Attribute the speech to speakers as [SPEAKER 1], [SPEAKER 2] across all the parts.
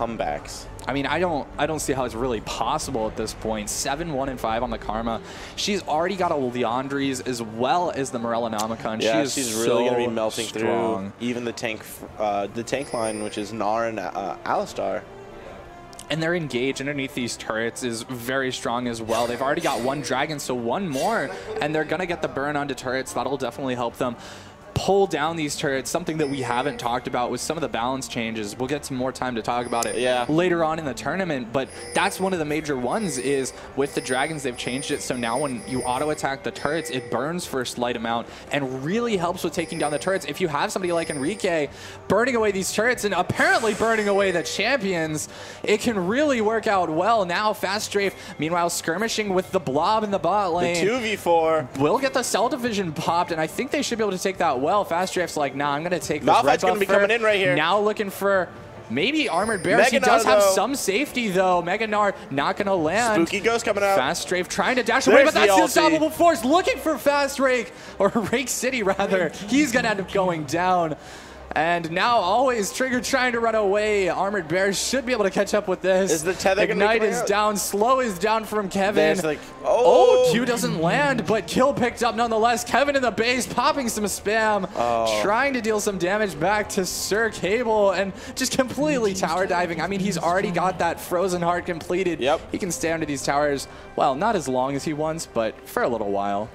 [SPEAKER 1] comebacks.
[SPEAKER 2] I mean, I don't see how it's really possible at this point. 7-1-5 on the Karma. She's already got a Leandries as well as the Morellonomicon.
[SPEAKER 1] Yeah,
[SPEAKER 2] she's
[SPEAKER 1] really
[SPEAKER 2] so
[SPEAKER 1] going to be melting
[SPEAKER 2] strong.
[SPEAKER 1] through even the tank line, which is Gnar and Alistar.
[SPEAKER 2] And their engage underneath these turrets is very strong as well. They've already got one dragon, so one more, and they're going to get the burn onto turrets. That'll definitely help them pull down these turrets. Something that we haven't talked about with some of the balance changes. We'll get some more time to talk about it later on in the tournament, but that's one of the major ones is with the dragons, they've changed it. So now when you auto attack the turrets, it burns for a slight amount and really helps with taking down the turrets. If you have somebody like Enrique burning away these turrets and apparently burning away the champions, it can really work out well. Now Fast Strafe, meanwhile, skirmishing with the blob in the bot lane.
[SPEAKER 1] The 2v4.
[SPEAKER 2] Will get the cell division popped, and I think they should be able to take that well. Fast Draft's like, nah, I'm going to take this.
[SPEAKER 1] Malphite's going to be coming in right here.
[SPEAKER 2] Now looking for maybe Armored Bears. He does have some safety, though. Mega Gnar not going to land.
[SPEAKER 1] Spooky Ghost coming out.
[SPEAKER 2] Fast Strafe trying to dash away, but that's the unstoppable force. Looking for Fast Rake, or Rake City, rather. He's going to end up going down. And now always Trigger trying to run away. Armored Bears should be able to catch up with this.
[SPEAKER 1] Is the tether
[SPEAKER 2] Ignite is down. Slow is down from Kevin.
[SPEAKER 1] Like,
[SPEAKER 2] Q doesn't land, but kill picked up nonetheless. Kevin in the base popping some spam. Trying to deal some damage back to Sir Cable and just completely tower diving. I mean, he's already got that Frozen Heart completed. He can stay under these towers, well, not as long as he wants, but for a little while.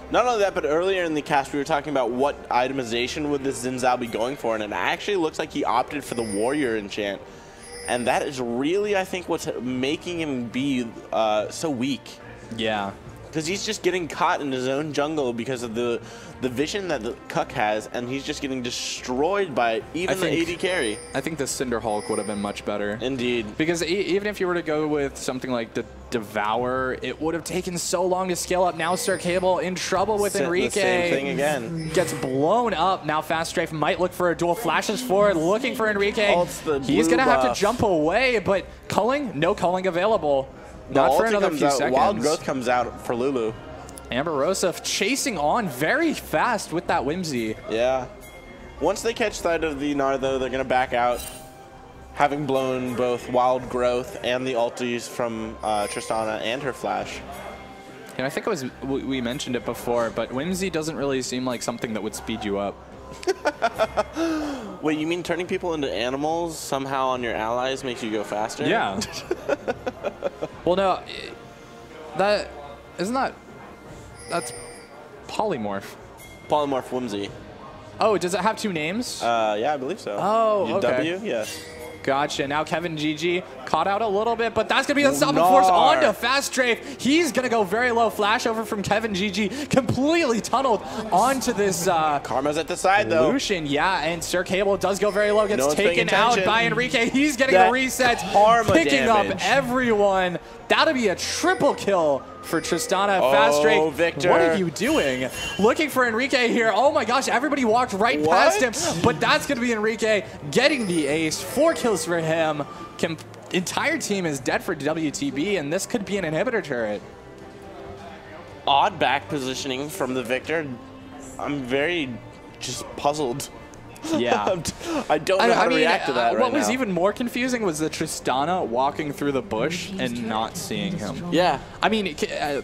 [SPEAKER 1] Not only that, but earlier in the cast, we were talking about what itemization would this Xin Zhao be going for, and it actually looks like he opted for the Warrior enchant. And that is really, I think, what's making him be so weak.
[SPEAKER 2] Yeah.
[SPEAKER 1] Because he's just getting caught in his own jungle because of the vision that the Cuck has, and he's just getting destroyed by even the AD carry.
[SPEAKER 2] I think the Cinder Hulk would have been much better.
[SPEAKER 1] Indeed.
[SPEAKER 2] Because even if you were to go with something like the Devour, it would have taken so long to scale up. Now Sir Cable in trouble with Enrique.
[SPEAKER 1] The same thing again.
[SPEAKER 2] Gets blown up. Now Fast Strafe might look for a duel. Flashes forward, looking for Enrique. He's going to have to jump away, but culling? No culling available. Not for another few seconds.
[SPEAKER 1] Wild Growth comes out for Lulu.
[SPEAKER 2] Amberosa chasing on very fast with that Whimsy.
[SPEAKER 1] Yeah. Once they catch sight of the Gnar, though, they're going to back out, having blown both Wild Growth and the ultis from Tristana and her flash.
[SPEAKER 2] And I think it was we mentioned it before, but Whimsy doesn't really seem like something that would speed you up.
[SPEAKER 1] Wait, you mean turning people into animals somehow on your allies makes you go faster?
[SPEAKER 2] Yeah. Well, no, that's Polymorph.
[SPEAKER 1] Polymorph Whimsy.
[SPEAKER 2] Oh, does it have two names?
[SPEAKER 1] Yeah, I believe so.
[SPEAKER 2] Oh, okay.
[SPEAKER 1] W, yes.
[SPEAKER 2] Gotcha. Now Kevin GG caught out a little bit, but that's going to be the unstoppable force onto Fast Strafe. He's going to go very low. Flash over from Kevin GG. Completely tunneled onto this.
[SPEAKER 1] Karma's at the side, though.
[SPEAKER 2] Lucian, yeah, and Sir Cable does go very low. Gets taken out by Enrique. He's getting the reset. Picking up everyone. That'll be a triple kill for Tristana. Fast Strafe,
[SPEAKER 1] Victor.
[SPEAKER 2] What are you doing? Looking for Enrique here. Oh my gosh, everybody walked right past him, but that's going to be Enrique getting the ace. 4 kills for him. Entire team is dead for WTB, and this could be an inhibitor turret.
[SPEAKER 1] Odd back positioning from the Victor. I'm very just puzzled.
[SPEAKER 2] Yeah.
[SPEAKER 1] I don't know how to react to that right
[SPEAKER 2] What was
[SPEAKER 1] now.
[SPEAKER 2] even more confusing was the Tristana walking through the bush and not seeing him.
[SPEAKER 1] Yeah.
[SPEAKER 2] I mean,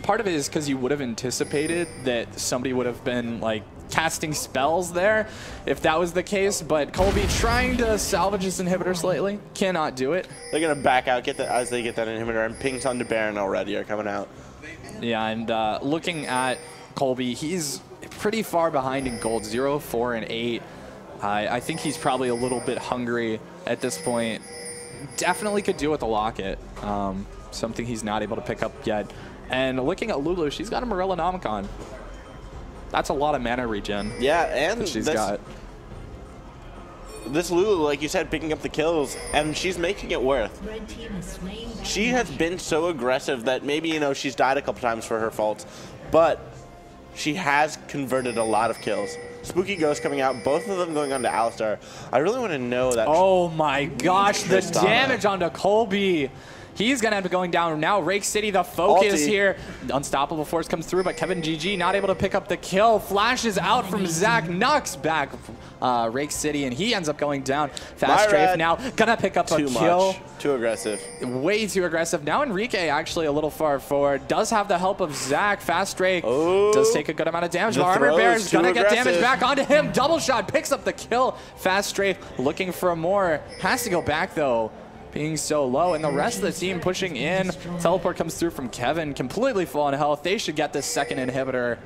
[SPEAKER 2] part of it is because you would have anticipated that somebody would have been, like, casting spells there if that was the case, but Colby trying to salvage his inhibitor slightly. Cannot do it.
[SPEAKER 1] They're going to back out as they get that inhibitor, and Pings on the Baron already are coming out.
[SPEAKER 2] Yeah, and looking at Colby, he's pretty far behind in gold, 0, 4, and 8. I think he's probably a little bit hungry at this point. Definitely could do with a locket. Something he's not able to pick up yet. And looking at Lulu, she's got a Morellonomicon. That's a lot of mana regen.
[SPEAKER 1] Yeah, and
[SPEAKER 2] she's got.
[SPEAKER 1] This Lulu, like you said, picking up the kills, and she's making it worth. She has been so aggressive that maybe, you know, she's died a couple times for her faults, but she has converted a lot of kills. Spooky Ghost coming out, both of them going on to Alistar. I really want to know that.
[SPEAKER 2] Oh my gosh, the damage onto Colby. He's going to end up going down. Now Rake City, the focus
[SPEAKER 1] Ulti.
[SPEAKER 2] here. Unstoppable Force comes through, but Kevin GG not able to pick up the kill. Flashes out from Zach, knocks back Rake City, and he ends up going down. Fast Strafe now gonna pick up a kill.
[SPEAKER 1] Too aggressive.
[SPEAKER 2] Way too aggressive. Now Enrique actually a little far forward. Does have the help of Zach. Fast Strafe does take a good amount of damage. The Armored Bear is gonna get damage back onto him. Double shot, picks up the kill. Fast Strafe looking for more. Has to go back though, being so low, and the rest of the team pushing in. Teleport comes through from Kevin, completely full on health. They should get this second inhibitor.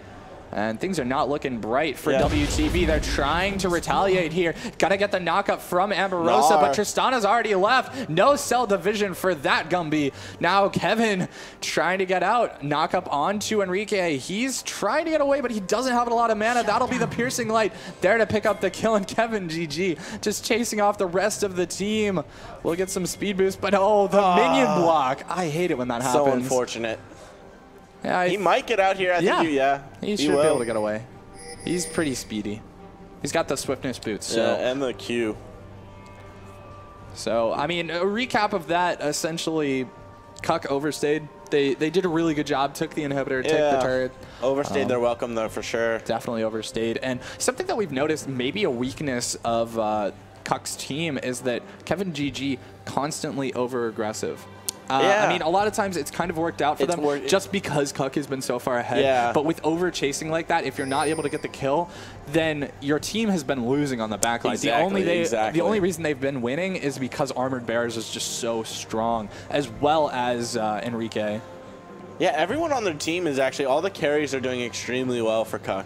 [SPEAKER 2] And things are not looking bright for WTB. They're trying to retaliate here. Gotta get the knockup from Amberosa, but Tristana's already left. No cell division for that Gumby. Now Kevin trying to get out. Knockup onto Enrique. He's trying to get away, but he doesn't have a lot of mana. That'll be the Piercing Light there to pick up the kill, and Kevin GG just chasing off the rest of the team. We'll get some speed boost, but oh, the minion block. I hate it when that happens.
[SPEAKER 1] So unfortunate.
[SPEAKER 2] Yeah,
[SPEAKER 1] he might get out here. I think
[SPEAKER 2] he should be able to get away. He's pretty speedy. He's got the swiftness boots. So.
[SPEAKER 1] Yeah, and the Q.
[SPEAKER 2] So, I mean, a recap of that, essentially, Cuck overstayed. They did a really good job, took the inhibitor, took the turret.
[SPEAKER 1] Overstayed their welcome, though, for sure.
[SPEAKER 2] Definitely overstayed. And something that we've noticed, maybe a weakness of Cuck's team, is that Kevin GG constantly over-aggressive. I mean, a lot of times it's kind of worked out for them just because Cuck has been so far ahead.
[SPEAKER 1] Yeah.
[SPEAKER 2] But with over-chasing like that, if you're not able to get the kill, then your team has been losing on the backline. The only reason they've been winning is because Armored Bears is just so strong, as well as Enrique.
[SPEAKER 1] Yeah, everyone on their team is actually, all the carries are doing extremely well for Cuck.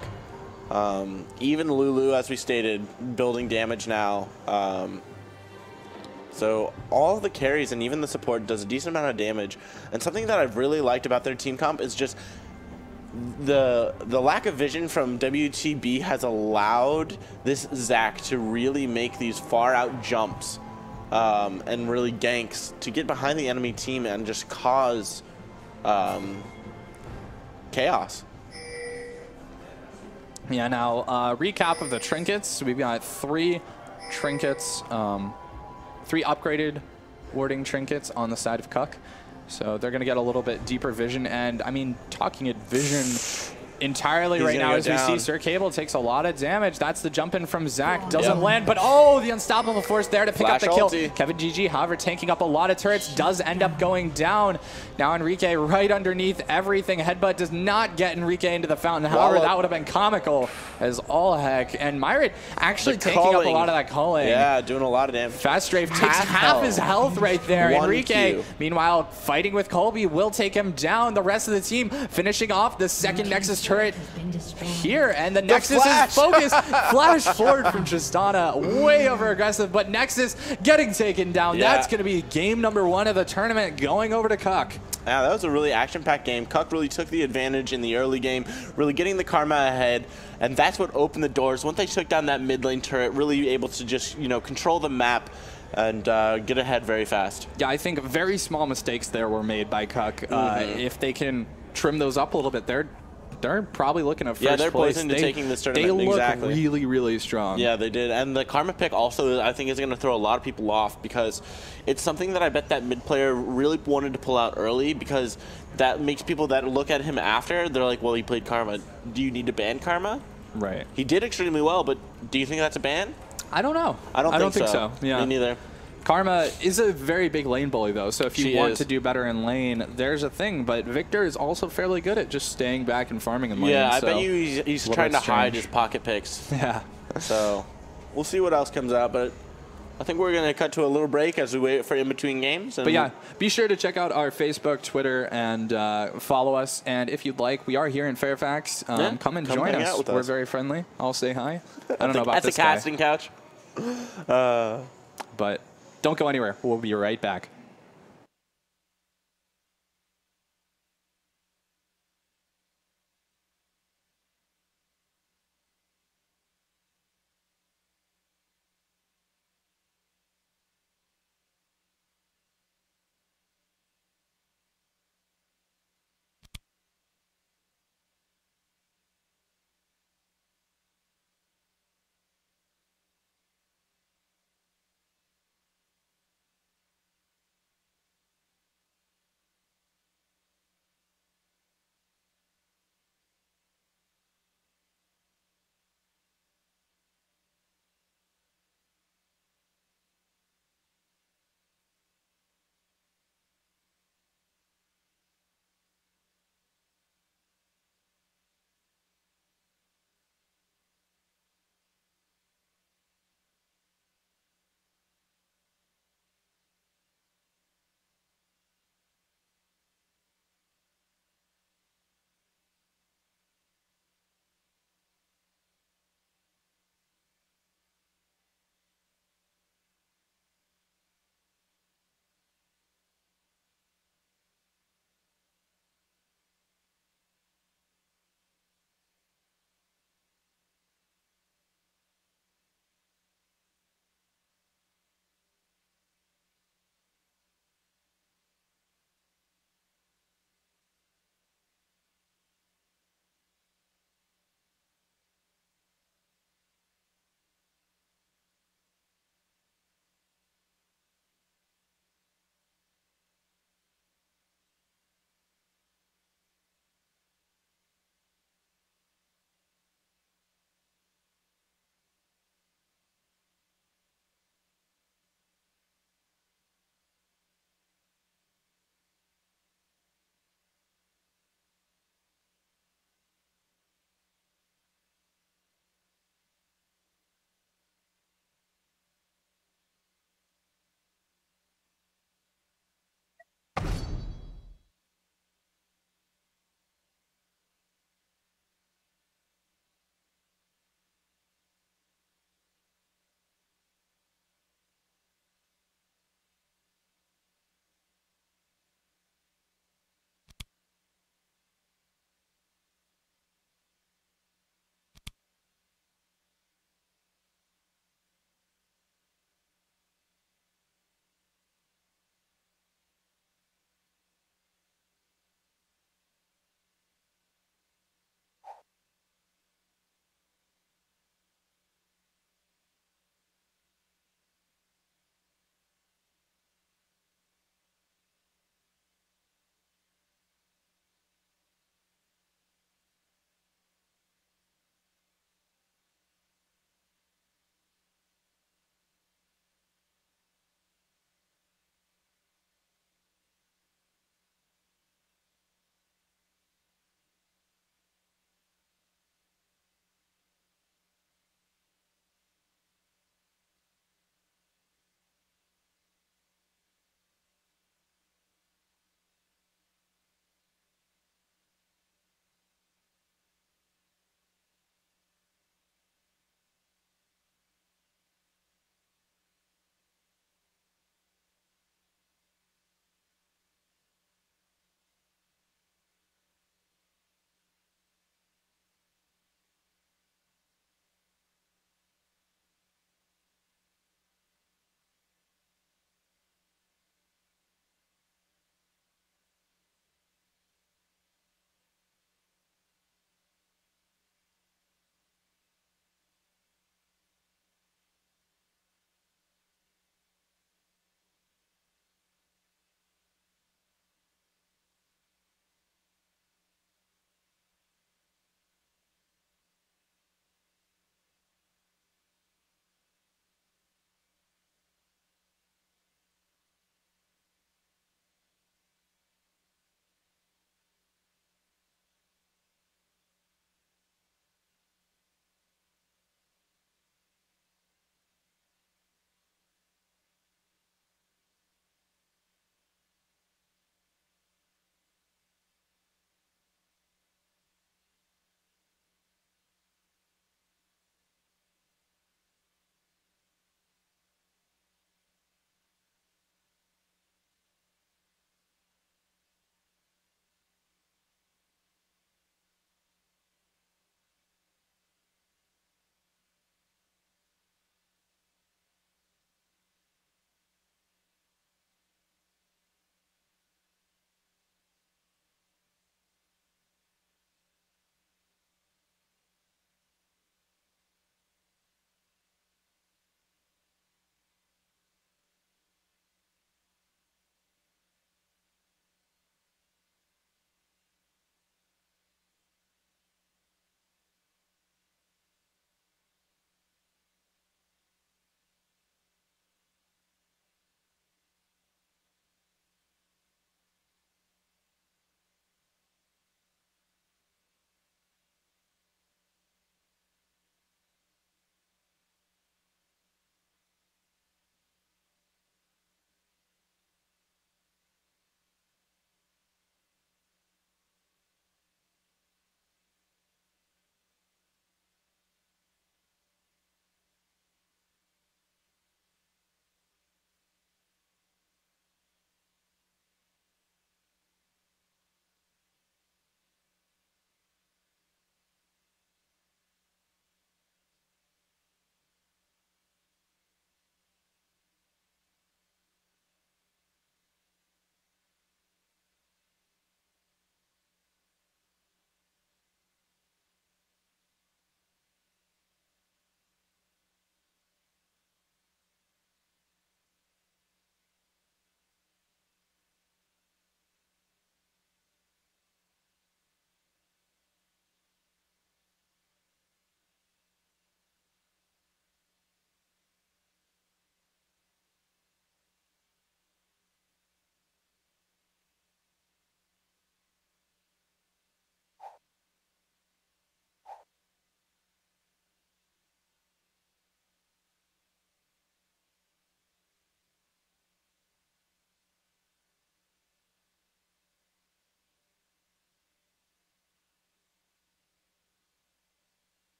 [SPEAKER 1] Even Lulu, as we stated, building damage now. So all of the carries and even the support does a decent amount of damage. And something that I've really liked about their team comp is just the lack of vision from WTB has allowed this Zach to really make these far out jumps and really ganks to get behind the enemy team and just cause chaos.
[SPEAKER 2] Yeah, now recap of the trinkets. We've got 3 trinkets. 3 upgraded warding trinkets on the side of Cuck. So they're going to get a little bit deeper vision. And, I mean, talking at vision entirely right now as we see Sir Cable takes a lot of damage. That's the jump in from Zach. Doesn't land, but oh, the Unstoppable Force there to pick up the kill. Kevin GG, however, tanking up a lot of turrets, does end up going down. Now Enrique right underneath everything. Headbutt does not get Enrique into the fountain. However, that would have been comical as all heck. And Myrit actually taking up a lot of that culling.
[SPEAKER 1] Yeah, doing a lot of damage.
[SPEAKER 2] Fast Strafe takes half his health right there. Enrique, meanwhile, fighting with Colby, will take him down. The rest of the team finishing off the second Nexus turret here, and the Nexus is focused. Flash forward from Tristana, way over aggressive, but Nexus getting taken down. That's going to be game number 1 of the tournament, going over to Cuck.
[SPEAKER 1] Yeah, that was a really action-packed game. Cuck really took the advantage in the early game, really getting the karma ahead, and that's what opened the doors. Once they took down that mid lane turret, really able to just, you know, control the map and get ahead very fast. Yeah,
[SPEAKER 2] I think very small mistakes there were made by Cuck. If they can trim those up a little bit, they're probably looking at first place.
[SPEAKER 1] Yeah, they're poised into taking this tournament.
[SPEAKER 2] They look really, really strong.
[SPEAKER 1] Yeah, they did. And the Karma pick also, I think, is going to throw a lot of people off because it's something that I bet that mid player really wanted to pull out early because that makes people that look at him after, they're like, well, he played Karma. Do you need to ban Karma?
[SPEAKER 2] Right.
[SPEAKER 1] He did extremely well, but do you think that's a ban?
[SPEAKER 2] I don't know.
[SPEAKER 1] I don't think so.
[SPEAKER 2] Yeah.
[SPEAKER 1] Me neither.
[SPEAKER 2] Karma is a very big lane bully, though, so if you want to do better in lane, there's a thing. But Victor is also fairly good at just staying back and farming in lane.
[SPEAKER 1] Yeah, I bet you he's trying to hide his pocket picks.
[SPEAKER 2] Yeah.
[SPEAKER 1] So we'll see what else comes out, but I think we're going to cut to a little break as we wait for in-between games.
[SPEAKER 2] But yeah, be sure to check out our Facebook, Twitter, and follow us. And if you'd like, we are here in Fairfax. Come and join us. We're very friendly. I'll say hi. I don't know about this guy.
[SPEAKER 1] At the casting couch.
[SPEAKER 2] But don't go anywhere. We'll be right back.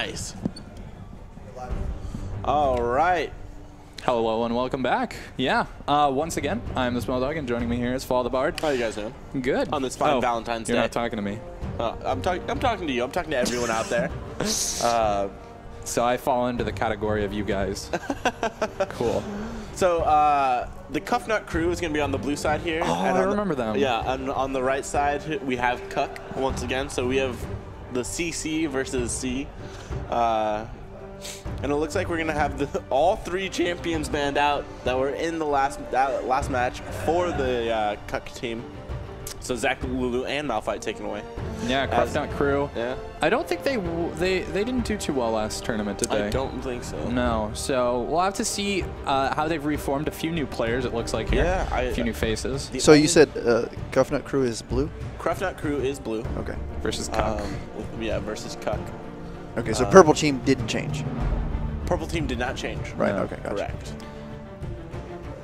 [SPEAKER 1] Nice. All right.
[SPEAKER 2] Hello and welcome back. Yeah, once again, I'm the Small Dog, and joining me here is Fall the Bard.
[SPEAKER 1] How you guys doing?
[SPEAKER 2] Good.
[SPEAKER 1] On this fine Valentine's Day.
[SPEAKER 2] You're not talking to me.
[SPEAKER 1] I'm talking to you. I'm talking to everyone out there.
[SPEAKER 2] So I fall into the category of you guys. Cool.
[SPEAKER 1] So the Cuff Nut crew is going to be on the blue side here.
[SPEAKER 2] Oh, I remember them.
[SPEAKER 1] Yeah, on the right side we have Cuck once again. So we have the CC versus C. And it looks like we're going to have all 3 champions banned out that were in the last match for the Cuck team. So Zach, Lulu, and Malphite taken away.
[SPEAKER 2] Yeah, Cuff Nut crew.
[SPEAKER 1] Yeah.
[SPEAKER 2] I don't think they didn't do too well last tournament, did they?
[SPEAKER 1] I don't think so.
[SPEAKER 2] No. So we'll have to see how they've reformed a few new players, it looks like here.
[SPEAKER 1] Yeah.
[SPEAKER 2] A few new faces.
[SPEAKER 3] So you said Cuff Nut crew is blue?
[SPEAKER 1] Cuff Nut crew is blue.
[SPEAKER 3] Okay.
[SPEAKER 2] Versus Cuck.
[SPEAKER 1] Yeah, versus Cuck.
[SPEAKER 3] Okay, so purple team didn't change.
[SPEAKER 1] Purple team did not change.
[SPEAKER 3] Right,
[SPEAKER 2] No.
[SPEAKER 3] okay, gotcha.
[SPEAKER 1] Correct.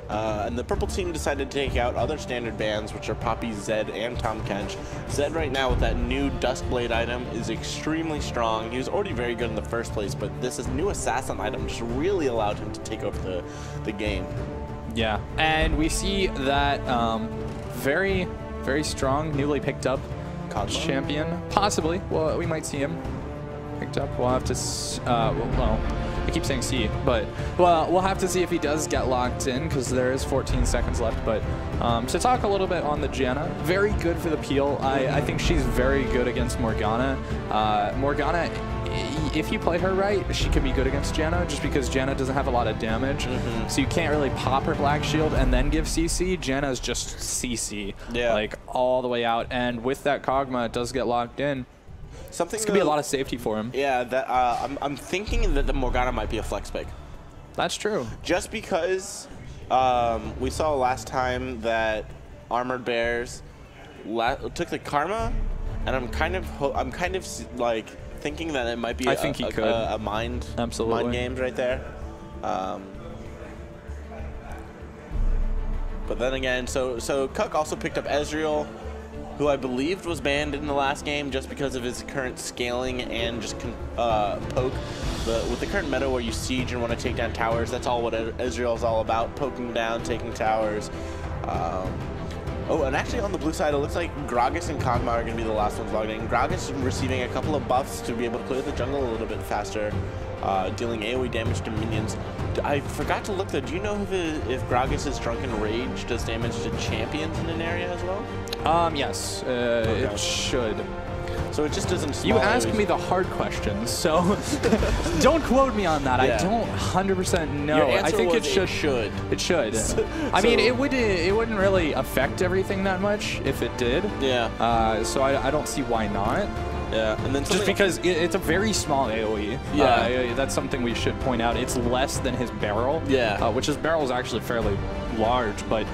[SPEAKER 1] And the purple team decided to take out other standard bans, which are Poppy, Zed, and Tom Kench. Zed right now with that new Duskblade item is extremely strong. He was already very good in the first place, but this new Assassin item just really allowed him to take over the game.
[SPEAKER 2] Yeah, and we see that very, very strong, newly picked up
[SPEAKER 1] Cosmo?
[SPEAKER 2] champion. Possibly. Well, we might see him picked up. We'll have to. Well, I keep saying see, but we'll have to see if he does get locked in because there is 14 seconds left. But to talk a little bit on the Janna, very good for the peel. I think she's very good against Morgana. Morgana, if you play her right, she could be good against Janna just because Janna doesn't have a lot of damage. So you can't really pop her Black Shield and then give CC. Janna is just CC, like all the way out. And with that Kog'Maw, it does get locked in. It's going to be a lot of safety for him.
[SPEAKER 1] Yeah, that I'm thinking that the Morgana might be a flex pick.
[SPEAKER 2] That's true.
[SPEAKER 1] Just because we saw last time that Armored Bears took the Karma, and I'm kind of like thinking that it might be a mind games right there. But then again, so Cuck also picked up Ezreal, who I believed was banned in the last game just because of his current scaling and just poke. With the current meta where you siege and want to take down towers, that's all what Ezreal is all about, poking down, taking towers. Oh, and actually on the blue side, it looks like Gragas and Kog'Maw are going to be the last ones logged in. Gragas receiving a couple of buffs to be able to clear the jungle a little bit faster, dealing AoE damage to minions. I forgot to look though, do you know if Gragas' Drunken Rage does damage to champions in an area as well?
[SPEAKER 2] Yes, it should.
[SPEAKER 1] So it just doesn't.
[SPEAKER 2] You asked me the hard questions, so don't quote me on that. Yeah. I don't 100% know.
[SPEAKER 1] Your answer
[SPEAKER 2] I think
[SPEAKER 1] was
[SPEAKER 2] it should. It should. I mean, it wouldn't really affect everything that much if it did.
[SPEAKER 1] Yeah.
[SPEAKER 2] So I don't see why not.
[SPEAKER 1] Yeah, and then
[SPEAKER 2] just because it's a very small AoE.
[SPEAKER 1] Yeah.
[SPEAKER 2] That's something we should point out. It's less than his barrel.
[SPEAKER 1] Yeah.
[SPEAKER 2] Which his barrel is actually fairly large, but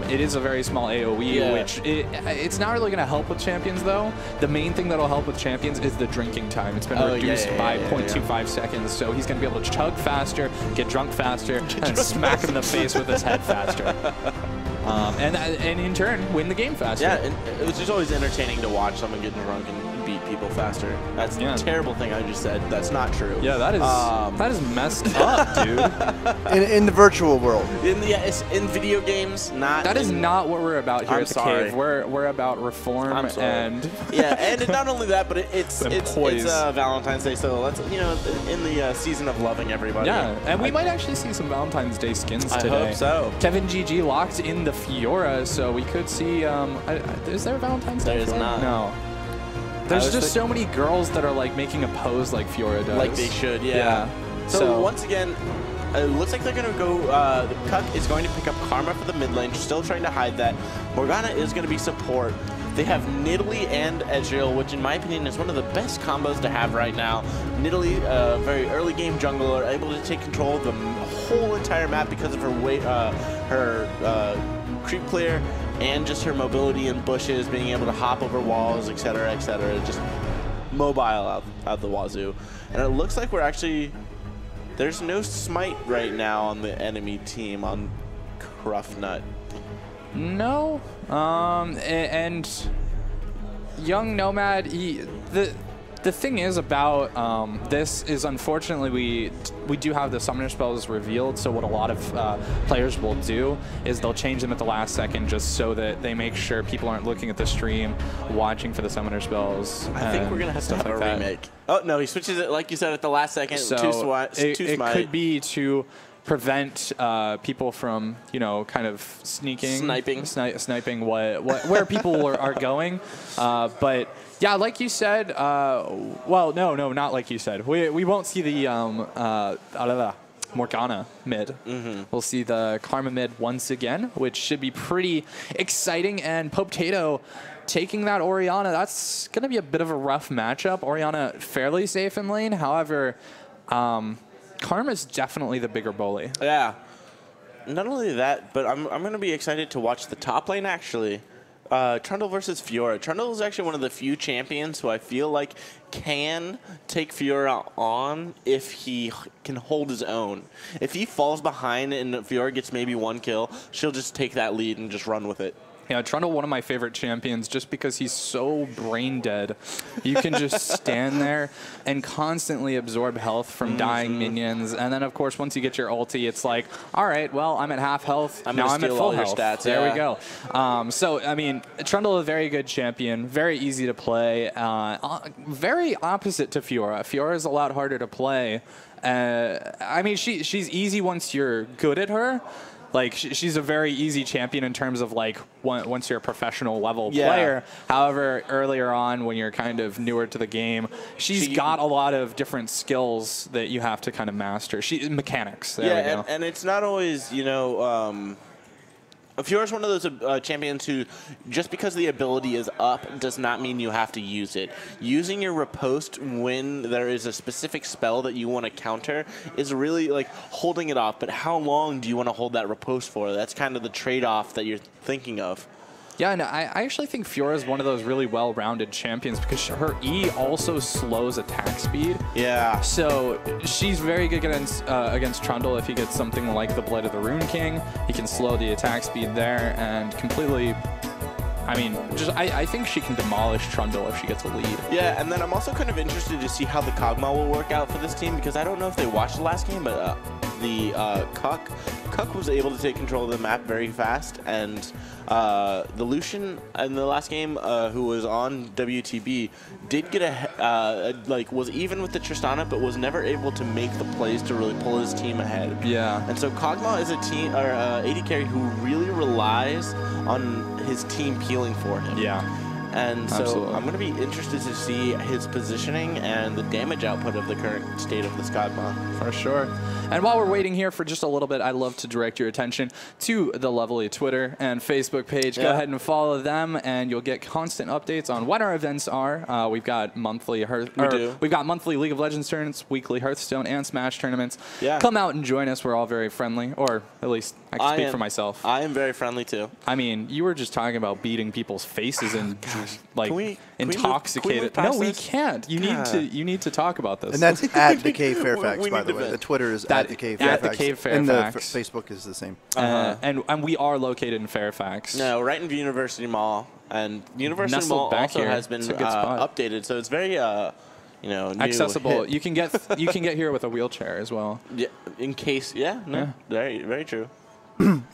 [SPEAKER 2] it is a very small AoE, which it's not really going to help with champions though. The main thing that'll help with champions is the drinking time. It's been reduced by 0.25 seconds, so he's going to be able to chug faster, get drunk faster, and smack him in the face with his head faster. And in turn, win the game faster.
[SPEAKER 1] Yeah, and it was just always entertaining to watch someone get drunk and beat people faster. That's a terrible thing I just said. That's not true.
[SPEAKER 2] Yeah, that is messed up, dude.
[SPEAKER 3] In the virtual world.
[SPEAKER 1] In video games, not.
[SPEAKER 2] That is not what we're about here at the cave. We're about reform
[SPEAKER 1] and and not only that, but it's Valentine's Day, so let's in the season of loving everybody.
[SPEAKER 2] Yeah, and we might actually see some Valentine's Day skins today.
[SPEAKER 1] I hope so.
[SPEAKER 2] Kevin GG locked in the Fiora, so we could see. Is there a Valentine's Day?
[SPEAKER 1] There is not.
[SPEAKER 2] No. There's just so many girls that are like making a pose like Fiora does.
[SPEAKER 1] Like they should, yeah. So once again, it looks like they're going to go, Cuck is going to pick up Karma for the mid lane, still trying to hide that. Morgana is going to be support. They have Nidalee and Ezreal, which in my opinion is one of the best combos to have right now. Nidalee, very early game jungler, able to take control of the whole entire map because of her creep clear, and just her mobility in bushes, being able to hop over walls, etc., etc. Just mobile out the wazoo. And it looks like there's no smite right now on the enemy team on Cruffnut.
[SPEAKER 2] No. And Young Nomad, the The thing is about this is, unfortunately, we do have the summoner spells revealed, so what a lot of players will do is they'll change them at the last second just so that they make sure people aren't looking at the stream, watching for the summoner spells.
[SPEAKER 1] I think we're going to have to have a remake. Oh, no, he switches it, like you said, at the last second.
[SPEAKER 2] So
[SPEAKER 1] it
[SPEAKER 2] could be to prevent people from, you know, kind of sniping where people are going. But yeah, like you said, well, no, not like you said. We won't see the Morgana mid. We'll see the Karma mid once again, which should be pretty exciting. And Potato taking that Orianna, that's going to be a bit of a rough matchup. Orianna fairly safe in lane. However, Karma's definitely the bigger bully.
[SPEAKER 1] Yeah. Not only that, but I'm going to be excited to watch the top lane, actually. Trundle versus Fiora. Trundle is actually one of the few champions who I feel like can take Fiora on if he can hold his own. If he falls behind and Fiora gets maybe one kill, she'll just take that lead and just run with it.
[SPEAKER 2] Yeah, Trundle, one of my favorite champions, just because he's so brain dead. You can just stand there and constantly absorb health from dying minions. And then, of course, once you get your ulti, it's like, all right, well, I'm at half health. Now I'm at full health.
[SPEAKER 1] Stats,
[SPEAKER 2] there we go. So, I mean, Trundle is a very good champion, very easy to play, very opposite to Fiora. Fiora is a lot harder to play. I mean, she's easy once you're good at her. Like, she's a very easy champion in terms of, like, once you're a professional level player. However, earlier on, when you're kind of newer to the game, she's got a lot of different skills that you have to kind of master. Mechanics. There we go.
[SPEAKER 1] And it's not always, you know, Fiora's one of those champions who, just because the ability is up, does not mean you have to use it. Using your riposte when there is a specific spell that you want to counter is really like holding it off. But how long do you want to hold that riposte for? That's kind of the trade-off that you're thinking of.
[SPEAKER 2] Yeah, and I actually think Fiora is one of those really well-rounded champions because her E also slows attack speed.
[SPEAKER 1] Yeah.
[SPEAKER 2] So she's very good against Trundle if he gets something like the Blade of the Rune King. He can slow the attack speed there and completely... I mean, I think she can demolish Trundle if she gets a lead.
[SPEAKER 1] Yeah, and then I'm also kind of interested to see how the Kog'Maw will work out for this team because I don't know if they watched the last game, but the Cuck was able to take control of the map very fast, and the Lucian in the last game, who was on WTB, did get was even with the Tristana, but was never able to make the plays to really pull his team ahead.
[SPEAKER 2] Yeah.
[SPEAKER 1] And so Kog'Maw is a team or AD carry who really relies on his team peeling for him.
[SPEAKER 2] Yeah.
[SPEAKER 1] And so
[SPEAKER 2] Absolutely.
[SPEAKER 1] I'm going to be interested to see his positioning and the damage output of the current state of this Kog'Maw.
[SPEAKER 2] For sure. And while we're waiting here for just a little bit, I'd love to direct your attention to the Lovely Twitter and Facebook page. Go ahead and follow them, and you'll get constant updates on what our events are. We've got monthly we've got monthly League of Legends tournaments, weekly Hearthstone and Smash tournaments. Yeah. Come out and join us. We're all very friendly, or at least I can speak for myself.
[SPEAKER 1] I am very friendly too.
[SPEAKER 2] I mean, you were just talking about beating people's faces and like intoxicated. No, we can't. You need to talk about this.
[SPEAKER 3] And that's at the Cave Fairfax, by the way. The Twitter is at the Cave Fairfax.
[SPEAKER 2] At the Cave Fairfax.
[SPEAKER 3] And the Facebook is the same.
[SPEAKER 2] And we are located in Fairfax.
[SPEAKER 1] No, right in University Mall, and University Mall also has been updated, so it's very new.
[SPEAKER 2] Accessible. You can get here with a wheelchair as well.
[SPEAKER 1] Yeah, in case. Very, very true.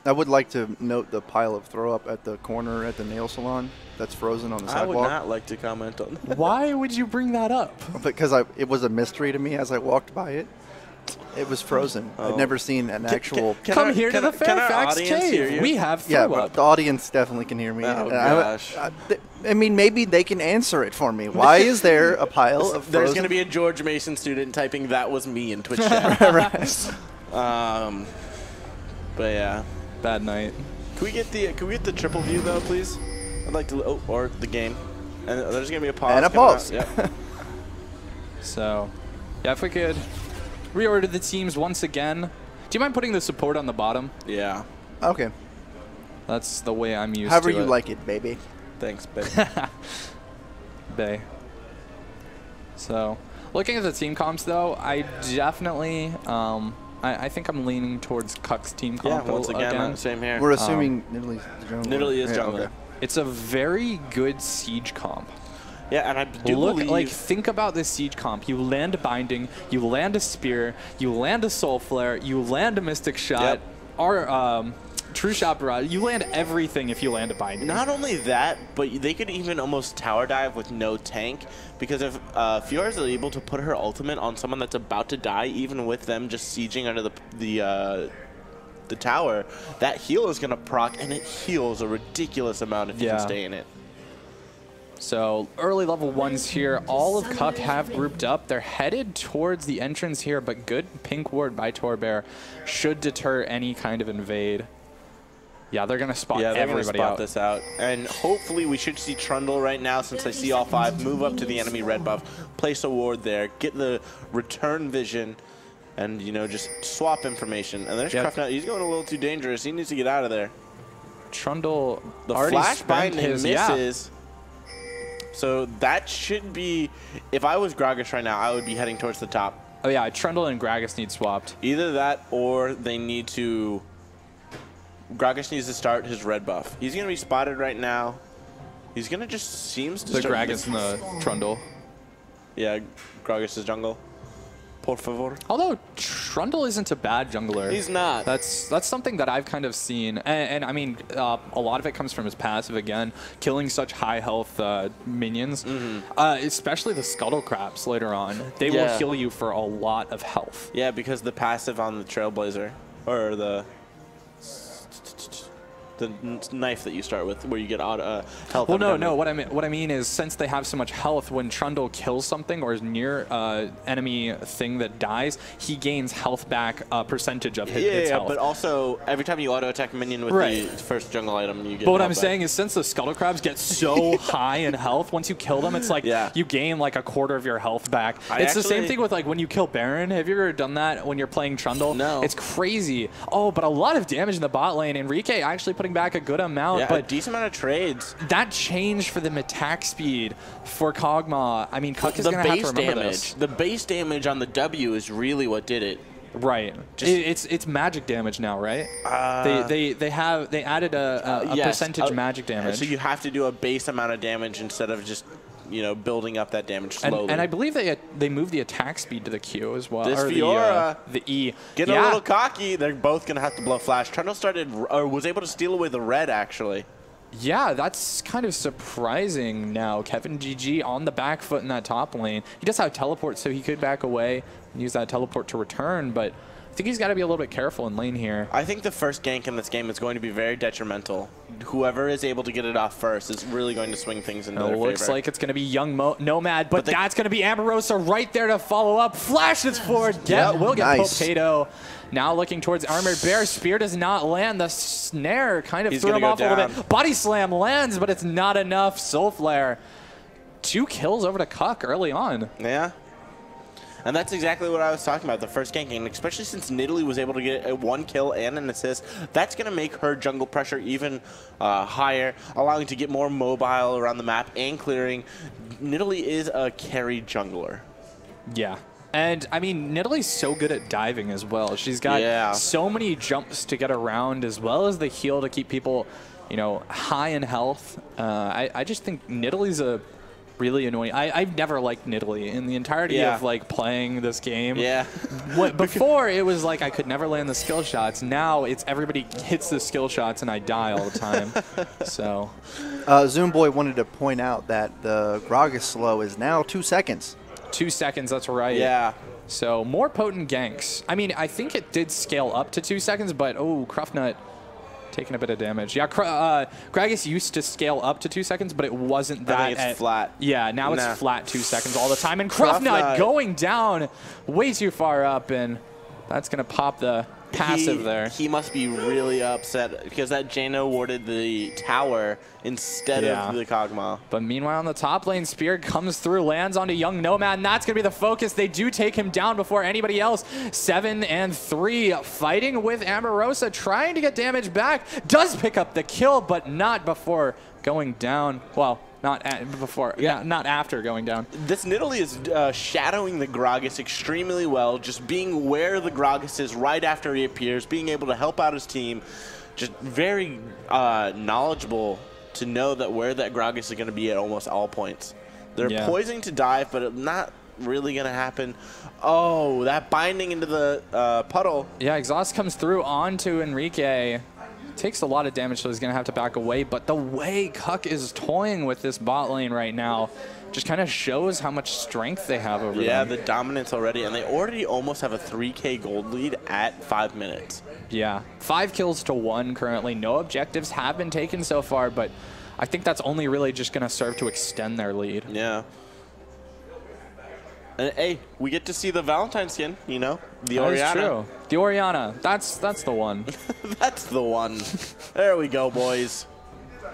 [SPEAKER 3] I would like to note the pile of throw up at the corner at the nail salon that's frozen on the sidewalk.
[SPEAKER 1] I would not like to comment on that.
[SPEAKER 2] Why would you bring that up?
[SPEAKER 3] Because it was a mystery to me as I walked by it. It was frozen. I'd never seen an actual...
[SPEAKER 2] Come here to the Fairfax Cave. We have throw up.
[SPEAKER 3] The audience definitely can hear me.
[SPEAKER 1] Oh, gosh.
[SPEAKER 3] I mean, maybe they can answer it for me. Why is there a pile of frozen...
[SPEAKER 1] There's going to be a George Mason student typing, "That was me" in Twitch chat.
[SPEAKER 3] Right.
[SPEAKER 1] But yeah,
[SPEAKER 2] bad night.
[SPEAKER 1] Can we get the triple view though, please? I'd like to. Or the game. And there's gonna be a pause.
[SPEAKER 3] And a pause.
[SPEAKER 1] Yep.
[SPEAKER 2] So, yeah, if we could reorder the teams once again. Do you mind putting the support on the bottom?
[SPEAKER 1] Yeah.
[SPEAKER 3] Okay.
[SPEAKER 2] That's the way I'm used to it.
[SPEAKER 3] However you like it, baby.
[SPEAKER 1] Thanks, baby.
[SPEAKER 2] Bay. So, looking at the team comps though, I definitely. I think I'm leaning towards Cuck's team comp.
[SPEAKER 1] Yeah, once again, same here.
[SPEAKER 3] We're assuming Nidalee is the jungler.
[SPEAKER 1] Nidalee is jungler.
[SPEAKER 3] Okay.
[SPEAKER 2] It's a very good siege comp.
[SPEAKER 1] Yeah, and I do believe...
[SPEAKER 2] Like, think about this Siege comp. You land a Binding, you land a Spear, you land a Soul Flare, you land a Mystic Shot, or True Shot Barrage. You land everything if you land a Binding.
[SPEAKER 1] Not only that, but they could even almost tower dive with no tank, because if Fiora is able to put her ultimate on someone that's about to die, even with them just sieging under the tower, that heal is going to proc, and it heals a ridiculous amount if you can stay in it.
[SPEAKER 2] So early level 1s here. All of Cuck have grouped up. They're headed towards the entrance here, but good pink ward by Torbear should deter any kind of invade. Yeah, they're going to spot everybody out.
[SPEAKER 1] This out. And hopefully we should see Trundle right now, since I see all 5, move up to the enemy red buff, place a ward there, get the return vision, and, you know, just swap information. And there's Krufnut. He's going a little too dangerous. He needs to get out of there.
[SPEAKER 2] Trundle
[SPEAKER 1] the
[SPEAKER 2] already
[SPEAKER 1] flash binding misses.
[SPEAKER 2] Yeah.
[SPEAKER 1] So that should be, if I was Gragas right now, I would be heading towards the top.
[SPEAKER 2] Oh yeah, Trundle and Gragas need swapped.
[SPEAKER 1] Either that or they need to, Gragas needs to start his red buff. He's going to be spotted right now. He's going to just seems to
[SPEAKER 2] the Gragas and the Trundle.
[SPEAKER 1] Yeah, Gragas' jungle. Por favor.
[SPEAKER 2] Although Trundle isn't a bad jungler.
[SPEAKER 1] He's not.
[SPEAKER 2] That's something that I've kind of seen. And I mean, a lot of it comes from his passive, again, killing such high health minions. Especially the Scuttle Crabs later on. They will heal you for a lot of health.
[SPEAKER 1] Yeah, because the passive on the Trailblazer, or the knife that you start with, where you get health.
[SPEAKER 2] Well, no. What I mean is, since they have so much health, when Trundle kills something or is near enemy thing that dies, he gains health back a percentage of his health.
[SPEAKER 1] But also every time you auto attack a minion with the first jungle item, you get.
[SPEAKER 2] But what I'm saying is, since the Scuttle Crabs get so high in health, once you kill them, it's like you gain like a quarter of your health back. It's the same thing with like when you kill Baron. Have you ever done that when you're playing Trundle?
[SPEAKER 1] No.
[SPEAKER 2] It's crazy. Oh, but a lot of damage in the bot lane. Enrique actually putting back a good amount, but
[SPEAKER 1] a decent amount of trades.
[SPEAKER 2] That changed for the attack speed for Kog'Maw. I mean, Cuck is going to have to remember this.
[SPEAKER 1] The base damage on the W is really what did it.
[SPEAKER 2] Right. It's magic damage now, right? They added a percentage magic damage.
[SPEAKER 1] So you have to do a base amount of damage instead of just, you know, building up that damage slowly.
[SPEAKER 2] And I believe they moved the attack speed to the Q as well.
[SPEAKER 1] This Fiora,
[SPEAKER 2] the E.
[SPEAKER 1] Getting a little cocky. They're both going to have to blow flash. Trundle was able to steal away the red, actually.
[SPEAKER 2] Yeah, that's kind of surprising now. Kevin GG on the back foot in that top lane. He does have teleport, so he could back away and use that teleport to return, but I think he's got to be a little bit careful in lane here.
[SPEAKER 1] I think the first gank in this game is going to be very detrimental. Whoever is able to get it off first is really going to swing things into their favor.
[SPEAKER 2] Looks like it's going to be Young Nomad, but that's going to be Amorosa right there to follow up. Flashes forward. Will get Potato. Now looking towards Armored Bear. Spear does not land. The snare kind of threw him off a little bit. Body Slam lands, but it's not enough. Soul Flare. 2 kills over to Cuck early on.
[SPEAKER 1] Yeah. And that's exactly what I was talking about, the first gank. And especially since Nidalee was able to get a 1 kill and an assist, that's going to make her jungle pressure even higher, allowing to get more mobile around the map and clearing. Nidalee is a carry jungler.
[SPEAKER 2] Yeah. And, I mean, Nidalee's so good at diving as well. She's got so many jumps to get around, as well as the heal to keep people, you know, high in health. I just think Nidalee's a really annoying. I've never liked Nidalee in the entirety of like playing this game.
[SPEAKER 1] Yeah.
[SPEAKER 2] Before it was like I could never land the skill shots. Now it's everybody hits the skill shots and I die all the time. So.
[SPEAKER 3] Zoomboy wanted to point out that the Gragas slow is now 2 seconds.
[SPEAKER 2] 2 seconds, that's right.
[SPEAKER 1] Yeah.
[SPEAKER 2] So more potent ganks. I mean, I think it did scale up to 2 seconds, but oh, Krufnut taking a bit of damage. Yeah, Gragas used to scale up to 2 seconds, but it wasn't that.
[SPEAKER 1] I think it's flat.
[SPEAKER 2] Yeah, now it's flat 2 seconds all the time. And Krufnut going down way too far up, and that's going to pop the passive there.
[SPEAKER 1] He must be really upset because that Jano warded the tower instead of the Kog'Maw.
[SPEAKER 2] But meanwhile, on the top lane, Spear comes through, lands onto Young Nomad, and that's going to be the focus. They do take him down before anybody else. 7 and 3, fighting with Amorosa, trying to get damage back. Does pick up the kill, but not before going down. Well, not before, not after going down.
[SPEAKER 1] This Nidalee is shadowing the Gragas extremely well, just being where the Gragas is right after he appears, being able to help out his team, just very knowledgeable to know that where that Gragas is going to be at almost all points. They're poising to dive, but it's not really going to happen. Oh, that binding into the puddle.
[SPEAKER 2] Yeah, exhaust comes through onto Enrique. Takes a lot of damage, so he's going to have to back away. But the way Cuck is toying with this bot lane right now just kind of shows how much strength they have over them.
[SPEAKER 1] Yeah, the dominance already. And they already almost have a 3K gold lead at 5 minutes.
[SPEAKER 2] Yeah, 5 kills to 1 currently. No objectives have been taken so far, but I think that's only really just going to serve to extend their lead.
[SPEAKER 1] Yeah. And hey, we get to see the Valentine skin, you know, the Orianna.
[SPEAKER 2] That's true. The Orianna, that's the one.
[SPEAKER 1] That's the one. There we go, boys.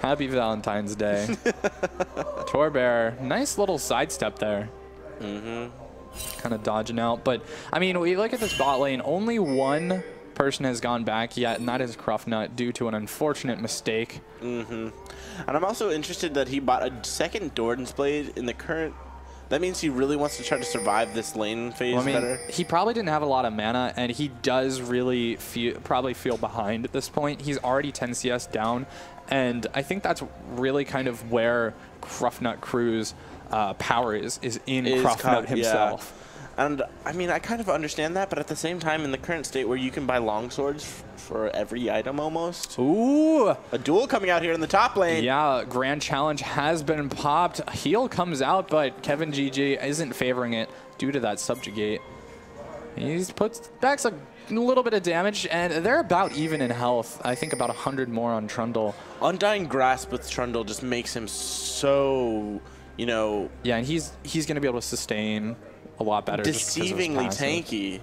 [SPEAKER 2] Happy Valentine's Day. Torbear, nice little sidestep there. Kind of dodging out. But, I mean, we look at this bot lane, only one person has gone back yet, and that is Cruffnut due to an unfortunate mistake.
[SPEAKER 1] And I'm also interested that he bought a second Doran's Blade in the current. That means he really wants to try to survive this lane phase better.
[SPEAKER 2] He probably didn't have a lot of mana, and he does really probably feel behind at this point. He's already 10 CS down, and I think that's really kind of where Cruffnut Crew's power is in Cruffnut himself.
[SPEAKER 1] Yeah. And, I mean, I kind of understand that, but at the same time, in the current state where you can buy longswords for every item almost.
[SPEAKER 2] Ooh.
[SPEAKER 1] A duel coming out here in the top lane.
[SPEAKER 2] Yeah, Grand Challenge has been popped. Heal comes out, but Kevin GG isn't favoring it due to that subjugate. He's puts back a little bit of damage, and they're about even in health. I think about 100 more on Trundle.
[SPEAKER 1] Undying Grasp with Trundle just makes him so, you know...
[SPEAKER 2] Yeah, and he's going to be able to sustain a lot better.
[SPEAKER 1] Deceivingly tanky.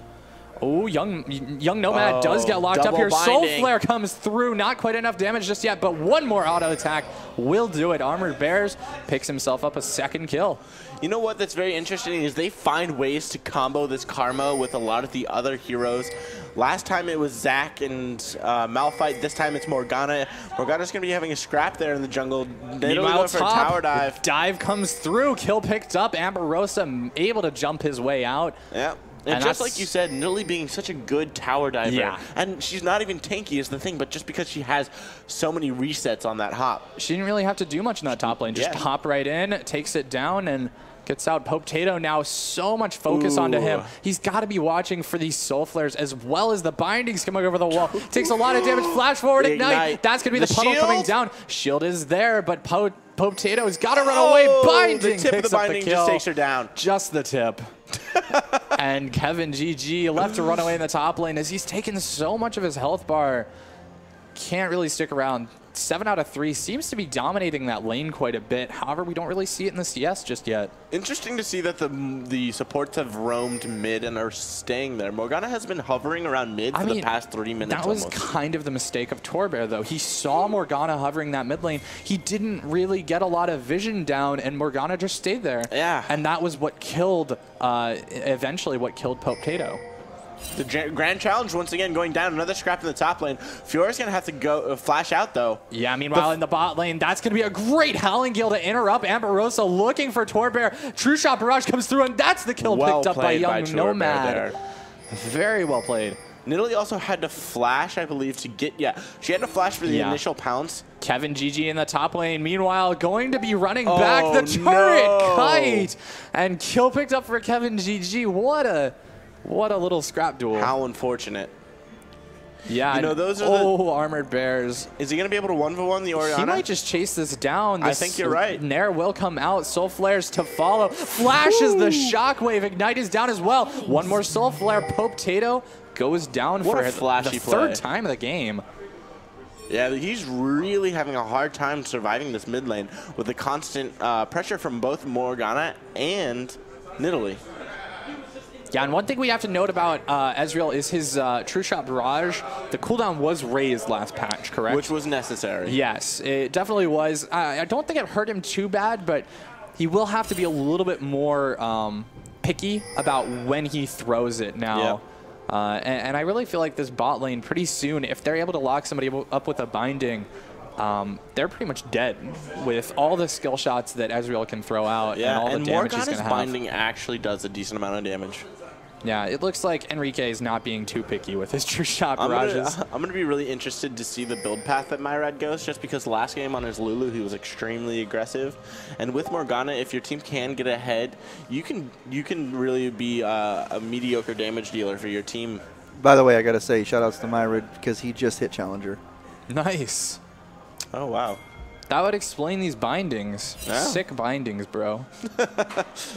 [SPEAKER 2] Oh, young Nomad does get locked up here. Soul Flare comes through. Not quite enough damage just yet, but one more auto attack will do it. Armored Bears picks himself up a second kill.
[SPEAKER 1] You know what that's very interesting is they find ways to combo this Karma with a lot of the other heroes. Last time it was Zac and Malphite. This time it's Morgana. Morgana's going to be having a scrap there in the jungle.
[SPEAKER 2] Meanwhile,
[SPEAKER 1] for a tower dive.
[SPEAKER 2] Dive comes through. Kill picked up. Amberosa able to jump his way out.
[SPEAKER 1] Yeah. And just like you said, Nidalee being such a good tower diver.
[SPEAKER 2] Yeah.
[SPEAKER 1] And she's not even tanky is the thing, but just because she has so many resets on that hop.
[SPEAKER 2] She didn't really have to do much in that top lane. Just hop right in, takes it down, and gets out. Potato now so much focus onto him. He's got to be watching for these soul flares as well as the bindings coming over the wall. Takes a lot of damage. Flash forward, ignite. That's going to be the puddle coming down. Shield is there, but Potato's got to run away. Binding.
[SPEAKER 1] The tip of the binding just takes her down.
[SPEAKER 2] Just the tip. And Kevin GG left to run away in the top lane as he's taken so much of his health bar. Can't really stick around. 7 out of 3 seems to be dominating that lane quite a bit. However, we don't really see it in the CS just yet.
[SPEAKER 1] Interesting to see that the supports have roamed mid and are staying there. Morgana has been hovering around mid for the past 3 minutes.
[SPEAKER 2] That was kind of the mistake of Torbear, though. He saw Morgana hovering that mid lane. He didn't really get a lot of vision down, and Morgana just stayed there.
[SPEAKER 1] Yeah.
[SPEAKER 2] And that was what killed, eventually what killed Potato.
[SPEAKER 1] The Grand Challenge once again going down. Another scrap in the top lane. Fiora's going to have to go flash out, though.
[SPEAKER 2] Yeah, meanwhile, in the bot lane, that's going to be a great Howling Gale to interrupt. Amberosa looking for Torbear. True Shot Barrage comes through, and that's the kill picked up by young Nomad. Very well played.
[SPEAKER 1] Nidalee also had to flash, I believe, to get... Yeah, she had to flash for the initial pounce.
[SPEAKER 2] Kevin GG in the top lane. Meanwhile, going to be running back the turret kite. And kill picked up for Kevin GG. What a little scrap duel.
[SPEAKER 1] How unfortunate.
[SPEAKER 2] Yeah,
[SPEAKER 1] you know, those are
[SPEAKER 2] Armored Bears.
[SPEAKER 1] Is he going to be able to 1v1 the Orianna?
[SPEAKER 2] He might just chase this down.
[SPEAKER 1] I think you're right.
[SPEAKER 2] Nair will come out. Soul Flares to follow. Flashes the Shockwave. Ignite is down as well. One more Soul Flare. Potato goes down for the third time of the game.
[SPEAKER 1] Yeah, he's really having a hard time surviving this mid lane with the constant pressure from both Morgana and Nidalee.
[SPEAKER 2] Yeah, and one thing we have to note about Ezreal is his True Shot Barrage. The cooldown was raised last patch, correct?
[SPEAKER 1] Which was necessary.
[SPEAKER 2] Yes, it definitely was. I don't think it hurt him too bad, but he will have to be a little bit more picky about when he throws it now. Yep. And I really feel like this bot lane pretty soon, if they're able to lock somebody up with a binding, they're pretty much dead with all the skill shots that Ezreal can throw out and all the damage he's going to have.
[SPEAKER 1] Morgana's binding actually does a decent amount of damage.
[SPEAKER 2] Yeah, it looks like Enrique is not being too picky with his true shot barrages.
[SPEAKER 1] I'm gonna be really interested to see the build path that Myrad goes, just because last game on his Lulu he was extremely aggressive, and with Morgana, if your team can get ahead, you can really be a mediocre damage dealer for your team.
[SPEAKER 3] By the way, I gotta say, shoutouts to Myrad because he just hit Challenger.
[SPEAKER 2] Nice.
[SPEAKER 1] Oh wow.
[SPEAKER 2] That would explain these bindings.
[SPEAKER 1] Yeah.
[SPEAKER 2] Sick bindings, bro.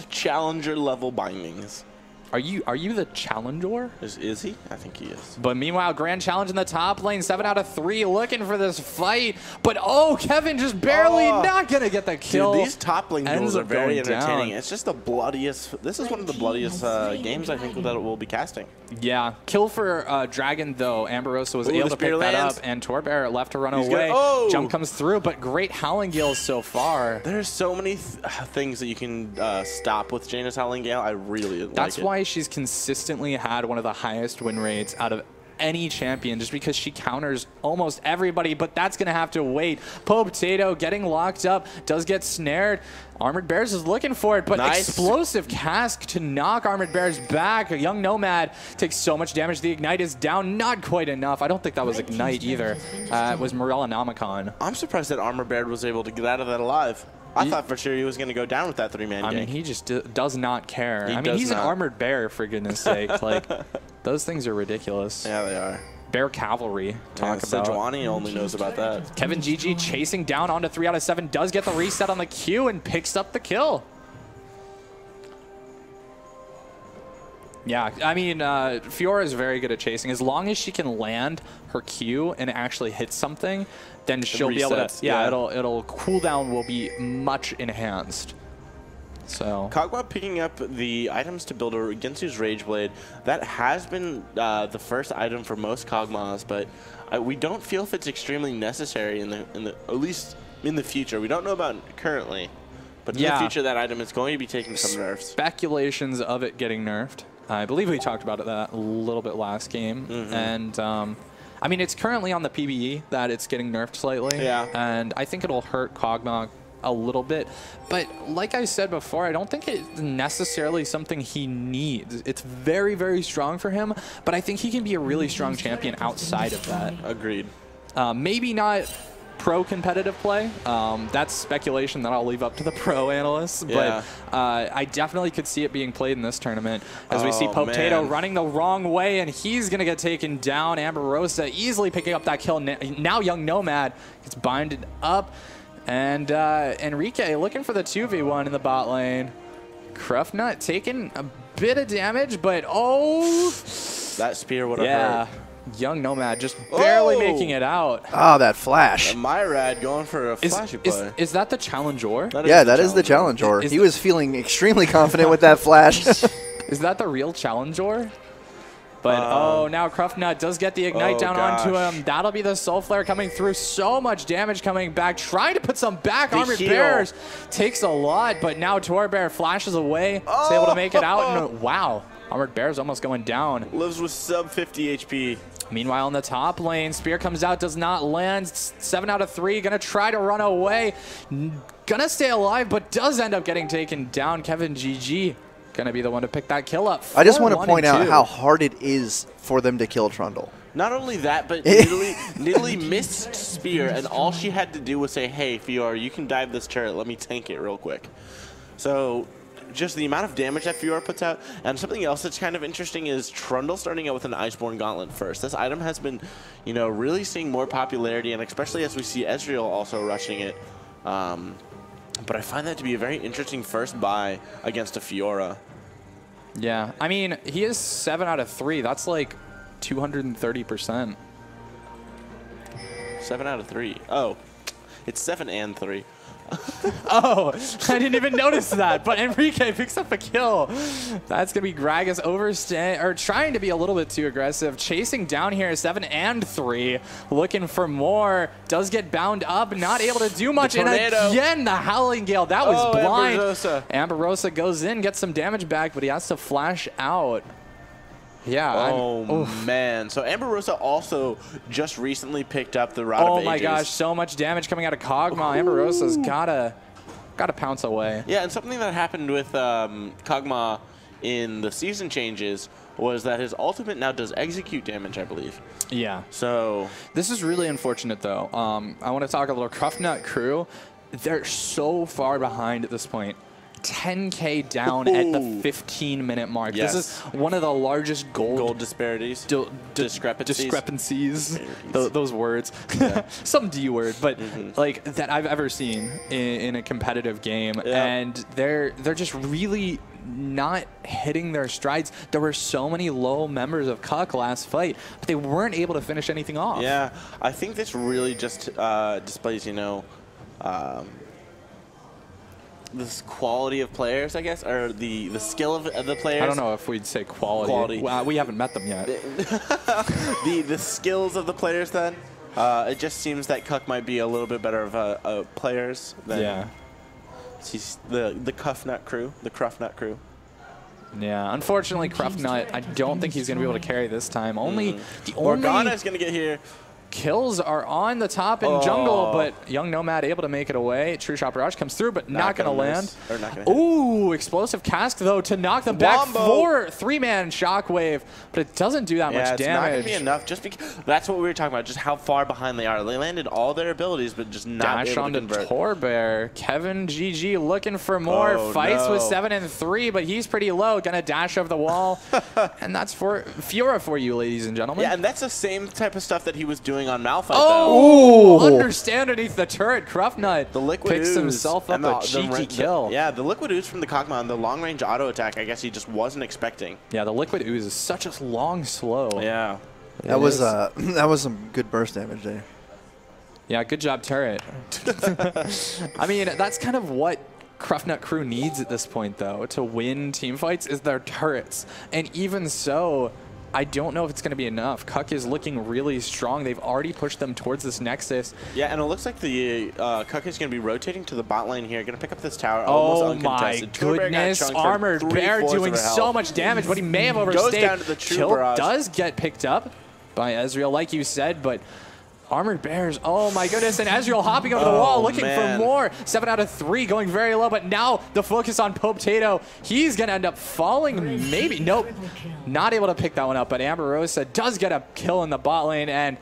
[SPEAKER 1] Challenger level bindings.
[SPEAKER 2] Are you the challenger?
[SPEAKER 1] Is he? I think he is.
[SPEAKER 2] But meanwhile, Grand Challenge in the top lane, 7 out of 3, looking for this fight. But oh, Kevin just barely not gonna get the kill.
[SPEAKER 1] Dude, these top lane duels are very entertaining.
[SPEAKER 2] Down.
[SPEAKER 1] It's just the bloodiest. This is one of the bloodiest games I think that we'll be casting.
[SPEAKER 2] Yeah, kill for Dragon though. Amberosa was able to pick that up, and Torbear left to run away. Jump comes through, but great Howling Gales so far.
[SPEAKER 1] There's so many things that you can stop with Jaina's Howling Gale. I really like it.
[SPEAKER 2] That's why she's consistently had one of the highest win rates out of any champion, just because she counters almost everybody, but that's going to have to wait. Potato getting locked up, does get snared. Armored Bears is looking for it, but explosive cask to knock Armored Bears back. A young Nomad takes so much damage. The Ignite is down, not quite enough. I don't think that was Ignite either. It was Morellonomicon.
[SPEAKER 1] I'm surprised that Armored Bear was able to get out of that alive. I thought for sure he was going to go down with that 3-man gank.
[SPEAKER 2] I mean, he just does not care. I mean, he's an Armored Bear, for goodness sake. Like, those things are ridiculous.
[SPEAKER 1] Yeah, they are.
[SPEAKER 2] Bear Cavalry, talk about.
[SPEAKER 1] Sejuani only knows about that.
[SPEAKER 2] Kevin GG chasing down onto 3 out of 7, does get the reset on the Q and picks up the kill. Yeah, I mean, Fiora is very good at chasing. As long as she can land her Q and actually hit something, then she'll be able to. Yeah, it'll cooldown will be much enhanced. So
[SPEAKER 1] Kog'Maw picking up the items to build a Gensu's Rage Blade. That has been the first item for most Kog'Maws, but we don't feel if it's extremely necessary in the at least in the future. We don't know about currently, but in the future that item is going to be taking some nerfs.
[SPEAKER 2] Speculations of it getting nerfed. I believe we talked about that a little bit last game, and I mean, it's currently on the PBE that it's getting nerfed slightly, and I think it'll hurt Kog'Maw a little bit, but like I said before, I don't think it's necessarily something he needs. It's very, very strong for him, but I think he can be a really strong champion outside of that.
[SPEAKER 1] Agreed.
[SPEAKER 2] Maybe not pro competitive play. That's speculation that I'll leave up to the pro analysts, but I definitely could see it being played in this tournament as we see Potato running the wrong way, and he's going to get taken down. Amberosa easily picking up that kill. Now young Nomad gets binded up, and Enrique looking for the 2v1 in the bot lane. Cruffnut taking a bit of damage, but
[SPEAKER 1] that spear would have hurt.
[SPEAKER 2] Young Nomad just barely making it out.
[SPEAKER 3] Oh, that flash.
[SPEAKER 1] Myrad going for a flashy play.
[SPEAKER 2] Is that the Challenger?
[SPEAKER 3] That is the Challenger. He was feeling extremely confident with that flash.
[SPEAKER 2] Is that the real Challenger? But now Cruffnut does get the Ignite down onto him. That'll be the Soul Flare coming through. So much damage coming back. Trying to put some back. Armored Bears takes a lot, but now Torbear flashes away. Is able to make it out. And wow. Armored Bears almost going down.
[SPEAKER 1] Lives with sub 50 HP.
[SPEAKER 2] Meanwhile, in the top lane, Spear comes out, does not land. 7 out of 3, gonna try to run away. Gonna stay alive, but does end up getting taken down. Kevin GG gonna be the one to pick that kill up.
[SPEAKER 3] I just want to point out how hard it is for them to kill Trundle.
[SPEAKER 1] Not only that, but Nidalee missed Spear, and all she had to do was say, hey, Fiora, you can dive this turret. Let me tank it real quick. So just the amount of damage that Fiora puts out. And something else that's kind of interesting is Trundle starting out with an Iceborne Gauntlet first. This item has been, really seeing more popularity, and especially as we see Ezreal also rushing it. But I find that to be a very interesting first buy against a Fiora.
[SPEAKER 2] Yeah, I mean, he is 7 out of 3. That's like 230%.
[SPEAKER 1] 7 out of 3. Oh, it's 7 and 3.
[SPEAKER 2] Oh, I didn't even notice that. But Enrique picks up a kill. That's going to be Gragas trying to be a little bit too aggressive. Chasing down here, 7 and 3. Looking for more. Does get bound up. Not able to do much. And again, the Howling Gale. That was blind. Amberosa goes in, gets some damage back, but he has to flash out. Yeah.
[SPEAKER 1] Oh, man. So Amberosa also just recently picked up the Rod of Ages.
[SPEAKER 2] Oh, my gosh. So much damage coming out of Kog'Maw. Amberosa's gotta pounce away.
[SPEAKER 1] Yeah, and something that happened with Kog'Maw in the season changes was that his ultimate now does execute damage, I believe.
[SPEAKER 2] Yeah.
[SPEAKER 1] So
[SPEAKER 2] this is really unfortunate, though. I want to talk a little Cruftnut Crew. They're so far behind at this point. 10K down at the 15-minute mark.
[SPEAKER 1] Yes.
[SPEAKER 2] This is one of the largest gold
[SPEAKER 1] disparities.
[SPEAKER 2] Discrepancies. Those words. Yeah. Some D word, but like that I've ever seen in a competitive game.
[SPEAKER 1] Yeah.
[SPEAKER 2] And they're just really not hitting their strides. There were so many low members of Cuck last fight, but they weren't able to finish anything off.
[SPEAKER 1] Yeah, I think this really just displays, you know, this quality of players, I guess, or the skill of the players.
[SPEAKER 2] I don't know if we'd say quality. Well, we haven't met them yet.
[SPEAKER 1] the skills of the players, then. It just seems that Cuck might be a little bit better of players than he's the Cruftnut Crew, the Cruftnut Crew.
[SPEAKER 2] Yeah, unfortunately, Cruftnut, I don't think he's going to be able to carry this time. The only
[SPEAKER 1] Morgana's going to get here.
[SPEAKER 2] Kills are on the top in jungle, but Young Nomad able to make it away. True Shot Barrage comes through, but not going to land. Ooh, explosive cask, though, to knock them back for 3-man Shockwave, but it doesn't do that much damage.
[SPEAKER 1] Yeah, it's not going to be enough. Just because that's what we were talking about, just how far behind they are. They landed all their abilities, but just not able to convert.
[SPEAKER 2] Torbear. Kevin GG looking for more. Fights with 7 and 3, but he's pretty low. Going to dash over the wall. And that's for Fiora for you, ladies and gentlemen.
[SPEAKER 1] Yeah, and that's the same type of stuff that he was doing on Malphite,
[SPEAKER 2] though. Understand underneath the turret. Cruftnut
[SPEAKER 1] the liquid
[SPEAKER 2] picks himself up a cheeky kill.
[SPEAKER 1] Yeah, the liquid ooze from the Kog'Maw and the long-range auto attack, I guess he just wasn't expecting.
[SPEAKER 2] Yeah, the liquid ooze is such a long slow.
[SPEAKER 1] Yeah.
[SPEAKER 3] That was some good burst damage there.
[SPEAKER 2] Yeah, good job, turret. I mean, that's kind of what Cruftnut Crew needs at this point, though, to win team fights is their turrets. And even so, I don't know if it's going to be enough. Cuck is looking really strong. They've already pushed them towards this Nexus.
[SPEAKER 1] Yeah, and it looks like the Cuck is going to be rotating to the bot lane here. Going to pick up this tower.
[SPEAKER 2] Oh my goodness. Armored Bear doing so much damage, but he may have overstayed.
[SPEAKER 1] Goes down to the True
[SPEAKER 2] Kill
[SPEAKER 1] Barrage.
[SPEAKER 2] Does get picked up by Ezreal, like you said, but Armored Bears, oh my goodness, and Ezreal hopping over the wall, looking for more. 7 out of 3, going very low, but now the focus on Poptato. He's going to end up falling, maybe. Nope, not able to pick that one up, but Amberosa does get a kill in the bot lane, and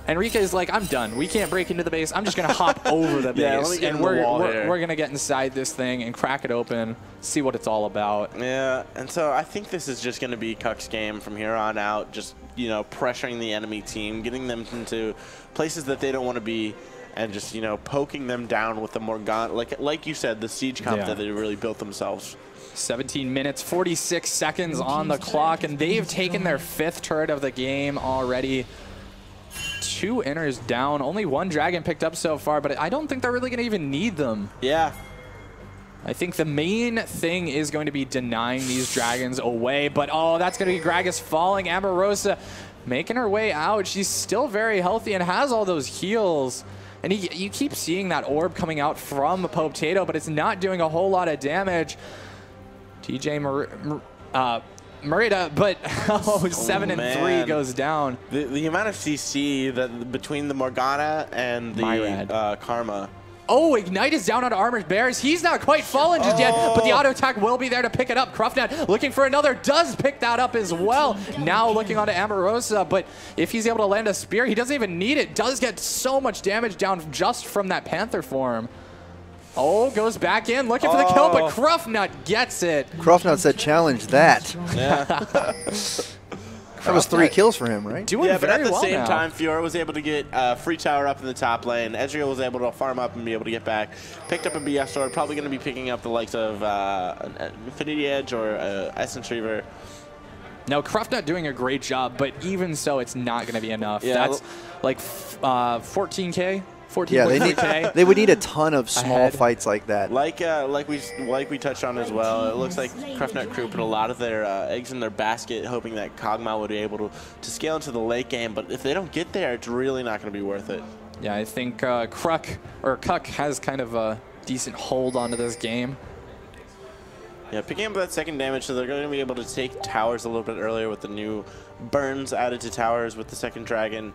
[SPEAKER 2] Enrique is like, I'm done. We can't break into the base. I'm just going to hop over the base, and we're going to get inside this thing and crack it open, see what it's all about.
[SPEAKER 1] Yeah, and so I think this is just going to be Cuck's game from here on out, just, you know, pressuring the enemy team, getting them into places that they don't want to be, and just, you know, poking them down with the Morgana, like you said, the siege comp that they really built themselves.
[SPEAKER 2] 17 minutes, 46 seconds on the clock, and they've taken their 5th turret of the game already. 2 inners down, only 1 dragon picked up so far, but I don't think they're really going to even need them.
[SPEAKER 1] Yeah.
[SPEAKER 2] I think the main thing is going to be denying these dragons away, but oh, that's going to be Gragas falling. Amberosa making her way out. She's still very healthy and has all those heals. And you keep seeing that orb coming out from Poptato, but it's not doing a whole lot of damage. TJ Merida, but 7 and 3 goes down.
[SPEAKER 1] The amount of CC that between the Morgana and the Karma.
[SPEAKER 2] Oh, Ignite is down on Armored Bears. He's not quite fallen just yet, but the auto attack will be there to pick it up. Cruftnut looking for another, does pick that up as well. Now looking onto Amberosa, but if he's able to land a spear, he doesn't even need it. Does get so much damage down just from that Panther form. Oh, goes back in, looking for the kill, but Cruftnut gets it.
[SPEAKER 3] Cruftnut said, challenge that.
[SPEAKER 1] Yeah.
[SPEAKER 3] That was 3 kills for him, right?
[SPEAKER 2] Doing
[SPEAKER 1] but at the
[SPEAKER 2] well
[SPEAKER 1] same
[SPEAKER 2] now.
[SPEAKER 1] time, Fiora was able to get free tower up in the top lane. Ezreal was able to farm up and be able to get back. Picked up a BF sword, probably going to be picking up the likes of Infinity Edge or Essence Reaver.
[SPEAKER 2] No, Cruftnut doing a great job, but even so, it's not going to be enough.
[SPEAKER 1] Yeah,
[SPEAKER 2] that's like 14K. 14.
[SPEAKER 3] Yeah, they would need a ton of small fights like that.
[SPEAKER 1] Like we touched on as well. It looks like Cruftnut Crew put a lot of their eggs in their basket, hoping that Kog'Maw would be able to scale into the late game. But if they don't get there, it's really not going to be worth it.
[SPEAKER 2] Yeah, I think Cuck has kind of a decent hold onto this game.
[SPEAKER 1] Yeah, picking up that second damage, so they're going to be able to take towers a little bit earlier with the new burns added to towers with the second dragon.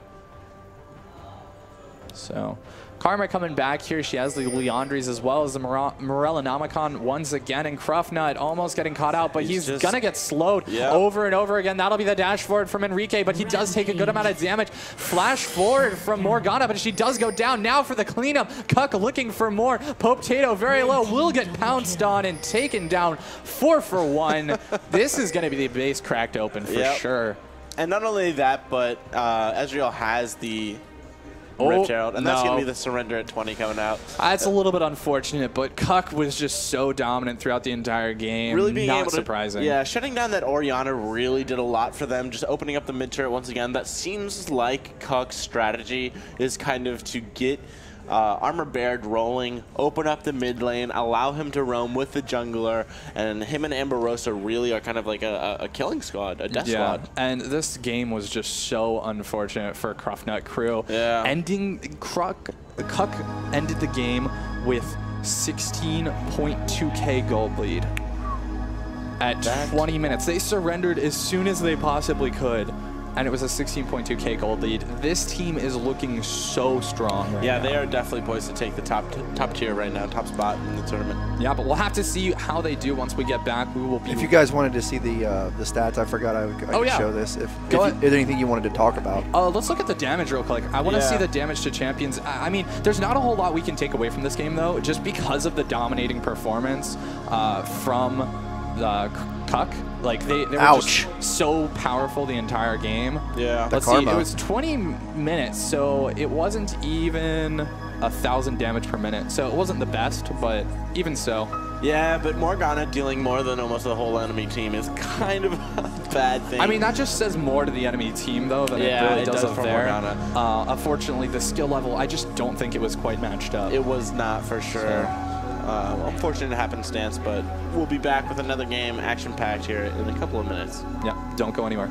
[SPEAKER 2] So Karma coming back here. She has the Leandries as well as the Morellonomicon once again. And Cruffnut almost getting caught out, but he's going to get slowed over and over again. That'll be the dash forward from Enrique, but he does take a good amount of damage. Flash forward from Morgana, but she does go down. Now for the cleanup. Cuck looking for more. Potato very low. Will get pounced on and taken down 4 for 1. This is going to be the base cracked open for sure.
[SPEAKER 1] And not only that, but Ezreal has the Rift Herald, and that's going to be the surrender at 20 coming out.
[SPEAKER 2] That's a little bit unfortunate, but Cuck was just so dominant throughout the entire game.
[SPEAKER 1] Really being able to,
[SPEAKER 2] surprising.
[SPEAKER 1] Yeah, shutting down that Orianna really did a lot for them, just opening up the mid turret once again. That seems like Cuck's strategy is kind of to get Armor Baird rolling, open up the mid lane, allow him to roam with the jungler, and him and Amber really are kind of like a killing squad, a death squad.
[SPEAKER 2] And this game was just so unfortunate for Cruffnut Crew.
[SPEAKER 1] Yeah.
[SPEAKER 2] Cuck ended the game with 16.2k gold lead at 20 minutes. They surrendered as soon as they possibly could, and it was a 16.2k gold lead. This team is looking so strong right now.
[SPEAKER 1] They are definitely poised to take the top tier right now, top spot in the tournament.
[SPEAKER 2] Yeah, but we'll have to see how they do once we get back. We will be.
[SPEAKER 3] If you guys wanted to see the stats, I forgot I could show this. Is there anything you wanted to talk about?
[SPEAKER 2] Let's look at the damage real quick. I want to see the damage to champions. I mean, there's not a whole lot we can take away from this game, though, just because of the dominating performance from the Cuck. Like, they were just so powerful the entire game.
[SPEAKER 1] Yeah.
[SPEAKER 2] Let's see, it was 20 minutes, so it wasn't even 1,000 damage per minute. So it wasn't the best, but even so.
[SPEAKER 1] Yeah, but Morgana dealing more than almost the whole enemy team is kind of a bad thing.
[SPEAKER 2] I mean, that just says more to the enemy team, though, than it really does up there. Unfortunately, the skill level, I just don't think it was quite matched up.
[SPEAKER 1] It was not, for sure. Unfortunate happenstance, but we'll be back with another game, action-packed here in a couple of minutes.
[SPEAKER 2] Yeah, don't go anywhere.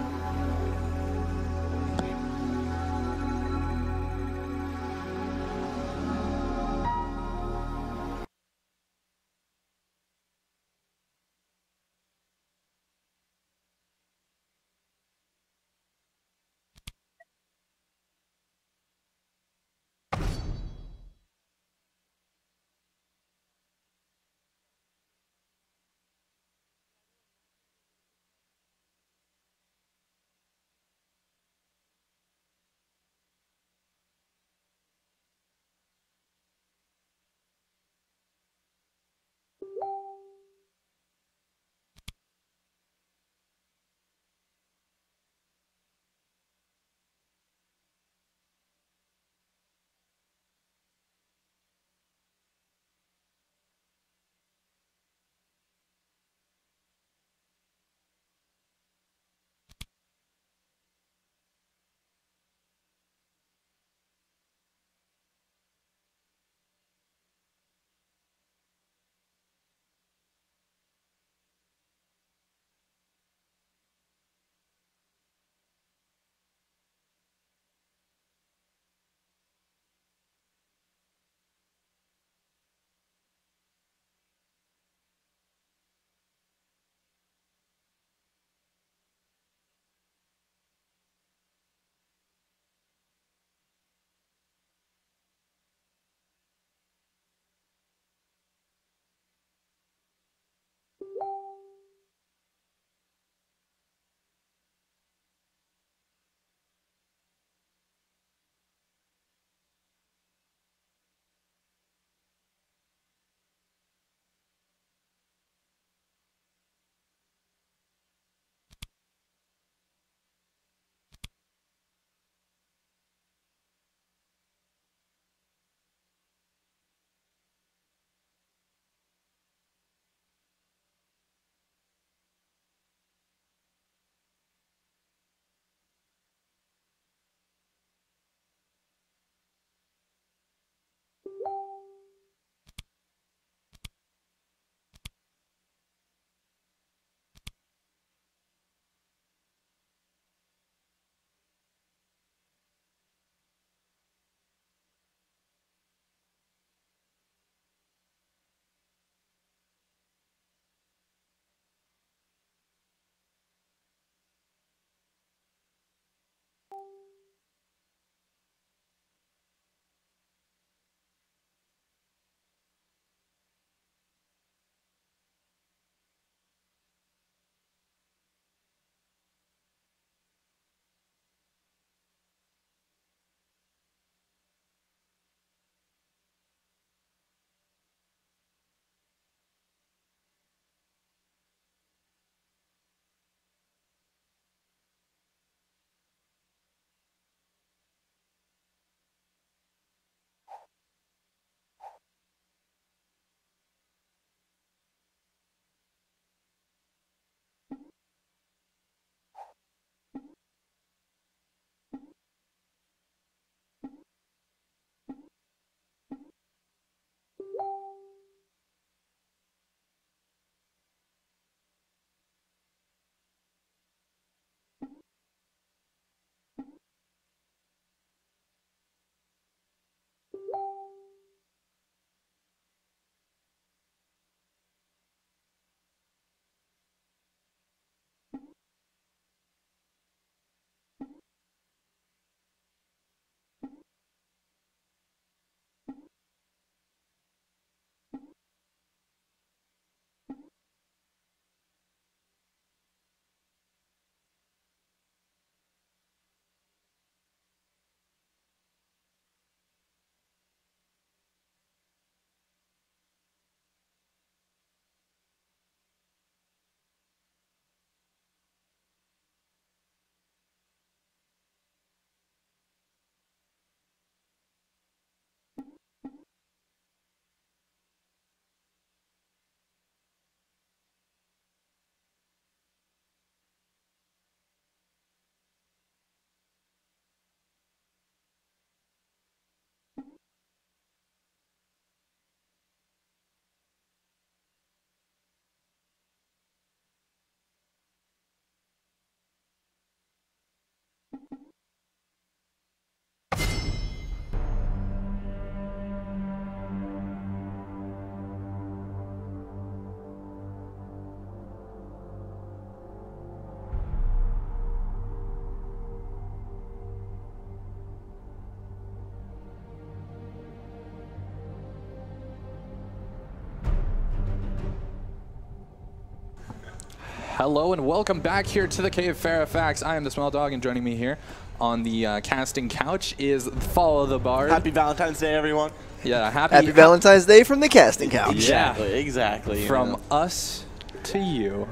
[SPEAKER 2] Hello and welcome back here to the Cave Fairfax. I am the Small Dog, and joining me here on the casting couch is Follow the Bard.
[SPEAKER 1] Happy Valentine's Day, everyone.
[SPEAKER 2] Yeah,
[SPEAKER 3] Happy Valentine's Day from the casting couch.
[SPEAKER 1] Exactly, exactly.
[SPEAKER 2] From us to you.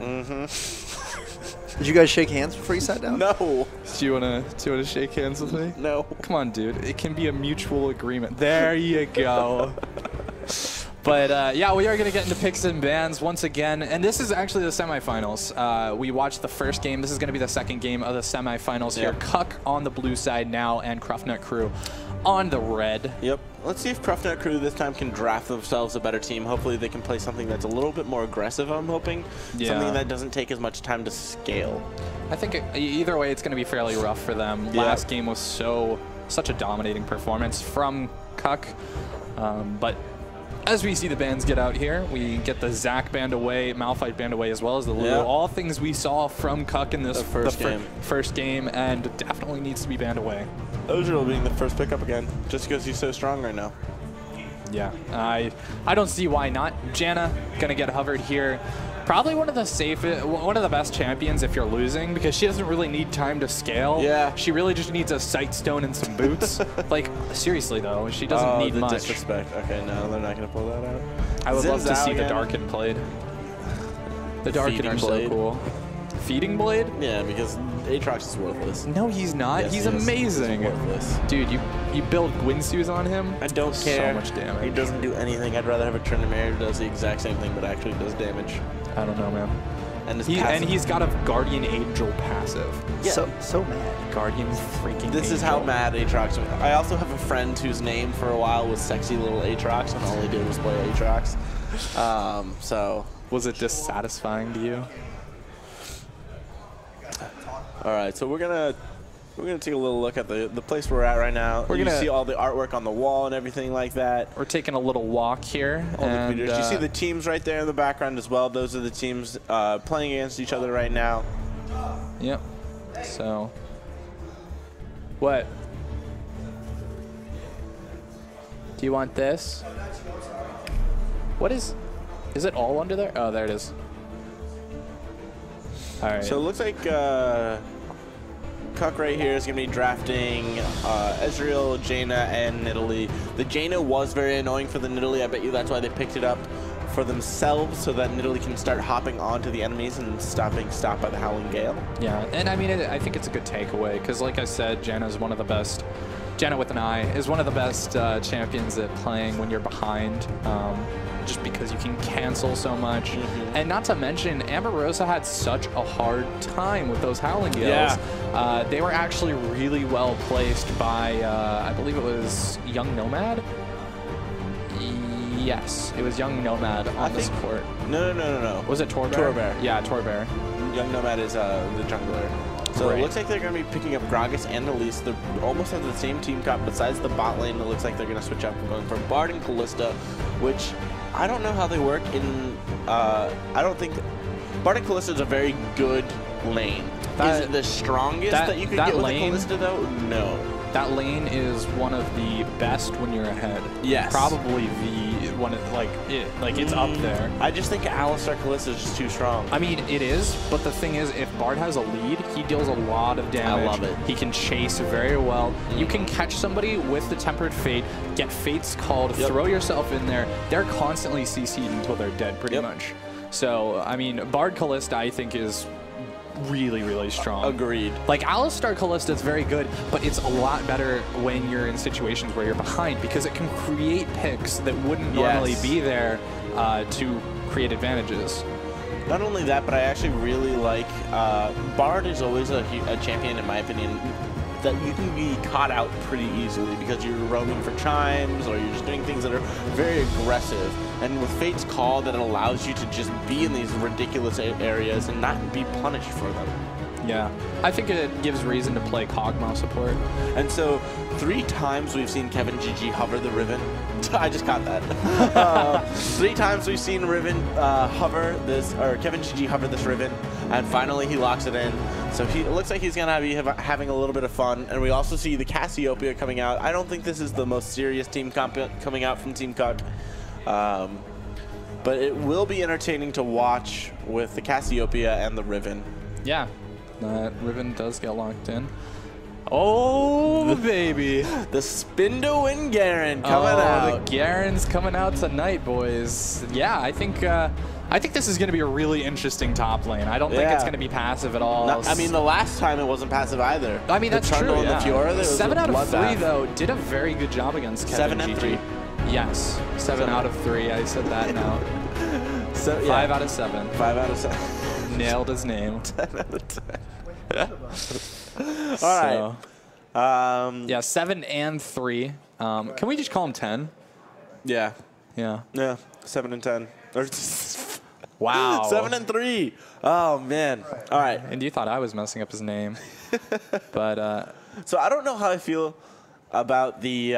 [SPEAKER 3] Did you guys shake hands before you sat down?
[SPEAKER 1] No.
[SPEAKER 2] Do you wanna shake hands with me?
[SPEAKER 1] No.
[SPEAKER 2] Come on, dude. It can be a mutual agreement. There you go. But yeah, we are going to get into picks and bans once again. And this is actually the semifinals. We watched the first game. This is going to be the second game of the semifinals here. Cuck on the blue side now and Cruffnut Crew on the red.
[SPEAKER 1] Yep. Let's see if Cruffnut Crew this time can draft themselves a better team. Hopefully they can play something that's a little bit more aggressive, I'm hoping.
[SPEAKER 2] Yeah.
[SPEAKER 1] Something that doesn't take as much time to scale.
[SPEAKER 2] I think either way, it's going to be fairly rough for them.
[SPEAKER 1] Yeah.
[SPEAKER 2] Last game was such a dominating performance from Cuck. But as we see the bands get out here, we get the Zac band away, Malphite band away, as well as the Lulu.
[SPEAKER 1] Yeah.
[SPEAKER 2] All things we saw from Cuck in this first game, and definitely needs to be banned away.
[SPEAKER 1] Ozreal being the first pickup again, just because he's so strong right now.
[SPEAKER 2] Yeah, I don't see why not. Janna gonna get hovered here. Probably one of the best champions if you're losing, because she doesn't really need time to scale.
[SPEAKER 1] Yeah.
[SPEAKER 2] She really just needs a sight stone and some boots. Like, seriously though, she doesn't need much.
[SPEAKER 1] Disrespect. Okay, no, they're not going to pull that out.
[SPEAKER 2] I would love to see the
[SPEAKER 1] again.
[SPEAKER 2] Darkin played. The Darkin
[SPEAKER 1] Feeding
[SPEAKER 2] are
[SPEAKER 1] Blade.
[SPEAKER 2] so cool. Feeding Blade?
[SPEAKER 1] Yeah, because Aatrox is worthless.
[SPEAKER 2] No, he's not.
[SPEAKER 1] Yes,
[SPEAKER 2] he's
[SPEAKER 1] he is.
[SPEAKER 2] amazing.
[SPEAKER 1] He's worthless.
[SPEAKER 2] Dude, you build Gwynsues on him.
[SPEAKER 1] I don't
[SPEAKER 2] so
[SPEAKER 1] care.
[SPEAKER 2] much damage.
[SPEAKER 1] He doesn't do anything. I'd rather have a Tryndamere who does the exact same thing but actually does damage.
[SPEAKER 2] I don't know, man.
[SPEAKER 1] And
[SPEAKER 2] he's got a Guardian Angel passive.
[SPEAKER 1] Yeah.
[SPEAKER 3] So mad.
[SPEAKER 2] Guardian freaking
[SPEAKER 1] This
[SPEAKER 2] Angel.
[SPEAKER 1] is how mad Aatrox was. I also have a friend whose name for a while was Sexy Little Aatrox, and all he did was play Aatrox. So.
[SPEAKER 2] Was it dissatisfying to you?
[SPEAKER 1] All right, so we're gonna take a little look at the place we're at right now.
[SPEAKER 2] We're gonna
[SPEAKER 1] see all the artwork on the wall and everything like that.
[SPEAKER 2] We're taking a little walk here.
[SPEAKER 1] All the
[SPEAKER 2] and,
[SPEAKER 1] videos. You see the teams right there in the background as well. Those are the teams playing against each other right now.
[SPEAKER 2] Yep. So. What? Do you want this? What is it all under there? Oh, there it is. All right.
[SPEAKER 1] So it looks like Cuck right here is going to be drafting Ezreal, Jaina, and Nidalee. The Jaina was very annoying for the Nidalee. I bet you that's why they picked it up for themselves, so that Nidalee can start hopping onto the enemies and being stopped by the Howling Gale.
[SPEAKER 2] Yeah, and I mean, I think it's a good takeaway, because like I said, Janna is one of the best. Janna with an I is one of the best champions at playing when you're behind, just because you can cancel so much. And not to mention, Amber Rosa had such a hard time with those Howling Gales.
[SPEAKER 1] Yeah.
[SPEAKER 2] They were actually really well placed by, I believe it was Young Nomad? Yes, it was Young Nomad on this court.
[SPEAKER 1] No.
[SPEAKER 2] Was it Torbear?
[SPEAKER 1] Torbear.
[SPEAKER 2] Yeah, Torbear.
[SPEAKER 1] Young Nomad is the jungler. So
[SPEAKER 2] Right.
[SPEAKER 1] it looks like they're going to be picking up Gragas and Elise. They're almost at the same team comp. Besides the bot lane, it looks like they're going to switch up and going for Bard and Kalista, which I don't know how they work in... I don't think... Bard and Kalista is a very good lane. Is it the strongest that you could get with a Kalista, though? No.
[SPEAKER 2] That lane is one of the best when you're ahead.
[SPEAKER 1] Yes.
[SPEAKER 2] Probably the one, it's up there.
[SPEAKER 1] I just think Alistar Kalista is just too strong.
[SPEAKER 2] I mean, it is, but the thing is, if Bard has a lead, he deals a lot of damage.
[SPEAKER 1] I love it.
[SPEAKER 2] He can chase very well. You can catch somebody with the Tempered Fate, get Fates called, throw yourself in there. They're constantly CC'd until they're dead, pretty much. So, I mean, Bard Kalista, I think, is really, really strong.
[SPEAKER 1] Agreed.
[SPEAKER 2] Like, Alistar Kalista is very good, but it's a lot better when you're in situations where you're behind, because it can create picks that wouldn't normally be there to create advantages.
[SPEAKER 1] Not only that, but I actually really like Bard is always a champion, in my opinion, that you can be caught out pretty easily because you're roaming for chimes or you're just doing things that are very aggressive. And with Fate's Call, that allows you to just be in these ridiculous areas and not be punished for them.
[SPEAKER 2] Yeah, I think it gives reason to play Kog'Maw support.
[SPEAKER 1] And so 3 times we've seen Kevin GG hover the Riven. I just caught that. 3 times we've seen Riven hover this, or Kevin GG hover this Riven, and finally he locks it in. So it looks like he's gonna be having a little bit of fun. And we also see the Cassiopeia coming out. I don't think this is the most serious team comp coming out from Team Cuck. But it will be entertaining to watch with the Cassiopeia and the Riven.
[SPEAKER 2] Yeah, that Riven does get locked in. Oh, baby.
[SPEAKER 1] The spin to win Garen coming out.
[SPEAKER 2] The Garen's coming out tonight, boys. Yeah, I think this is going to be a really interesting top lane. I don't think it's going to be passive at all.
[SPEAKER 1] No, I mean, the last time it wasn't passive either.
[SPEAKER 2] I mean, that's true.
[SPEAKER 1] And the Fiora,
[SPEAKER 2] 7 out of 3, though, did a very good job against Kevin
[SPEAKER 1] 7 and
[SPEAKER 2] GG.
[SPEAKER 1] 3.
[SPEAKER 2] Yes, 7 out of 3. I said that now.
[SPEAKER 1] So,
[SPEAKER 2] 5 out of 7.
[SPEAKER 1] 5 out of 7.
[SPEAKER 2] Nailed his name.
[SPEAKER 1] 10 out of 10. All right.
[SPEAKER 2] Yeah, 7 and 3. Can we just call him 10?
[SPEAKER 1] Yeah.
[SPEAKER 2] Yeah.
[SPEAKER 1] Yeah. 7 and 10. Or
[SPEAKER 2] Wow.
[SPEAKER 1] 7 and 3. Oh man. All right.
[SPEAKER 2] And you thought I was messing up his name, but
[SPEAKER 1] So I don't know how I feel about the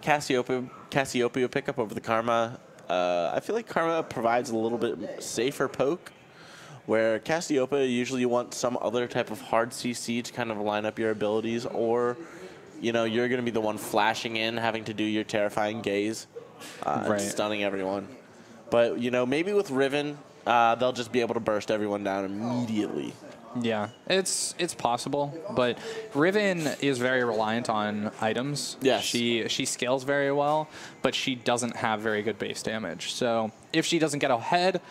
[SPEAKER 1] Cassiopeia pickup over the Karma. I feel like Karma provides a little bit safer poke, where Cassiopeia usually you want some other type of hard CC to kind of line up your abilities, or you know you're going to be the one flashing in, having to do your terrifying gaze, and stunning everyone. But you know maybe with Riven, they'll just be able to burst everyone down immediately.
[SPEAKER 2] yeah, it's possible. But Riven is very reliant on items.
[SPEAKER 1] Yes.
[SPEAKER 2] She scales very well, but she doesn't have very good base damage. So if she doesn't get ahead,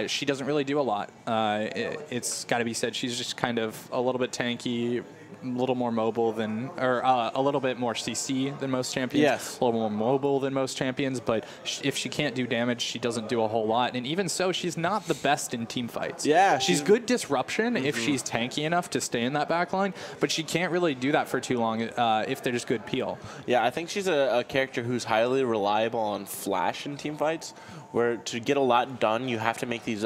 [SPEAKER 2] she doesn't really do a lot. It's got to be said, she's just kind of a little bit tanky, a little more mobile than, or a little bit more CC than most champions.
[SPEAKER 1] Yes.
[SPEAKER 2] A little more mobile than most champions, but if she can't do damage, she doesn't do a whole lot. And even so, she's not the best in team fights.
[SPEAKER 1] Yeah.
[SPEAKER 2] She's good disruption if she's tanky enough to stay in that back line, but she can't really do that for too long if there's good peel.
[SPEAKER 1] Yeah, I think she's a character who's highly reliable on flash in team fights, where to get a lot done, you have to make these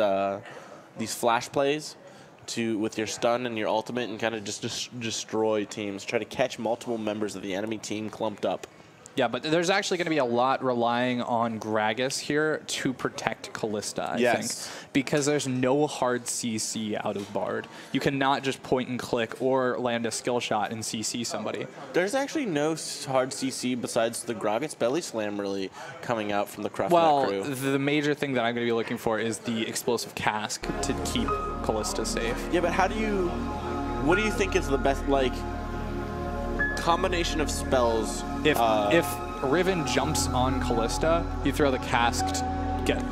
[SPEAKER 1] flash plays with your stun and your ultimate and kind of just destroy teams, try to catch multiple members of the enemy team clumped up.
[SPEAKER 2] Yeah, but there's actually going to be a lot relying on Gragas here to protect Kalista, I think. Because there's no hard CC out of Bard. You cannot just point and click or land a skill shot and CC somebody.
[SPEAKER 1] There's actually no hard CC besides the Gragas Belly Slam really coming out from the Cruffnet crew.
[SPEAKER 2] Well, the major thing that I'm going to be looking for is the explosive cask to keep Kalista safe.
[SPEAKER 1] Yeah, but what do you think is the best, like, combination of spells?
[SPEAKER 2] If Riven jumps on Kalista, you throw the cask to get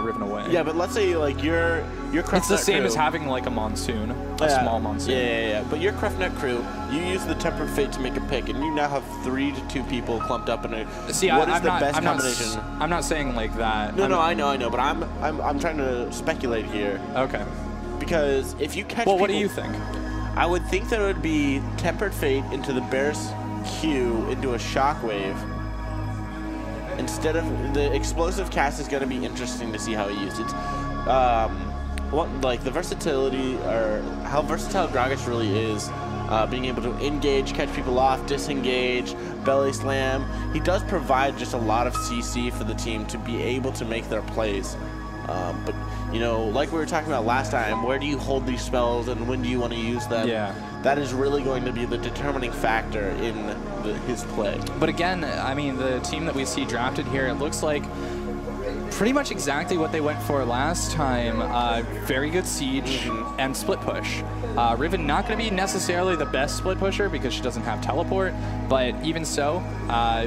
[SPEAKER 2] Riven away.
[SPEAKER 1] Yeah, but let's say like your Cruffnet
[SPEAKER 2] it's the same
[SPEAKER 1] crew,
[SPEAKER 2] as having like a monsoon, a small monsoon.
[SPEAKER 1] Yeah. But your Cruffnet crew, you use the Tempered Fate to make a pick, and you now have 3 to 2 people clumped up in a.
[SPEAKER 2] See,
[SPEAKER 1] what is the best combination?
[SPEAKER 2] I'm not saying like that.
[SPEAKER 1] No, I know, but I'm trying to speculate here.
[SPEAKER 2] Okay.
[SPEAKER 1] Because if you catch.
[SPEAKER 2] Well, what do you think?
[SPEAKER 1] I would think that it would be Tempered Fate into the Bear's Q into a Shockwave. Instead of the explosive cast is going to be interesting to see how he uses it. Like the versatility or how versatile Gragas really is, being able to engage, catch people off, disengage, belly slam. He does provide just a lot of CC for the team to be able to make their plays. But you know, like we were talking about last time, where do you hold these spells and when do you want to use them?
[SPEAKER 2] Yeah.
[SPEAKER 1] That is really going to be the determining factor in his play.
[SPEAKER 2] But again, I mean, the team that we see drafted here, it looks like pretty much exactly what they went for last time. Very good siege and split push. Riven not going to be necessarily the best split pusher because she doesn't have teleport, but even so, I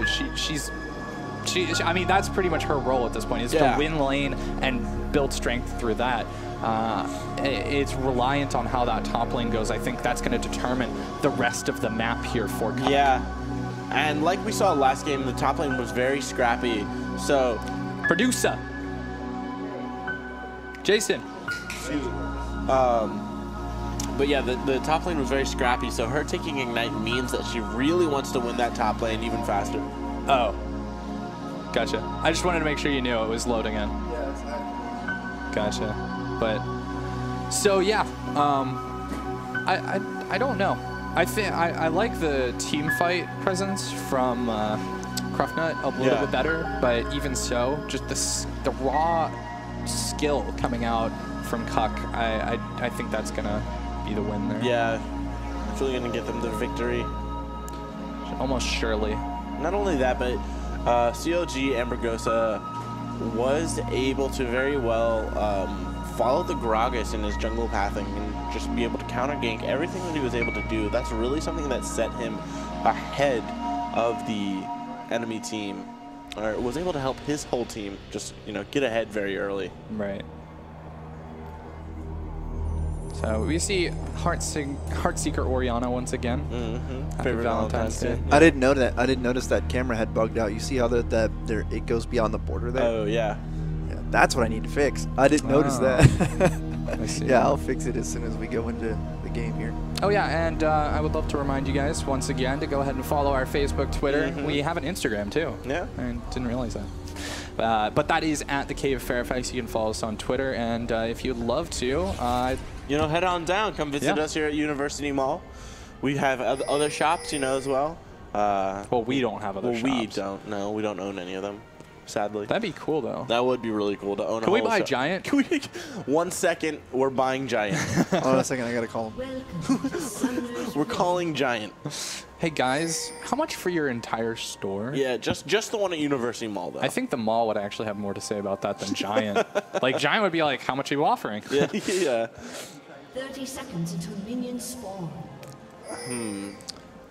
[SPEAKER 2] mean, that's pretty much her role at this point, is to win lane and build strength through that. It's reliant on how that top lane goes. I think that's going to determine the rest of the map here for Cup.
[SPEAKER 1] Yeah, and like we saw last game, the top lane was very scrappy. So,
[SPEAKER 2] producer, Jason.
[SPEAKER 1] But yeah, the top lane was very scrappy. So her taking Ignite means that she really wants to win that top lane even faster.
[SPEAKER 2] Oh, gotcha. I just wanted to make sure you knew it was loading in. Gotcha. But so yeah, I don't know. I like the team fight presence from Cruffnet a little bit better, but even so, just the raw skill coming out from Cuck, I think that's gonna be the win there.
[SPEAKER 1] Yeah, it's really gonna get them the victory.
[SPEAKER 2] Almost surely.
[SPEAKER 1] Not only that, but CLG Ambergosa was able to very well follow the Gragas in his jungle pathing and just be able to counter gank everything that he was able to do. That's really something that set him ahead of the enemy team, or was able to help his whole team just, you know, get ahead very early.
[SPEAKER 2] Right. So we see Heartseeker Orianna once again. Happy
[SPEAKER 1] Favorite Valentine's Day.
[SPEAKER 3] I didn't know that. I didn't notice that camera had bugged out. You see how it goes beyond the border there?
[SPEAKER 1] Oh yeah.
[SPEAKER 3] Yeah, that's what I need to fix. I didn't notice that.
[SPEAKER 2] I see.
[SPEAKER 3] Yeah, I'll fix it as soon as we go into the game here.
[SPEAKER 2] Oh yeah, and I would love to remind you guys once again to go ahead and follow our Facebook, Twitter. We have an Instagram too. Yeah. I didn't realize that. But that is at the Cave of Fairfax. You can follow us on Twitter, and if you'd love to,
[SPEAKER 1] you know, head on down. Come visit us here at University Mall. We have other shops, you know, as well.
[SPEAKER 2] Well, we don't have other shops.
[SPEAKER 1] We don't. No, we don't own any of them, sadly.
[SPEAKER 2] That'd be cool, though.
[SPEAKER 1] That would be really cool to own.
[SPEAKER 2] Can we buy Giant?
[SPEAKER 1] Can we? 1 second, we're buying Giant.
[SPEAKER 3] Hold on a second, I gotta call him.
[SPEAKER 1] We're calling Giant.
[SPEAKER 2] Hey guys, how much for your entire store?
[SPEAKER 1] Yeah, just the one at University Mall, though.
[SPEAKER 2] I think the mall would actually have more to say about that than Giant. Like, Giant would be like, how much are you offering?
[SPEAKER 1] Yeah.
[SPEAKER 4] 30 seconds until minions spawn.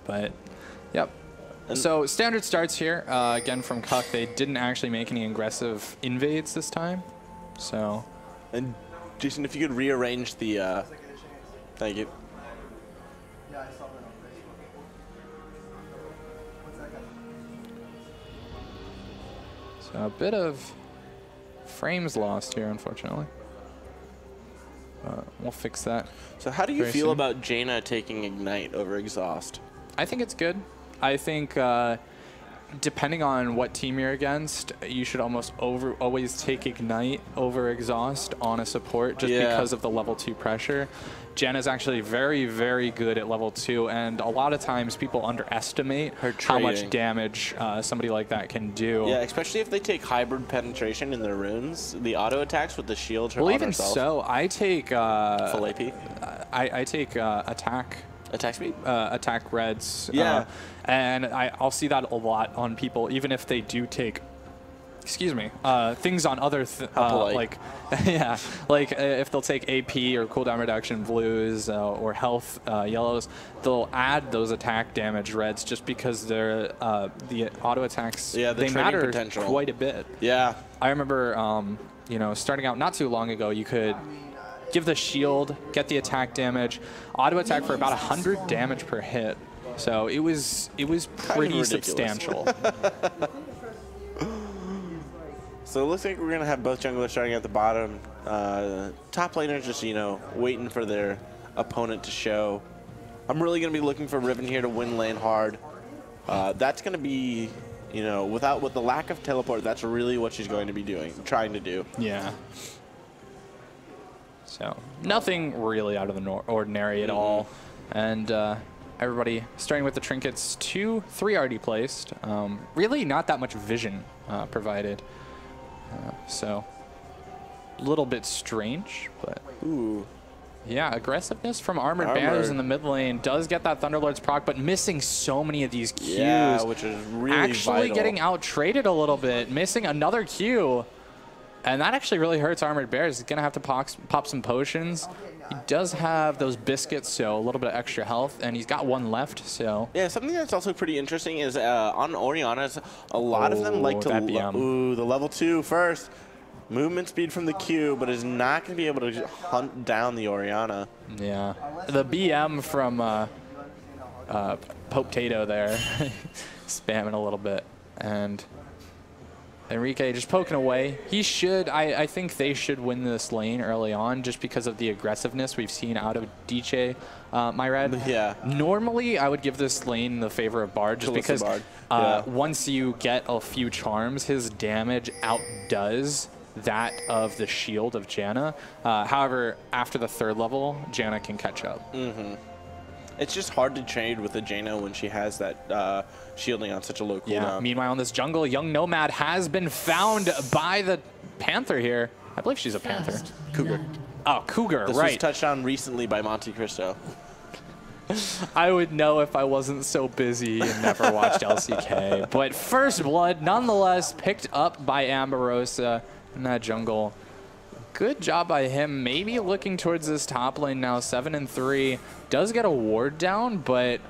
[SPEAKER 2] But, yep. And so standard starts here, again from Cuck. They didn't actually make any aggressive invades this time. So.
[SPEAKER 1] And Jason, if you could rearrange the, thank you.
[SPEAKER 2] So a bit of frames lost here, unfortunately. We'll fix that.
[SPEAKER 1] So how do you feel about Jaina taking Ignite over Exhaust?
[SPEAKER 2] I think it's good. I think depending on what team you're against, you should almost always take Ignite over Exhaust on a support just because of the level 2 pressure. Jen is actually very, very good at level 2, and a lot of times people underestimate how much damage somebody like that can do.
[SPEAKER 1] Yeah, especially if they take hybrid penetration in their runes. The auto attacks with the shield.
[SPEAKER 2] Well, even so, I take
[SPEAKER 1] full AP.
[SPEAKER 2] I take attack.
[SPEAKER 1] Attack speed?
[SPEAKER 2] Attack reds.
[SPEAKER 1] Yeah.
[SPEAKER 2] And I'll see that a lot on people, even if they do take, excuse me, things on other, like, yeah, like if they'll take AP or cooldown reduction blues or health yellows, they'll add those attack damage reds just because they're the auto attacks.
[SPEAKER 1] Yeah,
[SPEAKER 2] they matter quite a bit.
[SPEAKER 1] Yeah.
[SPEAKER 2] I remember, you know, starting out not too long ago, you could give the shield, get the attack damage, auto attack for about 100 damage per hit. So it was pretty substantial.
[SPEAKER 1] So it looks like we're gonna have both junglers starting at the bottom. Top laners just, you know, waiting for their opponent to show. I'm really gonna be looking for Riven here to win lane hard. That's gonna be, you know, with the lack of teleport, that's really what she's going to be trying to do.
[SPEAKER 2] Yeah. So nothing really out of the ordinary at all. And everybody starting with the trinkets, 2, 3 already placed. Really not that much vision provided. So a little bit strange, but yeah, aggressiveness from Armored Bears in the mid lane does get that Thunderlord's proc, but missing so many of these Qs.
[SPEAKER 1] Yeah, which is really
[SPEAKER 2] actually
[SPEAKER 1] vital.
[SPEAKER 2] Getting out-traded a little bit, missing another Q. And that actually really hurts Armored Bears. He's going to have to pop some potions. He does have those biscuits, so a little bit of extra health, and he's got 1 left, so.
[SPEAKER 1] Yeah, something that's also pretty interesting is on Orianna's, a lot of them like to the level 2 first. Movement speed from the Q, but is not going to be able to hunt down the Orianna.
[SPEAKER 2] Yeah. The BM from Pope Tato there, spamming a little bit. And Enrique just poking away. He should, I think they should win this lane early on just because of the aggressiveness we've seen out of DJ Myred.
[SPEAKER 1] Yeah.
[SPEAKER 2] Normally, I would give this lane the favor of Bard just because once you get a few charms, his damage outdoes that of the shield of Janna. However, after the 3rd level, Janna can catch up.
[SPEAKER 1] It's just hard to trade with a Jaina when she has that shielding on such a low cooldown.
[SPEAKER 2] Yeah. Meanwhile, in this jungle, young Nomad has been found by the Panther here. I believe she's a Panther.
[SPEAKER 1] Cougar.
[SPEAKER 2] Oh, Cougar,
[SPEAKER 1] This
[SPEAKER 2] right.
[SPEAKER 1] was touched on recently by Monte Cristo.
[SPEAKER 2] I would know if I wasn't so busy and never watched LCK. But First Blood, nonetheless, picked up by Amberosa in that jungle. Good job by him. Maybe looking towards this top lane now. 7-3. Does get a ward down, but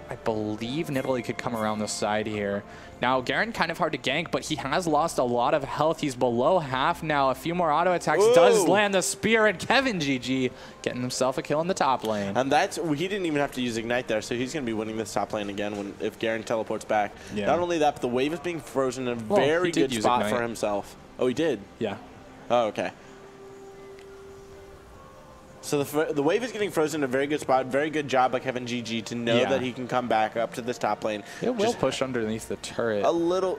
[SPEAKER 2] I believe Nidalee could come around the side here. Now, Garen kind of hard to gank, but he has lost a lot of health. He's below half now. A few more auto attacks.
[SPEAKER 1] Whoa.
[SPEAKER 2] Does land the spear, and Kevin GG getting himself a kill in the top lane.
[SPEAKER 1] And he didn't even have to use Ignite there, so he's going to be winning this top lane again if Garen teleports back.
[SPEAKER 2] Yeah.
[SPEAKER 1] Not only that, but the wave is being frozen in a very good spot
[SPEAKER 2] Ignite.
[SPEAKER 1] for himself. Oh, he did?
[SPEAKER 2] Yeah.
[SPEAKER 1] Oh, okay. So the wave is getting frozen in a very good spot. Very good job by Kevin GG to know that he can come back up to this top lane.
[SPEAKER 2] It will push underneath the turret.
[SPEAKER 1] A little.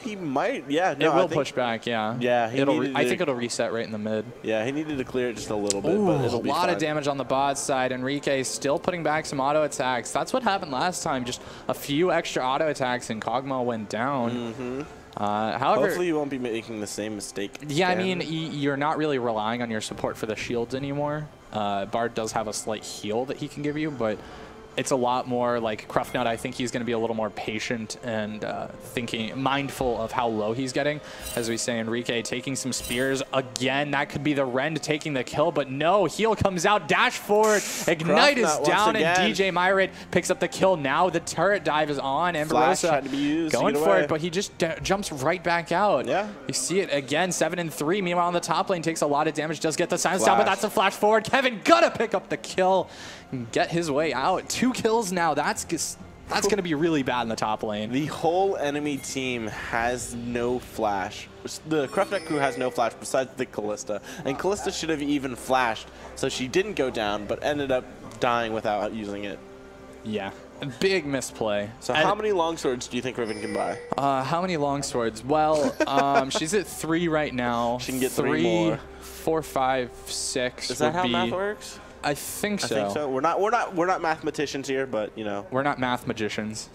[SPEAKER 1] He might. Yeah. No,
[SPEAKER 2] It will push back. Yeah.
[SPEAKER 1] Yeah.
[SPEAKER 2] I think it'll reset right in the mid.
[SPEAKER 1] Yeah. He needed to clear it just a little bit,
[SPEAKER 2] Ooh,
[SPEAKER 1] but it'll be
[SPEAKER 2] a lot
[SPEAKER 1] fine.
[SPEAKER 2] of damage on the bot side. Enrique still putting back some auto attacks. That's what happened last time. Just a few extra auto attacks, and Kog'Maw went down.
[SPEAKER 1] Mm-hmm.
[SPEAKER 2] However,
[SPEAKER 1] Hopefully you won't be making the same mistake.
[SPEAKER 2] yeah, I
[SPEAKER 1] again.
[SPEAKER 2] mean, you're not really relying on your support for the shields anymore. Bard does have a slight heal that he can give you, but it's a lot more like Cruftnut. I think he's going to be a little more patient and mindful of how low he's getting. As we say, Enrique taking some spears again. That could be the Rend taking the kill, but no. Heal comes out, dash forward, Ignite is
[SPEAKER 1] Cruftnut
[SPEAKER 2] down,
[SPEAKER 1] once
[SPEAKER 2] and
[SPEAKER 1] again.
[SPEAKER 2] DJ Myrid picks up the kill. Now the turret dive is on.
[SPEAKER 1] Flash
[SPEAKER 2] Amberosa
[SPEAKER 1] had to be used to
[SPEAKER 2] going
[SPEAKER 1] get
[SPEAKER 2] for
[SPEAKER 1] away.
[SPEAKER 2] it, but he just jumps right back out.
[SPEAKER 1] Yeah.
[SPEAKER 2] You see it again, 7-3. Meanwhile, on the top lane, takes a lot of damage, does get the silence down, but
[SPEAKER 1] Flash.
[SPEAKER 2] that's a flash forward. Kevin gotta pick up the kill and get his way out. 2 kills now. That's going to be really bad in the top lane.
[SPEAKER 1] The whole enemy team has no flash. The Cruftnut crew has no flash besides the Kalista. And Kalista should have even flashed, so she didn't go down, but ended up dying without using it.
[SPEAKER 2] Yeah. A big misplay.
[SPEAKER 1] So how many longswords do you think Riven can buy?
[SPEAKER 2] How many longswords? Well, she's at 3 right now.
[SPEAKER 1] She can get 3 more.
[SPEAKER 2] 4, 5, 6
[SPEAKER 1] Is that
[SPEAKER 2] would
[SPEAKER 1] how
[SPEAKER 2] be,
[SPEAKER 1] math works?
[SPEAKER 2] I think so.
[SPEAKER 1] I think so. We're not mathematicians here, but you know.
[SPEAKER 2] We're not math magicians.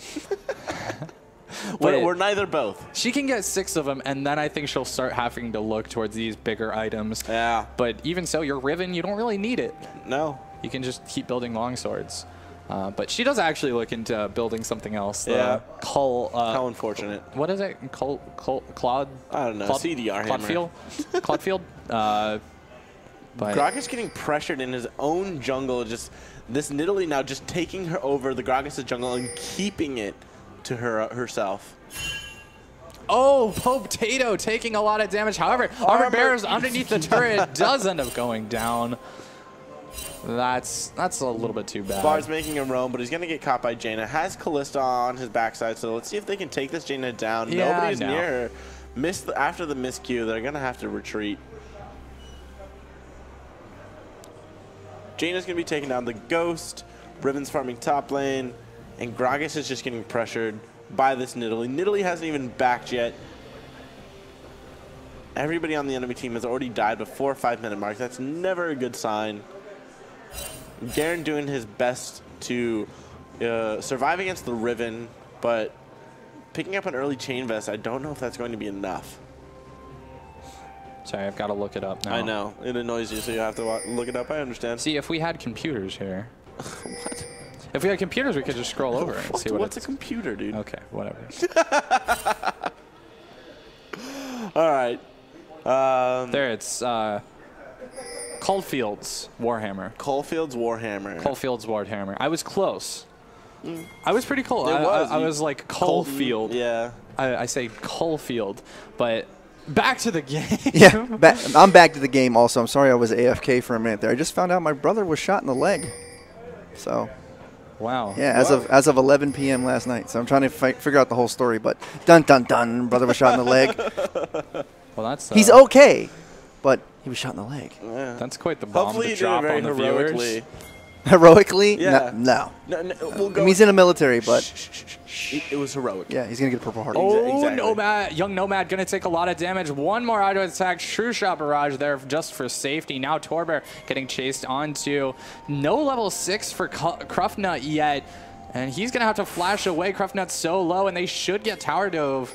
[SPEAKER 1] We're neither both.
[SPEAKER 2] She can get 6 of them, and then I think she'll start having to look towards these bigger items.
[SPEAKER 1] Yeah.
[SPEAKER 2] But even so, your Riven, you don't really need it.
[SPEAKER 1] No.
[SPEAKER 2] You can just keep building longswords. But she does actually look into building something else.
[SPEAKER 1] Yeah.
[SPEAKER 2] How
[SPEAKER 1] unfortunate.
[SPEAKER 2] What is it? Claude?
[SPEAKER 1] I don't know. CDR hammer.
[SPEAKER 2] Claudefield? But
[SPEAKER 1] Gragas getting pressured in his own jungle. Just this Nidalee now just taking her over the Gragas' jungle and keeping it to herself.
[SPEAKER 2] oh, Potato taking a lot of damage. However, Armored Bearers underneath the turret does end up going down. That's a little bit too bad.
[SPEAKER 1] Bard's making him roam, but he's going to get caught by Jaina. Has Kalista on his backside, so let's see if they can take this Jaina down.
[SPEAKER 2] Yeah,
[SPEAKER 1] Nobody's
[SPEAKER 2] no.
[SPEAKER 1] near her. After the miscue, they're going to have to retreat. Jaina's going to be taking down the Ghost. Riven's farming top lane. And Gragas is just getting pressured by this Nidalee. Nidalee hasn't even backed yet. Everybody on the enemy team has already died before 5-minute mark. That's never a good sign. Garen doing his best to survive against the Riven, but picking up an early Chain Vest, I don't know if that's going to be enough.
[SPEAKER 2] Sorry, I've got to look it up now.
[SPEAKER 1] I know. It annoys you, so you have to look it up. I understand.
[SPEAKER 2] See, if we had computers here.
[SPEAKER 1] What?
[SPEAKER 2] If we had computers, we could just scroll over and see
[SPEAKER 1] What's a
[SPEAKER 2] it's.
[SPEAKER 1] computer, dude?
[SPEAKER 2] Okay, whatever.
[SPEAKER 1] All right.
[SPEAKER 2] There, it's Caulfield's Warhammer.
[SPEAKER 1] Caulfield's Warhammer.
[SPEAKER 2] Caulfield's Warhammer. I was close. I was pretty close.
[SPEAKER 1] It was.
[SPEAKER 2] I was like Caulfield.
[SPEAKER 1] Yeah.
[SPEAKER 2] I say Caulfield, but back to the game.
[SPEAKER 3] Yeah, I'm back to the game also. I'm sorry I was AFK for a minute there. I just found out my brother was shot in the leg. So,
[SPEAKER 2] Wow.
[SPEAKER 3] yeah, as of 11 p.m. last night. So I'm trying to figure out the whole story, but dun dun dun, brother was shot in the leg.
[SPEAKER 2] Well, that's
[SPEAKER 3] He's okay, but he was shot in the leg.
[SPEAKER 1] Yeah.
[SPEAKER 2] that's quite the bomb
[SPEAKER 1] Hopefully
[SPEAKER 2] to
[SPEAKER 1] you did it
[SPEAKER 2] drop
[SPEAKER 1] very
[SPEAKER 2] on the
[SPEAKER 1] heroically.
[SPEAKER 2] viewers.
[SPEAKER 3] Heroically?
[SPEAKER 1] Yeah.
[SPEAKER 3] No.
[SPEAKER 1] No, we'll
[SPEAKER 3] I
[SPEAKER 1] go.
[SPEAKER 3] mean, he's in the military, but
[SPEAKER 1] It was heroic.
[SPEAKER 3] yeah, he's gonna get a Purple Heart.
[SPEAKER 2] Oh,
[SPEAKER 1] Exactly.
[SPEAKER 2] Nomad, young Nomad gonna take a lot of damage. One more auto attack, True Shot Barrage there just for safety. Now Torbear getting chased onto. No level 6 for Cruftnut yet, and he's gonna have to flash away. Cruftnut's so low, and they should get Tower Dove.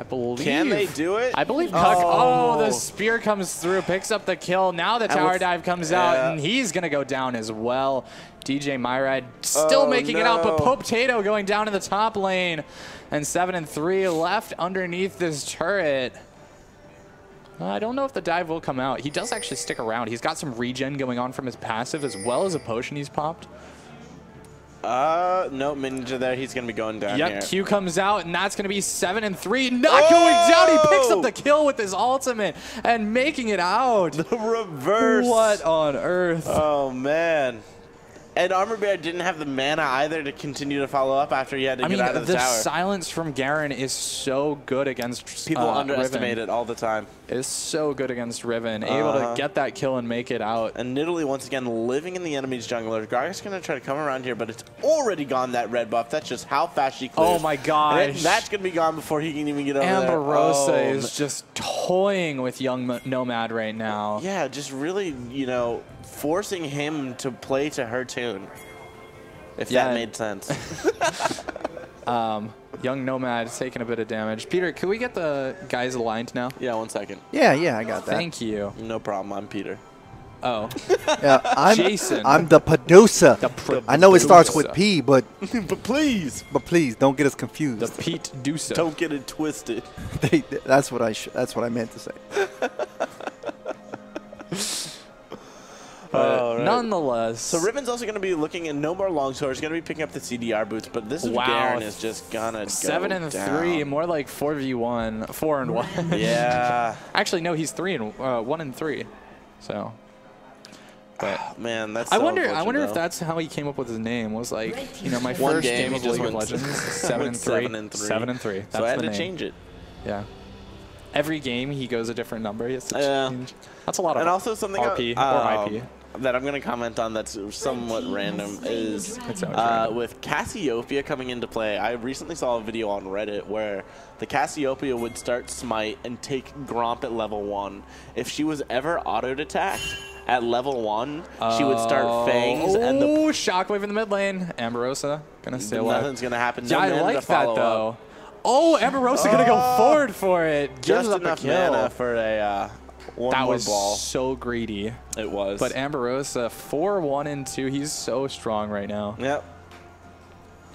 [SPEAKER 2] I believe.
[SPEAKER 1] Can they do it?
[SPEAKER 2] I believe Cuck. Oh, the spear comes through, picks up the kill. Now the tower dive comes out, and he's going to go down as well. DJ Myrad still making it out, but Potato going down in the top lane. And 7-3 left underneath this turret. I don't know if the dive will come out. He does actually stick around. He's got some regen going on from his passive as well as a potion he's popped.
[SPEAKER 1] No, minions are there. He's going to be going down here.
[SPEAKER 2] Q comes out, and that's going to be 7-3. Not going down. He picks up the kill with his ultimate and making it out.
[SPEAKER 1] The reverse.
[SPEAKER 2] What on earth?
[SPEAKER 1] Oh, man. And Armor Bear didn't have the mana either to continue to follow up after he had to get out of the tower.
[SPEAKER 2] The silence from Garen is so good against
[SPEAKER 1] People underestimate it all the time.
[SPEAKER 2] It's so good against Riven. Able to get that kill and make it out.
[SPEAKER 1] And Nidalee, once again, living in the enemy's jungler. Gragas going to try to come around here, but it's already gone, that red buff. That's just how fast she clears.
[SPEAKER 2] Oh, my gosh.
[SPEAKER 1] That's going to be gone before he can even get over there.
[SPEAKER 2] Amberosa is just toying with young Nomad right now.
[SPEAKER 1] Yeah, just really, you know, forcing him to play to her tune, if that made sense.
[SPEAKER 2] Young Nomad is taking a bit of damage. Peter, can we get the guys aligned now?
[SPEAKER 1] Yeah, 1 second.
[SPEAKER 3] Yeah, I got that.
[SPEAKER 2] Thank you.
[SPEAKER 1] No problem. I'm Peter.
[SPEAKER 2] Oh.
[SPEAKER 3] Yeah, I'm
[SPEAKER 2] Jason.
[SPEAKER 3] I'm the producer. I know it starts with P, but
[SPEAKER 1] but please
[SPEAKER 3] don't get us confused.
[SPEAKER 2] The Pete Dusa.
[SPEAKER 1] Don't get it twisted.
[SPEAKER 3] That's what I meant to say.
[SPEAKER 1] Right.
[SPEAKER 2] Nonetheless.
[SPEAKER 1] So Riven's also going to be looking at no more longsword. He's going to be picking up the CDR boots, but this Garen is just going to go
[SPEAKER 2] 7-3, more like 4v1, 4-1.
[SPEAKER 1] Yeah.
[SPEAKER 2] Actually, no, he's 1-3. So. But
[SPEAKER 1] man, that's.
[SPEAKER 2] I
[SPEAKER 1] so
[SPEAKER 2] wonder
[SPEAKER 1] unfortunate,
[SPEAKER 2] if that's how he came up with his name. Was like, you know, my
[SPEAKER 1] One
[SPEAKER 2] first
[SPEAKER 1] game
[SPEAKER 2] game of
[SPEAKER 1] he just
[SPEAKER 2] League of
[SPEAKER 1] went
[SPEAKER 2] Legends, 7-3. 7-3. That's
[SPEAKER 1] So I had
[SPEAKER 2] the
[SPEAKER 1] to
[SPEAKER 2] name.
[SPEAKER 1] change it.
[SPEAKER 2] Yeah. Every game he goes a different number. He has to change. That's a lot of
[SPEAKER 1] And also something
[SPEAKER 2] RP or IP.
[SPEAKER 1] that I'm going to comment on that's somewhat random is with Cassiopeia coming into play. I recently saw a video on Reddit where the Cassiopeia would start Smite and take Gromp at level 1. If she was ever auto-attacked at level 1, she would start Fangs and the
[SPEAKER 2] Shockwave in the mid lane. Amberosa gonna stay alive.
[SPEAKER 1] Nothing's going to happen.
[SPEAKER 2] Yeah,
[SPEAKER 1] No
[SPEAKER 2] I like that though.
[SPEAKER 1] Up.
[SPEAKER 2] Oh, Amberosa gonna go forward for it. Gives
[SPEAKER 1] Just
[SPEAKER 2] up
[SPEAKER 1] enough
[SPEAKER 2] a kill.
[SPEAKER 1] mana for a one
[SPEAKER 2] that
[SPEAKER 1] more
[SPEAKER 2] was
[SPEAKER 1] ball.
[SPEAKER 2] so greedy.
[SPEAKER 1] It was.
[SPEAKER 2] But Amberosa 4-1-2. He's so strong right now.
[SPEAKER 1] Yep.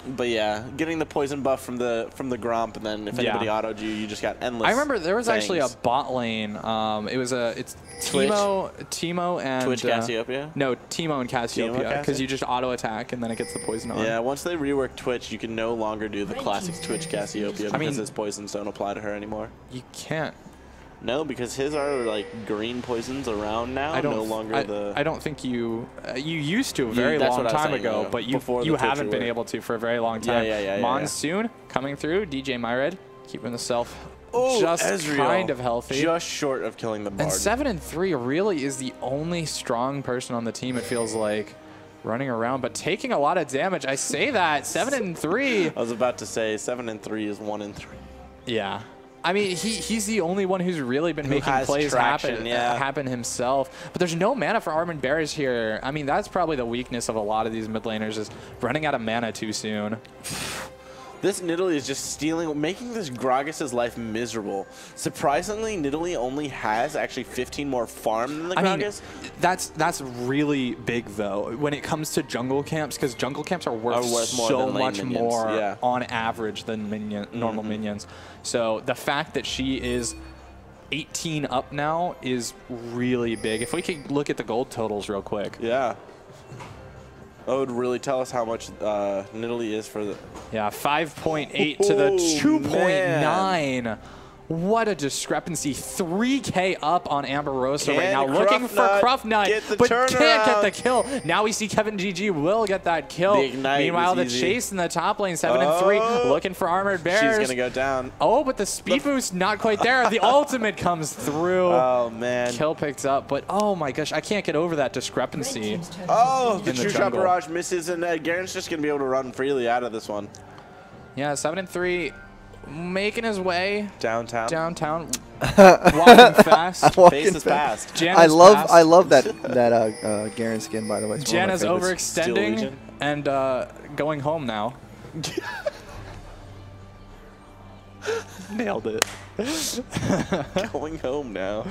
[SPEAKER 1] But yeah, getting the poison buff from the Gromp, and then if anybody autoed you, you just got endless.
[SPEAKER 2] I remember there was
[SPEAKER 1] Fangs.
[SPEAKER 2] actually a bot lane. It's Teemo and
[SPEAKER 1] Twitch Cassiopeia.
[SPEAKER 2] No, Teemo and Cassiopeia, because you just auto attack and then it gets the poison on.
[SPEAKER 1] Yeah, once they rework Twitch, you can no longer do the classic Twitch Cassiopeia because his poisons don't apply to her anymore.
[SPEAKER 2] You can't.
[SPEAKER 1] No, because his are like green poisons around now. I
[SPEAKER 2] don't think you used to a very long time ago, but you haven't been able to for a very long time.
[SPEAKER 1] Yeah.
[SPEAKER 2] Monsoon coming through. DJ Myrad keeping himself just
[SPEAKER 1] Ezreal,
[SPEAKER 2] kind of healthy,
[SPEAKER 1] just short of killing the Bard.
[SPEAKER 2] And 7-3 really is the only strong person on the team. It feels like running around, but taking a lot of damage. I say that 7-3.
[SPEAKER 1] I was about to say 7-3 is 1-3.
[SPEAKER 2] Yeah. I mean, he's the only one who's really been making plays happen himself. But there's no mana for Armin Bears here. I mean, that's probably the weakness of a lot of these mid laners is running out of mana too soon.
[SPEAKER 1] This Nidalee is just making this Gragas' life miserable. Surprisingly, Nidalee only has actually 15 more farm than the Gragas.
[SPEAKER 2] I mean, that's really big, though, when it comes to jungle camps, because jungle camps are worth so much more on average than normal minions. So the fact that she is 18 up now is really big. If we could look at the gold totals real quick.
[SPEAKER 1] Yeah. That would really tell us how much Nidalee is for the...
[SPEAKER 2] Yeah, 5.8 to the 2.9. What a discrepancy. 3K up on Amberosa right now. Looking for Krufnut, but can't get the kill. Now we see Kevin GG will get that kill. Meanwhile, the chase in the top lane, 7-3, looking for Armored Bears.
[SPEAKER 1] She's going to go down.
[SPEAKER 2] Oh, but the speed boost not quite there. The ultimate comes through.
[SPEAKER 1] Oh, man.
[SPEAKER 2] Kill picked up, but oh my gosh, I can't get over that discrepancy.
[SPEAKER 1] Oh, the True Shot Barrage misses, and Garen's just going to be able to run freely out of this one.
[SPEAKER 2] Yeah, 7-3. Making his way
[SPEAKER 1] downtown.
[SPEAKER 2] Walking fast.
[SPEAKER 1] Face is fast.
[SPEAKER 3] I love that Garen skin, by the way.
[SPEAKER 2] Janna's overextending and going home now. Nailed it.
[SPEAKER 1] Going home now.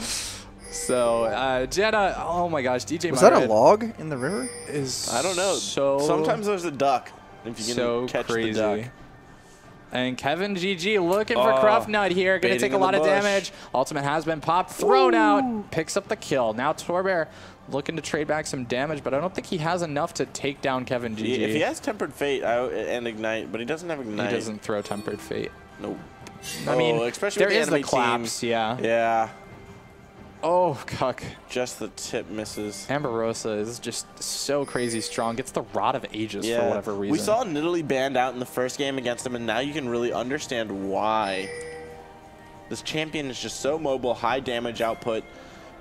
[SPEAKER 2] So, Jenna, oh my gosh, DJ
[SPEAKER 3] Was that a
[SPEAKER 2] Myriad
[SPEAKER 3] log in the river?
[SPEAKER 2] is
[SPEAKER 1] I don't know.
[SPEAKER 2] so
[SPEAKER 1] Sometimes there's a duck. If you can
[SPEAKER 2] so
[SPEAKER 1] catch
[SPEAKER 2] crazy.
[SPEAKER 1] the duck.
[SPEAKER 2] And Kevin GG looking for Cruftnut here. Going to
[SPEAKER 1] baiting
[SPEAKER 2] take a
[SPEAKER 1] in the
[SPEAKER 2] lot of
[SPEAKER 1] bush.
[SPEAKER 2] damage. Ultimate has been popped, thrown out, picks up the kill. Now Torbear looking to trade back some damage, but I don't think he has enough to take down Kevin GG.
[SPEAKER 1] If he has Tempered Fate and Ignite, but he doesn't have Ignite.
[SPEAKER 2] He doesn't throw Tempered Fate.
[SPEAKER 1] Nope.
[SPEAKER 2] I mean,
[SPEAKER 1] especially
[SPEAKER 2] there
[SPEAKER 1] with the
[SPEAKER 2] is the
[SPEAKER 1] enemy
[SPEAKER 2] collapse,
[SPEAKER 1] team.
[SPEAKER 2] yeah.
[SPEAKER 1] Yeah.
[SPEAKER 2] Oh, cuck.
[SPEAKER 1] Just the tip misses.
[SPEAKER 2] Amberosa is just so crazy strong. Gets the Rod of Ages for whatever reason.
[SPEAKER 1] We saw Nidalee banned out in the first game against him, and now you can really understand why. This champion is just so mobile, high damage output,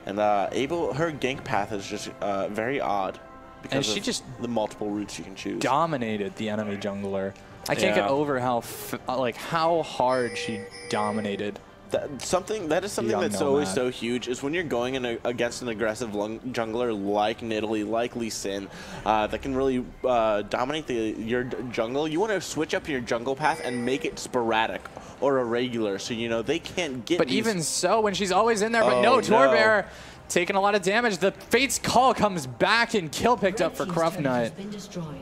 [SPEAKER 1] and her gank path is just very odd because
[SPEAKER 2] she
[SPEAKER 1] of
[SPEAKER 2] just
[SPEAKER 1] the multiple routes you can choose.
[SPEAKER 2] dominated the enemy jungler. I can't get over how hard she dominated.
[SPEAKER 1] That is something that's always so huge is when you're going against an aggressive jungler like Nidalee, like Lee Sin, that can really dominate your jungle. You want to switch up your jungle path and make it sporadic or irregular, so you know they can't get.
[SPEAKER 2] But even so, when she's always in there, but no, Torbear taking a lot of damage. The Fate's Call comes back and kill picked up for Cruftnut.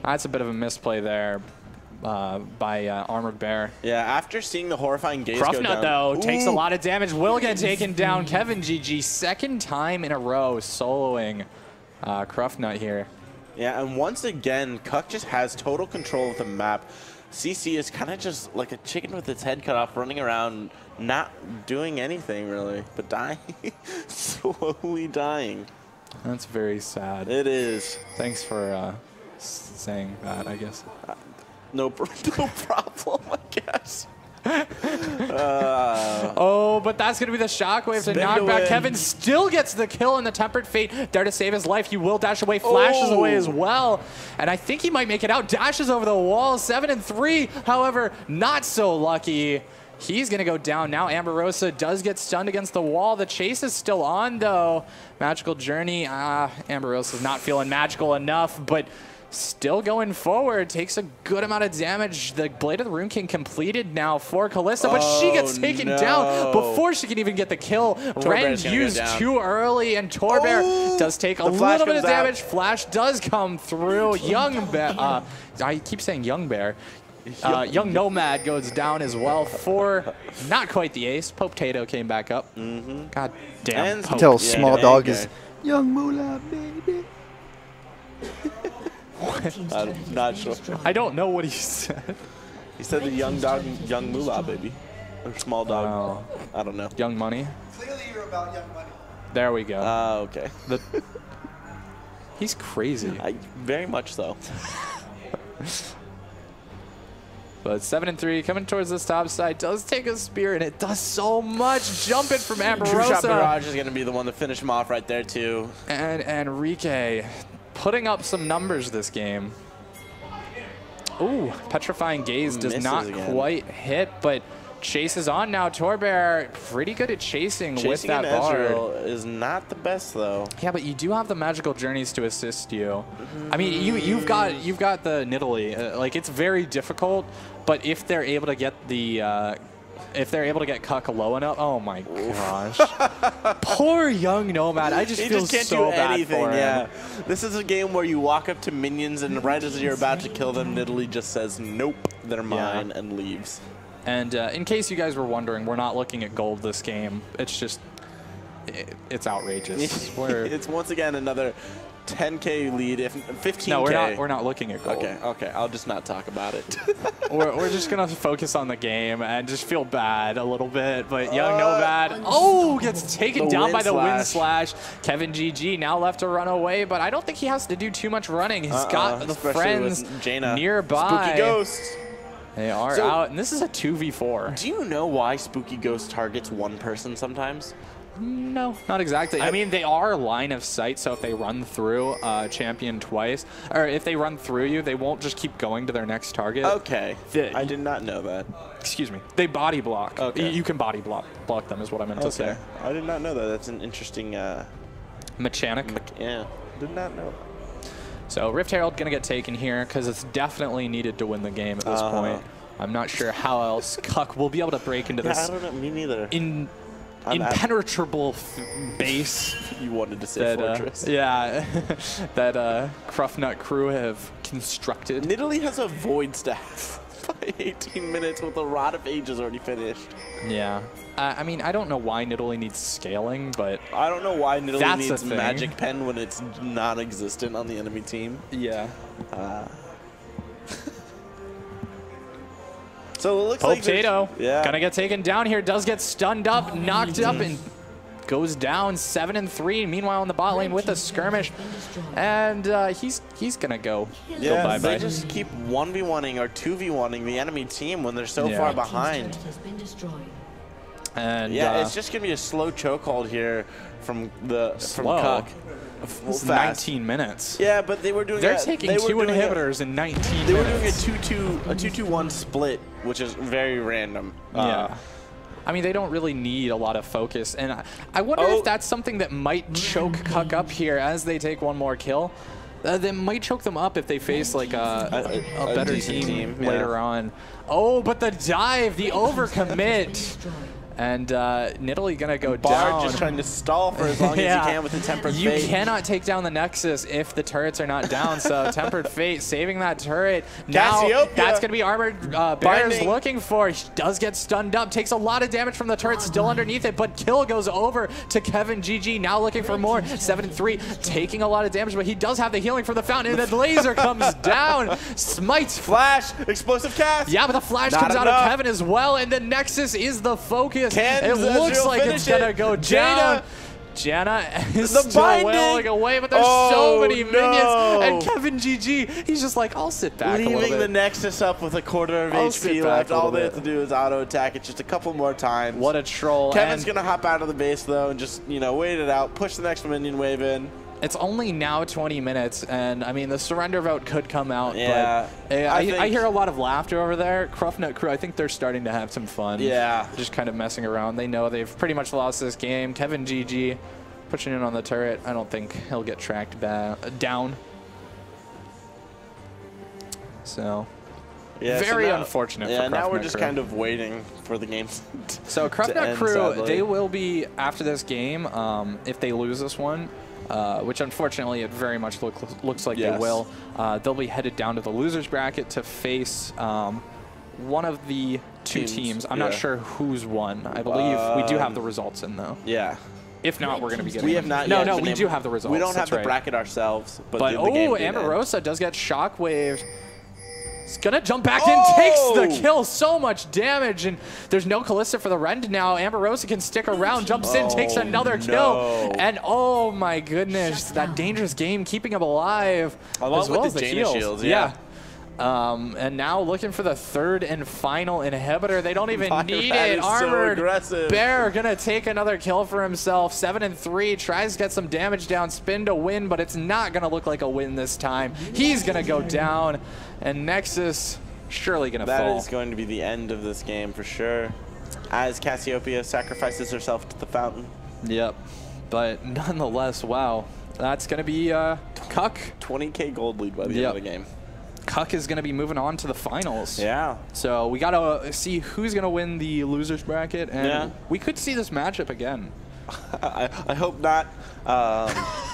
[SPEAKER 2] That's a bit of a misplay there. By Armored Bear.
[SPEAKER 1] Yeah, after seeing the horrifying gaze go down.
[SPEAKER 2] Cruftnut, though, takes a lot of damage. Will get taken down. Kevin GG, second time in a row soloing Cruftnut here.
[SPEAKER 1] Yeah, and once again, Cuck just has total control of the map. CC is kind of just like a chicken with its head cut off, running around, not doing anything really, but dying. Slowly dying.
[SPEAKER 2] That's very sad.
[SPEAKER 1] It is.
[SPEAKER 2] Thanks for saying that, I guess.
[SPEAKER 1] No problem, I guess.
[SPEAKER 2] Oh, but that's going to be the shockwave to knock back. Kevin still gets the kill in the Tempered Fate. There to save his life. He will dash away, flashes away as well. And I think he might make it out. Dashes over the wall, 7-3. However, not so lucky. He's going to go down now. Amberosa does get stunned against the wall. The chase is still on, though. Magical Journey. Amberosa's not feeling magical enough, but still going forward, takes a good amount of damage. The Blade of the Rune King completed now for Kalista, but she gets taken down before she can even get the kill. Ren used too early, and Torbear does take a little bit of damage. Flash does come through. Young Bear, I keep saying Young Bear. Young Nomad goes down as well for not quite the ace. Pope Tato came back up. God damn.
[SPEAKER 3] Until Small Dog is Young Moolah, baby.
[SPEAKER 1] I'm not sure.
[SPEAKER 2] I don't know what he said.
[SPEAKER 1] He said the young moolah, baby. Or small dog. I don't know.
[SPEAKER 2] Young Money.
[SPEAKER 3] Clearly you're about Young Money.
[SPEAKER 2] There we go.
[SPEAKER 1] Okay.
[SPEAKER 2] He's crazy.
[SPEAKER 1] Very much so.
[SPEAKER 2] But 7-3 coming towards this top side does take a spear, and it does so much. Jumping from
[SPEAKER 1] True Shot
[SPEAKER 2] Amberosa.
[SPEAKER 1] Barrage is going to be the one to finish him off right there, too.
[SPEAKER 2] And Enrique putting up some numbers this game. Ooh, Petrifying Gaze does not quite hit, but chase is on now. Torbear pretty good at chasing with that Bard.
[SPEAKER 1] Is not the best though.
[SPEAKER 2] Yeah, but you do have the Magical Journeys to assist you. I mean, you've got the Nidalee. Like, it's very difficult, but if they're able to get the if they're able to get Cuck low enough, oh my gosh. Poor young Nomad. I just feel so bad for him.
[SPEAKER 1] Yeah. This is a game where you walk up to minions and right as you're about to kill them, Nidalee just says, nope, they're mine, and leaves.
[SPEAKER 2] And in case you guys were wondering, we're not looking at gold this game. It's just, it's outrageous.
[SPEAKER 1] It's once again another 10K lead, if 15K.
[SPEAKER 2] No, we're not looking at gold.
[SPEAKER 1] Okay, I'll just not talk about it.
[SPEAKER 2] we're just gonna focus on the game and just feel bad a little bit. But young Nomad, gets taken down by the Wind Slash. Kevin GG now left to run away, but I don't think he has to do too much running. He's got the friends nearby.
[SPEAKER 1] Spooky Ghost.
[SPEAKER 2] They are out, and this is a 2v4.
[SPEAKER 1] Do you know why Spooky Ghost targets one person sometimes?
[SPEAKER 2] No, not exactly. I mean, they are line of sight, so if they run through champion twice, or if they run through you, they won't just keep going to their next target.
[SPEAKER 1] Okay. I did not know that.
[SPEAKER 2] Excuse me. They body block.
[SPEAKER 1] Okay.
[SPEAKER 2] You can body block them is what I meant to say.
[SPEAKER 1] I did not know that. That's an interesting...
[SPEAKER 2] mechanic.
[SPEAKER 1] Yeah, did not know.
[SPEAKER 2] So Rift Herald going to get taken here because it's definitely needed to win the game at this point. I'm not sure how else Cuck will be able to break into
[SPEAKER 1] Yeah,
[SPEAKER 2] this
[SPEAKER 1] I don't know. Me neither.
[SPEAKER 2] impenetrable base
[SPEAKER 1] You wanted to say
[SPEAKER 2] that,
[SPEAKER 1] fortress.
[SPEAKER 2] yeah, that Cruffnut crew have constructed.
[SPEAKER 1] Nidalee has a void staff by 18 minutes with a Rod of Ages already finished.
[SPEAKER 2] Yeah. I mean, I don't know why Nidalee needs scaling, but
[SPEAKER 1] I don't know why Nidalee
[SPEAKER 2] That's a
[SPEAKER 1] needs
[SPEAKER 2] thing.
[SPEAKER 1] Magic Pen when it's non-existent on the enemy team.
[SPEAKER 2] yeah.
[SPEAKER 1] So it looks like
[SPEAKER 2] Potato,
[SPEAKER 1] yeah.
[SPEAKER 2] gonna get taken down here, does get stunned up, knocked up, and goes down 7-3. Meanwhile, in the bot lane with a skirmish, and he's gonna go
[SPEAKER 1] Yeah,
[SPEAKER 2] bye-bye.
[SPEAKER 1] they just keep 1v1ing or 2v1ing the enemy team when they're so
[SPEAKER 2] Yeah.
[SPEAKER 1] far behind.
[SPEAKER 4] Team's turret has been destroyed.
[SPEAKER 2] And
[SPEAKER 1] Yeah, it's just gonna be a slow chokehold here from Cuck.
[SPEAKER 2] Slow.
[SPEAKER 1] Fast.
[SPEAKER 2] 19 minutes.
[SPEAKER 1] Yeah, but they were doing.
[SPEAKER 2] They're taking two inhibitors in 19
[SPEAKER 1] They were doing a
[SPEAKER 2] minutes.
[SPEAKER 1] 2-2-1 split, which is very random.
[SPEAKER 2] Yeah. I mean, they don't really need a lot of focus. And I wonder
[SPEAKER 1] Oh.
[SPEAKER 2] if that's something that might choke Cuck up here as they take one more kill. That might choke them up if they face like a better
[SPEAKER 1] decent
[SPEAKER 2] team
[SPEAKER 1] team,
[SPEAKER 2] later
[SPEAKER 1] yeah.
[SPEAKER 2] on. Oh, but the dive, the overcommit.
[SPEAKER 4] Destroyed.
[SPEAKER 2] And Nidalee gonna go
[SPEAKER 1] Bard
[SPEAKER 2] down.
[SPEAKER 1] just trying to stall for as long
[SPEAKER 2] Yeah.
[SPEAKER 1] as he can with the Tempered
[SPEAKER 2] You
[SPEAKER 1] Fate.
[SPEAKER 2] cannot take down the Nexus if the turrets are not down. So Tempered Fate saving that turret. Now
[SPEAKER 1] Cassiopeia.
[SPEAKER 2] that's going to be armored. Bear's
[SPEAKER 1] Bending.
[SPEAKER 2] looking for. He does get stunned up. Takes a lot of damage from the turret still underneath it. But kill goes over to Kevin GG. Now looking for more. 7-3. Taking a lot of damage. But he does have the healing from the fountain. And the laser comes down. Smite.
[SPEAKER 1] Flash, explosive cast.
[SPEAKER 2] Yeah, but the flash
[SPEAKER 1] Not
[SPEAKER 2] comes out
[SPEAKER 1] enough.
[SPEAKER 2] of Kevin as well, and the Nexus is the focus.
[SPEAKER 1] Can
[SPEAKER 2] it looks
[SPEAKER 1] Ezreal
[SPEAKER 2] like
[SPEAKER 1] finish
[SPEAKER 2] it's gonna
[SPEAKER 1] it?
[SPEAKER 2] go down. Janna is
[SPEAKER 1] The
[SPEAKER 2] still
[SPEAKER 1] binding.
[SPEAKER 2] wailing away, but there's so
[SPEAKER 1] Oh,
[SPEAKER 2] many
[SPEAKER 1] no.
[SPEAKER 2] minions. And Kevin GG, he's just like, I'll sit back a
[SPEAKER 1] Leaving
[SPEAKER 2] little
[SPEAKER 1] the
[SPEAKER 2] bit.
[SPEAKER 1] Nexus up with a quarter of
[SPEAKER 2] I'll sit
[SPEAKER 1] HP
[SPEAKER 2] back
[SPEAKER 1] left.
[SPEAKER 2] a little
[SPEAKER 1] All they have
[SPEAKER 2] bit.
[SPEAKER 1] to do is auto attack it just a couple more times.
[SPEAKER 2] What a troll.
[SPEAKER 1] Kevin's
[SPEAKER 2] And
[SPEAKER 1] gonna hop out of the base though and just wait it out, push the next minion wave in.
[SPEAKER 2] it's only now 20 minutes, and I mean, the surrender vote could come out,
[SPEAKER 1] Yeah,
[SPEAKER 2] but
[SPEAKER 1] I
[SPEAKER 2] I
[SPEAKER 1] think-
[SPEAKER 2] hear a lot of laughter over there. Cruffnut crew, I think they're starting to have some fun.
[SPEAKER 1] Yeah.
[SPEAKER 2] Just kind of messing around. They know they've pretty much lost this game. Kevin GG pushing in on the turret. I don't think he'll get tracked down. So,
[SPEAKER 1] Yeah,
[SPEAKER 2] very
[SPEAKER 1] now-
[SPEAKER 2] unfortunate
[SPEAKER 1] Yeah,
[SPEAKER 2] for
[SPEAKER 1] now we're
[SPEAKER 2] Cruffnut
[SPEAKER 1] just
[SPEAKER 2] crew.
[SPEAKER 1] kind of waiting for the game.
[SPEAKER 2] So
[SPEAKER 1] to
[SPEAKER 2] Cruffnut
[SPEAKER 1] end,
[SPEAKER 2] crew,
[SPEAKER 1] sadly.
[SPEAKER 2] they will be, after this game, if they lose this one, which unfortunately it very much looks like they
[SPEAKER 1] Yes.
[SPEAKER 2] will, they'll be headed down to the losers bracket to face one of the two teams. I'm not
[SPEAKER 1] yeah.
[SPEAKER 2] sure who's won. I believe we do have the results in, though.
[SPEAKER 1] Yeah.
[SPEAKER 2] If not, we're going to be getting
[SPEAKER 1] We
[SPEAKER 2] them.
[SPEAKER 1] have not
[SPEAKER 2] No,
[SPEAKER 1] yet
[SPEAKER 2] no,
[SPEAKER 1] been
[SPEAKER 2] we
[SPEAKER 1] able-
[SPEAKER 2] do have the results.
[SPEAKER 1] We don't have
[SPEAKER 2] That's
[SPEAKER 1] the
[SPEAKER 2] right.
[SPEAKER 1] bracket ourselves, but
[SPEAKER 2] But,
[SPEAKER 1] the game
[SPEAKER 2] oh,
[SPEAKER 1] did end.
[SPEAKER 2] Amorosa does get shockwaved. He's going to jump back in, takes the
[SPEAKER 1] Oh!
[SPEAKER 2] kill. So much damage, and there's no Kalista for the Rend now. Amorosa can stick around, jumps in, takes another kill.
[SPEAKER 1] no.
[SPEAKER 2] And oh my goodness, that dangerous game keeping him alive.
[SPEAKER 1] Along
[SPEAKER 2] as
[SPEAKER 1] with
[SPEAKER 2] well
[SPEAKER 1] the
[SPEAKER 2] as the
[SPEAKER 1] Jaina
[SPEAKER 2] heals.
[SPEAKER 1] shields, yeah.
[SPEAKER 2] And now looking for the third and final inhibitor. They don't even
[SPEAKER 1] Fire
[SPEAKER 2] need
[SPEAKER 1] Rat
[SPEAKER 2] it.
[SPEAKER 1] is so
[SPEAKER 2] Armored
[SPEAKER 1] aggressive.
[SPEAKER 2] Bear gonna take another kill for himself. 7-3, tries to get some damage down, spin to win, but it's not gonna look like a win this time. He's gonna go down, and Nexus surely gonna
[SPEAKER 1] That
[SPEAKER 2] fall.
[SPEAKER 1] is going to be the end of this game for sure. As Cassiopeia sacrifices herself to the fountain.
[SPEAKER 2] Yep. But nonetheless, wow. That's gonna be Cuck.
[SPEAKER 1] 20k gold lead by the end
[SPEAKER 2] Yep.
[SPEAKER 1] of the game.
[SPEAKER 2] Cuck is gonna be moving on to the finals.
[SPEAKER 1] Yeah.
[SPEAKER 2] So we gotta see who's gonna win the losers bracket, and
[SPEAKER 1] Yeah.
[SPEAKER 2] we could see this matchup again.
[SPEAKER 1] I hope not.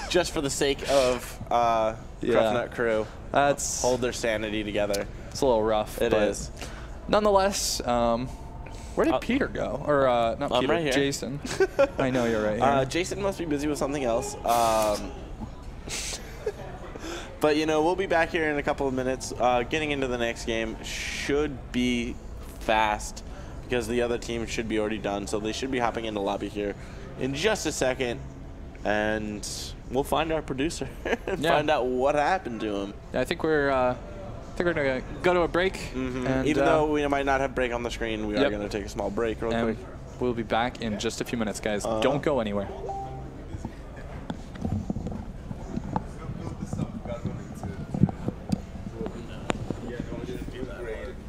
[SPEAKER 1] Just for the sake of Cruffnut crew.
[SPEAKER 2] That's
[SPEAKER 1] Hold their sanity together.
[SPEAKER 2] it's a little rough.
[SPEAKER 1] It
[SPEAKER 2] but
[SPEAKER 1] is.
[SPEAKER 2] Nonetheless, where did Peter go? Or not
[SPEAKER 1] I'm
[SPEAKER 2] Peter,
[SPEAKER 1] right here.
[SPEAKER 2] Jason. I know you're right here.
[SPEAKER 1] Jason must be busy with something else. But we'll be back here in a couple of minutes. Getting into the next game should be fast because the other team should be already done. So they should be hopping into lobby here in just a second, and we'll find our producer and
[SPEAKER 2] Yeah.
[SPEAKER 1] find out what happened to him.
[SPEAKER 2] I think we're gonna go to a break. And,
[SPEAKER 1] Even though we might not have break on the screen, we are
[SPEAKER 2] Yep.
[SPEAKER 1] going to take a small break real
[SPEAKER 2] and
[SPEAKER 1] quick.
[SPEAKER 2] we'll be back in just a few minutes, guys. Don't go anywhere.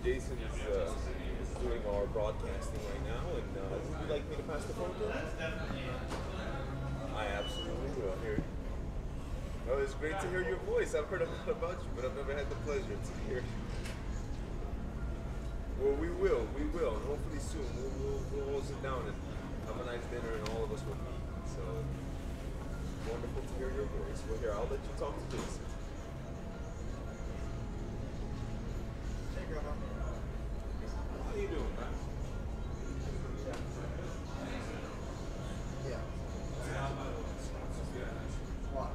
[SPEAKER 5] Jason is doing our broadcasting right now, and would you like me to pass the phone to him? I absolutely will. Here. Oh, it's great to hear your voice. I've heard a lot about you, but I've never had the pleasure to hear. Well, we will. And hopefully soon we'll all sit down and have a nice dinner, and all of us will meet. So wonderful to hear your voice. Well, here, I'll let you talk to Jason. Hey, Grandma. How you doing, man?
[SPEAKER 3] Yeah. What?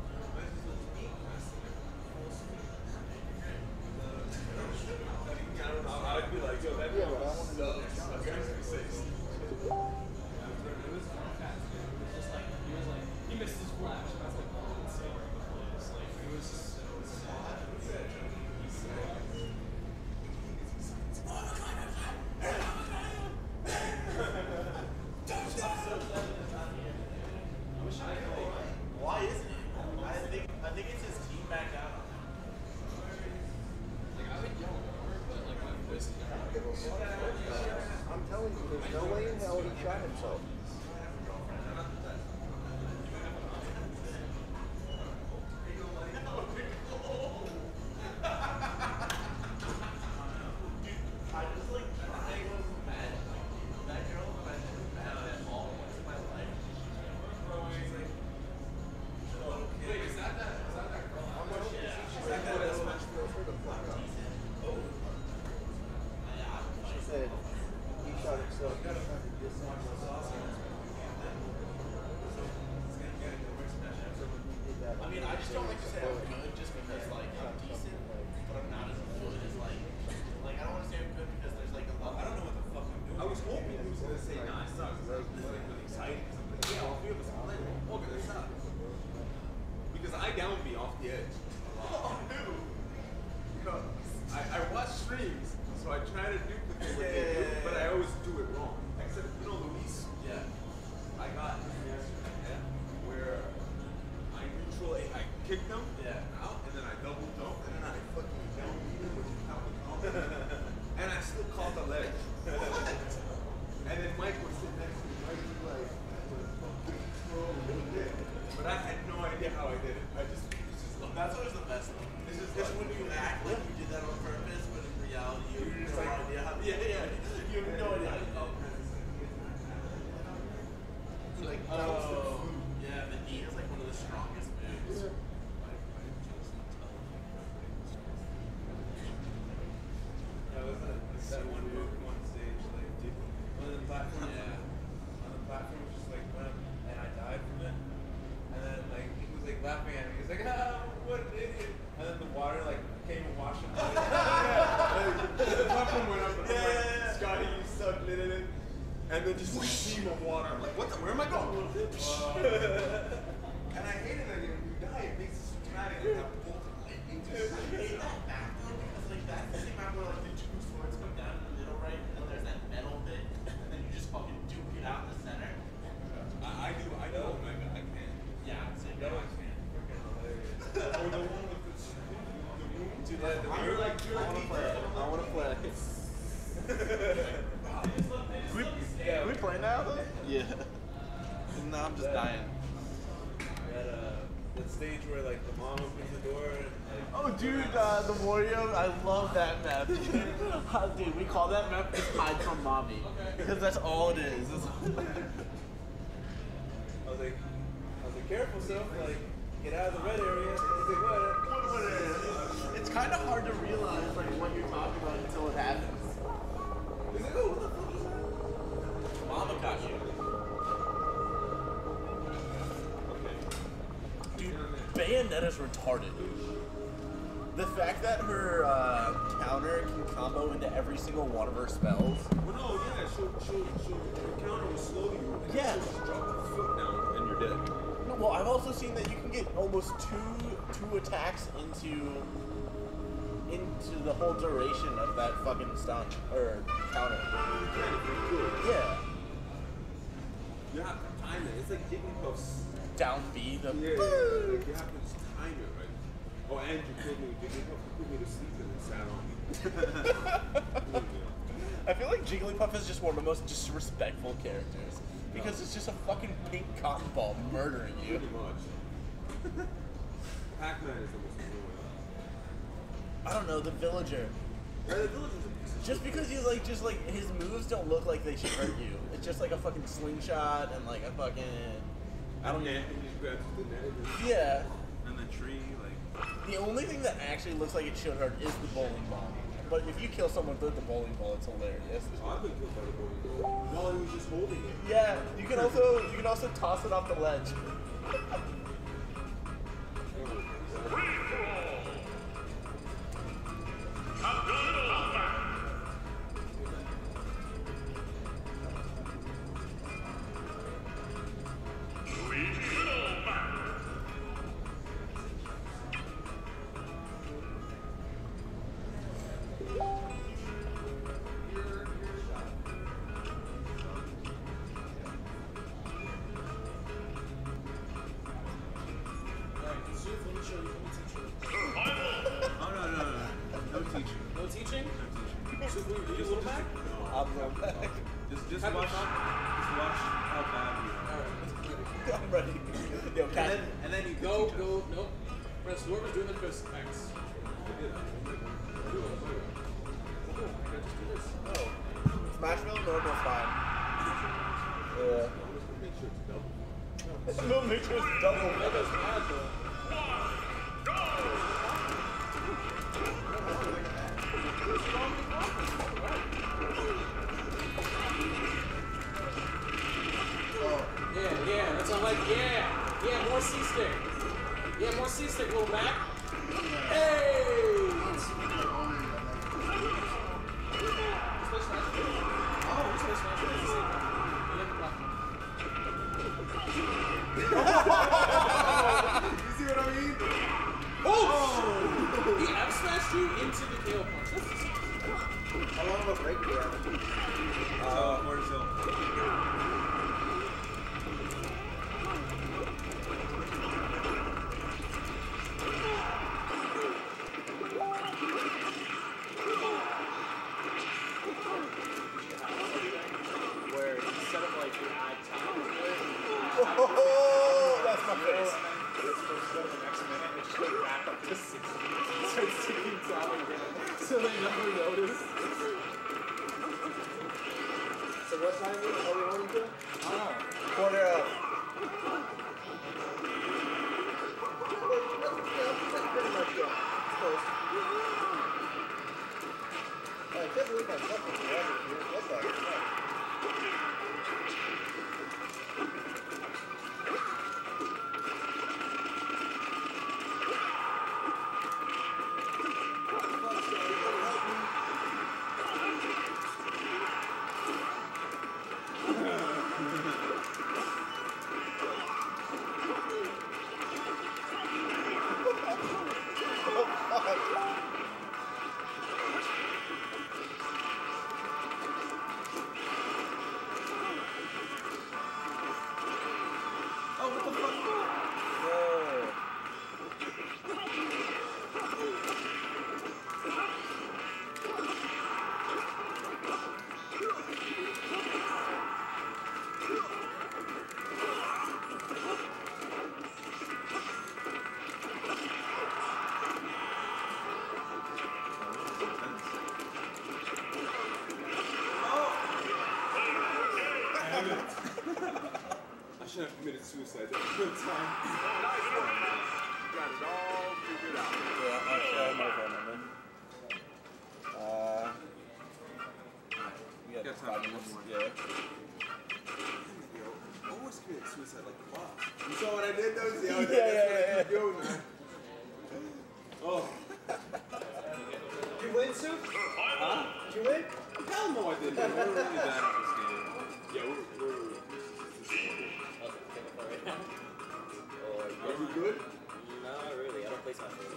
[SPEAKER 5] I'd be like, yo, that
[SPEAKER 3] Yeah, but I want to know.
[SPEAKER 6] He missed his flash. That's like insane. Like it was
[SPEAKER 1] Why isn't it? I think it's his team back out.
[SPEAKER 6] like I would yell more, but like my voice.
[SPEAKER 3] I'm telling you, there's no way in hell he shot himself. She said he shot himself.
[SPEAKER 1] I mean, I just don't like to say I'm good just because like I'm decent, but I'm not as good as like I don't want to say I'm good because there's like a lot. I don't know what the fuck I'm doing.
[SPEAKER 5] I was hoping he was gonna say, nah, it sucks. This is like really exciting. Yeah, all three of us are playing. Okay, this sucks. Because I down me off the edge. Oh, dude. I watch streams, so I try to duplicate what they do, but I always do it wrong. Except, Luis?
[SPEAKER 1] Yeah.
[SPEAKER 5] I got yesterday, where I kicked him out, and then I double dunk, and then I fucking down beat him with and I still caught the ledge. And then Mike was sitting next to me. Mike was like, but I had no idea how I did it.
[SPEAKER 1] That's always the best thing. It's when you act like you did that on purpose, but in reality you have no idea how. Yeah. You have no idea how to go. Like, oh, yeah, the knee is like one of the strongest moves.
[SPEAKER 5] That one Pokemon stage, like, on the platform, just like went up, and I died from it. And then like he was like laughing at me. He was like, what an idiot. And then the water like came and washed him out. The platform went up, and I'm like, Scotty, you suck, and then just a stream of water. I'm like, where am I going? And I hate it that when you die, it makes it so dramatic. And that bolt into
[SPEAKER 1] I hate that map though, because like that's the same map where like the two swords come down in the middle, right? And then there's that metal bit, and then you just fucking duke it out in the center.
[SPEAKER 5] I know, Omega, I can.
[SPEAKER 1] Yeah, same.
[SPEAKER 5] No, I can't. Freaking hilarious. Or the one with the room.
[SPEAKER 1] Dude, you're like
[SPEAKER 3] I want to play.
[SPEAKER 1] Can we play now though? Yeah. No, I'm just dying.
[SPEAKER 5] That stage where like the mom opens the door and like.
[SPEAKER 1] Oh, dude, the Wario, I love that map. Dude, we call that map just hide from mommy. Because that's all it is.
[SPEAKER 5] I was like, careful, self. Like, get out of the red area. He's like, what area?
[SPEAKER 1] It's kind of hard to realize like what you're talking about until it happens.
[SPEAKER 5] He's like, oh, what the fuck is that?
[SPEAKER 1] Mama got you. Dude, Bayonetta's retarded. The fact that her counter can combo into every single one of her spells.
[SPEAKER 5] Well, no, yeah, her counter was slowly moving.
[SPEAKER 1] Yeah.
[SPEAKER 5] So just drop the foot down and you're dead.
[SPEAKER 1] No, well, I've also seen that you can get almost two attacks into the whole duration of that fucking stun or counter.
[SPEAKER 5] You can if you're good.
[SPEAKER 1] Yeah.
[SPEAKER 5] You have to time it. It's like Jigglypuff's.
[SPEAKER 1] Down B. The
[SPEAKER 5] Yeah, like you have to just time it, right? Oh, and you killed me with Jigglypuff. You put me to sleep and then sat on me.
[SPEAKER 1] I feel like Jigglypuff is just one of the most disrespectful characters. Because it's just a fucking pink cotton ball murdering you.
[SPEAKER 5] Pretty much. Pac-Man is the most annoying.
[SPEAKER 1] I don't know, the villager.
[SPEAKER 5] The village is a piece
[SPEAKER 1] Just because he's like, his moves don't look like they should hurt you. It's just like a fucking slingshot and like a fucking, I don't know. Yeah.
[SPEAKER 5] And the tree, like.
[SPEAKER 1] The only thing that actually looks like it should hurt is the bowling ball. But if you kill someone with the bowling ball, it's hilarious.
[SPEAKER 5] I've been killed by the bowling ball while he was just holding it.
[SPEAKER 1] Yeah, you can also toss it off the ledge.
[SPEAKER 5] Just watch how bad we are.
[SPEAKER 1] I'm ready. Yo,
[SPEAKER 5] And then you
[SPEAKER 6] Go, nope. Press whoever's doing the press X.
[SPEAKER 1] Smashville, normal's fine. Yeah. No, make sure it's double.
[SPEAKER 6] That does bad though. Yeah, that's all like, yeah, more C-stick. Yeah, more C-stick, little back. Hey!
[SPEAKER 5] You see what I mean?
[SPEAKER 6] Oh! He F-smashed you into the KO punch. That's disgusting.
[SPEAKER 3] How long of a break do we have?
[SPEAKER 5] Where's Hill?
[SPEAKER 7] Where instead of like you add time to it,
[SPEAKER 1] Oh, that's my face.
[SPEAKER 7] it's supposed to go to the next minute, it just goes back up to 60. It starts ticking down again. So they never notice.
[SPEAKER 3] So what time are we running to?
[SPEAKER 1] Quarter out.
[SPEAKER 3] That's pretty much it. It's close. I can't believe I slept with you. What's that?
[SPEAKER 5] I should have committed suicide at the time.
[SPEAKER 1] Got it all figured out. Yeah, I'll show my phone number. We got 5 minutes. Yeah.
[SPEAKER 5] Almost committed suicide like a boss. You saw what I did though? See how I did?
[SPEAKER 1] Yeah,
[SPEAKER 5] That's what I keep doing, man. Oh.
[SPEAKER 3] Did you win, Sue?
[SPEAKER 5] Huh?
[SPEAKER 3] Did you win?
[SPEAKER 5] Hell no, I didn't. We're really bad at this game. Yeah, we're Are we good?
[SPEAKER 7] Not really. I don't play Smash Bros.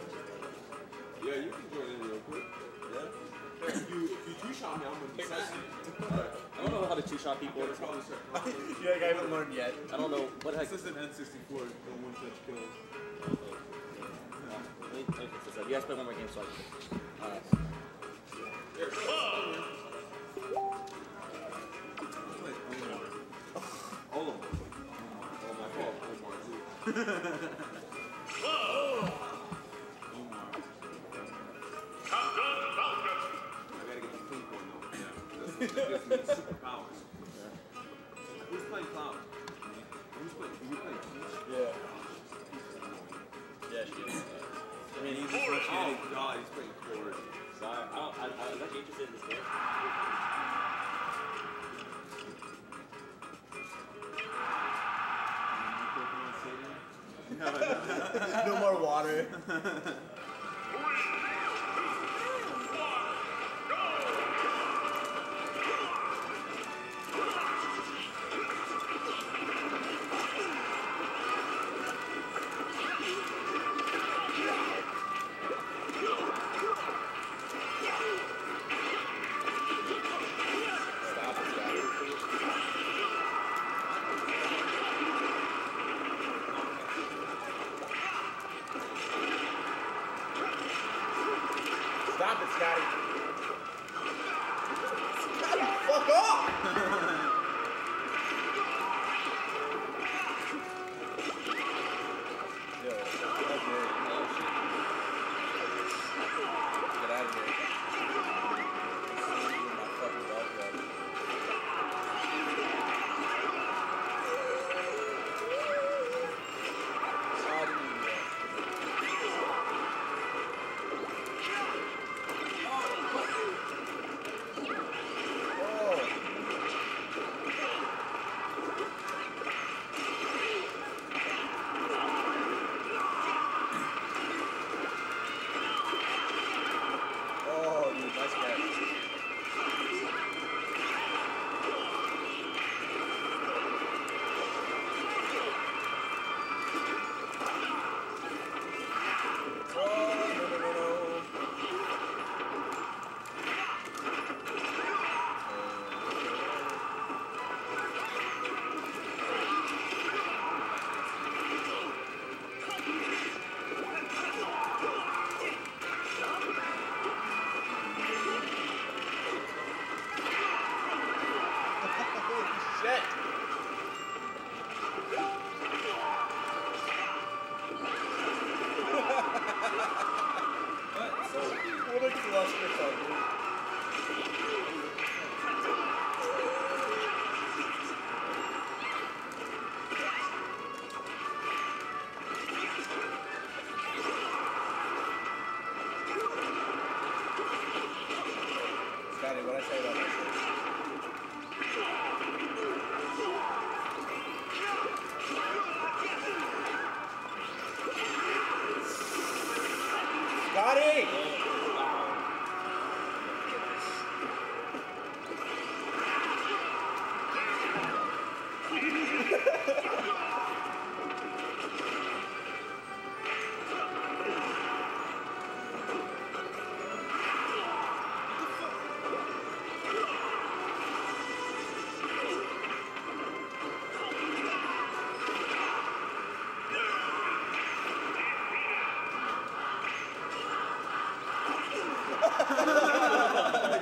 [SPEAKER 5] Yeah, you can join in real quick. Yeah? If you two-shot me, I'm gonna be sassy.
[SPEAKER 7] I don't know how to two-shot people.
[SPEAKER 5] Gotta probably start
[SPEAKER 1] Yeah, I haven't learned yet.
[SPEAKER 7] I don't know what heck.
[SPEAKER 5] This is an N64, the one-touch kills.
[SPEAKER 7] Let me fix this up. You guys play one more game so I can. Alright.
[SPEAKER 5] Like Omar. All of them. Oh, my fault. Omar, too. Omar. I gotta get the pink one. gives me superpowers. Who's playing Cloud? Who's playing Peach?
[SPEAKER 8] Yeah. Yeah, she is.
[SPEAKER 5] I mean, he's just oh god, he's playing Cord.
[SPEAKER 8] Sorry, I'm not interested in this game.
[SPEAKER 3] No more water.
[SPEAKER 8] Stop it, Scotty.
[SPEAKER 3] Scotty, fuck off!
[SPEAKER 8] Yo, that's great. Oh, shit. Get out of here. My fucking golf club. Oh, dude, nice catch.
[SPEAKER 3] What a clusterfuck, dude.
[SPEAKER 8] Scotty, what I say about this? Scotty!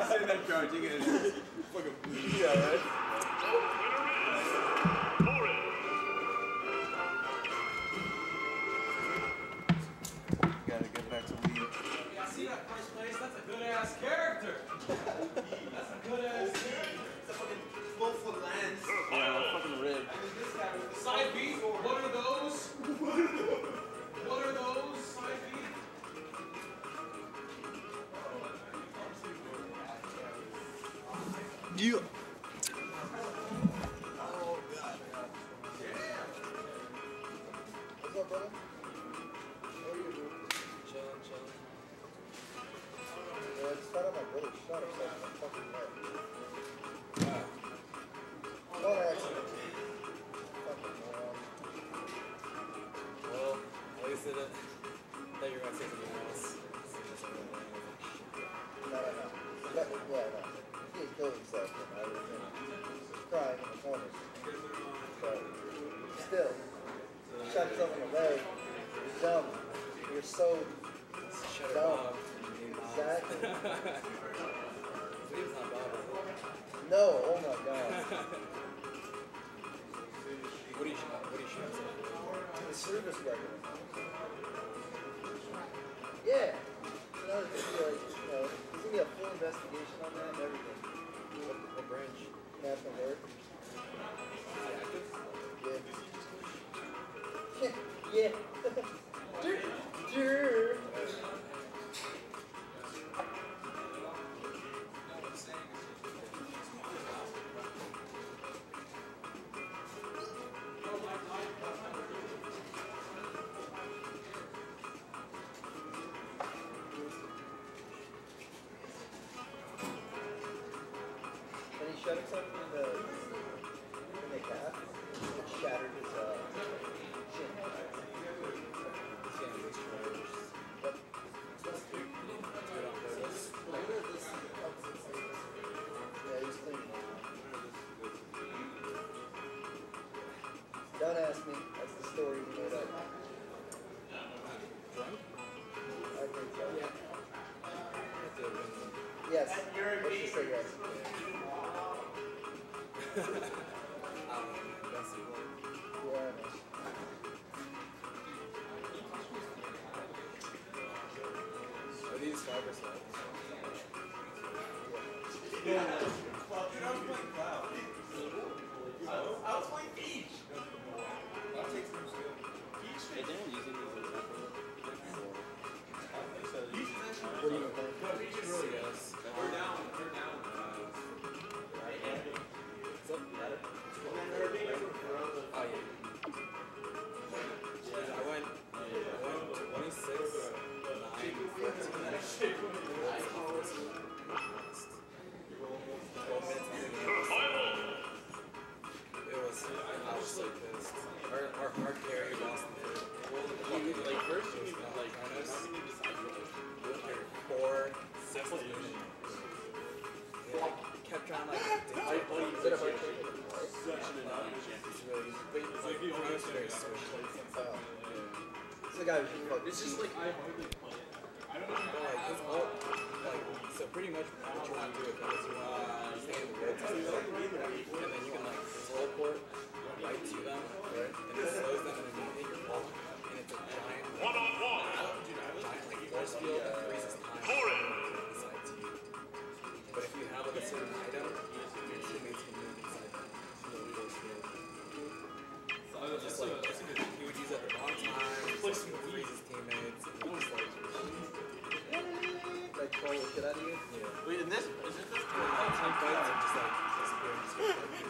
[SPEAKER 5] Sitting there charging it. Fucking
[SPEAKER 3] Yeah, right? Gotta get back to lead.
[SPEAKER 6] Yeah, see that first place? That's a good ass character. That's a good ass character.
[SPEAKER 5] It's a fucking full foot lance.
[SPEAKER 1] Yeah, fucking ribbed.
[SPEAKER 6] Side beat. What are those? What are those? Side beat.
[SPEAKER 3] You. What's up, brother? How are you, dude?
[SPEAKER 8] Chillin', chillin'.
[SPEAKER 3] Yeah, I just found out my brother shot himself in the fucking neck. On accident. Fucking moron.
[SPEAKER 8] Well, at least it I thought you were gonna say something else.
[SPEAKER 3] No. Yeah, no. He had killed himself and I was crying in the corner. But still, you shot yourself in the leg. You're dumb. You're so
[SPEAKER 8] Shut
[SPEAKER 3] dumb.
[SPEAKER 8] up.
[SPEAKER 3] Exactly.
[SPEAKER 8] His name's not Bob.
[SPEAKER 3] No, oh my god.
[SPEAKER 8] What do you shoot?
[SPEAKER 3] The service record. Yeah. You know, it's gonna be like, you know, there's gonna be a full investigation on that and everything. What
[SPEAKER 8] branch.
[SPEAKER 3] National Guard. Yeah. Yeah. And he shot himself in the calf, which shattered his shin.
[SPEAKER 8] He's getting destroyed.
[SPEAKER 3] But yeah, he's clean. Don't ask me. That's the story he made up. I think so. Yes. Let's just say yes. Yeah, I know.
[SPEAKER 8] Are these fiber slides?
[SPEAKER 3] What are you going
[SPEAKER 8] CS.
[SPEAKER 6] We're down. We're down.
[SPEAKER 8] What's up? Oh, yeah. I went 26, 9, 14. 12 minutes into the game. It was, I was so pissed. Our carry lost like first you need like four, 6 minutes. Yeah, like, kept trying to like
[SPEAKER 3] Is it a hard thing?
[SPEAKER 8] it's really easy. But it's like it's very switchy.
[SPEAKER 3] It's the guy who should fuck.
[SPEAKER 6] It's just like I hardly play it. I don't know.
[SPEAKER 8] But like it's all like so pretty much what you want to do with it is you want to stay in the red zone and then you can like teleport right to them, right? And it slows them and then you hit your ball and it's a giant giant like force field that freezes time inside to you. But if you have like a certain item, your teammates can move inside the force field. Just like he would use it at the wrong time, just like freeze his teammates and he just
[SPEAKER 3] Like troll the shit out of you?
[SPEAKER 8] yeah.
[SPEAKER 1] Wait, is this
[SPEAKER 8] Team fights are just like disappearing,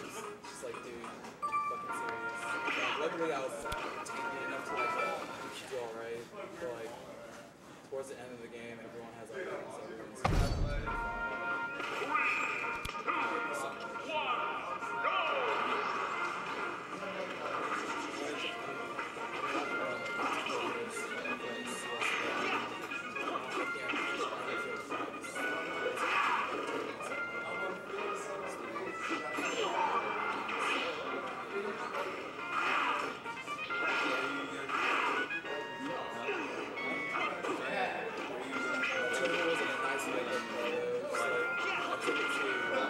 [SPEAKER 8] just like, dude, you fucking serious. Like, luckily I was tanky enough to like do alright, but like towards the end of the game, everyone has like Turner was in a nice way good photo. So I took it to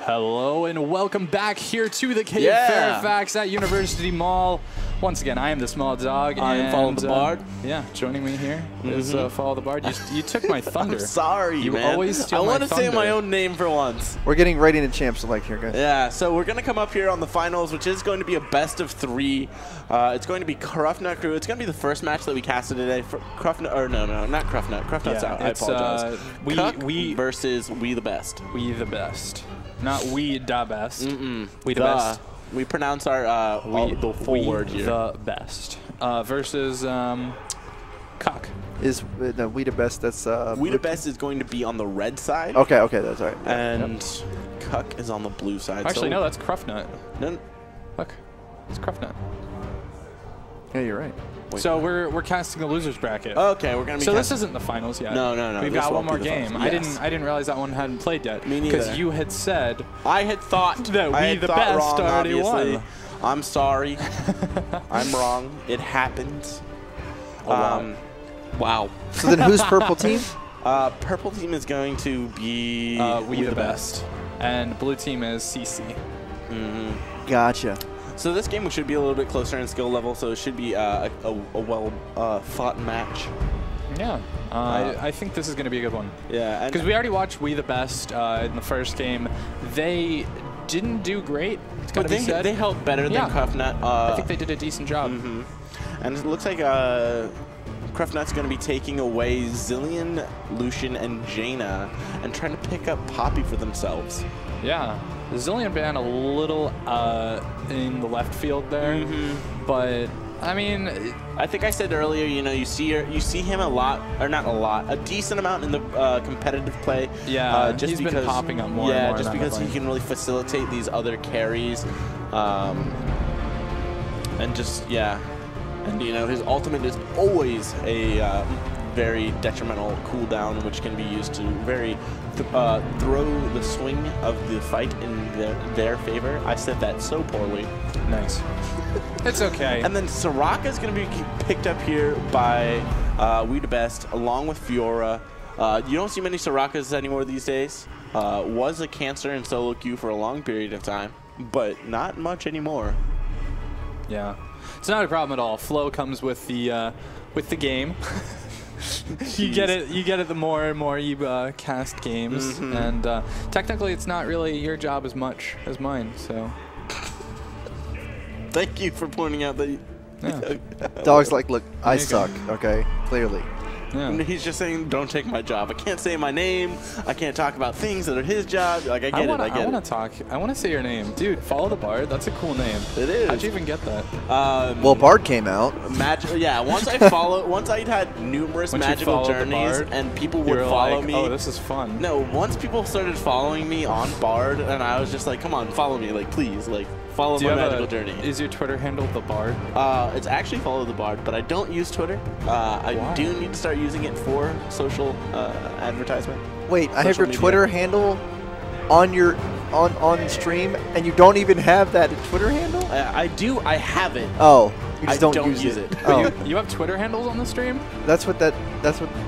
[SPEAKER 2] Hello and welcome back here to the Cave
[SPEAKER 1] Yeah.
[SPEAKER 2] Fairfax at University Mall. Once again, I am the small dog.
[SPEAKER 1] I am Follow the Bard.
[SPEAKER 2] Yeah, joining me here is Follow the Bard. You took my thunder.
[SPEAKER 1] I'm sorry,
[SPEAKER 2] you
[SPEAKER 1] man.
[SPEAKER 2] always steal
[SPEAKER 1] I
[SPEAKER 2] my
[SPEAKER 1] want to say
[SPEAKER 2] thunder.
[SPEAKER 1] my own name for once.
[SPEAKER 3] We're getting right into Champ Select here, guys.
[SPEAKER 1] Yeah, so we're going to come up here on the finals, which is going to be a best of 3. It's going to be Cruffnut Crew. It's going to be the first match that we casted today. For Cruffnut, or no, not Cruffnut. Cruffnut's out. I
[SPEAKER 2] it's,
[SPEAKER 1] apologize.
[SPEAKER 2] we
[SPEAKER 1] we versus We the Best.
[SPEAKER 2] We the best. Not we da best. We the best.
[SPEAKER 1] We pronounce our the full word here.
[SPEAKER 2] The best. Versus Cuck.
[SPEAKER 3] Is the We the Best? That's
[SPEAKER 1] We the Best is going to be on the red side.
[SPEAKER 3] Okay, that's all right.
[SPEAKER 1] And Cuck is on the blue side.
[SPEAKER 2] Actually,
[SPEAKER 1] so
[SPEAKER 2] no, that's Cruffnut.
[SPEAKER 1] No,
[SPEAKER 2] Look, it's Cruffnut.
[SPEAKER 3] Yeah, you're right.
[SPEAKER 2] So we're casting the losers bracket.
[SPEAKER 1] Okay, we're gonna be.
[SPEAKER 2] So this isn't the finals yet.
[SPEAKER 1] No.
[SPEAKER 2] We've
[SPEAKER 1] this
[SPEAKER 2] got one
[SPEAKER 1] won't
[SPEAKER 2] more
[SPEAKER 1] be the
[SPEAKER 2] game.
[SPEAKER 1] finals.
[SPEAKER 2] I didn't realize that one hadn't played yet.
[SPEAKER 1] Me neither.
[SPEAKER 2] Because you had said
[SPEAKER 1] I had thought
[SPEAKER 2] that
[SPEAKER 1] I
[SPEAKER 2] We
[SPEAKER 1] had
[SPEAKER 2] the
[SPEAKER 1] thought
[SPEAKER 2] Best
[SPEAKER 1] wrong,
[SPEAKER 2] already
[SPEAKER 1] obviously.
[SPEAKER 2] won.
[SPEAKER 1] I'm sorry. I'm wrong. It happens. Wow.
[SPEAKER 3] So then who's purple team?
[SPEAKER 1] Purple team is going to be
[SPEAKER 2] We the Best, and blue team is CC.
[SPEAKER 3] Gotcha.
[SPEAKER 1] So this game should be a little bit closer in skill level, so it should be a well fought match.
[SPEAKER 2] Yeah, I think this is going to be a good one.
[SPEAKER 1] Yeah,
[SPEAKER 2] Because we already watched We the Best in the first game. They didn't do great. It's
[SPEAKER 1] but
[SPEAKER 2] gotta be said.
[SPEAKER 1] they held better than Cruffnut.
[SPEAKER 2] I think they did a decent job.
[SPEAKER 1] And it looks like Cruffnut's going to be taking away Zillion, Lucian, and Jaina and trying to pick up Poppy for themselves.
[SPEAKER 2] Yeah, the Zillion ban a little in the left field there, but I mean,
[SPEAKER 1] I think I said earlier, you see him a lot, or not a lot, a decent amount in the competitive play.
[SPEAKER 2] Yeah,
[SPEAKER 1] just
[SPEAKER 2] he's
[SPEAKER 1] because,
[SPEAKER 2] been popping up more.
[SPEAKER 1] Yeah,
[SPEAKER 2] and more
[SPEAKER 1] just
[SPEAKER 2] in
[SPEAKER 1] because
[SPEAKER 2] that
[SPEAKER 1] he can really facilitate these other carries, and just and his ultimate is always a very detrimental cooldown, which can be used to throw the swing of the fight in their favor. I said that so poorly.
[SPEAKER 2] Nice. It's okay.
[SPEAKER 1] And then Soraka is going to be picked up here by We the Best, along with Fiora. You don't see many Sorakas anymore these days. Was a cancer in solo queue for a long period of time, but not much anymore.
[SPEAKER 2] Yeah, it's not a problem at all. Flow comes with the game. You get it the more and more you cast games, and technically it's not really your job as much as mine. So
[SPEAKER 1] thank you for pointing out that.
[SPEAKER 3] Dog's like, look, I suck. Okay, clearly.
[SPEAKER 2] yeah.
[SPEAKER 1] He's just saying, don't take my job. I can't say my name. I can't talk about things that are his job. Like, I get it.
[SPEAKER 2] I want to talk. I want to say your name, dude. Follow the Bard. That's a cool name.
[SPEAKER 1] It is.
[SPEAKER 2] How'd you even get that?
[SPEAKER 3] Well, Bard came out.
[SPEAKER 1] Once I'd had numerous
[SPEAKER 2] Once you
[SPEAKER 1] magical
[SPEAKER 2] followed the
[SPEAKER 1] journeys
[SPEAKER 2] Bard,
[SPEAKER 1] and people
[SPEAKER 2] You
[SPEAKER 1] would
[SPEAKER 2] were
[SPEAKER 1] follow
[SPEAKER 2] like,
[SPEAKER 1] me.
[SPEAKER 2] oh, this is fun.
[SPEAKER 1] No, once people started following me on Bard, and I was just like, come on, follow me, like, please, like, follow
[SPEAKER 2] Do you
[SPEAKER 1] my
[SPEAKER 2] have
[SPEAKER 1] magical journey.
[SPEAKER 2] Is your Twitter handle the Bard?
[SPEAKER 1] It's actually Follow the Bard, but I don't use Twitter. I
[SPEAKER 2] Why?
[SPEAKER 1] do need to start using it for social advertisement.
[SPEAKER 3] Wait, I have
[SPEAKER 1] Social
[SPEAKER 3] your
[SPEAKER 1] media.
[SPEAKER 3] Twitter handle on your on stream, and you don't even have that Twitter handle?
[SPEAKER 1] I do. I have it.
[SPEAKER 3] Oh, you
[SPEAKER 1] I
[SPEAKER 3] just don't,
[SPEAKER 1] don't
[SPEAKER 3] use
[SPEAKER 1] use
[SPEAKER 3] it.
[SPEAKER 1] it.
[SPEAKER 3] Oh,
[SPEAKER 2] You have Twitter handles on the stream?
[SPEAKER 3] that's what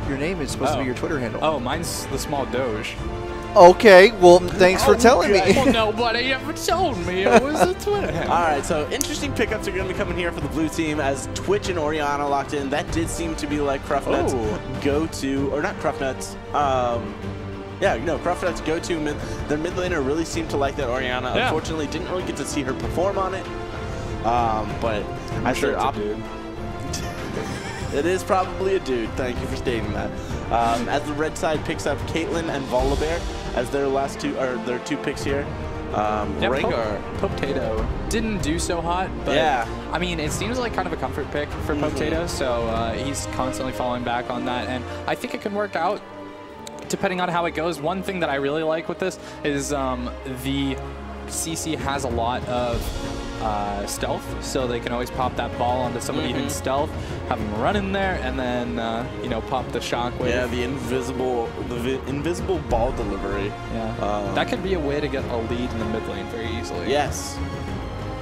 [SPEAKER 3] your name is supposed to be, your Twitter handle.
[SPEAKER 2] Oh, mine's the Small Doge.
[SPEAKER 3] Okay, well, thanks for telling me.
[SPEAKER 2] Well, nobody ever told me it was a Twitter handle.
[SPEAKER 1] All right, so interesting pickups are going to be coming here for the blue team as Twitch and Orianna locked in. That did seem to be like Cruffnut's go-to, or not Cruffnut's. Cruffnut's go-to. Their mid laner really seemed to like that Orianna.
[SPEAKER 2] Yeah.
[SPEAKER 1] Unfortunately, didn't really get to see her perform on it. But
[SPEAKER 2] I'm sure it's a dude.
[SPEAKER 1] It is probably a dude. Thank you for stating that. As the red side picks up Caitlyn and Volibear as their their two picks here. Rengar.
[SPEAKER 2] Potato didn't do so hot, but I mean, it seems like kind of a comfort pick for Potato, so he's constantly falling back on that, and I think it can work out depending on how it goes. One thing that I really like with this is the CC has a lot of stealth, so they can always pop that ball onto somebody in stealth, have them run in there, and then pop the shockwave.
[SPEAKER 1] Yeah, the invisible ball delivery.
[SPEAKER 2] Yeah, that could be a way to get a lead in the mid lane very easily.
[SPEAKER 1] Yes.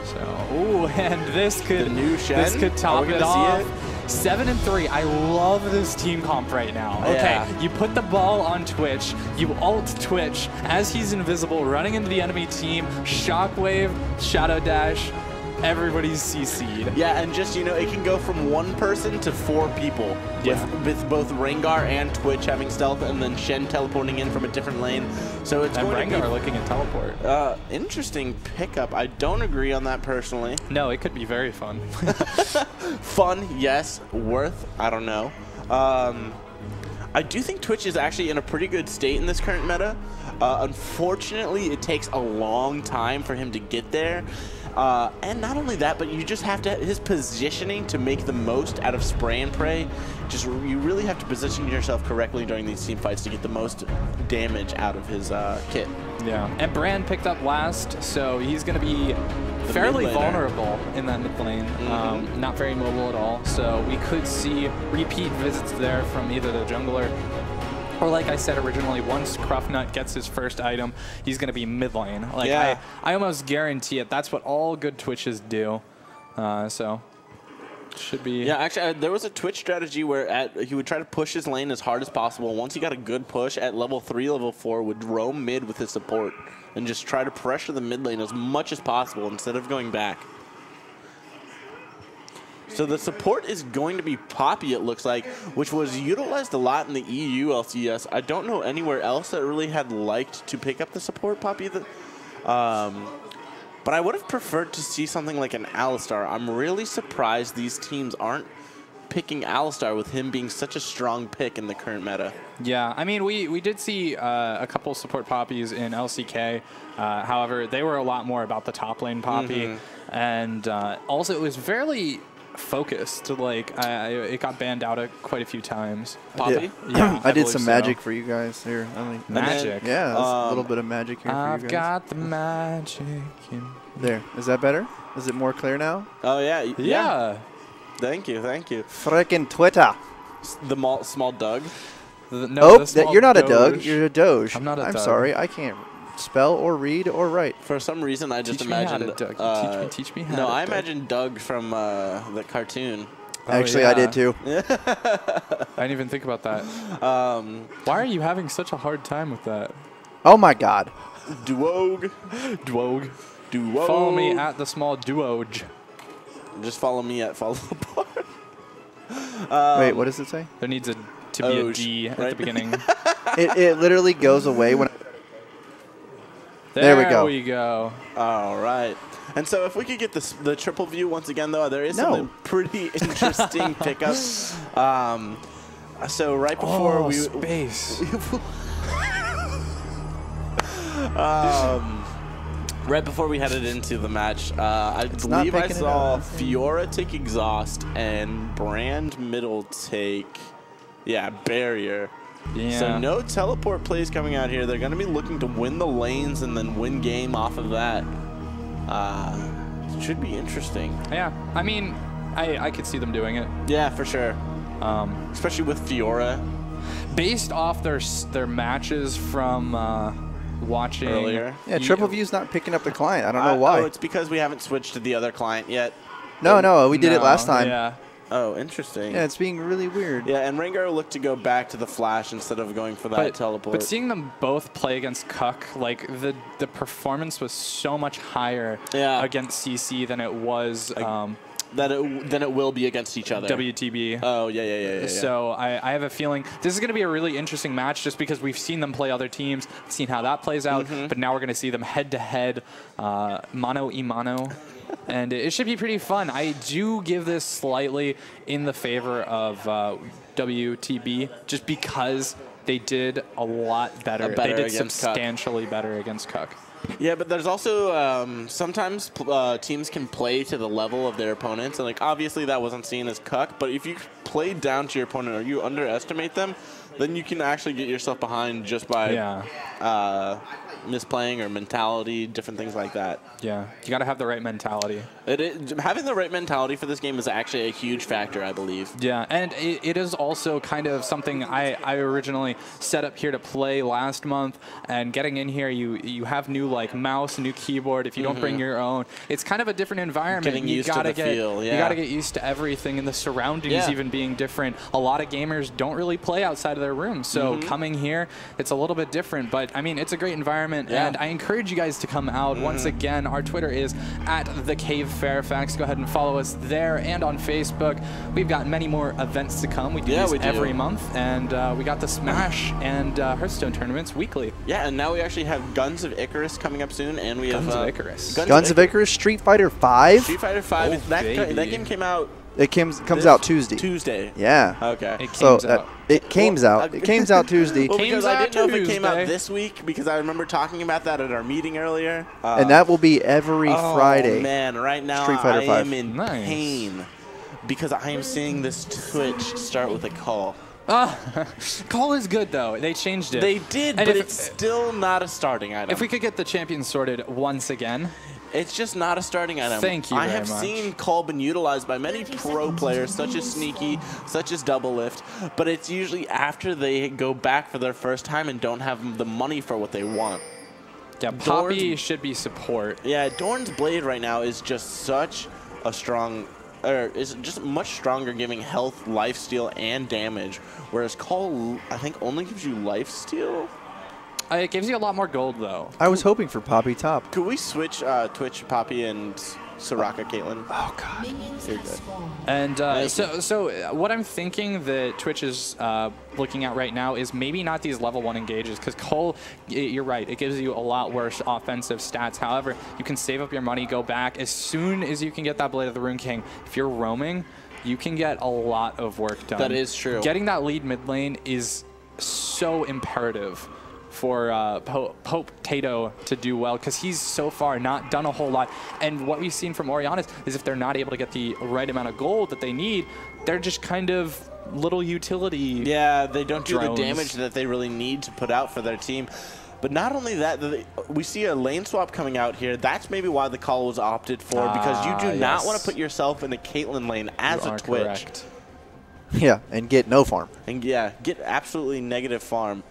[SPEAKER 2] So, ooh, and this could
[SPEAKER 1] The new Shen?
[SPEAKER 2] this could
[SPEAKER 1] Are
[SPEAKER 2] top
[SPEAKER 1] we
[SPEAKER 2] it
[SPEAKER 1] gonna
[SPEAKER 2] off.
[SPEAKER 1] see
[SPEAKER 2] 7-3. I love this team comp right now. Okay,
[SPEAKER 1] Yeah.
[SPEAKER 2] you put the ball on Twitch, you ult Twitch as he's invisible, running into the enemy team, Shockwave, Shadow Dash, everybody's CC'd.
[SPEAKER 1] Yeah, and just, you know, it can go from 1 person to 4 people.
[SPEAKER 2] Yeah.
[SPEAKER 1] With both Rengar and Twitch having stealth, and then Shen teleporting in from a different lane. So it's
[SPEAKER 2] And
[SPEAKER 1] going
[SPEAKER 2] Rengar
[SPEAKER 1] to
[SPEAKER 2] looking at teleport.
[SPEAKER 1] be interesting pickup. I don't agree on that personally.
[SPEAKER 2] No, it could be very fun.
[SPEAKER 1] Fun, yes. Worth, I don't know. I do think Twitch is actually in a pretty good state in this current meta. Unfortunately, it takes a long time for him to get there. And not only that, but you just have to, his positioning to make the most out of spray and pray, just you really have to position yourself correctly during these team fights to get the most damage out of his kit.
[SPEAKER 2] Yeah, and Brand picked up last, so he's going to be fairly
[SPEAKER 1] mid laner.
[SPEAKER 2] vulnerable in that mid lane. Not very mobile at all, so we could see repeat visits there from either the jungler or, like I said originally, once Cruffnut gets his first item, he's going to be mid lane. Like,
[SPEAKER 1] Yeah.
[SPEAKER 2] I almost guarantee it. That's what all good Twitches do. So, should be...
[SPEAKER 1] Yeah, actually, there was a Twitch strategy where he would try to push his lane as hard as possible. Once he got a good push at level 3, level 4, would roam mid with his support and just try to pressure the mid lane as much as possible instead of going back. So the support is going to be Poppy, it looks like, which was utilized a lot in the EU LCS. I don't know anywhere else that really had liked to pick up the support Poppy. But I would have preferred to see something like an Alistar. I'm really surprised these teams aren't picking Alistar with him being such a strong pick in the current meta.
[SPEAKER 2] Yeah, I mean, we did see a couple support Poppies in LCK. However, they were a lot more about the top lane Poppy. And also, it was fairly focused. Like, it got banned out quite a few times.
[SPEAKER 1] Poppy?
[SPEAKER 2] Yeah,
[SPEAKER 3] I did
[SPEAKER 2] believe
[SPEAKER 3] some
[SPEAKER 2] so.
[SPEAKER 3] magic for you guys here.
[SPEAKER 2] Magic?
[SPEAKER 3] Yeah, that's a little bit of magic here for you
[SPEAKER 2] I've
[SPEAKER 3] guys.
[SPEAKER 2] got the magic in...
[SPEAKER 3] There. Is that better? Is it more clear now?
[SPEAKER 1] Oh, yeah.
[SPEAKER 2] Yeah.
[SPEAKER 1] Thank you, thank you.
[SPEAKER 3] Frickin' Twitter.
[SPEAKER 1] The small Doug.
[SPEAKER 2] No, the small
[SPEAKER 3] you're not a
[SPEAKER 2] Doge.
[SPEAKER 3] Doug. You're a Doge.
[SPEAKER 2] I'm not a
[SPEAKER 3] I'm
[SPEAKER 2] Doug.
[SPEAKER 3] sorry. I can't spell or read or write.
[SPEAKER 1] For some reason, I just
[SPEAKER 2] Teach me how
[SPEAKER 1] imagined...
[SPEAKER 2] to Doug. Teach me how
[SPEAKER 1] No,
[SPEAKER 2] to
[SPEAKER 1] I
[SPEAKER 2] Doug.
[SPEAKER 1] imagined Doug from the cartoon.
[SPEAKER 2] Oh,
[SPEAKER 3] Actually, I
[SPEAKER 2] yeah.
[SPEAKER 3] did too.
[SPEAKER 2] I didn't even think about that. Why are you having such a hard time with that?
[SPEAKER 3] Oh my God.
[SPEAKER 1] Duog.
[SPEAKER 2] Dwog.
[SPEAKER 1] Duog.
[SPEAKER 2] Follow me at the small Duoge.
[SPEAKER 1] Just follow me at follow the bar.
[SPEAKER 3] Wait, what does it say?
[SPEAKER 2] There needs to be a
[SPEAKER 1] Oge,
[SPEAKER 2] D at
[SPEAKER 1] right?
[SPEAKER 2] the beginning.
[SPEAKER 3] It literally goes away when.
[SPEAKER 2] There
[SPEAKER 3] we go.
[SPEAKER 2] we go.
[SPEAKER 1] All right. And so if we could get the triple view once again, though, there is
[SPEAKER 3] No.
[SPEAKER 1] something pretty interesting pickup. So right before we...
[SPEAKER 2] space.
[SPEAKER 1] Right before we headed into the match, I
[SPEAKER 3] not
[SPEAKER 1] believe I
[SPEAKER 3] picking it
[SPEAKER 1] saw
[SPEAKER 3] up.
[SPEAKER 1] Fiora take Exhaust and Brand Middle take, Barrier.
[SPEAKER 2] Yeah.
[SPEAKER 1] So no teleport plays coming out here. They're going to be looking to win the lanes and then win game off of that. Should be interesting.
[SPEAKER 2] Yeah. I mean, I could see them doing it.
[SPEAKER 1] Yeah, for sure. Especially with Fiora
[SPEAKER 2] Based off their matches from watching
[SPEAKER 1] earlier.
[SPEAKER 3] Yeah, Triple View's not picking up the client. I don't know why.
[SPEAKER 1] Oh, it's because we haven't switched to the other client yet.
[SPEAKER 3] No, we did it last time.
[SPEAKER 2] Yeah.
[SPEAKER 1] Oh, interesting.
[SPEAKER 3] Yeah, it's being really weird.
[SPEAKER 1] Yeah, and Rengar looked to go back to the Flash instead of going for that teleport.
[SPEAKER 2] But seeing them both play against Cuck, like the performance was so much higher against CC than it was
[SPEAKER 1] than it will be against each other.
[SPEAKER 2] WTB.
[SPEAKER 1] Oh, yeah.
[SPEAKER 2] So I have a feeling this is going to be a really interesting match just because we've seen them play other teams, seen how that plays out, but now we're going to see them head-to-head, mano-y-mano. And it should be pretty fun. I do give this slightly in the favor of WTB just because they did a lot better. They did
[SPEAKER 1] against
[SPEAKER 2] substantially better against Cuck.
[SPEAKER 1] Yeah, but there's also sometimes teams can play to the level of their opponents, and like obviously that wasn't seen as Cuck. But if you play down to your opponent or you underestimate them, then you can actually get yourself behind just by misplaying or mentality, different things like that.
[SPEAKER 2] Yeah, you got to have the right mentality.
[SPEAKER 1] Having the right mentality for this game is actually a huge factor, I believe.
[SPEAKER 2] Yeah, and it is also kind of something I originally set up here to play last month, and getting in here, you have new like mouse, new keyboard. If you don't bring your own, it's kind of a different environment.
[SPEAKER 1] Getting used to the feel,
[SPEAKER 2] You got to get used to everything, and the surroundings even being different. A lot of gamers don't really play outside of their room, so coming here, it's a little bit different. But I mean, it's a great environment. And I encourage you guys to come out. Once again, our Twitter is @TheCaveFairfax. Go ahead and follow us there and on Facebook. We've got many more events to come. We do these every month, and we got the Smash and Hearthstone tournaments weekly.
[SPEAKER 1] Yeah, and now we actually have Guns of Icarus coming up soon, and we have
[SPEAKER 2] Guns of Icarus.
[SPEAKER 9] Guns of Icarus, Street Fighter 5.
[SPEAKER 1] Street Fighter 5. That game came out.
[SPEAKER 9] It comes out Tuesday.
[SPEAKER 1] Tuesday.
[SPEAKER 9] Yeah.
[SPEAKER 1] Okay.
[SPEAKER 2] It comes out.
[SPEAKER 9] It came out. It came out Tuesday.
[SPEAKER 1] Well, because I didn't know if it came out
[SPEAKER 2] Tuesday.
[SPEAKER 1] this week, because I remember talking about that at our meeting earlier.
[SPEAKER 9] And that will be every Friday.
[SPEAKER 1] Oh, man. Right now,
[SPEAKER 9] Street Fighter
[SPEAKER 1] I
[SPEAKER 9] 5.
[SPEAKER 1] am in pain because I am seeing this Twitch start with a call.
[SPEAKER 2] Call is good, though. They changed it.
[SPEAKER 1] They did,
[SPEAKER 2] And
[SPEAKER 1] but
[SPEAKER 2] if-
[SPEAKER 1] it's still not a starting item.
[SPEAKER 2] If we could get the champions sorted once again.
[SPEAKER 1] It's just not a starting item.
[SPEAKER 2] Thank you
[SPEAKER 1] I
[SPEAKER 2] very
[SPEAKER 1] have
[SPEAKER 2] much.
[SPEAKER 1] seen Call been utilized by many pro players, such as Sneaky, such as Double Lift, but it's usually after they go back for their first time and don't have the money for what they want.
[SPEAKER 2] Yeah, Poppy should be support.
[SPEAKER 1] Yeah, Dorn's Blade right now is just such a strong, is just much stronger, giving health, lifesteal, and damage, whereas Call, I think, only gives you lifesteal.
[SPEAKER 2] It gives you a lot more gold, though.
[SPEAKER 9] I was hoping for Poppy top.
[SPEAKER 1] Could we switch Twitch Poppy and Soraka Caitlyn?
[SPEAKER 9] Oh, God.
[SPEAKER 4] Minions
[SPEAKER 1] You're
[SPEAKER 4] have
[SPEAKER 1] good.
[SPEAKER 4] spawned.
[SPEAKER 2] And so what I'm thinking that Twitch is looking at right now is maybe not these level 1 engages, because Cole, you're right, it gives you a lot worse offensive stats. However, you can save up your money, go back. As soon as you can get that Blade of the Rune King, if you're roaming, you can get a lot of work done.
[SPEAKER 1] That is true.
[SPEAKER 2] Getting that lead mid lane is so imperative for Pope Tato to do well, because he's so far not done a whole lot. And what we've seen from Orianna is if they're not able to get the right amount of gold that they need, they're just kind of little utility.
[SPEAKER 1] Yeah, they don't do
[SPEAKER 2] drones.
[SPEAKER 1] the damage that they really need to put out for their team. But not only that, we see a lane swap coming out here. That's maybe why the call was opted for, because you do not want to put yourself in a Caitlyn lane as a Twitch.
[SPEAKER 2] Correct.
[SPEAKER 9] Yeah, and get no farm.
[SPEAKER 1] And yeah, get absolutely negative farm.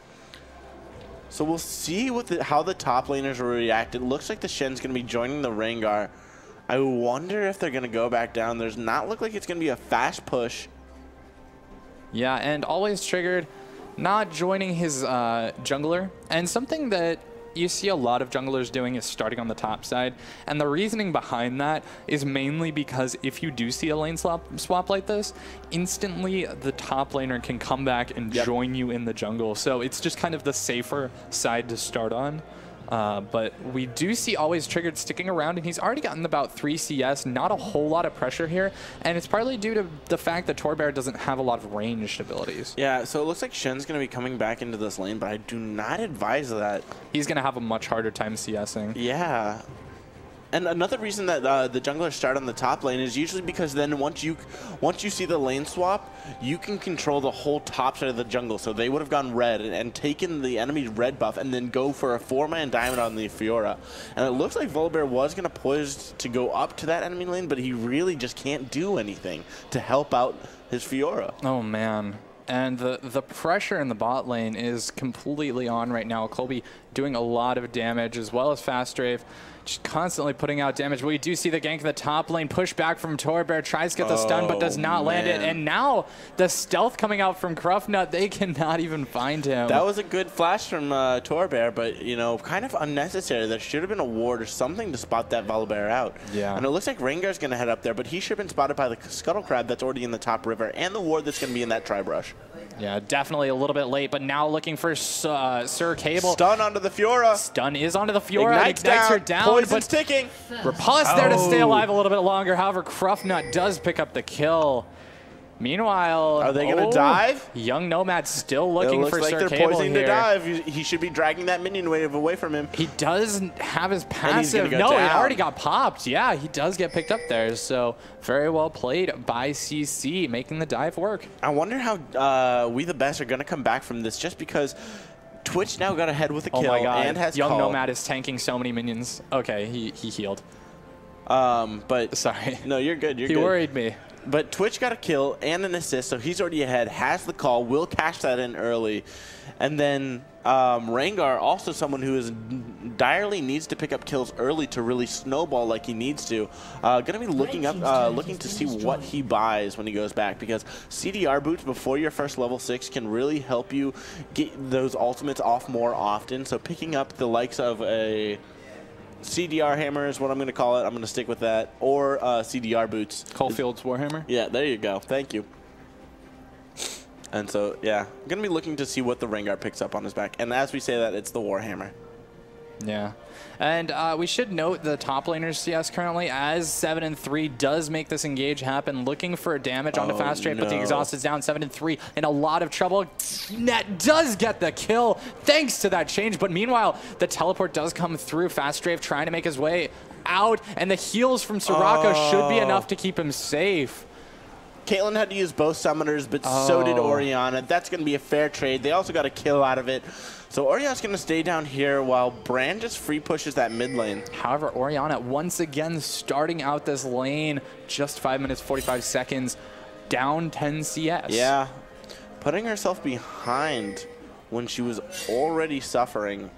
[SPEAKER 1] So we'll see how the top laners will react. It looks like the Shen's going to be joining the Rengar. I wonder if they're going to go back down. There's not look like it's going to be a fast push.
[SPEAKER 2] Yeah, and always triggered, not joining his jungler. And something that you see a lot of junglers doing is starting on the top side. And the reasoning behind that is mainly because if you do see a lane swap like this, instantly the top laner can come back and join you in the jungle. So it's just kind of the safer side to start on. But we do see Always Triggered sticking around, and he's already gotten about 3 CS, not a whole lot of pressure here, and it's partly due to the fact that Torbear doesn't have a lot of ranged abilities.
[SPEAKER 1] Yeah, so it looks like Shen's going to be coming back into this lane, but I do not advise that.
[SPEAKER 2] He's going to have a much harder time CSing.
[SPEAKER 1] Yeah. And another reason that the junglers start on the top lane is usually because then once you see the lane swap, you can control the whole top side of the jungle. So they would have gone red and taken the enemy's red buff and then go for a 4-man diamond on the Fiora. And it looks like Volibear was going to poise to go up to that enemy lane, but he really just can't do anything to help out his Fiora.
[SPEAKER 2] Oh, man. And the pressure in the bot lane is completely on right now. Colby doing a lot of damage, as well as Fast Rave, just constantly putting out damage. We do see the gank in the top lane, push back from Torbear, tries to get the stun, but does not land it. And now the stealth coming out from Cruffnut, they cannot even find him.
[SPEAKER 1] That was a good flash from Torbear, but, you know, kind of unnecessary. There should have been a ward or something to spot that Volibear out.
[SPEAKER 2] Yeah.
[SPEAKER 1] And it looks like Rengar's going to head up there, but he should have been spotted by the Scuttle Crab that's already in the top river and the ward that's going to be in that Tri-Brush.
[SPEAKER 2] Yeah, definitely a little bit late, but now looking for Sir Cable.
[SPEAKER 1] Stun onto the Fiora.
[SPEAKER 2] Stun is onto the Fiora.
[SPEAKER 1] Ignites
[SPEAKER 2] her
[SPEAKER 1] down.
[SPEAKER 2] down.
[SPEAKER 1] Poison's ticking.
[SPEAKER 2] Rapal's there to stay alive a little bit longer. However, Cruffnut does pick up the kill. Meanwhile,
[SPEAKER 1] Are they going to dive?
[SPEAKER 2] Young Nomad still
[SPEAKER 1] It
[SPEAKER 2] looking
[SPEAKER 1] looks
[SPEAKER 2] for
[SPEAKER 1] like
[SPEAKER 2] Sir
[SPEAKER 1] they're
[SPEAKER 2] Cable
[SPEAKER 1] poising
[SPEAKER 2] here.
[SPEAKER 1] to dive. He should be dragging that minion wave away from him.
[SPEAKER 2] He does have his
[SPEAKER 1] he's
[SPEAKER 2] passive.
[SPEAKER 1] gonna go
[SPEAKER 2] No, it
[SPEAKER 1] down.
[SPEAKER 2] already got popped. Yeah, he does get picked up there. So very well played by CC, making the dive work.
[SPEAKER 1] I wonder how We The Best are going to come back from this, just because Twitch now got ahead with a
[SPEAKER 2] Oh
[SPEAKER 1] kill
[SPEAKER 2] my god,
[SPEAKER 1] and has
[SPEAKER 2] Young
[SPEAKER 1] call.
[SPEAKER 2] Nomad is tanking so many minions. Okay, he healed.
[SPEAKER 1] But
[SPEAKER 2] Sorry.
[SPEAKER 1] no, you're good. You're
[SPEAKER 2] He
[SPEAKER 1] good.
[SPEAKER 2] worried me.
[SPEAKER 1] But Twitch got a kill and an assist, so he's already ahead, has the call, will cash that in early. And then Rengar, also someone who is direly needs to pick up kills early to really snowball like he needs to. Going to be looking to see what he buys when he goes back, because CDR boots before your first level 6 can really help you get those ultimates off more often. So picking up the likes of a CDR hammer is what I'm going to call it. I'm going to stick with that. Or CDR boots.
[SPEAKER 2] Coalfield's Warhammer?
[SPEAKER 1] Yeah, there you go. Thank you. And so, yeah, I'm going to be looking to see what the Rengar picks up on his back. And as we say that, it's the Warhammer.
[SPEAKER 2] Yeah. And we should note the top laners CS currently, as 7 and 3 does make this engage happen, looking for damage onto Fast Strafe, but the
[SPEAKER 1] no.
[SPEAKER 2] exhaust is down. 7 and 3 in a lot of trouble. Net does get the kill thanks to that change, but meanwhile, the teleport does come through. Fast Strafe trying to make his way out, and the heals from Soraka should be enough to keep him safe.
[SPEAKER 1] Caitlyn had to use both summoners, but so did Orianna. That's going to be a fair trade. They also got a kill out of it. So Orianna's going to stay down here while Brand just free pushes that mid lane.
[SPEAKER 2] However, Orianna once again starting out this lane, just 5 minutes, 45 seconds, down 10 CS.
[SPEAKER 1] Yeah, putting herself behind when she was already suffering.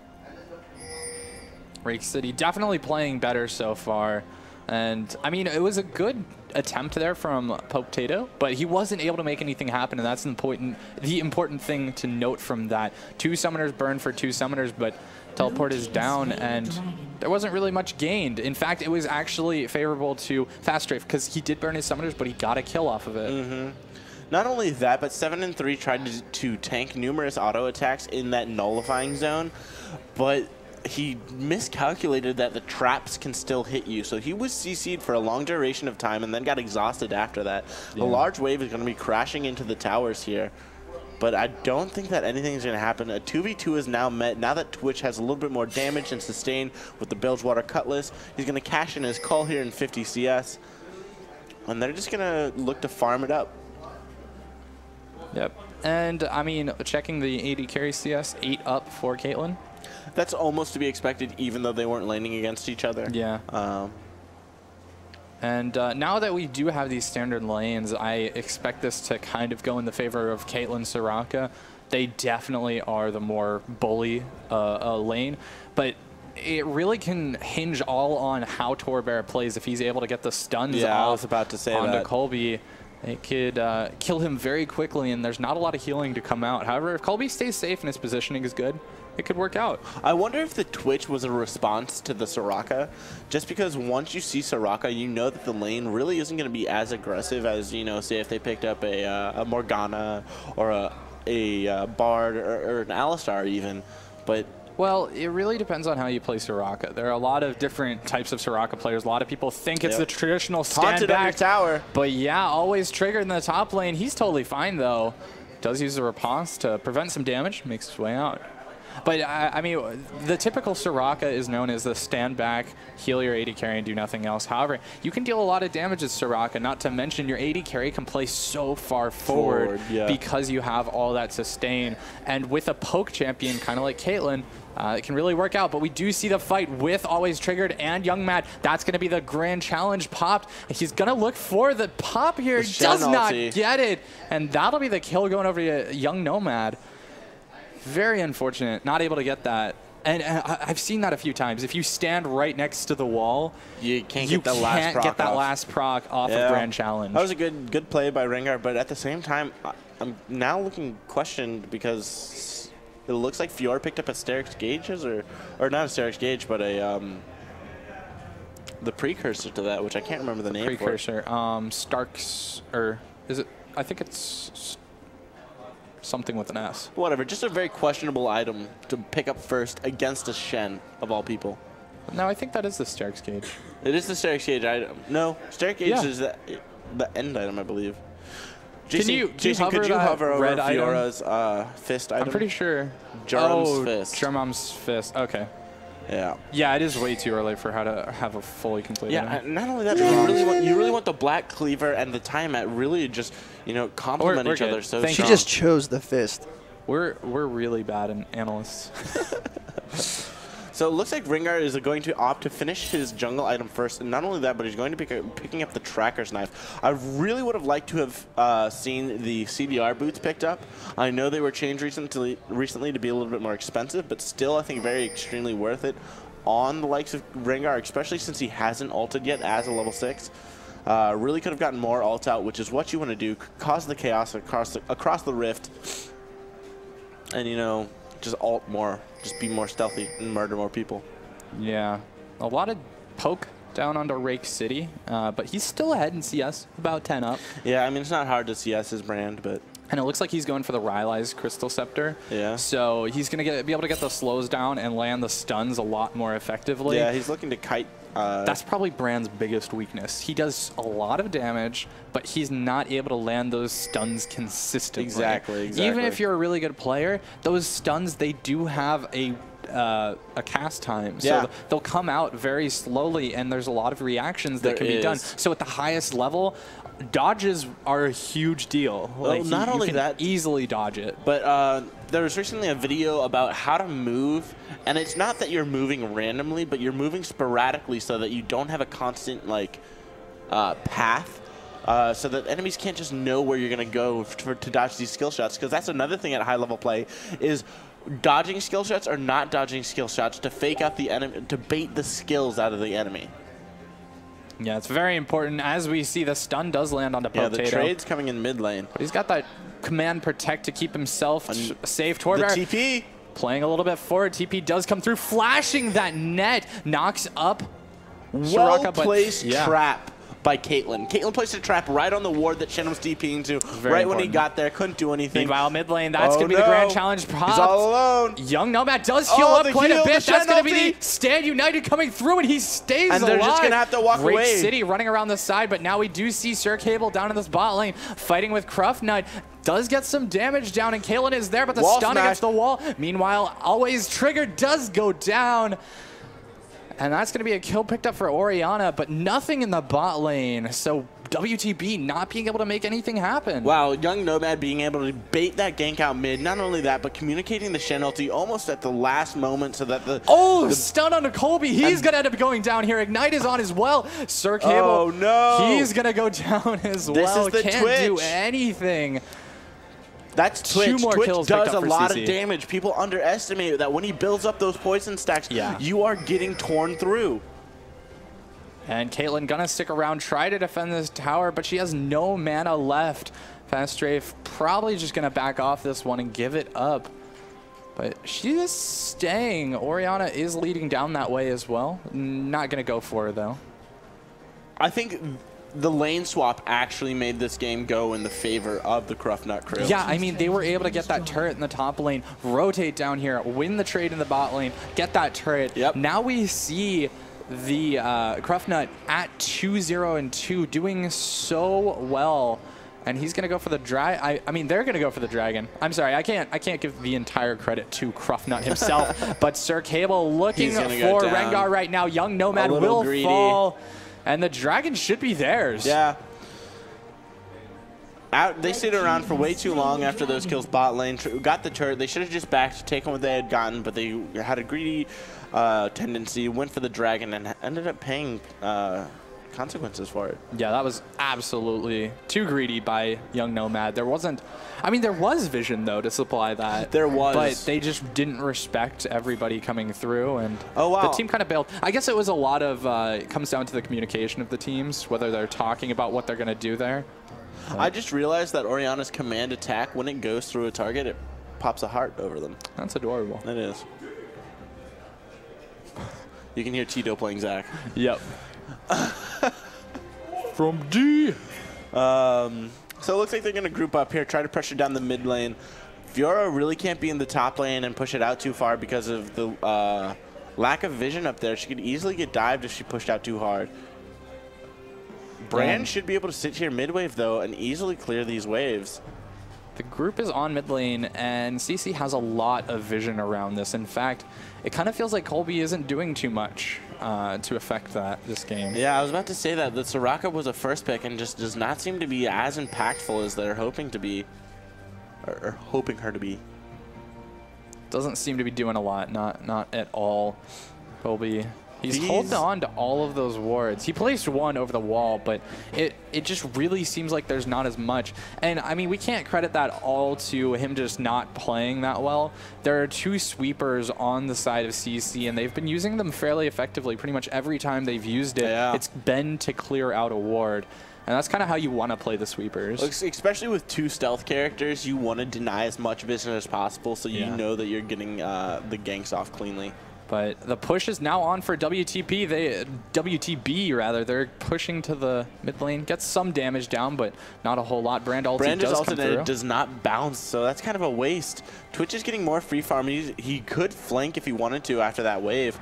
[SPEAKER 2] Rake City definitely playing better so far. And, I mean, it was a good attempt there from Potato, but he wasn't able to make anything happen, and that's the important thing to note from that. 2 summoners burned for 2 summoners, but teleport is down, and there wasn't really much gained. In fact, it was actually favorable to Fast Strafe, because he did burn his summoners, but he got a kill off of it.
[SPEAKER 1] Not only that, but 7 and 3 tried to tank numerous auto attacks in that nullifying zone, but he miscalculated that the traps can still hit you. So he was CC'd for a long duration of time and then got exhausted after that.
[SPEAKER 2] Yeah.
[SPEAKER 1] A large wave is going to be crashing into the towers here. But I don't think that anything's going to happen. A 2v2 is now met. Now that Twitch has a little bit more damage and sustain with the Bilgewater Cutlass, he's going to cash in his call here in 50 CS. And they're just going to look to farm it up.
[SPEAKER 2] Yep. And, I mean, checking the AD carry CS, 8 up for Caitlyn.
[SPEAKER 1] That's almost to be expected, even though they weren't laning against each other.
[SPEAKER 2] Yeah. And now that we do have these standard lanes, I expect this to kind of go in the favor of Caitlyn Soraka. They definitely are the more bully lane, but it really can hinge all on how Torbear plays. If he's able to get the stuns
[SPEAKER 1] Yeah, I
[SPEAKER 2] off
[SPEAKER 1] was about to say
[SPEAKER 2] onto
[SPEAKER 1] that.
[SPEAKER 2] Colby, it could kill him very quickly, and there's not a lot of healing to come out. However, if Colby stays safe and his positioning is good, it could work out.
[SPEAKER 1] I wonder if the Twitch was a response to the Soraka, just because once you see Soraka, you know that the lane really isn't going to be as aggressive as, you know, say if they picked up a Morgana or a Bard or an Alistar even. But
[SPEAKER 2] well, it really depends on how you play Soraka. There are a lot of different types of Soraka players. A lot of people think it's the traditional stand
[SPEAKER 1] taunted under
[SPEAKER 2] back
[SPEAKER 1] tower.
[SPEAKER 2] But yeah, always triggered in the top lane. He's totally fine though. Does use the riposte to prevent some damage, makes his way out. But, I mean, the typical Soraka is known as the stand back, heal your AD carry, and do nothing else. However, you can deal a lot of damage as Soraka, not to mention your AD carry can play so far forward because you have all that sustain. And with a poke champion, kind of like Caitlyn, it can really work out. But we do see the fight with Always Triggered and Young Mad. That's going to be the grand challenge popped. He's going to look for the pop here.
[SPEAKER 1] The
[SPEAKER 2] Does not
[SPEAKER 1] ulti.
[SPEAKER 2] get it. And that'll be the kill going over to Young Nomad. Very unfortunate, not able to get that. And I've seen that a few times. If you stand right next to the wall,
[SPEAKER 1] you can't get that last proc
[SPEAKER 2] off of Grand Challenge.
[SPEAKER 1] That was a good play by Rengar, but at the same time, I'm now looking questioned because it looks like Fiora picked up a Sterix Gauges, or not a Sterix Gauge, but a the precursor to that, which I can't remember the name
[SPEAKER 2] precursor. Starks, or is it? I think it's something with an S.
[SPEAKER 1] Whatever, just a very questionable item to pick up first against a Shen, of all people.
[SPEAKER 2] No, I think that is the Sterix Gauge.
[SPEAKER 1] It is the Sterix Gauge item. No, Sterix Gauge is the end item, I believe. Jason,
[SPEAKER 2] Can you hover
[SPEAKER 1] could you
[SPEAKER 2] that
[SPEAKER 1] hover over
[SPEAKER 2] red item?
[SPEAKER 1] Fiora's fist item?
[SPEAKER 2] I'm pretty sure.
[SPEAKER 1] Jerom's fist.
[SPEAKER 2] Jerom's fist. Okay.
[SPEAKER 1] Yeah.
[SPEAKER 2] Yeah, it is way too early for how to have a fully complete
[SPEAKER 1] Yeah,
[SPEAKER 2] item.
[SPEAKER 1] and not only that, but you really want the black cleaver and the time mat really just, complement
[SPEAKER 2] We're
[SPEAKER 1] each other
[SPEAKER 2] good.
[SPEAKER 1] so
[SPEAKER 2] Thank
[SPEAKER 9] She
[SPEAKER 1] strong.
[SPEAKER 9] just chose the fist.
[SPEAKER 2] We're really bad in analysts.
[SPEAKER 1] So it looks like Rengar is going to opt to finish his jungle item first, and not only that, but he's going to be picking up the Tracker's Knife. I really would have liked to have seen the CDR boots picked up. I know they were changed recently to be a little bit more expensive, but still I think very extremely worth it on the likes of Rengar, especially since he hasn't ulted yet as a level 6. Really could have gotten more ult out, which is what you want to do, cause the chaos across the rift, and just ult more, just be more stealthy and murder more people.
[SPEAKER 2] Yeah, a lot of poke down onto Rake City, but he's still ahead in CS, about 10 up.
[SPEAKER 1] Yeah, I mean, it's not hard to CS his brand, but...
[SPEAKER 2] And it looks like he's going for the Rylai's Crystal Scepter.
[SPEAKER 1] Yeah.
[SPEAKER 2] So he's going to be able to get the slows down and land the stuns a lot more effectively.
[SPEAKER 1] Yeah, he's looking to kite...
[SPEAKER 2] That's probably Brand's biggest weakness. He does a lot of damage, but he's not able to land those stuns consistently.
[SPEAKER 1] Exactly.
[SPEAKER 2] Even if you're a really good player, those stuns, they do have a cast time. So they'll come out very slowly, and there's a lot of reactions that can be done. So at the highest level, dodges are a huge deal.
[SPEAKER 1] Well, not only that,
[SPEAKER 2] easily dodge it.
[SPEAKER 1] But there was recently a video about how to move, and it's not that you're moving randomly, but you're moving sporadically so that you don't have a constant path. So that enemies can't just know where you're going to go to dodge these skill shots, because that's another thing at high level play is dodging skill shots or not dodging skill shots to fake out the enemy, to bait the skills out of the enemy.
[SPEAKER 2] Yeah, it's very important. As we see, the stun does land onto Potato.
[SPEAKER 1] Yeah, the trade's coming in mid lane.
[SPEAKER 2] But he's got that command protect to keep himself safe. Torbjorn
[SPEAKER 1] the TP.
[SPEAKER 2] Playing a little bit forward. TP does come through, flashing that net. Knocks up
[SPEAKER 1] Well-placed trap by Caitlyn. Caitlyn placed a trap right on the ward that Shen was DPing to. Right when he got there, couldn't do anything.
[SPEAKER 2] Meanwhile, mid lane, that's going to be the grand challenge. Popped.
[SPEAKER 1] He's all alone.
[SPEAKER 2] Young Nomad does heal up quite a bit. That's going to be the Stand United coming through, and he stays alive.
[SPEAKER 1] And they're just going to have to walk
[SPEAKER 2] Rake
[SPEAKER 1] away.
[SPEAKER 2] City running around the side, but now we do see Sir Cable down in this bot lane, fighting with Cruftnut. Does get some damage down, and Caitlyn is there, but the stun against the wall. Meanwhile, Always Trigger does go down. And that's going to be a kill picked up for Orianna, but nothing in the bot lane. So WTB not being able to make anything happen.
[SPEAKER 1] Wow, Young Nomad being able to bait that gank out mid. Not only that, but communicating the Shen ulti almost at the last moment so that the...
[SPEAKER 2] Oh, stun onto Colby. He's going to end up going down here. Ignite is on as well. Sir Cable,
[SPEAKER 1] oh, no.
[SPEAKER 2] He's going to go down as well.
[SPEAKER 1] This is the
[SPEAKER 2] Can't do anything.
[SPEAKER 1] That's Twitch. Twitch does a lot
[SPEAKER 2] CC.
[SPEAKER 1] of damage. People underestimate that when he builds up those poison stacks, you are getting torn through.
[SPEAKER 2] And Caitlyn gonna stick around, try to defend this tower, but she has no mana left. Fast Strafe probably just gonna back off this one and give it up. But she is staying. Orianna is leading down that way as well. Not gonna go for her though.
[SPEAKER 1] I think the lane swap actually made this game go in the favor of the Cruftnut crew.
[SPEAKER 2] Yeah, I mean, they were able to get that turret in the top lane, rotate down here, win the trade in the bot lane, get that turret.
[SPEAKER 1] Yep.
[SPEAKER 2] Now we see the Cruftnut at 2-0-2 doing so well. And he's going to go for the dragon. I mean, they're going to go for the dragon. I'm sorry, I can't give the entire credit to Cruftnut himself. But Sir Cable looking for Rengar right now. Young Nomad will fall. And the dragon should be theirs.
[SPEAKER 1] Yeah. They stayed around for way too long after those kills bot lane. Got the turret. They should have just backed, taken what they had gotten, but they had a greedy tendency, went for the dragon, and ended up paying consequences for it.
[SPEAKER 2] Yeah, that was absolutely too greedy by Young Nomad. There wasn't... I mean, there was vision, though, to supply that.
[SPEAKER 1] There was.
[SPEAKER 2] But they just didn't respect everybody coming through, and
[SPEAKER 1] the
[SPEAKER 2] team kind of bailed. I guess it was a lot of... it comes down to the communication of the teams, whether they're talking about what they're going to do there.
[SPEAKER 1] I just realized that Orianna's command attack, when it goes through a target, it pops a heart over them.
[SPEAKER 2] That's adorable.
[SPEAKER 1] It is. You can hear Tito playing Zach.
[SPEAKER 2] Yep. From D.
[SPEAKER 1] So it looks like they're going to group up here, try to pressure down the mid lane. Fiora really can't be in the top lane and push it out too far because of the lack of vision up there. She could easily get dived if she pushed out too hard. Brand should be able to sit here mid-wave, though, and easily clear these waves.
[SPEAKER 2] The group is on mid lane, and CC has a lot of vision around this. In fact, it kind of feels like Colby isn't doing too much to affect this game.
[SPEAKER 1] Yeah, I was about to say that. The Soraka was a first pick and just does not seem to be as impactful as they're hoping to be, or hoping her to be.
[SPEAKER 2] Doesn't seem to be doing a lot, not at all. Colby, he's holding on to all of those wards. He placed one over the wall, but it just really seems like there's not as much. And I mean, we can't credit that all to him just not playing that well. There are 2 sweepers on the side of CC, and they've been using them fairly effectively. Pretty much every time they've used it, it's been to clear out a ward. And that's kind of how you want to play the sweepers.
[SPEAKER 1] Especially with 2 stealth characters, you want to deny as much vision as possible so you know that you're getting the ganks off cleanly.
[SPEAKER 2] But the push is now on for WTB rather. They're pushing to the mid lane. Gets some damage down, but not a whole lot. Brand ulti does come through.
[SPEAKER 1] It does not bounce, so that's kind of a waste. Twitch is getting more free farm. He could flank if he wanted to after that wave.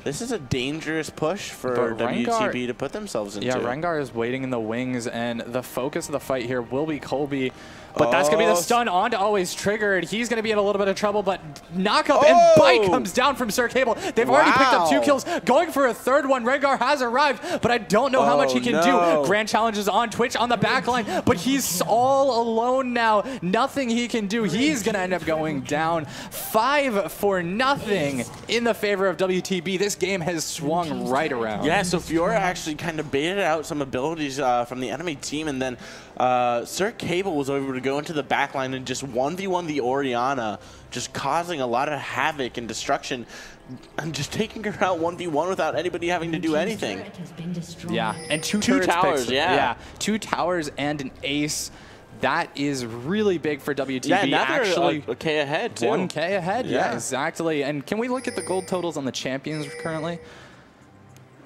[SPEAKER 1] This is a dangerous push for WTB to put themselves into.
[SPEAKER 2] Yeah, Rengar is waiting in the wings, and the focus of the fight here will be Colby. But that's going to be the stun on to Always Triggered. He's going to be in a little bit of trouble, but knockup and bite comes down from Sir Cable. They've already picked up 2 kills. Going for a third one. Rengar has arrived, but I don't know how much he can do. Grand Challenge is on Twitch on the back line, but he's all alone now. Nothing he can do. He's going to end up going down 5-0 in the favor of WTB. This game has swung right around.
[SPEAKER 1] Yeah, so Fiora actually kind of baited out some abilities from the enemy team, and then Sir Cable was able to go into the backline and just 1v1 the Orianna, just causing a lot of havoc and destruction, and just taking her out 1v1 without anybody having to do anything.
[SPEAKER 2] Yeah, and 2
[SPEAKER 1] towers, yeah.
[SPEAKER 2] 2 towers and an ace. That is really big for WTB.
[SPEAKER 1] Yeah, now
[SPEAKER 2] actually
[SPEAKER 1] they're a K ahead, too.
[SPEAKER 2] 1K ahead, yeah, exactly. And can we look at the gold totals on the champions currently?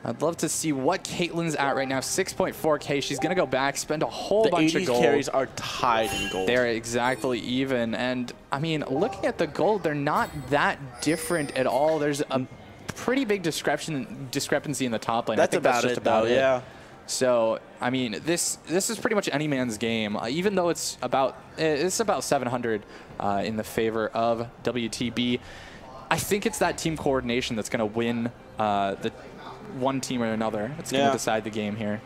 [SPEAKER 2] I'd love to see what Caitlyn's at right now. 6.4K. She's going to go back, spend a whole bunch of gold.
[SPEAKER 1] The 80s carries are tied in gold.
[SPEAKER 2] They're exactly even. And, I mean, looking at the gold, they're not that different at all. There's a pretty big discrepancy in the top lane.
[SPEAKER 1] That's
[SPEAKER 2] I think
[SPEAKER 1] about
[SPEAKER 2] that's just
[SPEAKER 1] it,
[SPEAKER 2] about
[SPEAKER 1] though,
[SPEAKER 2] it.
[SPEAKER 1] yeah.
[SPEAKER 2] So, I mean, this is pretty much any man's game. Even though it's about 700 in the favor of WTB, I think it's that team coordination that's going to win the one team or another. It's going to decide the game here.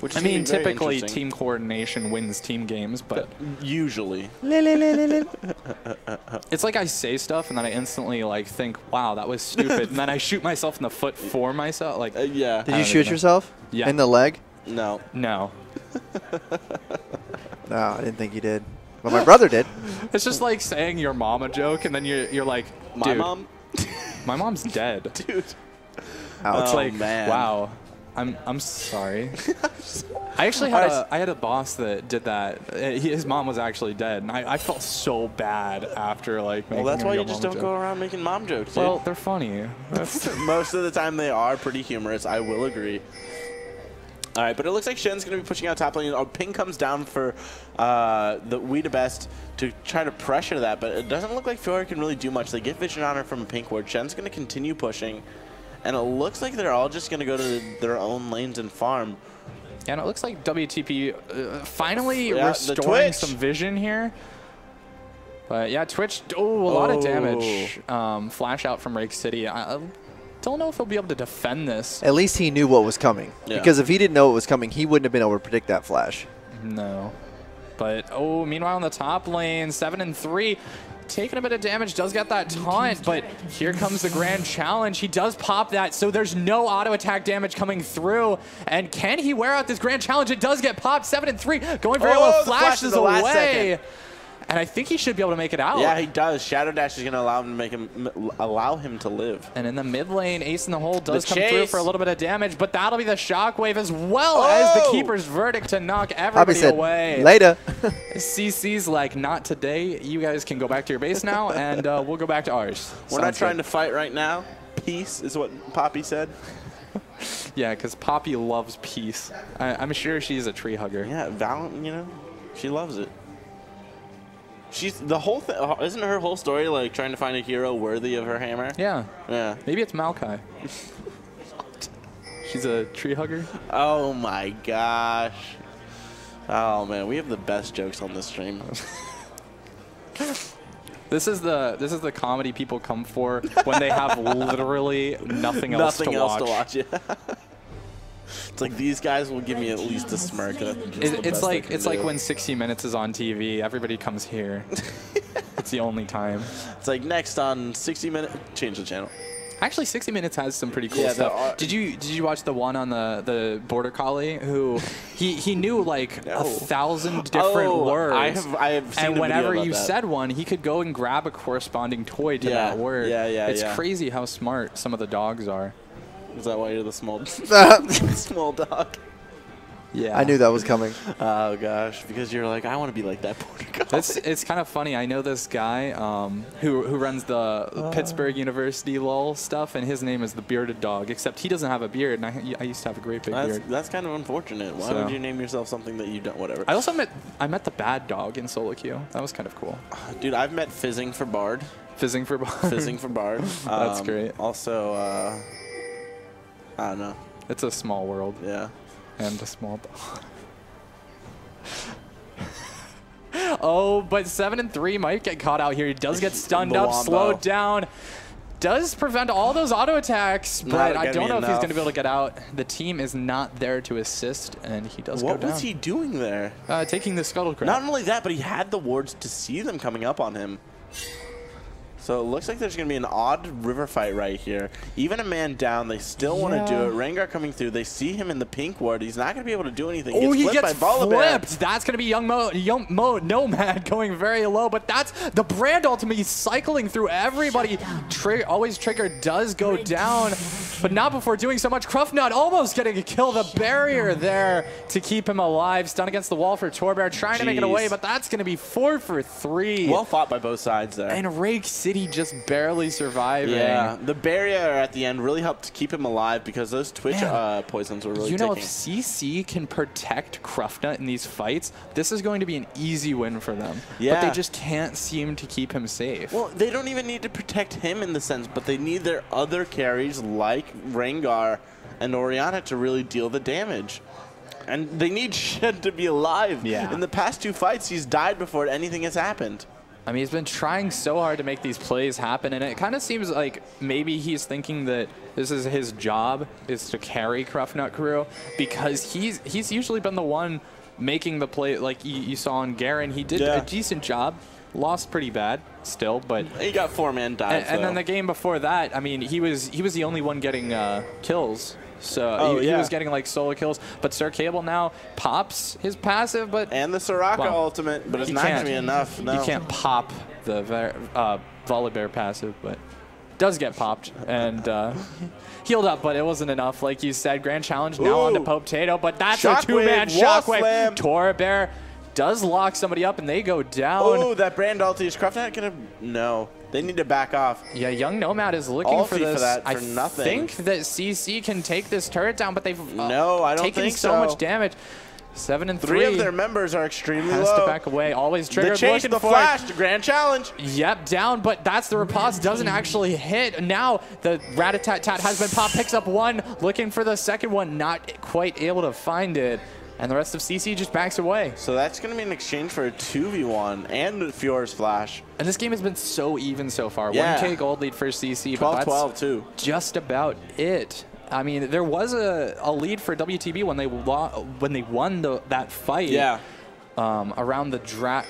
[SPEAKER 1] Which
[SPEAKER 2] I mean, typically team coordination wins team games, but
[SPEAKER 1] usually.
[SPEAKER 2] It's like I say stuff and then I instantly like think, wow, that was stupid, and then I shoot myself in the foot for myself. Like,
[SPEAKER 1] yeah.
[SPEAKER 9] Did you shoot yourself?
[SPEAKER 2] Yeah.
[SPEAKER 9] In the leg?
[SPEAKER 1] No.
[SPEAKER 2] No.
[SPEAKER 9] No, I didn't think you did. But my brother did.
[SPEAKER 2] It's just like saying your mom a joke and then you're like, dude,
[SPEAKER 1] my mom?
[SPEAKER 2] My mom's dead.
[SPEAKER 1] Dude.
[SPEAKER 2] It's like, wow. I'm sorry. I actually had I had a boss that did that. His mom was actually dead, and I felt so bad after like.
[SPEAKER 1] Well, that's why you just don't go around making mom jokes.
[SPEAKER 2] Well, they're funny.
[SPEAKER 1] Most of the time, they are pretty humorous. I will agree. All right, but it looks like Shen's going to be pushing out top lane. Our ping comes down for the We the Best to try to pressure that, but it doesn't look like Fiora can really do much. They get vision on her from a pink ward. Shen's going to continue pushing. And it looks like they're all just going to go to their own lanes and farm.
[SPEAKER 2] Yeah, and it looks like WTP finally restoring some vision here. But yeah, Twitch, a lot of damage. Flash out from Rake City. I don't know if he'll be able to defend this.
[SPEAKER 9] At least he knew what was coming. Yeah. Because if he didn't know what was coming, he wouldn't have been able to predict that flash.
[SPEAKER 2] No. But, meanwhile in the top lane, 7-3. Taking a bit of damage, does get that taunt, but here comes the Grand Challenge. He does pop that, so there's no auto attack damage coming through. And can he wear out this Grand Challenge? It does get popped, 7-3, going very well. Flashes away. And I think he should be able to make it out.
[SPEAKER 1] Yeah, he does. Shadow Dash is going to allow him to live.
[SPEAKER 2] And in the mid lane, Ace in the Hole does come through for a little bit of damage, but that'll be the Shockwave as well as the Keeper's Verdict to knock everybody away.
[SPEAKER 9] Later.
[SPEAKER 2] CC's like, not today. You guys can go back to your base now, and we'll go back to ours.
[SPEAKER 1] We're not trying to fight right now. Peace is what Poppy said.
[SPEAKER 2] Yeah, because Poppy loves peace. I'm sure she's a tree hugger.
[SPEAKER 1] Yeah, Valent, you know, she loves it. She's the whole thing. Isn't her whole story like trying to find a hero worthy of her hammer?
[SPEAKER 2] Yeah.
[SPEAKER 1] Yeah.
[SPEAKER 2] Maybe it's Maokai. He's a tree hugger.
[SPEAKER 1] Oh my gosh. Oh man, we have the best jokes on this stream.
[SPEAKER 2] This is the comedy people come for when they have literally nothing else to watch.
[SPEAKER 1] Yeah. It's like these guys will give me at least a smirk.
[SPEAKER 2] It's like when 60 Minutes is on TV. Everybody comes here. It's the only time.
[SPEAKER 1] It's like next on 60 Minutes. Change the channel.
[SPEAKER 2] Actually, 60 Minutes has some pretty cool stuff. Did you watch the one on the border collie who he knew like 1,000 different words?
[SPEAKER 1] I have seen
[SPEAKER 2] and whenever you
[SPEAKER 1] that.
[SPEAKER 2] said one, he could go and grab a corresponding toy to that word. It's crazy how smart some of the dogs are.
[SPEAKER 1] Is that why you're the small small dog?
[SPEAKER 2] Yeah.
[SPEAKER 9] I knew that was coming.
[SPEAKER 1] Oh gosh, because you're like, I want to be like that border collie.
[SPEAKER 2] It's kind of funny. I know this guy who runs the Pittsburgh University LOL stuff, and his name is the Bearded Dog. Except he doesn't have a beard, and I used to have a great big beard.
[SPEAKER 1] That's kind of unfortunate. Why would you name yourself something that you don't? Whatever.
[SPEAKER 2] I also met the Bad Dog in solo queue. That was kind of cool.
[SPEAKER 1] Dude, I've met Fizzing for Bard.
[SPEAKER 2] Fizzing for Bard.
[SPEAKER 1] Fizzing for Bard.
[SPEAKER 2] That's great.
[SPEAKER 1] Also, I don't know.
[SPEAKER 2] It's a small world.
[SPEAKER 1] Yeah.
[SPEAKER 2] And a small dog. Oh, but 7-3 might get caught out here. He does get stunned up, slowed down. Does prevent all those auto attacks, but I don't know if he's going to be able to get out. The team is not there to assist, and he does go down.
[SPEAKER 1] What was he doing there?
[SPEAKER 2] Taking the scuttle crab.
[SPEAKER 1] Not only that, but he had the wards to see them coming up on him. So it looks like there's going to be an odd river fight right here. Even a man down, they still want to do it. Rengar coming through. They see him in the pink ward. He's not going to be able to do anything.
[SPEAKER 2] Oh, he
[SPEAKER 1] flipped
[SPEAKER 2] gets
[SPEAKER 1] by
[SPEAKER 2] flipped. That's going to be young Nomad going very low, but that's the brand ultimate. He's cycling through everybody. Always Trigger does go down, but not before doing so much. Krufnut almost getting a kill. The barrier there to keep him alive. Stun against the wall for Torbear, trying to make it away, but that's going to be 4 for 3.
[SPEAKER 1] Well fought by both sides there.
[SPEAKER 2] And Rake City just barely surviving.
[SPEAKER 1] Yeah, the barrier at the end really helped keep him alive because those Twitch poisons were really
[SPEAKER 2] if CC can protect Krufnut in these fights, this is going to be an easy win for them.
[SPEAKER 1] Yeah.
[SPEAKER 2] But they just can't seem to keep him safe.
[SPEAKER 1] Well, they don't even need to protect him in the sense, but they need their other carries like Rengar and Orianna to really deal the damage. And they need Shen to be alive.
[SPEAKER 2] Yeah.
[SPEAKER 1] In the past 2 fights, he's died before anything has happened.
[SPEAKER 2] I mean, he's been trying so hard to make these plays happen, and it kind of seems like maybe he's thinking that this is his job, is to carry Krufnut crew, because he's usually been the one making the play. Like you saw on Garen, he did a decent job, lost pretty bad still, but
[SPEAKER 1] he got 4-man dives.
[SPEAKER 2] And then the game before that, I mean, he was the only one getting kills. So he was getting like solo kills, but Sir Cable now pops his passive, but
[SPEAKER 1] and the Soraka ultimate, but it's not going to be enough. No.
[SPEAKER 2] You can't pop the Volibear passive, but does get popped and healed up, but it wasn't enough. Like you said, Grand Challenge now on to Potato, but that's a 2-man shockwave. Torbear does lock somebody up, and they go down.
[SPEAKER 1] Oh, that brand ulti. Is Krufnut going to? No. They need to back off.
[SPEAKER 2] Yeah, young Nomad is looking for this.
[SPEAKER 1] I
[SPEAKER 2] think that CC can take this turret down, but they've
[SPEAKER 1] taken
[SPEAKER 2] so much damage. 7-3.
[SPEAKER 1] 3 of their members are extremely low.
[SPEAKER 2] Has to back away. Always triggered.
[SPEAKER 1] The chase, the flash, the Grand Challenge.
[SPEAKER 2] Yep, down, but that's the riposte. Doesn't actually hit. Now the Rat-a-tat-tat has been popped. Picks up one, looking for the second one. Not quite able to find it. And the rest of CC just backs away.
[SPEAKER 1] So that's going to be an exchange for a 2v1 and Fior's flash.
[SPEAKER 2] And this game has been so even so far. 1K gold lead for CC, but
[SPEAKER 1] 12-12 too.
[SPEAKER 2] Just about it. I mean, there was a lead for WTB when they won that fight.
[SPEAKER 1] Yeah.
[SPEAKER 2] Around the draft,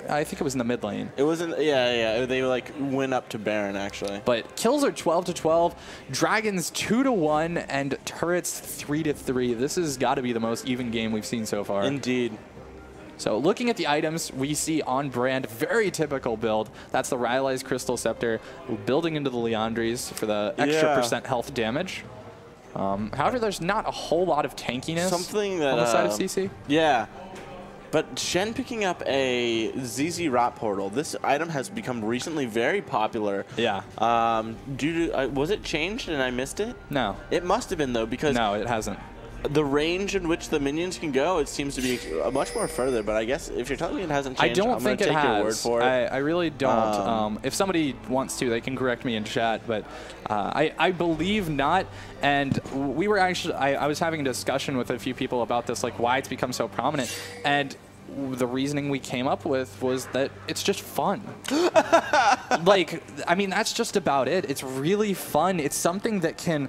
[SPEAKER 2] I think it was in the mid lane.
[SPEAKER 1] It wasn't. Yeah. They like went up to Baron actually.
[SPEAKER 2] But kills are 12-12, Dragons 2-1, and turrets 3-3. This has got to be the most even game we've seen so far.
[SPEAKER 1] Indeed.
[SPEAKER 2] So looking at the items, we see on brand, very typical build. That's the Rylai's Crystal Scepter, building into the Liandry's for the extra % health damage. However, there's not a whole lot of tankiness
[SPEAKER 1] on the
[SPEAKER 2] side of CC.
[SPEAKER 1] Yeah. But Shen picking up a ZZ Rot Portal. This item has become recently very popular.
[SPEAKER 2] Yeah.
[SPEAKER 1] Due to was it changed and I missed it?
[SPEAKER 2] No.
[SPEAKER 1] It must have been though because
[SPEAKER 2] no, it hasn't.
[SPEAKER 1] the range in which the minions can go, it seems to be much more further. But I guess if you're telling me it hasn't changed,
[SPEAKER 2] I don't
[SPEAKER 1] I'm going
[SPEAKER 2] think
[SPEAKER 1] to
[SPEAKER 2] it
[SPEAKER 1] take your word
[SPEAKER 2] has.
[SPEAKER 1] for it.
[SPEAKER 2] I really don't. If somebody wants to, they can correct me in chat. But I believe not. And we were actually, I was having a discussion with a few people about this, like why it's become so prominent. And the reasoning we came up with was that it's just fun. Like, I mean, that's just about it. It's really fun. It's something that can...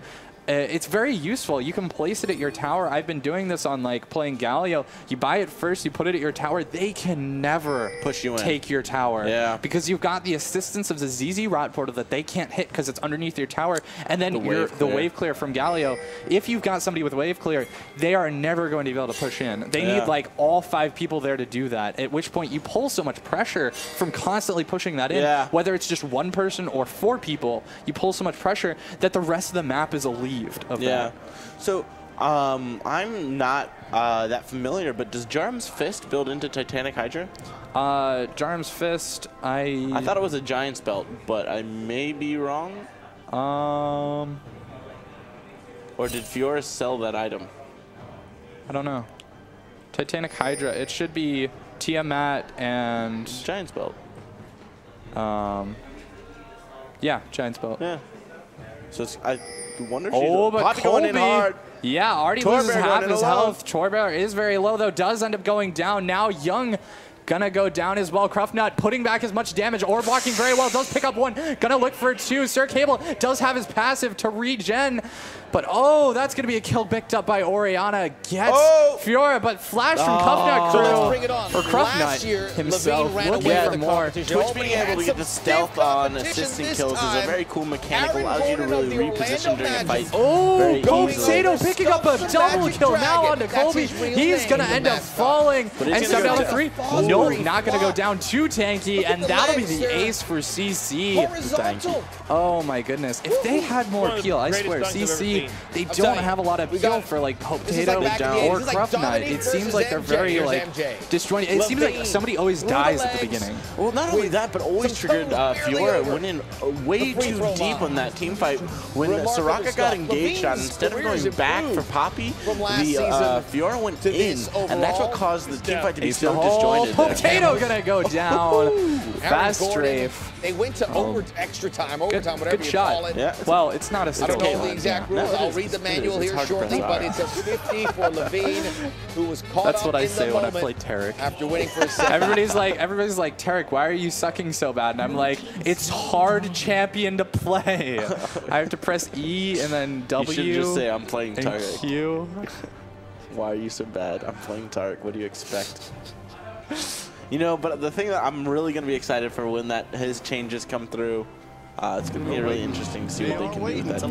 [SPEAKER 2] it's very useful. You can place it at your tower. I've been doing this on like playing Galio. You buy it first, you put it at your tower. They can never
[SPEAKER 1] push you in.
[SPEAKER 2] Take your tower.
[SPEAKER 1] Yeah.
[SPEAKER 2] Because you've got the assistance of the ZZ Rot Portal that they can't hit because it's underneath your tower. And then the wave clear from Galio. If you've got somebody with wave clear, they are never going to be able to push in. They need like all 5 people there to do that. At which point you pull so much pressure from constantly pushing that in.
[SPEAKER 1] Yeah.
[SPEAKER 2] Whether it's just 1 person or 4 people, you pull so much pressure that the rest of the map is relieved of that.
[SPEAKER 1] So I'm not that familiar, but does Jarm's Fist build into Titanic Hydra?
[SPEAKER 2] Jarm's Fist, I
[SPEAKER 1] thought it was a Giant's Belt, but I may be wrong. Or did Fiora sell that item?
[SPEAKER 2] I don't know. Titanic Hydra, it should be Tiamat and...
[SPEAKER 1] Giant's Belt.
[SPEAKER 2] Yeah, Giant's Belt.
[SPEAKER 1] Yeah. So it's, I wonder if
[SPEAKER 2] but
[SPEAKER 1] Poppy going in hard.
[SPEAKER 2] Yeah, already loses half his health. Torbear is very low, though. Does end up going down. Now Young gonna go down as well. Krufnut putting back as much damage. Orb blocking very well. Does pick up 1. Gonna look for 2. Sir Cable does have his passive to regen. But, oh, that's going to be a kill picked up by Orianna. Gets Fiora, but flash from Krufnut crew. For Krufnut himself looking for more.
[SPEAKER 1] Twitch being able to get the stealth on assisting kills is a very cool mechanic. Allows you to really reposition during a fight.
[SPEAKER 2] Oh, Potato picking up a double kill now onto Colby. He's going to end up falling. And step down to 3. No, not going to go down too tanky. And that'll be the ace for CC. Oh, my goodness. If they had more peel, I swear, CC, they don't have a lot of peel for like Potato or Krufnut. It seems like they're very like disjointed. It seems like somebody always dies at the beginning.
[SPEAKER 1] Well, not only that, but always triggered Fiora went in way too deep on that team fight. When Soraka got engaged on, instead of going back for Poppy, the Fiora went in, and that's what caused the team fight to be so disjointed.
[SPEAKER 2] Potato gonna go down. Fast strafe.
[SPEAKER 10] They went to extra time, overtime, whatever you call it.
[SPEAKER 1] Yeah.
[SPEAKER 2] Well, it's not a
[SPEAKER 10] I don't know the exact rules. I'll read the manual here shortly, but it's a 50 for Levine, who was caught
[SPEAKER 2] That's
[SPEAKER 10] up
[SPEAKER 2] what I
[SPEAKER 10] in
[SPEAKER 2] say
[SPEAKER 10] the
[SPEAKER 2] when I
[SPEAKER 10] moment
[SPEAKER 2] play Tarek.
[SPEAKER 10] after winning for a second.
[SPEAKER 2] Everybody's like, Tarek, why are you sucking so bad? And I'm like, it's hard champion to play. I have to press E and then W.
[SPEAKER 1] You should just say, I'm playing
[SPEAKER 2] and
[SPEAKER 1] Tarek.
[SPEAKER 2] Q.
[SPEAKER 1] Why are you so bad? I'm playing Tarek. What do you expect? You know, but the thing that I'm really going to be excited for when his changes come through, it's going to be really interesting to see what they can do with that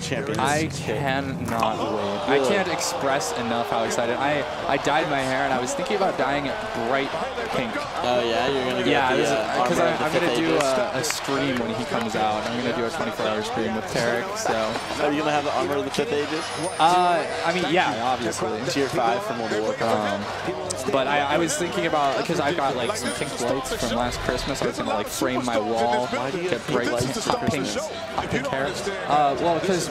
[SPEAKER 1] champion.
[SPEAKER 2] I cannot wait. I can't express enough how excited. I dyed my hair, and I was thinking about dyeing it bright pink.
[SPEAKER 1] Oh, yeah? You're going to get
[SPEAKER 2] because I'm going to do a stream when he comes out. I'm going to do a 24-hour stream with Tarek, so...
[SPEAKER 1] Are you going to have the Armor of the 5th Ages?
[SPEAKER 2] I mean, yeah, obviously.
[SPEAKER 1] Tier 5 from World of Warcraft.
[SPEAKER 2] But I was thinking about, because I've got like some pink lights from last Christmas, I was going to like frame my wall, get bright hot pink hair. Well, because,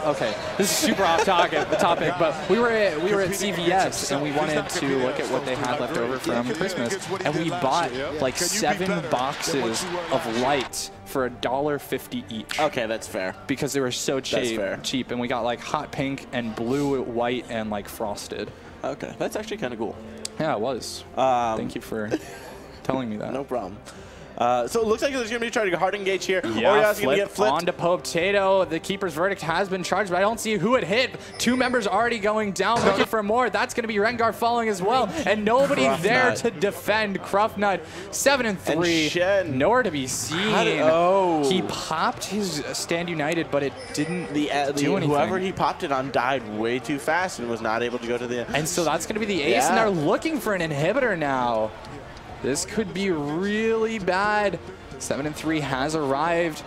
[SPEAKER 2] okay, this is super off topic, but we were at CVS and we wanted to look at what they had left over from Christmas, and we bought like 7 boxes of lights for $1.50 each.
[SPEAKER 1] Okay, that's fair.
[SPEAKER 2] Because they were so cheap, and we got like hot pink and blue, white, and like frosted.
[SPEAKER 1] Okay, that's actually kind of cool.
[SPEAKER 2] Yeah, it was. Thank you for telling me that.
[SPEAKER 1] No problem. So it looks like there's going to be trying to hard engage here.
[SPEAKER 2] Yeah,
[SPEAKER 1] Orianna's going to get flipped.
[SPEAKER 2] Onto Potato. The keeper's verdict has been charged, but I don't see who it hit. 2 members already going down, looking for more. That's going to be Rengar falling as well, and nobody there to defend. Krufnut 7-3. Nowhere to be seen. He popped his Stand United, but it didn't do anything.
[SPEAKER 1] Whoever he popped it on died way too fast and was not able to go to the end.
[SPEAKER 2] And so that's going to be the ace, and they're looking for an inhibitor now. This could be really bad. 7-3 has arrived.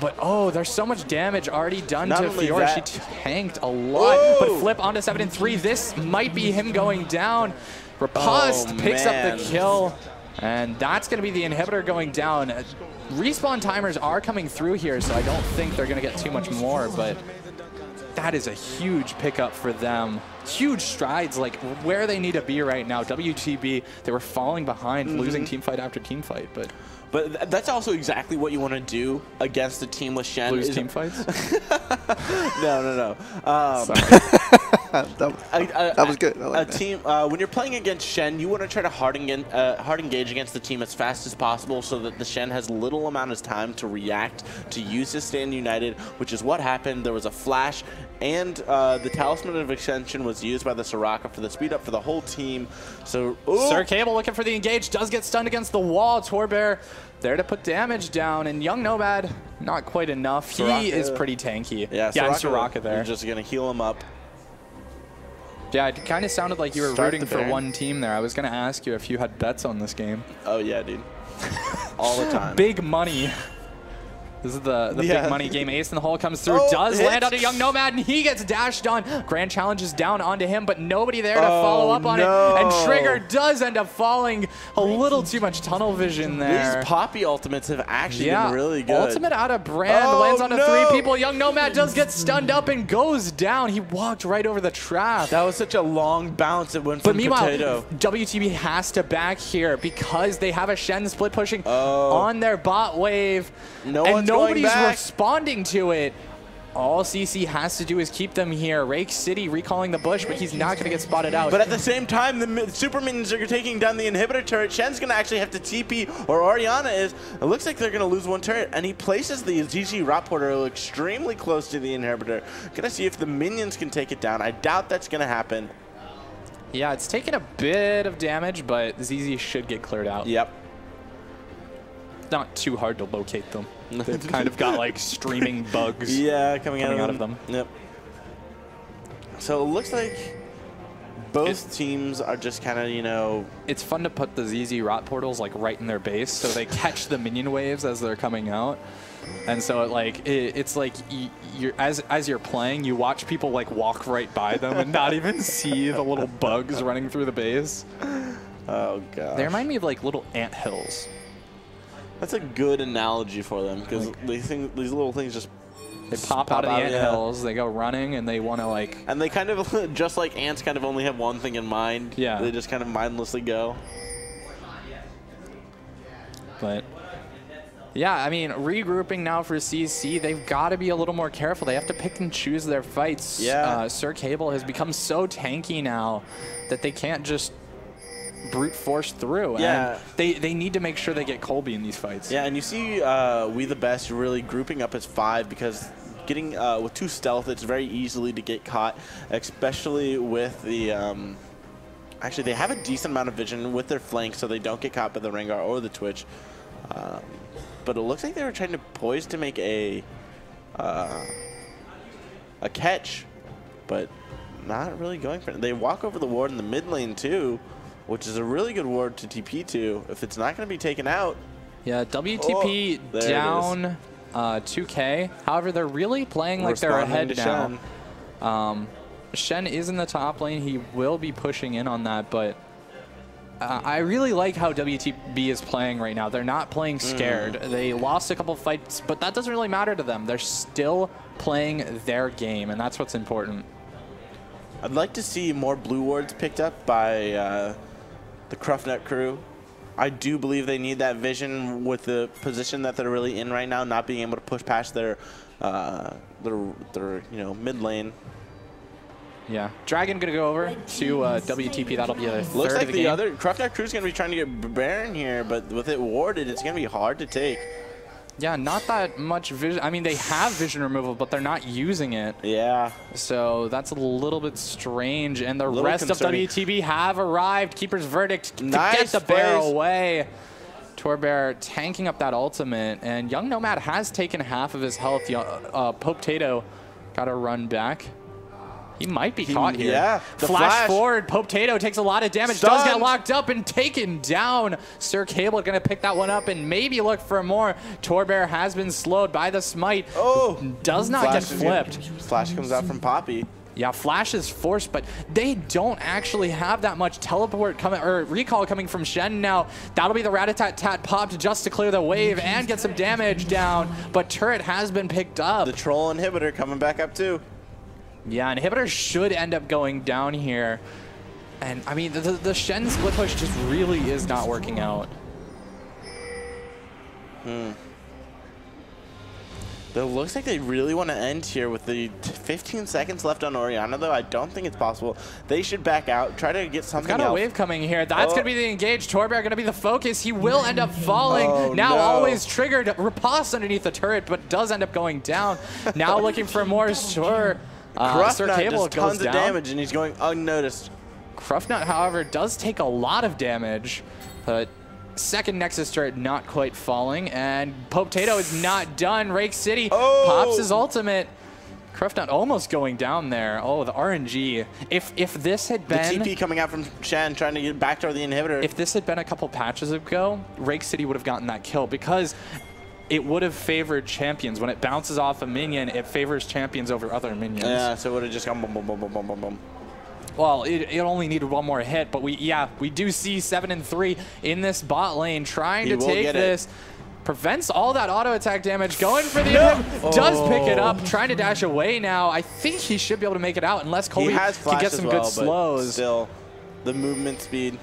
[SPEAKER 2] But, oh, there's so much damage already done to Fiora. She tanked a lot.
[SPEAKER 1] Whoa.
[SPEAKER 2] But flip onto 7-3. This might be him going down. Riposte picks up the kill. And that's going to be the inhibitor going down. Respawn timers are coming through here, so I don't think they're going to get too much more. But that is a huge pickup for them. Huge strides, like where they need to be right now. WTB, they were falling behind, losing team fight after team fight,
[SPEAKER 1] But that's also exactly what you want to do against a team with Shen.
[SPEAKER 2] lose team fights.
[SPEAKER 1] No.
[SPEAKER 9] That was good. I like that.
[SPEAKER 1] Team when you're playing against Shen, you want to try to hard engage against the team as fast as possible, so that the Shen has little amount of time to react, to use his stand united, which is what happened. There was a flash, and the Talisman of Extension was used by the Soraka for the speed up for the whole team. So
[SPEAKER 2] Sir Cable looking for the engage, does get stunned against the wall. Torbear there to put damage down, and Young Nomad not quite enough.
[SPEAKER 1] Soraka.
[SPEAKER 2] He is pretty tanky.
[SPEAKER 1] Yeah,
[SPEAKER 2] Soraka there.
[SPEAKER 1] You're just gonna heal him up.
[SPEAKER 2] Yeah, it kind of sounded like you were
[SPEAKER 1] Start
[SPEAKER 2] rooting
[SPEAKER 1] the
[SPEAKER 2] for
[SPEAKER 1] Baron.
[SPEAKER 2] one team there. I was going to ask you if you had bets on this game.
[SPEAKER 1] Oh yeah, dude. All the time.
[SPEAKER 2] Big money. This is the
[SPEAKER 1] Yeah.
[SPEAKER 2] big money game. Ace in the hole comes through,
[SPEAKER 1] Oh,
[SPEAKER 2] does
[SPEAKER 1] hits.
[SPEAKER 2] land onto Young Nomad, and he gets dashed on. Grand Challenge is down onto him, but nobody there to follow up on it. And Trigger does end up falling. A little too much tunnel vision there.
[SPEAKER 1] These Poppy ultimates have actually been really good.
[SPEAKER 2] Ultimate out of Brand,
[SPEAKER 1] Oh,
[SPEAKER 2] lands onto
[SPEAKER 1] no.
[SPEAKER 2] 3 people. Young Nomad does get stunned up and goes down. He walked right over the trap.
[SPEAKER 1] That was such a long bounce. It went
[SPEAKER 2] But
[SPEAKER 1] from
[SPEAKER 2] meanwhile,
[SPEAKER 1] Potato.
[SPEAKER 2] WTB has to back here because they have a Shen split pushing on their bot wave.
[SPEAKER 1] No
[SPEAKER 2] and
[SPEAKER 1] one's going
[SPEAKER 2] nobody's
[SPEAKER 1] back.
[SPEAKER 2] responding to it. All CC has to do is keep them here. Rake City recalling the bush, but he's not going to get spotted out.
[SPEAKER 1] But at the same time, the super minions are taking down the inhibitor turret. Shen's going to actually have to TP, or Oriana is. It looks like they're going to lose one turret, and he places the ZZ Rot Porter extremely close to the inhibitor. Going to see if the minions can take it down. I doubt that's going to happen.
[SPEAKER 2] Yeah, it's taken a bit of damage, but ZZ should get cleared out.
[SPEAKER 1] Yep.
[SPEAKER 2] Not too hard to locate them. They've kind of got like streaming bugs
[SPEAKER 1] coming out of them. Yep. So it looks like both teams are just kind of, you know...
[SPEAKER 2] It's fun to put the ZZ Rot Portals like right in their base, so they catch the minion waves as they're coming out. And so it's like you're, as you're playing, you watch people like walk right by them and not even see the little bugs running through the base.
[SPEAKER 1] Oh, God.
[SPEAKER 2] They remind me of like little ant hills.
[SPEAKER 1] That's a good analogy for them, because these little things just...
[SPEAKER 2] They pop out of the ant hills, they go running, and they want to like...
[SPEAKER 1] And they kind of, just like ants, kind of only have one thing in mind.
[SPEAKER 2] Yeah.
[SPEAKER 1] They just kind of mindlessly go.
[SPEAKER 2] But... yeah, I mean, regrouping now for CC, they've got to be a little more careful. They have to pick and choose their fights.
[SPEAKER 1] Yeah.
[SPEAKER 2] Sir Cable has become so tanky now that they can't just brute force through.
[SPEAKER 1] Yeah.
[SPEAKER 2] And they need to make sure they get Colby in these fights.
[SPEAKER 1] Yeah, and you see We The Best really grouping up as 5, because getting with 2 stealth, it's very easily to get caught, especially with the... actually, they have a decent amount of vision with their flank, so they don't get caught by the Rengar or the Twitch. But it looks like they were trying to poise to make a catch, but not really going for it. They walk over the ward in the mid lane too, which is a really good ward to TP to if it's not going to be taken out.
[SPEAKER 2] Yeah, WTP down 2K. However, they're really playing like they're ahead now. Shen is in the top lane. He will be pushing in on that, but I really like how WTB is playing right now. They're not playing scared. They lost a couple fights, but that doesn't really matter to them. They're still playing their game, and that's what's important.
[SPEAKER 1] I'd like to see more blue wards picked up by the Cruffnet crew. I do believe they need that vision with the position that they're really in right now, not being able to push past their mid lane.
[SPEAKER 2] Yeah, Dragon gonna go over to WTP. That'll be a third
[SPEAKER 1] Looks like
[SPEAKER 2] of the
[SPEAKER 1] the
[SPEAKER 2] game.
[SPEAKER 1] other Cruffnet crew's gonna be trying to get Baron here, but with it warded, it's gonna be hard to take.
[SPEAKER 2] Yeah, not that much vision. I mean, they have vision removal, but they're not using it.
[SPEAKER 1] Yeah.
[SPEAKER 2] So that's a little bit strange. And the rest
[SPEAKER 1] concerning.
[SPEAKER 2] of WTB have arrived. Keeper's Verdict to
[SPEAKER 1] Nice
[SPEAKER 2] get the bear
[SPEAKER 1] plays.
[SPEAKER 2] away. Torbear tanking up that ultimate. And Young Nomad has taken half of his health. Potato got to run back. He might be caught here.
[SPEAKER 1] Yeah. The
[SPEAKER 2] Flash forward. Potato takes a lot of damage. Does get
[SPEAKER 1] Stunned.
[SPEAKER 2] locked up and taken down. Sir Cable going to pick that one up and maybe look for more. Torbear has been slowed by the smite.
[SPEAKER 1] Oh.
[SPEAKER 2] Does not
[SPEAKER 1] Flash
[SPEAKER 2] get
[SPEAKER 1] is
[SPEAKER 2] flipped.
[SPEAKER 1] Flash comes out from Poppy.
[SPEAKER 2] Yeah, Flash is forced, but they don't actually have that much teleport coming or recall coming from Shen now. That'll be the Rat-a-tat-tat popped just to clear the wave and get some damage down, but turret has been picked up.
[SPEAKER 1] The troll inhibitor coming back up too.
[SPEAKER 2] Yeah, Inhibitor should end up going down here. And, I mean, the Shen split push just really is not working out.
[SPEAKER 1] It looks like they really want to end here with the 15 seconds left on Orianna, though. I don't think it's possible. They should back out, try to get something
[SPEAKER 2] Got a
[SPEAKER 1] else.
[SPEAKER 2] wave coming here. That's going to be the engage. Torbear going to be the focus. He will end up falling. Now always triggered. Riposte underneath the turret, but does end up going down. Now looking for more Sir Cable
[SPEAKER 1] does tons
[SPEAKER 2] goes
[SPEAKER 1] of
[SPEAKER 2] down.
[SPEAKER 1] damage, and he's going unnoticed.
[SPEAKER 2] Cruftnut, however, does take a lot of damage, but second Nexus turret not quite falling, and Potato is not done. Rake City pops his ultimate. Cruftnut almost going down there. Oh, the RNG. If this had been...
[SPEAKER 1] The TP coming out from Shen trying to get back to the inhibitor.
[SPEAKER 2] If this had been a couple patches ago, Rake City would have gotten that kill because it would have favored champions. When it bounces off a minion, it favors champions over other minions.
[SPEAKER 1] Yeah, so it would have just gone boom, boom, boom, boom, boom, boom, boom.
[SPEAKER 2] Well, it only needed one more hit, but we do see 7 and 3 in this bot lane trying to take this. Prevents all that auto attack damage. Going for the does pick it up, trying to dash away now. I think he should be able to make it out unless Colby can get some good slows.
[SPEAKER 1] Still, the movement speed.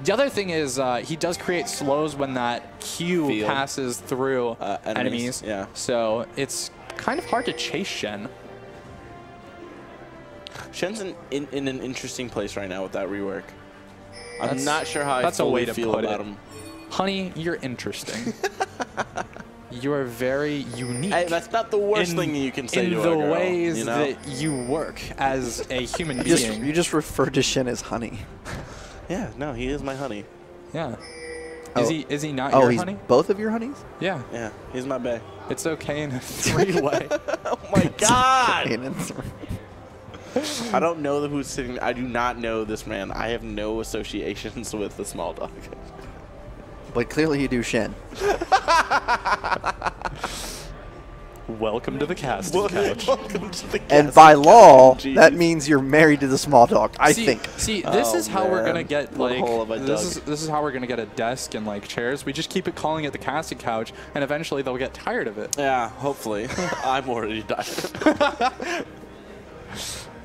[SPEAKER 2] The other thing is he does create slows when that Q passes through enemies.
[SPEAKER 1] Yeah.
[SPEAKER 2] So it's kind of hard to chase Shen.
[SPEAKER 1] Shen's in an interesting place right now with that rework. I'm not sure how I feel about him.
[SPEAKER 2] Honey, you're interesting. You are very unique.
[SPEAKER 1] Hey, that's not the worst thing you can say to a girl.
[SPEAKER 2] In the ways
[SPEAKER 1] you know?
[SPEAKER 2] that you work as a human being.
[SPEAKER 9] You just referred to Shen as honey.
[SPEAKER 1] Yeah, no, he is my honey.
[SPEAKER 2] Yeah. Is he not your honey?
[SPEAKER 9] Both of your honeys?
[SPEAKER 2] Yeah.
[SPEAKER 1] Yeah, he's my bae.
[SPEAKER 2] It's okay in a three-way.
[SPEAKER 1] Oh my god! I don't know who's sitting. I do not know this man. I have no associations with the small dog.
[SPEAKER 9] But clearly you do Shen.
[SPEAKER 2] Welcome to the casting couch.
[SPEAKER 1] Welcome to the
[SPEAKER 9] And by law, that means you're married to the small dog, I think.
[SPEAKER 2] See, this is how we're gonna get like
[SPEAKER 1] this
[SPEAKER 2] is how we're gonna get a desk and like chairs. We just keep calling it the casting couch, and eventually they'll get tired of it.
[SPEAKER 1] Yeah, hopefully. I'm already tired.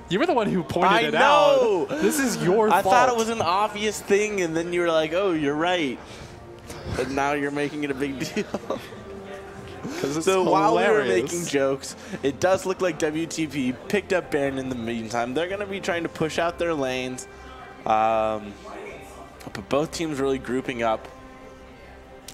[SPEAKER 2] You were the one who pointed it out. This is your fault.
[SPEAKER 1] I thought it was an obvious thing, and then you were like, "Oh, you're right." And now you're making it a big deal. So while we were making jokes, it does look like WTP picked up Baron in the meantime. They're going to be trying to push out their lanes. But both teams really grouping up.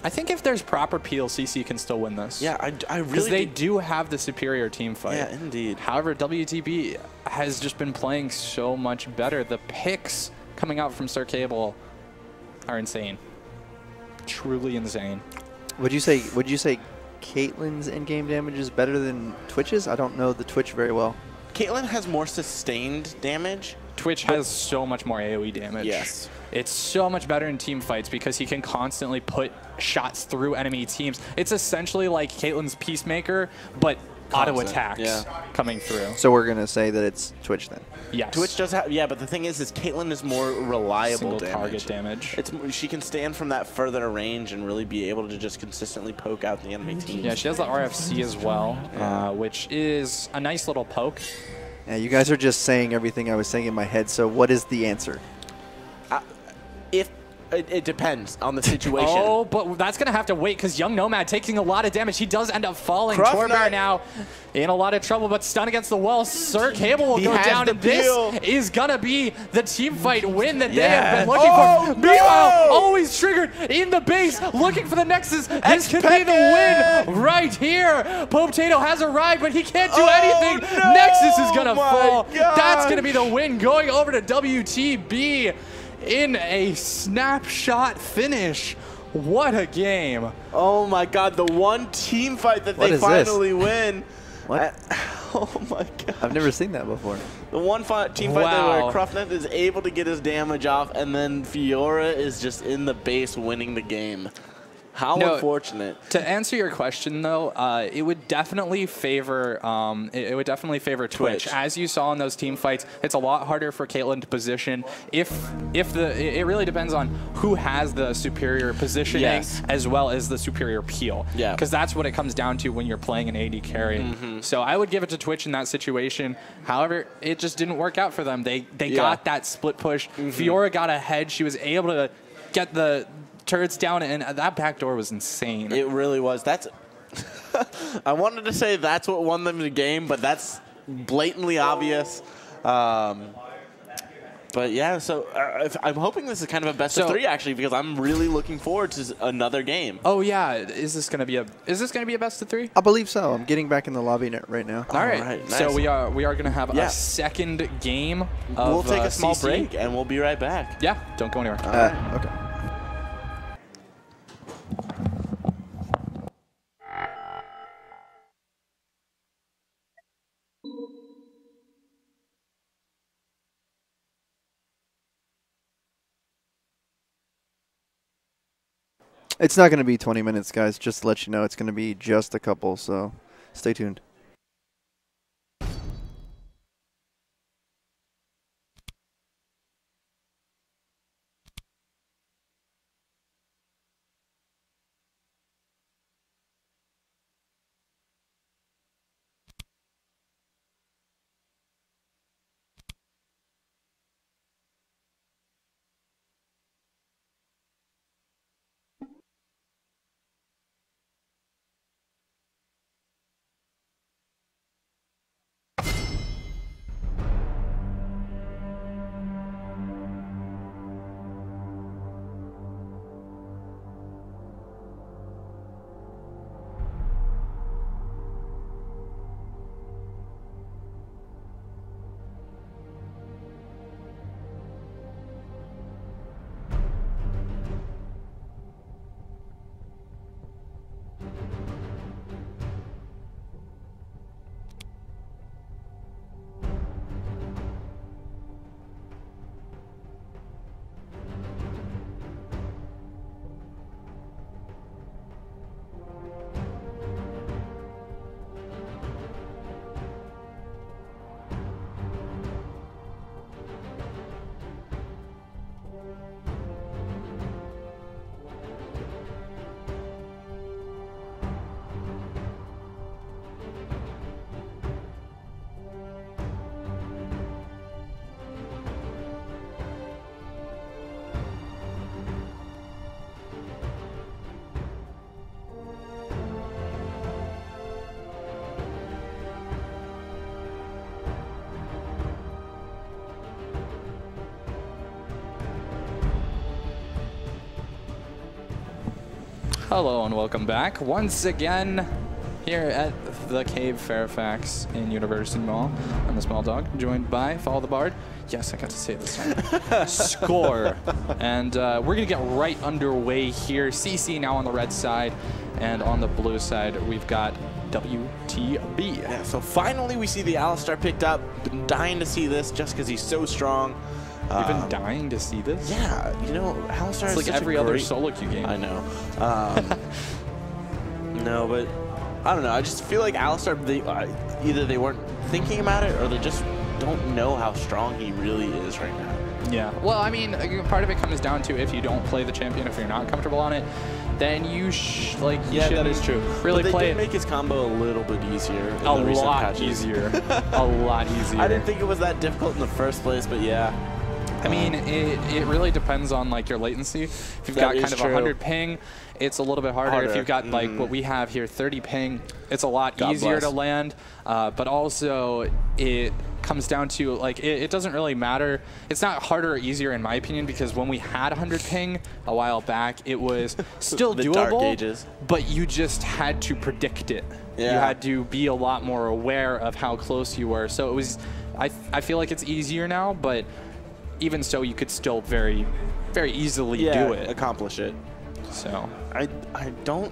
[SPEAKER 2] I think if there's proper peel, CC can still win this.
[SPEAKER 1] Yeah, I really
[SPEAKER 2] because they do have the superior team fight.
[SPEAKER 1] Yeah, indeed.
[SPEAKER 2] However, WTP has just been playing so much better. The picks coming out from Sir Cable are insane. Truly insane.
[SPEAKER 9] Would you say Caitlyn's in-game damage is better than Twitch's? I don't know the Twitch very well.
[SPEAKER 1] Caitlyn has more sustained damage.
[SPEAKER 2] Twitch has so much more AoE damage.
[SPEAKER 1] Yes.
[SPEAKER 2] It's so much better in team fights because he can constantly put shots through enemy teams. It's essentially like Caitlyn's Peacemaker, but auto attacks coming through.
[SPEAKER 9] So we're going to say that it's Twitch then?
[SPEAKER 2] Yes.
[SPEAKER 1] Twitch does have, yeah, but the thing is Caitlyn is more reliable
[SPEAKER 2] target damage.
[SPEAKER 1] She can stand from that further range and really be able to just consistently poke out the enemy team.
[SPEAKER 2] Yeah, she has the RFC as well, which is a nice little poke.
[SPEAKER 9] Yeah, you guys are just saying everything I was saying in my head, so what is the answer?
[SPEAKER 1] It depends on the situation.
[SPEAKER 2] Oh, but that's going to have to wait because Young Nomad taking a lot of damage. He does end up falling. Torbear now in a lot of trouble, but stun against the wall. Sir Cable will go down, and this is going to be the team fight win that they have been looking for. Meanwhile, always triggered in the base, looking for the Nexus. This could be the win right here. Potato has arrived, but he can't do anything.
[SPEAKER 1] No!
[SPEAKER 2] Nexus is going to fall.
[SPEAKER 1] Gosh.
[SPEAKER 2] That's going to be the win going over to WTB. In a snapshot finish. What a game.
[SPEAKER 1] Oh my god, the one team fight that they finally win.
[SPEAKER 9] What?
[SPEAKER 1] Oh my god.
[SPEAKER 9] I've never seen that before.
[SPEAKER 1] The one team fight where Cruftnut is able to get his damage off and then Fiora is just in the base winning the game. How unfortunate.
[SPEAKER 2] To answer your question, though, it would definitely favor it would definitely favor Twitch. As you saw in those team fights, it's a lot harder for Caitlyn to position. It really depends on who has the superior positioning as well as the superior peel.
[SPEAKER 1] Yeah.
[SPEAKER 2] Because that's what it comes down to when you're playing an AD carry. So I would give it to Twitch in that situation. However, it just didn't work out for them. They got that split push. Fiora got ahead. She was able to get the turrets down, and that backdoor was insane.
[SPEAKER 1] It really was. That's I wanted to say that's what won them the game, but that's blatantly obvious. But yeah, so I'm hoping this is kind of a best of 3 actually, because I'm really looking forward to another game.
[SPEAKER 2] Oh yeah, is this gonna be a best of 3?
[SPEAKER 9] I believe so. I'm getting back in the lobby right now.
[SPEAKER 2] All right.
[SPEAKER 1] Nice.
[SPEAKER 2] So we are gonna have a second game.
[SPEAKER 1] We'll take a small
[SPEAKER 2] CC.
[SPEAKER 1] break and we'll be right back.
[SPEAKER 2] Yeah, don't go anywhere.
[SPEAKER 9] Okay. It's not going to be 20 minutes, guys. Just to let you know, it's going to be just a couple, so stay tuned.
[SPEAKER 2] Hello and welcome back once again here at the Cave Fairfax in University Mall. I'm the Small Dog, joined by Follow the Bard. Yes, I got to say it this time. Score. And we're going to get right underway here. CC now on the red side, and on the blue side, we've got WTB.
[SPEAKER 1] Yeah, so finally we see the Alistar picked up. Been dying to see this just because he's so strong.
[SPEAKER 2] You've been dying to see this?
[SPEAKER 1] Yeah, you know, Alistar is
[SPEAKER 2] like
[SPEAKER 1] such
[SPEAKER 2] every
[SPEAKER 1] a
[SPEAKER 2] other
[SPEAKER 1] great...
[SPEAKER 2] solo queue game.
[SPEAKER 1] I know. No, but I don't know. I just feel like Alistar, either they weren't thinking about it or they just don't know how strong he really is right now.
[SPEAKER 2] Yeah. Well, I mean, part of it comes down to if you don't play the champion, if you're not comfortable on it, then you
[SPEAKER 1] yeah, that is true.
[SPEAKER 2] Really
[SPEAKER 1] but
[SPEAKER 2] play
[SPEAKER 1] they did make his combo a little bit easier. In
[SPEAKER 2] a
[SPEAKER 1] the recent
[SPEAKER 2] lot
[SPEAKER 1] patches.
[SPEAKER 2] easier. A lot easier.
[SPEAKER 1] I didn't think it was that difficult in the first place, but yeah.
[SPEAKER 2] I mean, it really depends on like your latency. If you've got kind of 100 ping, it's a little bit harder. If you've got like what we have here, 30 ping, it's a lot easier to land. But also, it comes down to like it doesn't really matter. It's not harder or easier in my opinion, because when we had 100 ping a while back, it was still
[SPEAKER 1] the
[SPEAKER 2] doable.
[SPEAKER 1] Dark Ages.
[SPEAKER 2] But you just had to predict it.
[SPEAKER 1] Yeah.
[SPEAKER 2] You had to be a lot more aware of how close you were. So it was. I feel like it's easier now, but even so, you could still very, very easily do it.
[SPEAKER 1] Accomplish it.
[SPEAKER 2] So
[SPEAKER 1] I don't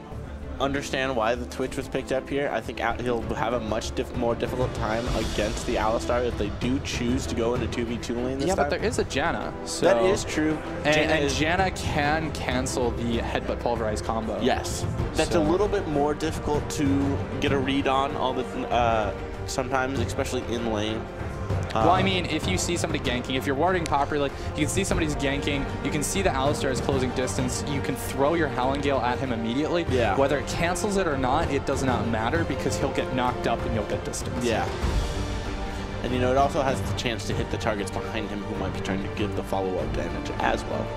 [SPEAKER 1] understand why the Twitch was picked up here. I think he'll have a much more difficult time against the Alistar if they do choose to go into 2v2 lane this time.
[SPEAKER 2] Yeah, but there is a Janna. So
[SPEAKER 1] that is true.
[SPEAKER 2] And Janna can cancel the headbutt pulverize combo.
[SPEAKER 1] Yes. That's a little bit more difficult to get a read on all the sometimes, especially in lane.
[SPEAKER 2] Well, I mean, if you see somebody ganking, if you're warding properly, you can see somebody's ganking, you can see the Alistar is closing distance, you can throw your Howling at him immediately.
[SPEAKER 1] Yeah.
[SPEAKER 2] Whether it cancels it or not, it does not matter because he'll get knocked up and you'll get distance.
[SPEAKER 1] Yeah. And, you know, it also has the chance to hit the targets behind him who might be trying to give the follow-up damage as well.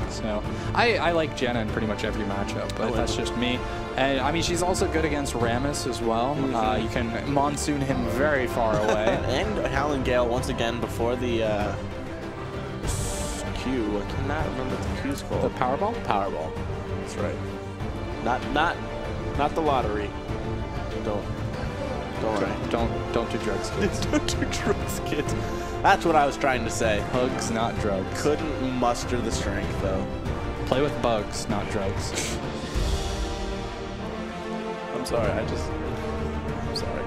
[SPEAKER 2] So I like Janna in pretty much every matchup, but that's just me. And I mean, she's also good against Rammus as well. You can monsoon him very far away.
[SPEAKER 1] And Howling Gale once again before the Q. I cannot remember what the Q's called.
[SPEAKER 2] The Powerball?
[SPEAKER 1] Powerball. That's right. Not the lottery. Don't do drugs, kids. Don't do drugs, kids. That's what I was trying to say.
[SPEAKER 2] Hugs, not drugs.
[SPEAKER 1] Couldn't muster the strength, though.
[SPEAKER 2] Play with bugs, not drugs.
[SPEAKER 1] I'm sorry. I'm sorry.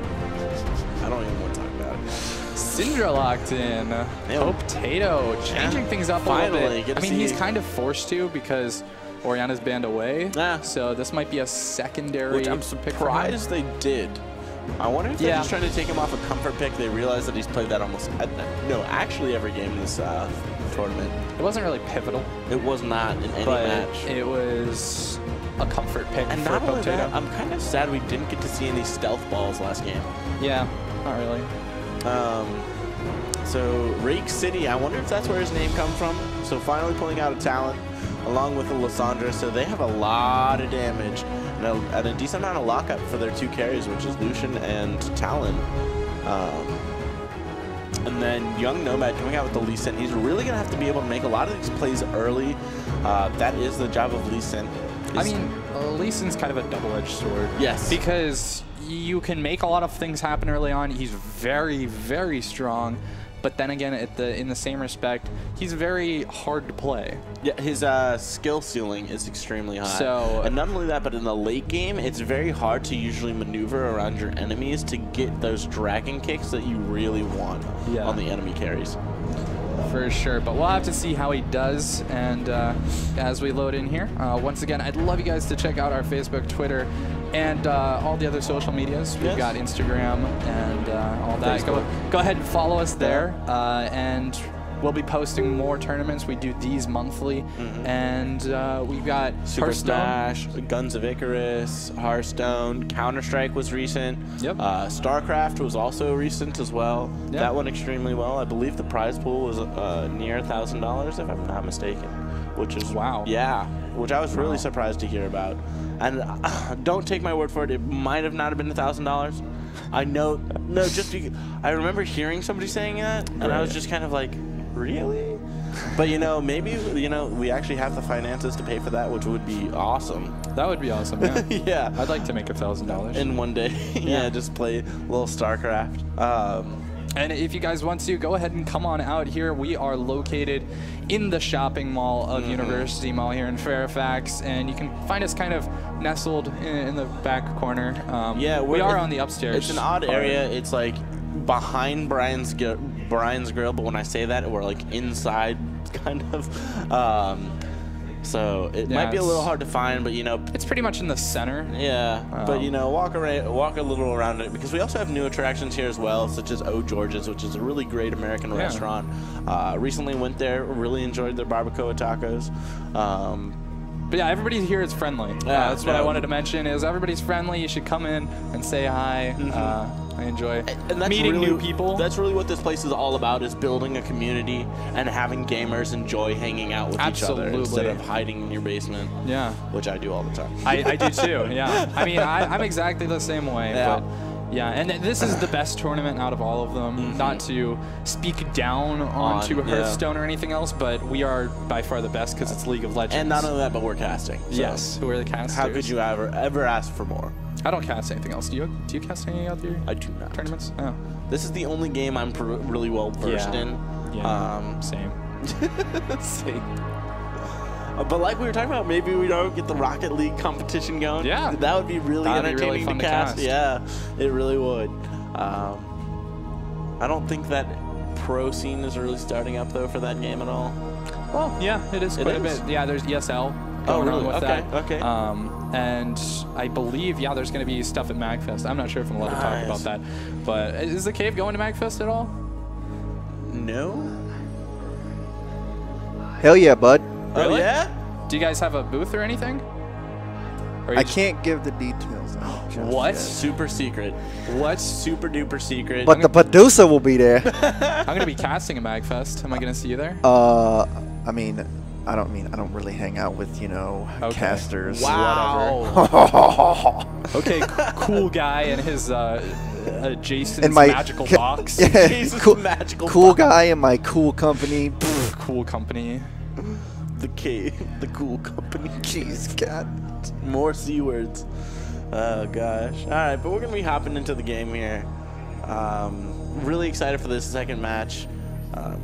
[SPEAKER 1] I don't even want to talk about it.
[SPEAKER 2] Syndra locked in. Potato changing things up a little bit. I mean, he's kind of forced to because Orianna's banned away. So this might be a secondary.
[SPEAKER 1] Which I'm surprised they did. I wonder if they're just trying to take him off a comfort pick. They realize that he's played that almost, no, actually every game in this tournament.
[SPEAKER 2] It wasn't really pivotal.
[SPEAKER 1] It was not in any match.
[SPEAKER 2] It was a comfort pick
[SPEAKER 1] and
[SPEAKER 2] for
[SPEAKER 1] not only
[SPEAKER 2] Potato.
[SPEAKER 1] that, I'm kind of sad we didn't get to see any stealth balls last game.
[SPEAKER 2] Yeah, not really.
[SPEAKER 1] So Rake City, I wonder if that's where his name comes from. So finally pulling out a Talon along with a Lysandra. So they have a lot of damage and a decent amount of lockup for their two carries, which is Lucian and Talon. And then Young Nomad coming out with the Lee Sin. He's really going to have to be able to make a lot of these plays early. That is the job of Lee Sin.
[SPEAKER 2] I mean, Lee Sin's kind of a double-edged sword.
[SPEAKER 1] Yes.
[SPEAKER 2] Because you can make a lot of things happen early on. He's very, very strong. But then again, in the same respect, he's very hard to play.
[SPEAKER 1] Yeah, his skill ceiling is extremely high.
[SPEAKER 2] So,
[SPEAKER 1] and not only that, but in the late game, it's very hard to usually maneuver around your enemies to get those dragon kicks that you really want on the enemy carries.
[SPEAKER 2] For sure, but we'll have to see how he does. And as we load in here, once again, I'd love you guys to check out our Facebook, Twitter, and all the other social medias. We've got Instagram and all that. Go ahead and follow us there, and we'll be posting more tournaments. We do these monthly, and we've got
[SPEAKER 1] Super Smash, Guns of Icarus, Hearthstone, Counter-Strike was recent.
[SPEAKER 2] Yep.
[SPEAKER 1] StarCraft was also recent as well. Yep. That went extremely well. I believe the prize pool was near $1,000, if I'm not mistaken. Which is yeah, which I was really surprised to hear about. And don't take my word for it. It might have not have been $1,000. I know, just because I remember hearing somebody saying that, and I was just kind of like, really? But you know, maybe we actually have the finances to pay for that, which would be awesome.
[SPEAKER 2] That would be awesome. Yeah.
[SPEAKER 1] Yeah.
[SPEAKER 2] I'd like to make $1,000
[SPEAKER 1] in one day. Yeah, just play a little StarCraft.
[SPEAKER 2] And if you guys want to, go ahead and come on out here. We are located in the shopping mall of University Mall here in Fairfax, and you can find us kind of nestled in the back corner.
[SPEAKER 1] Yeah,
[SPEAKER 2] we are on the upstairs.
[SPEAKER 1] It's an odd area. It's like behind Brian's Grill, but when I say that, we're like inside, kind of. So it might be a little hard to find, but
[SPEAKER 2] it's pretty much in the center.
[SPEAKER 1] Yeah, but walk a little around it, because we also have new attractions here as well, such as O George's, which is a really great American restaurant. Recently went there, really enjoyed their barbacoa tacos.
[SPEAKER 2] But yeah, everybody here is friendly. That's what I wanted to mention. Is everybody's friendly? You should come in and say hi. I enjoy meeting new people.
[SPEAKER 1] That's really what this place is all about, is building a community and having gamers enjoy hanging out with each other instead of hiding in your basement.
[SPEAKER 2] Yeah.
[SPEAKER 1] Which I do all the time.
[SPEAKER 2] I do too, yeah. I mean, I'm exactly the same way.
[SPEAKER 1] Yeah.
[SPEAKER 2] But yeah, and this is the best tournament out of all of them. Not to speak down onto Hearthstone or anything else, but we are by far the best because it's League of Legends.
[SPEAKER 1] And not only that, but we're casting. So
[SPEAKER 2] yes, we're the casters.
[SPEAKER 1] How could you ever ask for more?
[SPEAKER 2] I don't cast anything else. Do you cast any other
[SPEAKER 1] I do not.
[SPEAKER 2] tournaments? Oh.
[SPEAKER 1] This is the only game I'm really well versed in.
[SPEAKER 2] Yeah, same.
[SPEAKER 1] Same. But like we were talking about, maybe we don't get the Rocket League competition going.
[SPEAKER 2] Yeah.
[SPEAKER 1] That would be really
[SPEAKER 2] That'd be
[SPEAKER 1] entertaining
[SPEAKER 2] really fun
[SPEAKER 1] to
[SPEAKER 2] to
[SPEAKER 1] cast.
[SPEAKER 2] cast.
[SPEAKER 1] Yeah, it really would. I don't think that pro scene is really starting up, though, for that game at all.
[SPEAKER 2] Well, yeah, it is quite a bit. Yeah, there's ESL going
[SPEAKER 1] really?
[SPEAKER 2] on with
[SPEAKER 1] Okay,
[SPEAKER 2] that.
[SPEAKER 1] okay.
[SPEAKER 2] And I believe, yeah, there's going to be stuff at MagFest. I'm not sure if I'm allowed to talk about that. But is the cave going to MagFest at all?
[SPEAKER 1] No.
[SPEAKER 9] Hell yeah, bud.
[SPEAKER 1] Oh, yeah?
[SPEAKER 2] Do you guys have a booth or anything? Or you
[SPEAKER 9] I
[SPEAKER 2] just-
[SPEAKER 9] can't give the details out just
[SPEAKER 2] What?
[SPEAKER 9] yet.
[SPEAKER 1] Super secret.
[SPEAKER 2] What?
[SPEAKER 1] Super duper secret.
[SPEAKER 9] But the Padusa will be there.
[SPEAKER 2] I'm going to be casting at MagFest. Am I going to see you there?
[SPEAKER 9] I mean, I don't really hang out with, casters.
[SPEAKER 1] Wow.
[SPEAKER 2] Okay, cool guy in his Jason's
[SPEAKER 9] And my
[SPEAKER 2] magical box.
[SPEAKER 1] Jesus,
[SPEAKER 9] cool,
[SPEAKER 1] magical
[SPEAKER 9] cool
[SPEAKER 1] box.
[SPEAKER 9] guy in my cool company.
[SPEAKER 2] Cool company.
[SPEAKER 1] The cool company.
[SPEAKER 9] Jeez, God.
[SPEAKER 1] More C words. Oh, gosh. All right, but we're going to be hopping into the game here. Really excited for this second match.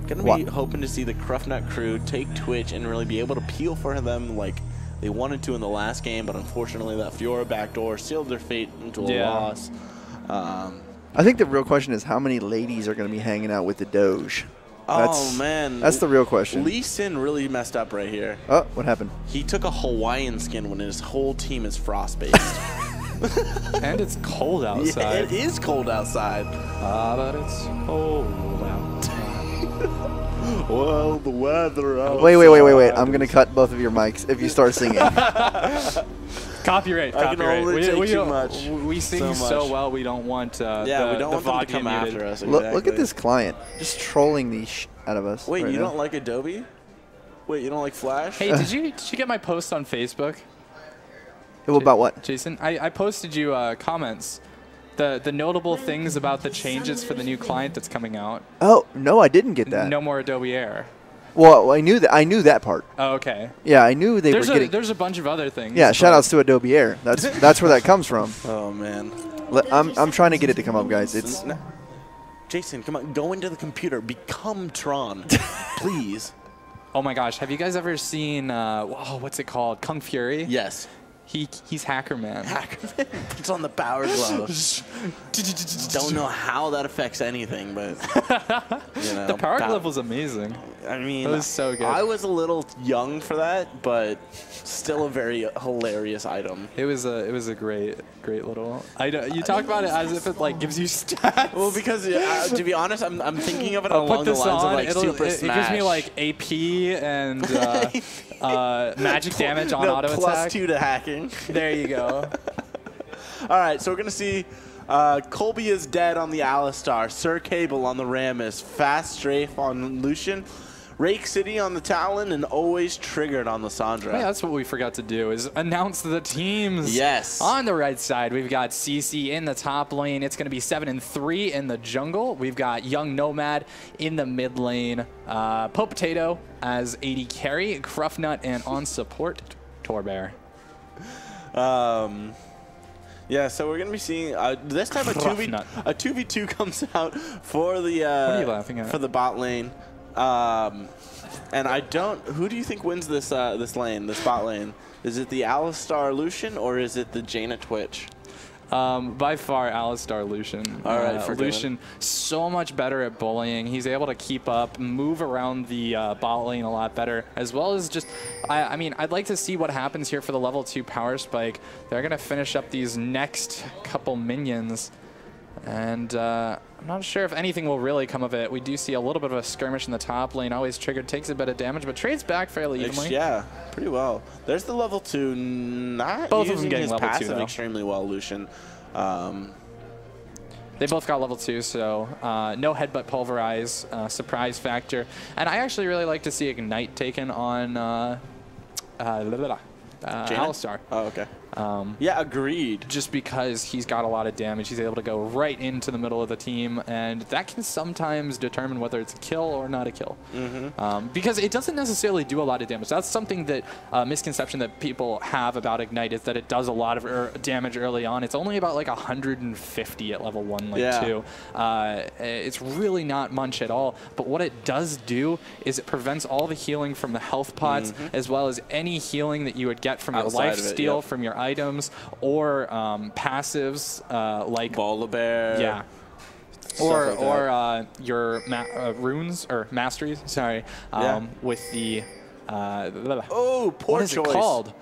[SPEAKER 1] Going to be hoping to see the Cruffnut crew take Twitch and really be able to peel for them like they wanted to in the last game, but unfortunately that Fiora backdoor sealed their fate into a loss.
[SPEAKER 9] I think the real question is how many ladies are going to be hanging out with the Doge.
[SPEAKER 1] Man.
[SPEAKER 9] That's the real question.
[SPEAKER 1] Lee Sin really messed up right here.
[SPEAKER 9] Oh, what happened?
[SPEAKER 1] He took a Hawaiian skin when his whole team is frost-based.
[SPEAKER 2] And it's cold outside.
[SPEAKER 1] Yeah, it is cold outside.
[SPEAKER 2] But it's cold outside.
[SPEAKER 1] Well, the weather outside.
[SPEAKER 9] Wait. I'm going to cut both of your mics if you start singing.
[SPEAKER 2] Copyright.
[SPEAKER 1] I can only take too much.
[SPEAKER 2] We sing so well, we don't want
[SPEAKER 1] we don't
[SPEAKER 2] the
[SPEAKER 1] want them to
[SPEAKER 2] VOD
[SPEAKER 1] come
[SPEAKER 2] muted.
[SPEAKER 1] after us. Exactly.
[SPEAKER 9] Look at this client. Just trolling the out of us.
[SPEAKER 1] Wait,
[SPEAKER 9] right
[SPEAKER 1] you
[SPEAKER 9] now.
[SPEAKER 1] don't like Adobe? Wait, you don't like Flash?
[SPEAKER 2] Hey, did you get my post on Facebook?
[SPEAKER 9] About what?
[SPEAKER 2] Jason, I posted you comments. The notable things about the changes for the new client that's coming out.
[SPEAKER 9] Oh, no, I didn't get that.
[SPEAKER 2] No more Adobe Air.
[SPEAKER 9] Well, I knew that part.
[SPEAKER 2] Oh, okay.
[SPEAKER 9] Yeah, I knew they were getting.
[SPEAKER 2] There's a bunch of other things.
[SPEAKER 9] Yeah, shout outs to Adobe Air. That's where that comes from.
[SPEAKER 1] Oh man.
[SPEAKER 9] I'm trying to get it to come up, guys. It's
[SPEAKER 1] Jason, come on, go into the computer, become Tron, please.
[SPEAKER 2] Oh my gosh, have you guys ever seen what's it called? Kung Fury?
[SPEAKER 1] Yes.
[SPEAKER 2] He's Hacker Man.
[SPEAKER 1] Hacker Man puts on the power gloves. Don't know how that affects anything, but
[SPEAKER 2] the power glove was amazing.
[SPEAKER 1] I mean,
[SPEAKER 2] it was so good.
[SPEAKER 1] I was a little young for that, but still a very hilarious item.
[SPEAKER 2] It was a great little item. You talk about it as if it like gives you stats.
[SPEAKER 1] Well, because to be honest, I'm thinking of it along the lines of like Super Smash.
[SPEAKER 2] It gives me like AP and magic damage on auto attack.
[SPEAKER 1] +2 to hacking.
[SPEAKER 2] There you go.
[SPEAKER 1] All right, so we're going to see Colby is dead on the Alistar, Sir Cable on the Rammus, Fast Strafe on Lucian, Rake City on the Talon, and Always Triggered on the Sandra.
[SPEAKER 2] Yeah, that's what we forgot to do is announce the teams.
[SPEAKER 1] Yes.
[SPEAKER 2] On the right side, we've got CC in the top lane. It's going to be 7-3 in the jungle. We've got Young Nomad in the mid lane. Pope Potato as AD carry, Cruffnut, and on support, Torbear.
[SPEAKER 1] Yeah, so we're going to be seeing this time a 2v2 comes out for the
[SPEAKER 2] What are you laughing at?
[SPEAKER 1] for the bot lane. And who do you think wins this this bot lane? Is it the Alistar Lucian or is it the Jaina Twitch?
[SPEAKER 2] By far, Alistar Lucian.
[SPEAKER 1] All right,
[SPEAKER 2] Lucian, so much better at bullying. He's able to keep up, move around the bot lane a lot better, as well as just, I mean, I'd like to see what happens here for the level 2 power spike. They're going to finish up these next couple minions, and I'm not sure if anything will really come of it. We do see a little bit of a skirmish in the top lane. Always Triggered takes a bit of damage, but trades back fairly evenly.
[SPEAKER 1] Yeah, pretty well. There's the level 2, not
[SPEAKER 2] both of them
[SPEAKER 1] using
[SPEAKER 2] getting
[SPEAKER 1] his
[SPEAKER 2] level 2
[SPEAKER 1] passive
[SPEAKER 2] though.
[SPEAKER 1] extremely well, Lucian.
[SPEAKER 2] They both got level 2, so no headbutt pulverize, surprise factor. And I actually really like to see Ignite taken on Alistar.
[SPEAKER 1] Oh, okay. Yeah, agreed.
[SPEAKER 2] Just because he's got a lot of damage, he's able to go right into the middle of the team, and that can sometimes determine whether it's a kill or not a kill. Because it doesn't necessarily do a lot of damage. That's something that misconception that people have about Ignite is that it does a lot of damage early on. It's only about like 150 at level 1, like 2. It's really not much at all. But what it does do is it prevents all the healing from the health pots, as well as any healing that you would get from your life steal, from your items, or passives like
[SPEAKER 1] Volibear.
[SPEAKER 2] Yeah. Or your runes or masteries. Sorry. With the
[SPEAKER 1] poor
[SPEAKER 2] what is
[SPEAKER 1] choice.
[SPEAKER 2] it called?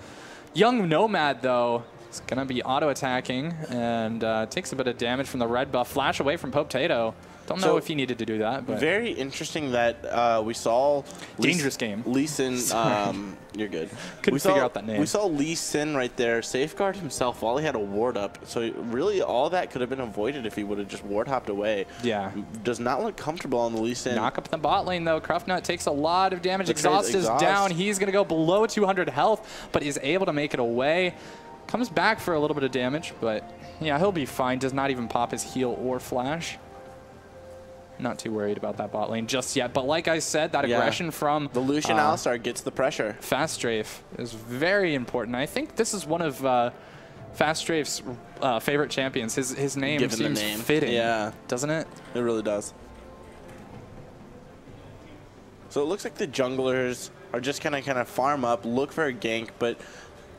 [SPEAKER 2] Young Nomad though. It's gonna be auto attacking and takes a bit of damage from the red buff. Flash away from Potato. Don't know if he needed to do that, but
[SPEAKER 1] very interesting that we saw
[SPEAKER 2] dangerous game.
[SPEAKER 1] Lee Sin, you're good.
[SPEAKER 2] Couldn't figure out that name.
[SPEAKER 1] We saw Lee Sin right there safeguard himself while he had a ward up. So really, all that could have been avoided if he would have just ward hopped away.
[SPEAKER 2] Yeah,
[SPEAKER 1] does not look comfortable on the Lee Sin.
[SPEAKER 2] Knock up the bot lane though. Cruftnut takes a lot of damage. Exhaust is down. He's gonna go below 200 health, but is able to make it away. Comes back for a little bit of damage, but yeah, he'll be fine. Does not even pop his heal or flash. Not too worried about that bot lane just yet. But like I said, that aggression from
[SPEAKER 1] the Lucian Alistar gets the pressure.
[SPEAKER 2] Fast Strafe is very important. I think this is one of Fast Strafe's favorite champions. His name seems fitting.
[SPEAKER 1] Yeah.
[SPEAKER 2] Doesn't it?
[SPEAKER 1] It really does. So it looks like the junglers are just kind of farm up, look for a gank, but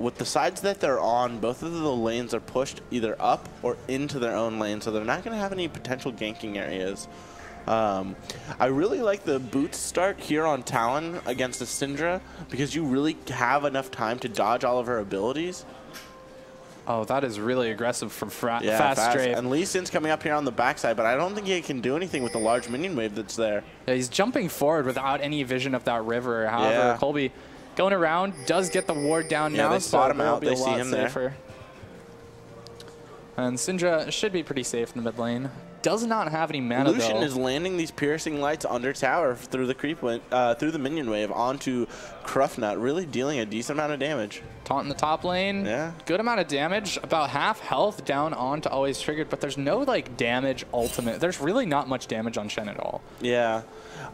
[SPEAKER 1] with the sides that they're on, both of the lanes are pushed either up or into their own lane, so they're not going to have any potential ganking areas. I really like the boots start here on Talon against the Syndra because you really have enough time to dodge all of her abilities.
[SPEAKER 2] Oh, that is really aggressive from Fast Strafe.
[SPEAKER 1] And Lee Sin's coming up here on the backside, but I don't think he can do anything with the large minion wave that's there.
[SPEAKER 2] Yeah, he's jumping forward without any vision of that river. However, Colby going around does get the ward down now,
[SPEAKER 1] they
[SPEAKER 2] so
[SPEAKER 1] spot him
[SPEAKER 2] it'll
[SPEAKER 1] out.
[SPEAKER 2] be
[SPEAKER 1] They
[SPEAKER 2] a
[SPEAKER 1] see
[SPEAKER 2] lot
[SPEAKER 1] him
[SPEAKER 2] safer.
[SPEAKER 1] there.
[SPEAKER 2] And Syndra should be pretty safe in the mid lane. Does not have any mana
[SPEAKER 1] Lucian
[SPEAKER 2] though.
[SPEAKER 1] is landing these piercing lights under tower through the through the minion wave onto Cruftnut, really dealing a decent amount of damage.
[SPEAKER 2] Taunt in the top lane.
[SPEAKER 1] Yeah.
[SPEAKER 2] Good amount of damage. About half health down on to always triggered, but there's no like damage ultimate. There's really not much damage on Shen at all.
[SPEAKER 1] Yeah.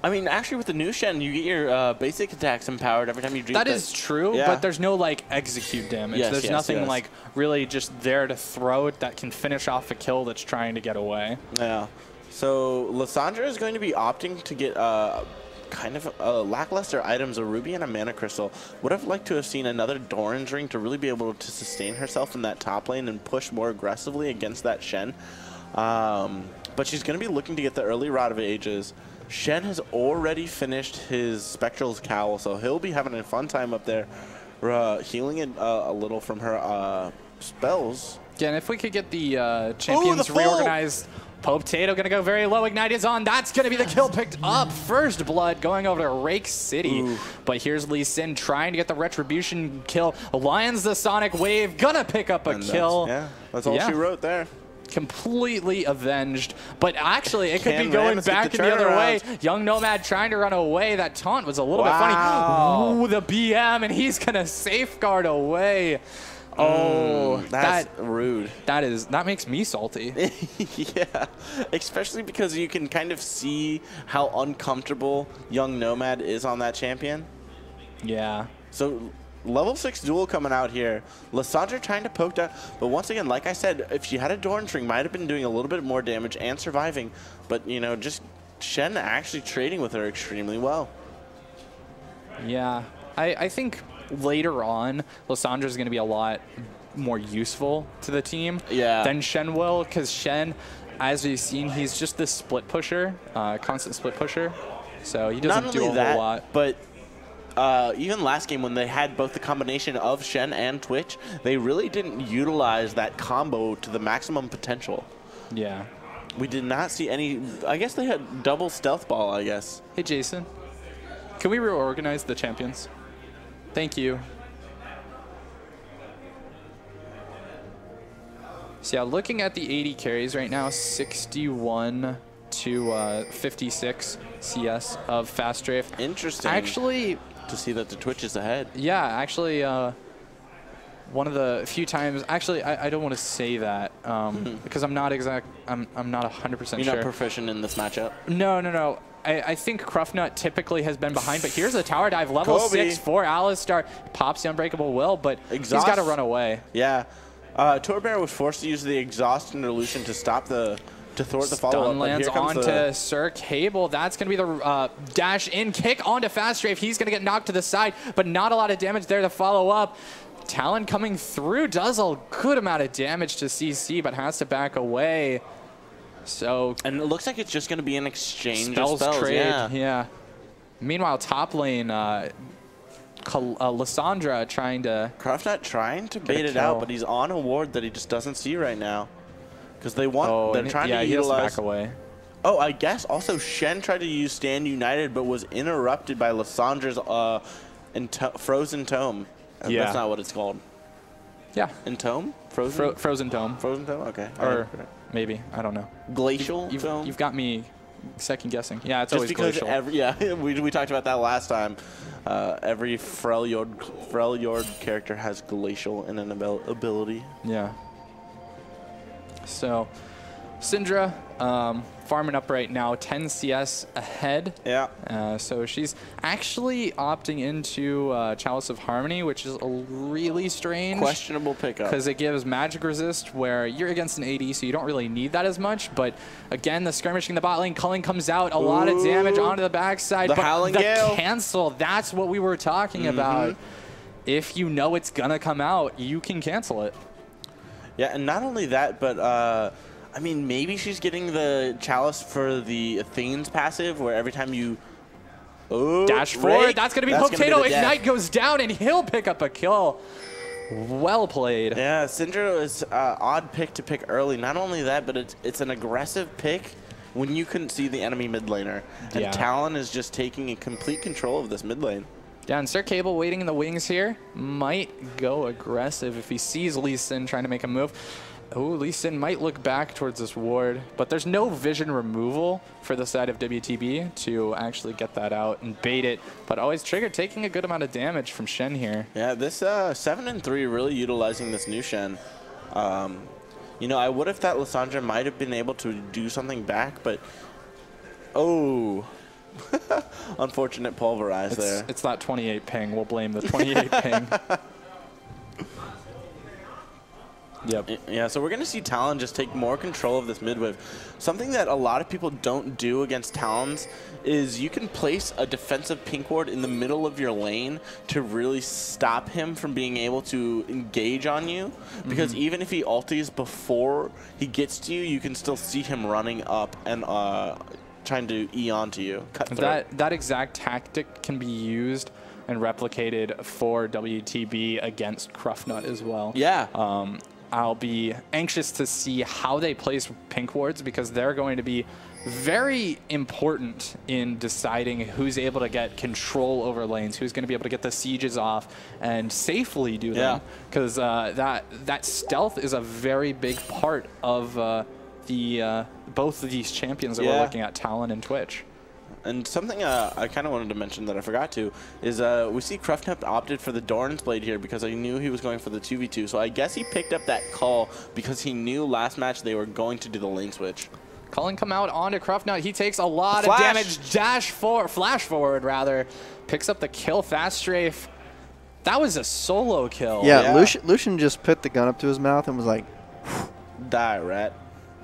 [SPEAKER 1] I mean, actually, with the new Shen, you get your basic attacks empowered every time you do
[SPEAKER 2] that. That is true, but there's no like execute damage.
[SPEAKER 1] Yes,
[SPEAKER 2] there's nothing like really just there to throw it that can finish off a kill that's trying to get away.
[SPEAKER 1] Yeah. So Lissandra is going to be opting to get kind of lackluster items, a ruby and a mana crystal. Would have liked to have seen another Doran's ring to really be able to sustain herself in that top lane and push more aggressively against that Shen. But she's going to be looking to get the early Rod of Ages. Shen has already finished his Spectral's Cowl, so he'll be having a fun time up there, healing it a little from her spells.
[SPEAKER 2] Yeah, and if we could get the champions reorganized. Potato going to go very low. Ignite is on. That's going to be the kill picked up. First blood going over to Rake City. Ooh. But here's Lee Sin trying to get the Retribution kill. Lions the Sonic Wave. Going to pick up a kill.
[SPEAKER 1] That's all she wrote there.
[SPEAKER 2] Completely avenged. But actually, it could be going back in the other way. Young Nomad trying to run away. That taunt was a little bit funny. Ooh, the BM, and he's going to safeguard away. Oh,
[SPEAKER 1] that's rude.
[SPEAKER 2] That makes me salty.
[SPEAKER 1] Yeah, especially because you can kind of see how uncomfortable Young Nomad is on that champion.
[SPEAKER 2] Yeah.
[SPEAKER 1] So level 6 duel coming out here. Lissandra trying to poke down, but once again, like I said, if she had a Doran's ring, might have been doing a little bit more damage and surviving. But you know, just Shen actually trading with her extremely well.
[SPEAKER 2] Yeah, I think later on, Lissandra is going to be a lot more useful to the team than Shen will, because Shen, as we've seen, he's just this split pusher, constant split pusher. So he doesn't do a whole lot.
[SPEAKER 1] But even last game when they had both the combination of Shen and Twitch, they really didn't utilize that combo to the maximum potential.
[SPEAKER 2] Yeah.
[SPEAKER 1] We did not see any. I guess they had double stealth ball, I guess.
[SPEAKER 2] Hey, Jason. Can we reorganize the champions? Thank you. So yeah, looking at the AD carries right now, 61 to 56 CS of Fast Strafe.
[SPEAKER 1] Interesting.
[SPEAKER 2] Actually,
[SPEAKER 1] to see that the Twitch is ahead.
[SPEAKER 2] Yeah, actually, one of the few times. Actually, I don't want to say that because I'm not 100% sure.
[SPEAKER 1] You're not proficient in this matchup.
[SPEAKER 2] No. I think Cruffnut typically has been behind, but here's a tower dive, level
[SPEAKER 1] Kobe.
[SPEAKER 2] 6 for Alistar. Pops the Unbreakable Will, but he's got to run away.
[SPEAKER 1] Yeah. Torbear was forced to use the Exhaust and Illusion to stop to thwart the follow-up.
[SPEAKER 2] Stun lands onto Sir Cable. That's going to be the dash in kick onto Fast Strafe. He's going to get knocked to the side, but not a lot of damage there to follow up. Talon coming through does a good amount of damage to CC, but has to back away. So,
[SPEAKER 1] and it looks like it's just going to be an exchange of
[SPEAKER 2] spells trade.
[SPEAKER 1] Yeah.
[SPEAKER 2] Meanwhile, top lane, Lissandra trying to...
[SPEAKER 1] Cruffnut trying to bait it out, but he's on a ward that he just doesn't see right now. Because they want, they're trying to utilize...
[SPEAKER 2] he has to back away.
[SPEAKER 1] Oh, I guess also Shen tried to use Stand United, but was interrupted by Lissandra's Frozen Tome. That's not what it's called.
[SPEAKER 2] Yeah.
[SPEAKER 1] Tome? Frozen Tome?
[SPEAKER 2] Frozen Tome,
[SPEAKER 1] okay.
[SPEAKER 2] Or maybe, I don't know.
[SPEAKER 1] Glacial Tome?
[SPEAKER 2] You've got me second guessing. Yeah, it's
[SPEAKER 1] just
[SPEAKER 2] always
[SPEAKER 1] because
[SPEAKER 2] glacial.
[SPEAKER 1] we talked about that last time. Every Freljord character has glacial in an ability.
[SPEAKER 2] Yeah. So, Syndra farming up right now, 10 CS ahead.
[SPEAKER 1] Yeah.
[SPEAKER 2] So she's actually opting into Chalice of Harmony, which is a really strange.
[SPEAKER 1] Questionable pickup.
[SPEAKER 2] Because it gives magic resist where you're against an AD, so you don't really need that as much. But again, the skirmishing the bot lane, Culling comes out, a lot of damage onto the backside.
[SPEAKER 1] The
[SPEAKER 2] but
[SPEAKER 1] Howling
[SPEAKER 2] the
[SPEAKER 1] Gale.
[SPEAKER 2] cancel, that's what we were talking about. If you know it's going to come out, you can cancel it.
[SPEAKER 1] Yeah, and not only that, but I mean, maybe she's getting the Chalice for the Athene's passive, where every time you
[SPEAKER 2] dash forward, that's going to be Potato. Ignite goes down, and he'll pick up a kill. Well played.
[SPEAKER 1] Yeah, Syndra is odd pick to pick early. Not only that, but it's an aggressive pick when you couldn't see the enemy mid laner. And Talon is just taking complete control of this mid lane.
[SPEAKER 2] Yeah, and Sir Cable waiting in the wings here. Might go aggressive if he sees Lee Sin trying to make a move. Oh, Lee Sin might look back towards this ward, but there's no vision removal for the side of WTB to actually get that out and bait it. But always Trigger taking a good amount of damage from Shen here.
[SPEAKER 1] Yeah, this 7 and 3 really utilizing this new Shen. You know, I would have thought Lissandra might have been able to do something back, but unfortunate pulverize there.
[SPEAKER 2] It's that 28 ping. We'll blame the 28 ping. Yep.
[SPEAKER 1] Yeah, so we're going to see Talon just take more control of this mid-wave. Something that a lot of people don't do against Talons is you can place a defensive pink ward in the middle of your lane to really stop him from being able to engage on you. Because even if he ultis before he gets to you, you can still see him running up and trying to E onto you.
[SPEAKER 2] That exact tactic can be used and replicated for WTB against Cruffnut as well.
[SPEAKER 1] Yeah.
[SPEAKER 2] I'll be anxious to see how they place pink wards because they're going to be very important in deciding who's able to get control over lanes, who's going to be able to get the sieges off and safely do them. Because that stealth is a very big part of both of these champions that we're looking at, Talon and Twitch.
[SPEAKER 1] And something I kind of wanted to mention that I forgot to is we see Cruffnut opted for the Doran's Blade here because I knew he was going for the 2v2. So I guess he picked up that call because he knew last match they were going to do the lane switch.
[SPEAKER 2] Culling come out onto Cruffnut. He takes a lot of damage. Flash forward, rather. Picks up the kill. Fast Strafe. That was a solo kill.
[SPEAKER 9] Yeah, Lucian just put the gun up to his mouth and was like,
[SPEAKER 1] die, rat.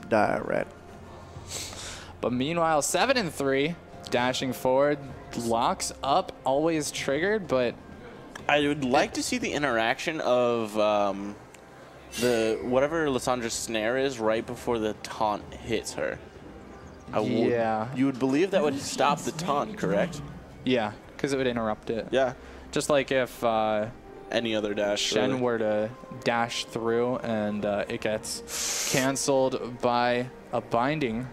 [SPEAKER 9] Die, rat.
[SPEAKER 2] But meanwhile, 7 and 3. Dashing forward, locks up, always triggered, but...
[SPEAKER 1] I would like to see the interaction of whatever Lissandra's snare is right before the taunt hits her. You would believe that would stop the taunt, correct?
[SPEAKER 2] Yeah, because it would interrupt it.
[SPEAKER 1] Yeah.
[SPEAKER 2] Just like if
[SPEAKER 1] any other dash
[SPEAKER 2] Shen were to dash through and it gets canceled by a binding.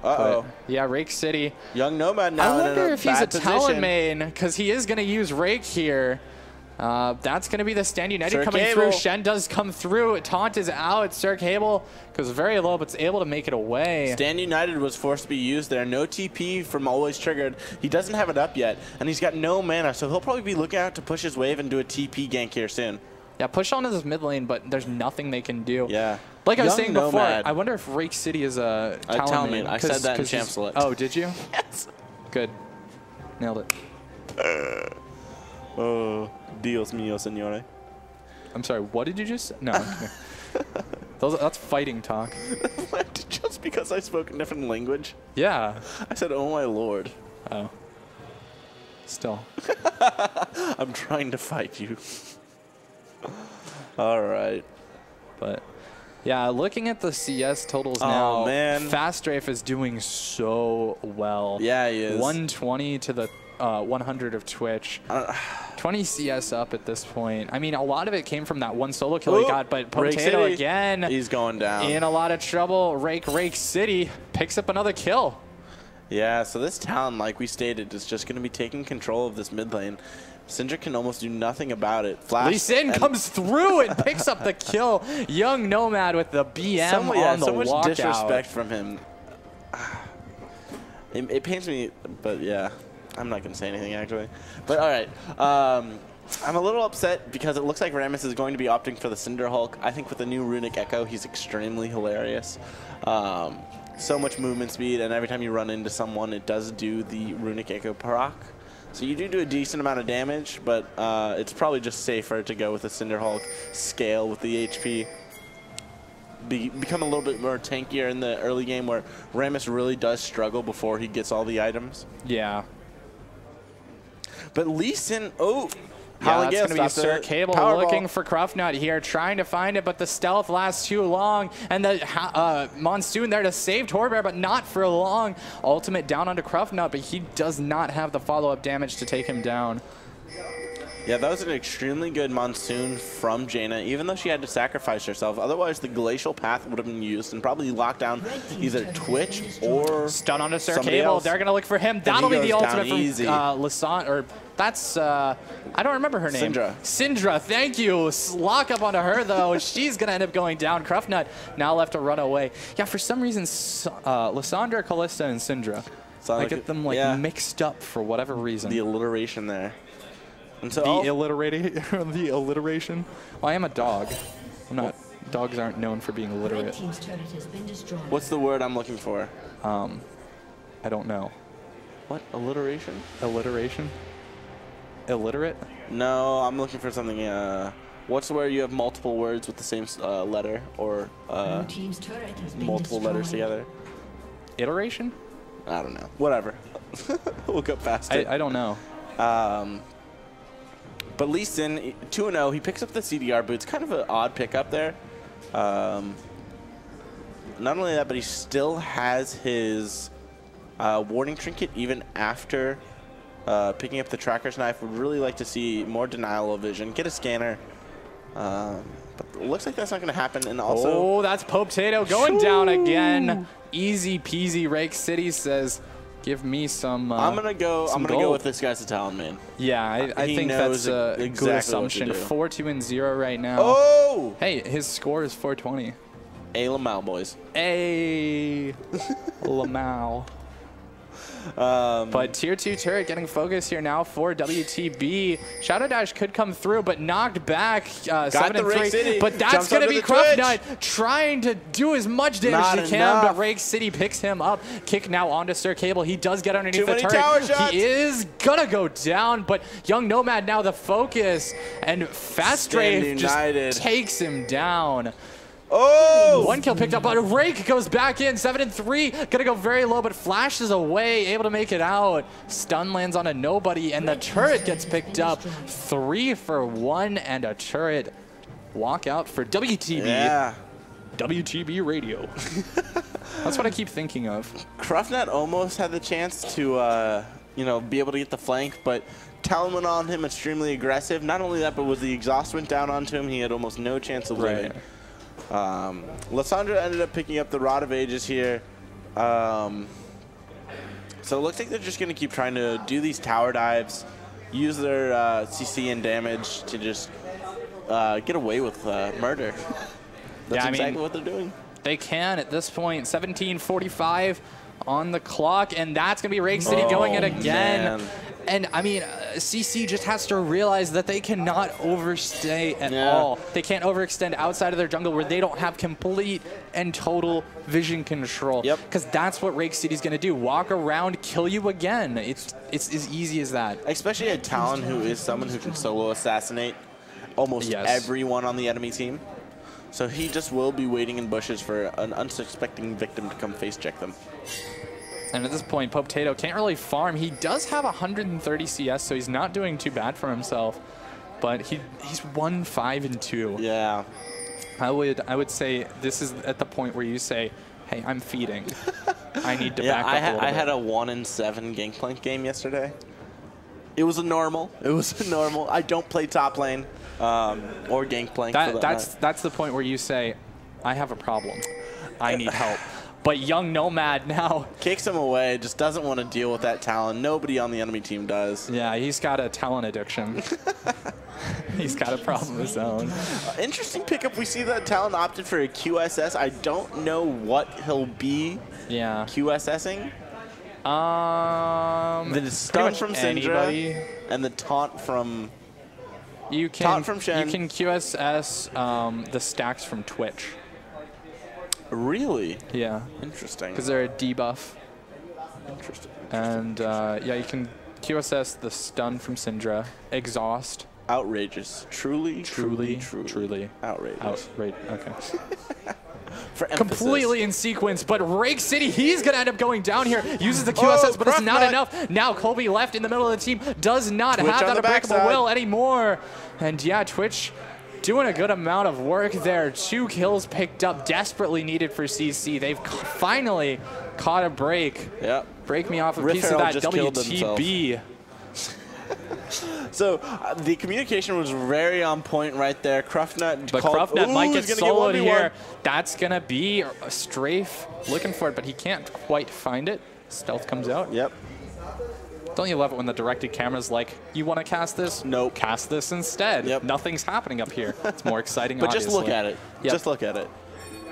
[SPEAKER 1] Uh-oh.
[SPEAKER 2] Yeah, Rake City.
[SPEAKER 1] Young Nomad now
[SPEAKER 2] I wonder
[SPEAKER 1] in a
[SPEAKER 2] if he's a
[SPEAKER 1] position.
[SPEAKER 2] Talon main, because he is going to use Rake here. That's going to be the Stand United
[SPEAKER 1] Sir
[SPEAKER 2] coming
[SPEAKER 1] Cable.
[SPEAKER 2] through. Shen does come through. Taunt is out. Sir Cable goes very low, but is able to make it away.
[SPEAKER 1] Stand United was forced to be used there. No TP from Always Triggered. He doesn't have it up yet, and he's got no mana, so he'll probably be looking out to push his wave and do a TP gank here soon.
[SPEAKER 2] Yeah, push onto this mid lane, but there's nothing they can do.
[SPEAKER 1] Yeah.
[SPEAKER 2] Like I was
[SPEAKER 1] Young
[SPEAKER 2] saying before,
[SPEAKER 1] Nomad.
[SPEAKER 2] I wonder if Rake City is a
[SPEAKER 1] Talon
[SPEAKER 2] main.
[SPEAKER 1] main. I said that in Champ
[SPEAKER 2] he's-
[SPEAKER 1] Select.
[SPEAKER 2] Oh, did you?
[SPEAKER 1] Yes.
[SPEAKER 2] Good. Nailed it.
[SPEAKER 1] Oh, Dios mío, señore.
[SPEAKER 2] I'm sorry, what did you just... No. That's fighting talk.
[SPEAKER 1] Just because I spoke a different language?
[SPEAKER 2] Yeah.
[SPEAKER 1] I said, oh my lord.
[SPEAKER 2] Oh. Still.
[SPEAKER 1] I'm trying to fight you. All right.
[SPEAKER 2] But, yeah, looking at the CS totals now,
[SPEAKER 1] man.
[SPEAKER 2] Fast Strafe is doing so well.
[SPEAKER 1] Yeah, he is.
[SPEAKER 2] 120 to the 100 of Twitch. 20 CS up at this point. I mean, a lot of it came from that one solo kill he got, but
[SPEAKER 1] Rake
[SPEAKER 2] Potato
[SPEAKER 1] City.
[SPEAKER 2] again
[SPEAKER 1] He's going down.
[SPEAKER 2] in a lot of trouble. Rake City picks up another kill.
[SPEAKER 1] Yeah, so this Talon, like we stated, is just going to be taking control of this mid lane. Syndra can almost do nothing about it. Flash
[SPEAKER 2] Lee Sin comes through and picks up the kill. Young Nomad with the BM on the
[SPEAKER 1] so much
[SPEAKER 2] walkout.
[SPEAKER 1] disrespect from him. It pains me, but yeah, I'm not going to say anything actually. But all right, I'm a little upset because it looks like Rammus is going to be opting for the Cinder Hulk. I think with the new Runic Echo, he's extremely hilarious. So much movement speed, and every time you run into someone, it does do the Runic Echo proc. So you do a decent amount of damage, but it's probably just safer to go with the Cinder Hulk, scale with the HP. Become a little bit more tankier in the early game where Rammus really does struggle before he gets all the items.
[SPEAKER 2] Yeah.
[SPEAKER 1] But Lee Sin, oh,
[SPEAKER 2] yeah, that's going to be Sir Cable looking for Cruftnut here, trying to find it, but the stealth lasts too long, and the Monsoon there to save Torbear, but not for long. Ultimate down onto Cruftnut, but he does not have the follow-up damage to take him down.
[SPEAKER 1] Yeah, that was an extremely good Monsoon from Jaina, even though she had to sacrifice herself. Otherwise, the Glacial Path would have been used and probably locked down either Twitch or
[SPEAKER 2] stun onto Sir
[SPEAKER 1] somebody
[SPEAKER 2] Cable.
[SPEAKER 1] else.
[SPEAKER 2] They're going to look for him. That'll be the ultimate from Lasan, or that's, I don't remember her name. Syndra, thank you. Lock up onto her, though. She's going to end up going down. Cruftnut now left to run away. Yeah, for some reason, Lysandra, Callista, and Syndra. I get them mixed up for whatever reason.
[SPEAKER 1] The alliteration there. And so
[SPEAKER 2] the alliteration. Well, I am a dog. I'm not. Dogs aren't known for being illiterate.
[SPEAKER 4] Team's turret has been destroyed.
[SPEAKER 1] What's the word I'm looking for?
[SPEAKER 2] I don't know.
[SPEAKER 1] What? Alliteration?
[SPEAKER 2] Alliteration? Illiterate?
[SPEAKER 1] No, I'm looking for something. What's where you have multiple words with the same letter or
[SPEAKER 4] team's turret has been
[SPEAKER 1] multiple letters together?
[SPEAKER 2] Iteration?
[SPEAKER 1] I don't know. Whatever. We'll go past it.
[SPEAKER 2] I don't know.
[SPEAKER 1] But Lee Sin, 2-0, he picks up the CDR boots. Kind of an odd pickup there. Not only that, but he still has his warding trinket even after picking up the Tracker's Knife. Would really like to see more denial of vision. Get a scanner. But it looks like that's not going to happen. And also,
[SPEAKER 2] oh, that's Potato going down again. Easy peasy. Rake City says, give me some.
[SPEAKER 1] I'm gonna go with this guy's a Talon main.
[SPEAKER 2] Yeah, I think that's a good assumption. 4-2-0 right now.
[SPEAKER 1] Oh!
[SPEAKER 2] Hey, his score is 420.
[SPEAKER 1] A Lamau, boys.
[SPEAKER 2] A Lamau. But tier 2 turret getting focused here now for WTB. Shadow Dash could come through, but knocked back 7-3. But that's going to be Cruftnut trying to do as much damage as he can, but Rake City picks him up. Kick now onto Sir Cable. He does get underneath the turret. He is going to go down, but Young Nomad now the focus, and Fast Strafe just takes him down.
[SPEAKER 1] Oh!
[SPEAKER 2] 1 kill picked up, but Rake goes back in. 7-3. Gonna go very low, but flashes away, able to make it out. Stun lands on a nobody, and the turret gets picked up. 3 for 1, and a turret walk out for WTB.
[SPEAKER 1] Yeah.
[SPEAKER 2] WTB radio. That's what I keep thinking of.
[SPEAKER 1] Cruftnut almost had the chance to, be able to get the flank, but Talon went on him extremely aggressive. Not only that, but when the exhaust went down onto him, he had almost no chance of living. Lysandra ended up picking up the Rod of Ages here. So it looks like they're just going to keep trying to do these tower dives, use their CC and damage to just get away with murder. That's exactly what they're doing.
[SPEAKER 2] They can at this point. 17:45 on the clock, and that's going to be Rake City going it again. And I mean, CC just has to realize that they cannot overstay at all. They can't overextend outside of their jungle where they don't have complete and total vision control.
[SPEAKER 1] Yep.
[SPEAKER 2] Because that's what Rake City's going to do. Walk around, kill you again. It's as easy as that.
[SPEAKER 1] Especially a Talon who is someone who can solo assassinate almost everyone on the enemy team. So he just will be waiting in bushes for an unsuspecting victim to come face check them.
[SPEAKER 2] And at this point, Potato can't really farm. He does have 130 CS, so he's not doing too bad for himself. But he's 1-5-2.
[SPEAKER 1] Yeah.
[SPEAKER 2] I would say this is at the point where you say, hey, I'm feeding. I need to back up a little bit.
[SPEAKER 1] I had a 1-7 Gangplank game yesterday. It was a normal. It was a normal. I don't play top lane or Gangplank.
[SPEAKER 2] That's the point where you say, I have a problem. I need help. But young Nomad now
[SPEAKER 1] kicks him away, just doesn't want to deal with that Talon. Nobody on the enemy team does.
[SPEAKER 2] Yeah, he's got a Talon addiction. He's got a problem of his own.
[SPEAKER 1] Interesting pickup. We see that Talon opted for a QSS. I don't know what he'll be QSSing. The stun from Syndra and the taunt from Shen.
[SPEAKER 2] You can QSS the stacks from Twitch.
[SPEAKER 1] Really?
[SPEAKER 2] Yeah.
[SPEAKER 1] Interesting.
[SPEAKER 2] Because they're a debuff.
[SPEAKER 1] Interesting.
[SPEAKER 2] And yeah, you can QSS the stun from Syndra. Exhaust.
[SPEAKER 1] Outrageous. Truly outrageous.
[SPEAKER 2] Okay.
[SPEAKER 1] For
[SPEAKER 2] completely in sequence, but Rake City, he's going to end up going down here. Uses the QSS, but it's not enough. Now Colby left in the middle of the team. Does not have that unbreakable will anymore. And yeah, Twitch doing a good amount of work there. 2 kills picked up, desperately needed for CC. They've finally caught a break.
[SPEAKER 1] Yep.
[SPEAKER 2] Break me off a piece of that WTB.
[SPEAKER 1] So the communication was very on point right there. Cruffnut,
[SPEAKER 2] but Cruffnut might get soloed here. That's gonna be a strafe looking for it, but he can't quite find it. Stealth comes out.
[SPEAKER 1] Yep.
[SPEAKER 2] Don't you love it when the directed camera's like, you want to cast this?
[SPEAKER 1] Nope.
[SPEAKER 2] Cast this instead.
[SPEAKER 1] Yep.
[SPEAKER 2] Nothing's happening up here. It's more exciting,
[SPEAKER 1] but
[SPEAKER 2] obviously.
[SPEAKER 1] Just look at it.
[SPEAKER 2] Yep.
[SPEAKER 1] Just look at it.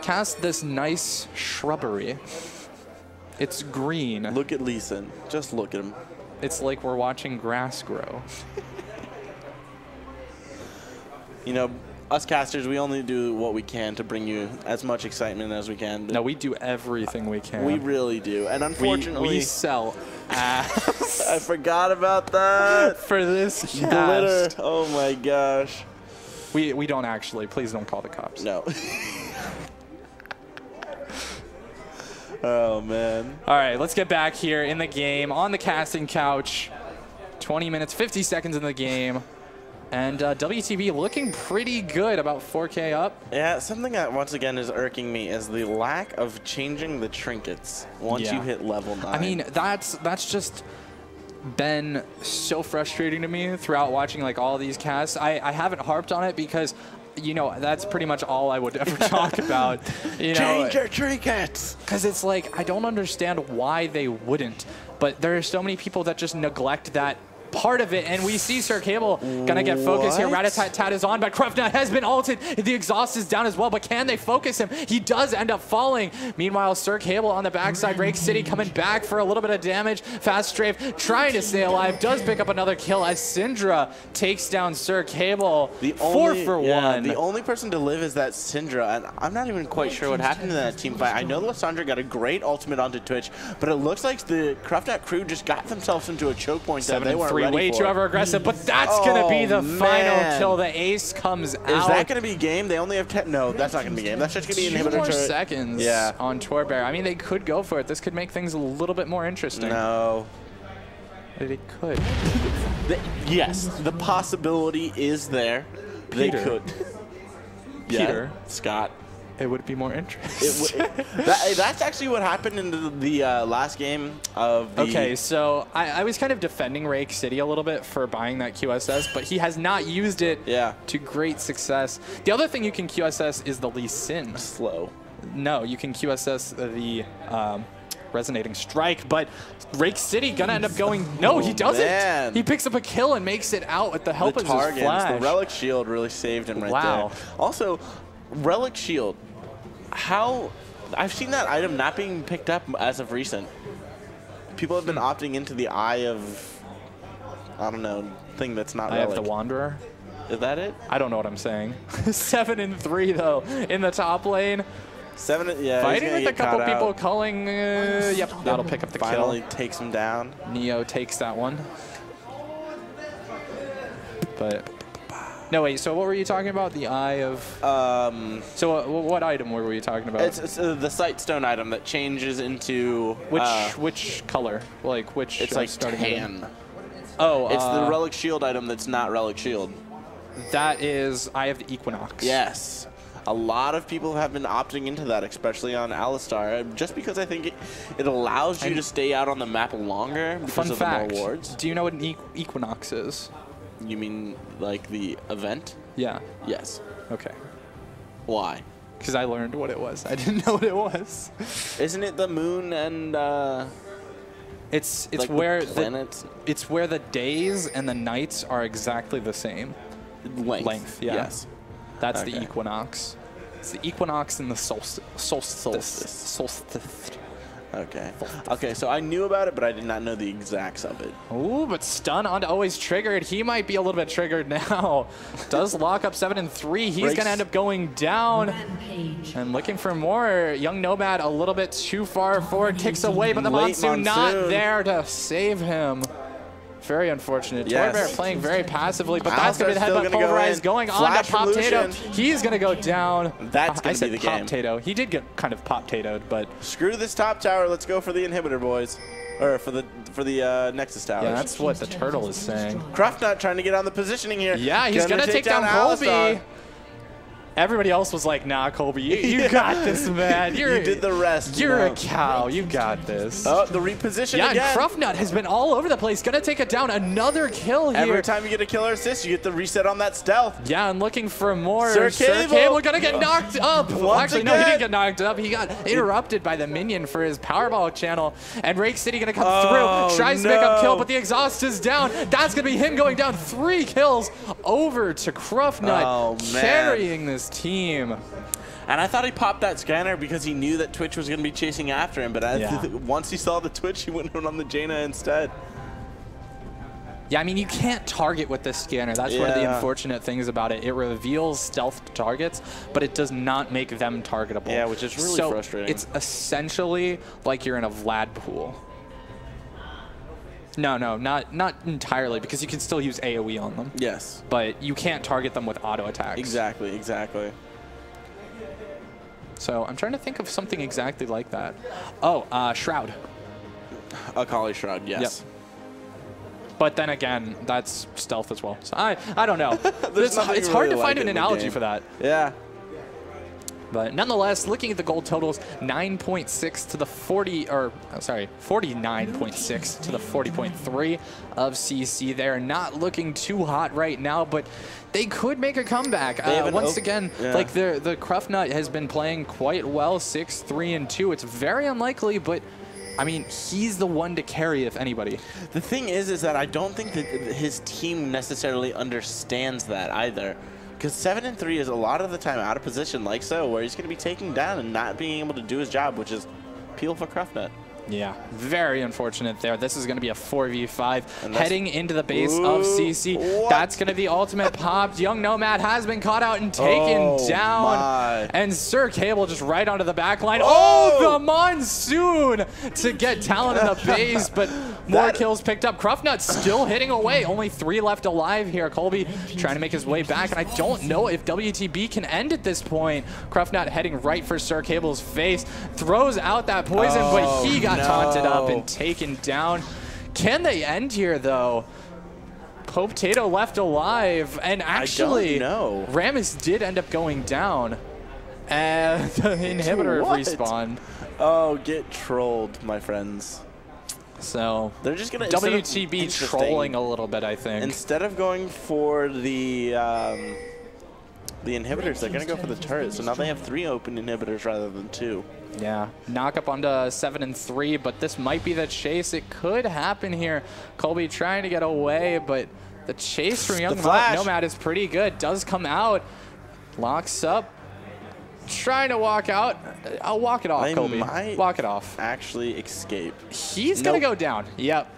[SPEAKER 2] Cast this nice shrubbery. It's green.
[SPEAKER 1] Look at Lee Sin. Just look at him.
[SPEAKER 2] It's like we're watching grass grow.
[SPEAKER 1] You know, us casters, we only do what we can to bring you as much excitement as we can.
[SPEAKER 2] No, we do everything we can.
[SPEAKER 1] We really do. And unfortunately,
[SPEAKER 2] we sell ass.
[SPEAKER 1] I forgot about that.
[SPEAKER 2] For this cast.
[SPEAKER 1] Glitter. Oh my gosh.
[SPEAKER 2] We don't actually. Please don't call the cops.
[SPEAKER 1] No. Oh, man.
[SPEAKER 2] All right, let's get back here in the game on the casting couch. 20 minutes, 50 seconds in the game. And WTB looking pretty good, about 4K up.
[SPEAKER 1] Yeah, something that once again is irking me is the lack of changing the trinkets once you hit level 9.
[SPEAKER 2] I mean, that's just been so frustrating to me throughout watching like all these casts. I haven't harped on it because, you know, that's pretty much all I would ever talk about. You know,
[SPEAKER 1] change your trinkets!
[SPEAKER 2] Because it's like, I don't understand why they wouldn't. But there are so many people that just neglect that part of it, and we see Sir Cable gonna get focused here. Rat-a-tat-tat is on, but Cruffnut has been ulted. The exhaust is down as well, but can they focus him? He does end up falling. Meanwhile, Sir Cable on the backside. Rake City coming back for a little bit of damage. Fast Strafe trying to stay alive, does pick up another kill as Syndra takes down Sir Cable. 4 for 1.
[SPEAKER 1] The only person to live is that Syndra, and I'm not even quite sure what happened in that team fight. I know Lissandra got a great ultimate onto Twitch, but it looks like the Cruffnut crew just got themselves into a choke point that they weren't ready
[SPEAKER 2] way
[SPEAKER 1] for.
[SPEAKER 2] Too ever aggressive, but that's gonna be the final kill. The ace comes out.
[SPEAKER 1] Is that gonna be game? They only have 10. No, that's not gonna be game. That's just gonna be inhibitor.
[SPEAKER 2] 2 more seconds on Torbear. I mean, they could go for it. This could make things a little bit more interesting.
[SPEAKER 1] No.
[SPEAKER 2] They could.
[SPEAKER 1] Yes, the possibility is there.
[SPEAKER 2] Peter.
[SPEAKER 1] They could.
[SPEAKER 2] Peter.
[SPEAKER 1] Yeah, Scott.
[SPEAKER 2] It would be more interesting.
[SPEAKER 1] That's actually what happened in the last game of the...
[SPEAKER 2] Okay, so I was kind of defending Rake City a little bit for buying that QSS, but he has not used it to great success. The other thing you can QSS is the Lee Sin.
[SPEAKER 1] Slow.
[SPEAKER 2] No, you can QSS the Resonating Strike, but Rake City gonna end up going... No, he doesn't.
[SPEAKER 1] Man.
[SPEAKER 2] He picks up a kill and makes it out with the help of his flash.
[SPEAKER 1] The Relic Shield really saved him right there. Also, Relic Shield, how I've seen that item not being picked up as of recent. People have been opting into the Eye of I don't know, thing that's not
[SPEAKER 2] I
[SPEAKER 1] relic.
[SPEAKER 2] have the Wanderer.
[SPEAKER 1] Is that it?
[SPEAKER 2] I don't know what I'm saying. 7 and 3 though in the top lane.
[SPEAKER 1] 7, yeah.
[SPEAKER 2] Fighting with a couple people calling. Yep, that'll pick up the
[SPEAKER 1] Finally
[SPEAKER 2] kill.
[SPEAKER 1] takes him down.
[SPEAKER 2] Neo takes that one. But no, wait. So what were you talking about? The Eye of. So what item were we talking about?
[SPEAKER 1] It's the Sightstone item that changes into
[SPEAKER 2] which color? Like which?
[SPEAKER 1] It's like
[SPEAKER 2] starting
[SPEAKER 1] tan.
[SPEAKER 2] item? Oh,
[SPEAKER 1] it's the Relic Shield item that's not Relic Shield.
[SPEAKER 2] That is Eye of the Equinox.
[SPEAKER 1] Yes. A lot of people have been opting into that, especially on Alistar, just because I think it allows you to stay out on the map longer because of the more wards.
[SPEAKER 2] Do you know what an Equinox is?
[SPEAKER 1] You mean like the event?
[SPEAKER 2] Yeah.
[SPEAKER 1] Yes.
[SPEAKER 2] Okay.
[SPEAKER 1] Why?
[SPEAKER 2] Because I learned what it was. I didn't know what it was.
[SPEAKER 1] Isn't it the moon and
[SPEAKER 2] it's
[SPEAKER 1] like
[SPEAKER 2] where
[SPEAKER 1] the planets?
[SPEAKER 2] It's where the days and the nights are exactly the same.
[SPEAKER 1] Length.
[SPEAKER 2] Yeah.
[SPEAKER 1] Yes.
[SPEAKER 2] That's the equinox. It's the equinox and the solstice.
[SPEAKER 1] Okay. Okay, so I knew about it, but I did not know the exacts of it.
[SPEAKER 2] Ooh, but stun onto always triggered. He might be a little bit triggered now. Does lock up 7 and 3. He's going to end up going down.
[SPEAKER 4] Rampage.
[SPEAKER 2] And looking for more. Young Nomad a little bit too far forward. Kicks away, but the Monsoon not there to save him. Very unfortunate.
[SPEAKER 1] Yes.
[SPEAKER 2] Toybear playing very passively, but that's going to be the headbutt
[SPEAKER 1] Alistar's
[SPEAKER 2] pulverize going on
[SPEAKER 1] Flash
[SPEAKER 2] to Pop Tato.
[SPEAKER 1] Lucian.
[SPEAKER 2] He's going to go down.
[SPEAKER 1] That's going to be the
[SPEAKER 2] Pop
[SPEAKER 1] game.
[SPEAKER 2] Tato. He did get kind of Pop Tatoed, but
[SPEAKER 1] Screw this top tower. Let's go for the inhibitor, boys. Or for the Nexus tower.
[SPEAKER 2] yeah, that's what the turtle is saying.
[SPEAKER 1] Cruftnut trying to get on the positioning here.
[SPEAKER 2] Yeah, he's going to take down Colby.
[SPEAKER 1] Alistar.
[SPEAKER 2] Everybody else was like, nah, Colby, you got this, man.
[SPEAKER 1] You did the rest.
[SPEAKER 2] You're a cow. You got this.
[SPEAKER 1] Oh, the reposition
[SPEAKER 2] yeah,
[SPEAKER 1] again.
[SPEAKER 2] and Cruftnut has been all over the place. Going to take it down. Another kill here.
[SPEAKER 1] Every time you get a killer assist, you get the reset on that stealth.
[SPEAKER 2] Yeah, and looking for more.
[SPEAKER 1] Sir Cable
[SPEAKER 2] going to get knocked up. Well, actually, no, he
[SPEAKER 1] again.
[SPEAKER 2] didn't get knocked up. He got interrupted by the minion for his Powerball channel. And Rake City going to come through. Tries to pick up kill, but the exhaust is down. That's going to be him going down. 3 kills over to Cruftnut, carrying this team.
[SPEAKER 1] And I thought he popped that scanner because he knew that Twitch was going to be chasing after him. But once he saw the Twitch, he went on the Jaina instead.
[SPEAKER 2] Yeah, I mean, you can't target with this scanner. That's one of the unfortunate things about it. It reveals stealth targets, but it does not make them targetable.
[SPEAKER 1] Yeah, which is really frustrating.
[SPEAKER 2] It's essentially like you're in a Vlad pool. No, not entirely, because you can still use AoE on them.
[SPEAKER 1] Yes.
[SPEAKER 2] But you can't target them with auto attacks.
[SPEAKER 1] Exactly, exactly.
[SPEAKER 2] So I'm trying to think of something exactly like that. Oh, Shroud.
[SPEAKER 1] Akali Shroud, yes.
[SPEAKER 2] Yep. But then again, that's stealth as well. So I don't know. It's hard to find an analogy for that.
[SPEAKER 1] Yeah.
[SPEAKER 2] But nonetheless, looking at the gold totals, 9.6 to the 40, or sorry, 49.6 to the 40.3 of CC. They're not looking too hot right now, but they could make a comeback. Once again, like the Cruftnut has been playing quite well, 6-3-2. It's very unlikely, but I mean, he's the one to carry, if anybody.
[SPEAKER 1] The thing is that I don't think that his team necessarily understands that either. Because 7 and 3 is a lot of the time out of position, like so, where he's going to be taken down and not being able to do his job, which is peel for Cruftnut.
[SPEAKER 2] Yeah, very unfortunate there. This is going to be a 4v5 heading into the base of CC.
[SPEAKER 1] What?
[SPEAKER 2] That's going to be ultimate popped. Young Nomad has been caught out and taken down.
[SPEAKER 1] My.
[SPEAKER 2] And Sir Cable just right onto the back line. Oh, the Monsoon to get Talon in the base, but more kills picked up. Cruftnut still hitting away. Only 3 left alive here. Colby trying to make his way back, and I don't know if WTB can end at this point. Cruftnut heading right for Sir Cable's face. Throws out that poison, but he got taunted up and taken down. Can they end here, though? Pope Tato left alive, and actually, Rammus did end up going down. And the inhibitor respawned.
[SPEAKER 1] Oh, get trolled, my friends.
[SPEAKER 2] So
[SPEAKER 1] they're just gonna
[SPEAKER 2] WTB trolling a little bit, I think.
[SPEAKER 1] Instead of going for the inhibitors, they're gonna go for the turret. So now they have 3 open inhibitors rather than 2.
[SPEAKER 2] Yeah, knock up onto 7 and 3, but this might be the chase. It could happen here. Colby trying to get away, but the chase from Young Nomad is pretty good. Does come out, locks up, trying to walk out. I'll walk it off, Colby. Walk it off.
[SPEAKER 1] Actually escape.
[SPEAKER 2] He's gonna go down. Yep.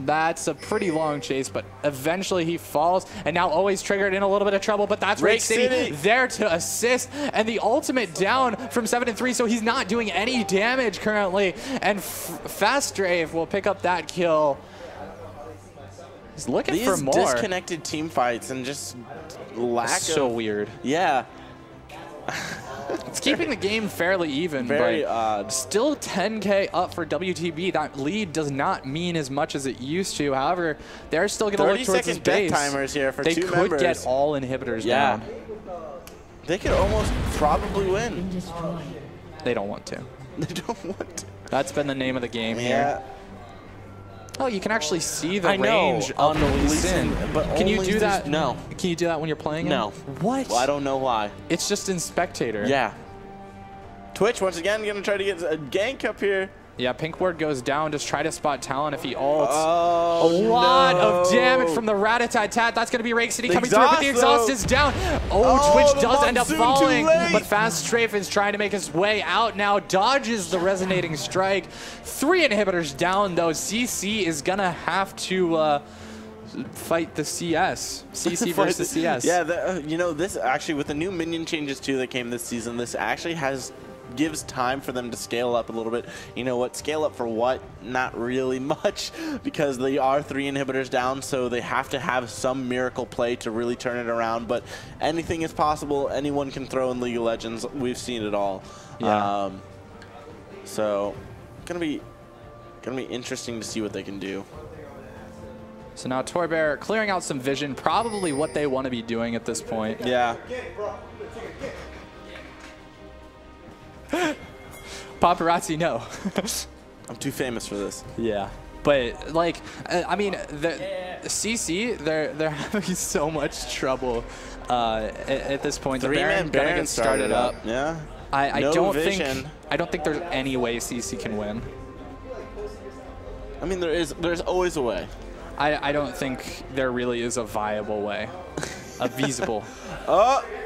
[SPEAKER 2] That's a pretty long chase, but eventually he falls, and now always triggered in a little bit of trouble, but that's Rake City there to assist, and the ultimate down from 7-3, so he's not doing any damage currently, and Fast Drave will pick up that kill. He's looking for more.
[SPEAKER 1] These disconnected team fights and just lack of...
[SPEAKER 2] So weird.
[SPEAKER 1] Yeah.
[SPEAKER 2] It's keeping the game fairly even.
[SPEAKER 1] Very
[SPEAKER 2] but
[SPEAKER 1] odd.
[SPEAKER 2] Still 10K up for WTB. That lead does not mean as much as it used to. However, they're still going to look towards this base.
[SPEAKER 1] death timers here for
[SPEAKER 2] they
[SPEAKER 1] two
[SPEAKER 2] could
[SPEAKER 1] members.
[SPEAKER 2] get all inhibitors down.
[SPEAKER 1] They could almost probably win.
[SPEAKER 2] They don't want to.
[SPEAKER 1] They don't want to.
[SPEAKER 2] That's been the name of the game here. Oh, you can actually see the range
[SPEAKER 1] on
[SPEAKER 2] of the Lee Sin.
[SPEAKER 1] But
[SPEAKER 2] can you do that?
[SPEAKER 1] No.
[SPEAKER 2] Can you do that when you're playing it?
[SPEAKER 1] No.
[SPEAKER 2] What?
[SPEAKER 1] Well, I don't know why.
[SPEAKER 2] It's just in spectator.
[SPEAKER 1] Yeah. Twitch once again going to try to get a gank up here.
[SPEAKER 2] Yeah, Pink Ward goes down. Just try to spot Talon if he ults.
[SPEAKER 1] Oh,
[SPEAKER 2] a lot of damage from the Rat-a-tat-tat. That's going to be Rake City coming through, but the exhaust is down. Oh, Twitch does end up falling, but Fast Strafe is trying to make his way out now. Dodges the resonating strike. 3 inhibitors down, though. CC is going to have to fight the CS. CC versus CS.
[SPEAKER 1] Yeah, you know, this actually, with the new minion changes, too, that came this season, this actually gives time for them to scale up a little bit. You know what? Scale up for what? Not really much, because they are 3 inhibitors down, so they have to have some miracle play to really turn it around. But anything is possible. Anyone can throw in League of Legends. We've seen it all.
[SPEAKER 2] Yeah.
[SPEAKER 1] So gonna be interesting to see what they can do.
[SPEAKER 2] So now Torbear clearing out some vision, probably what they want to be doing at this point.
[SPEAKER 1] Yeah.
[SPEAKER 2] Paparazzi, no.
[SPEAKER 1] I'm too famous for this.
[SPEAKER 2] Yeah. But, like, I mean, the CC, they're having so much trouble at this point. The Baron gonna get started up.
[SPEAKER 1] Yeah.
[SPEAKER 2] I don't think there's any way CC can win.
[SPEAKER 1] I mean, there's always a way.
[SPEAKER 2] I don't think there really is a viable way. A feasible.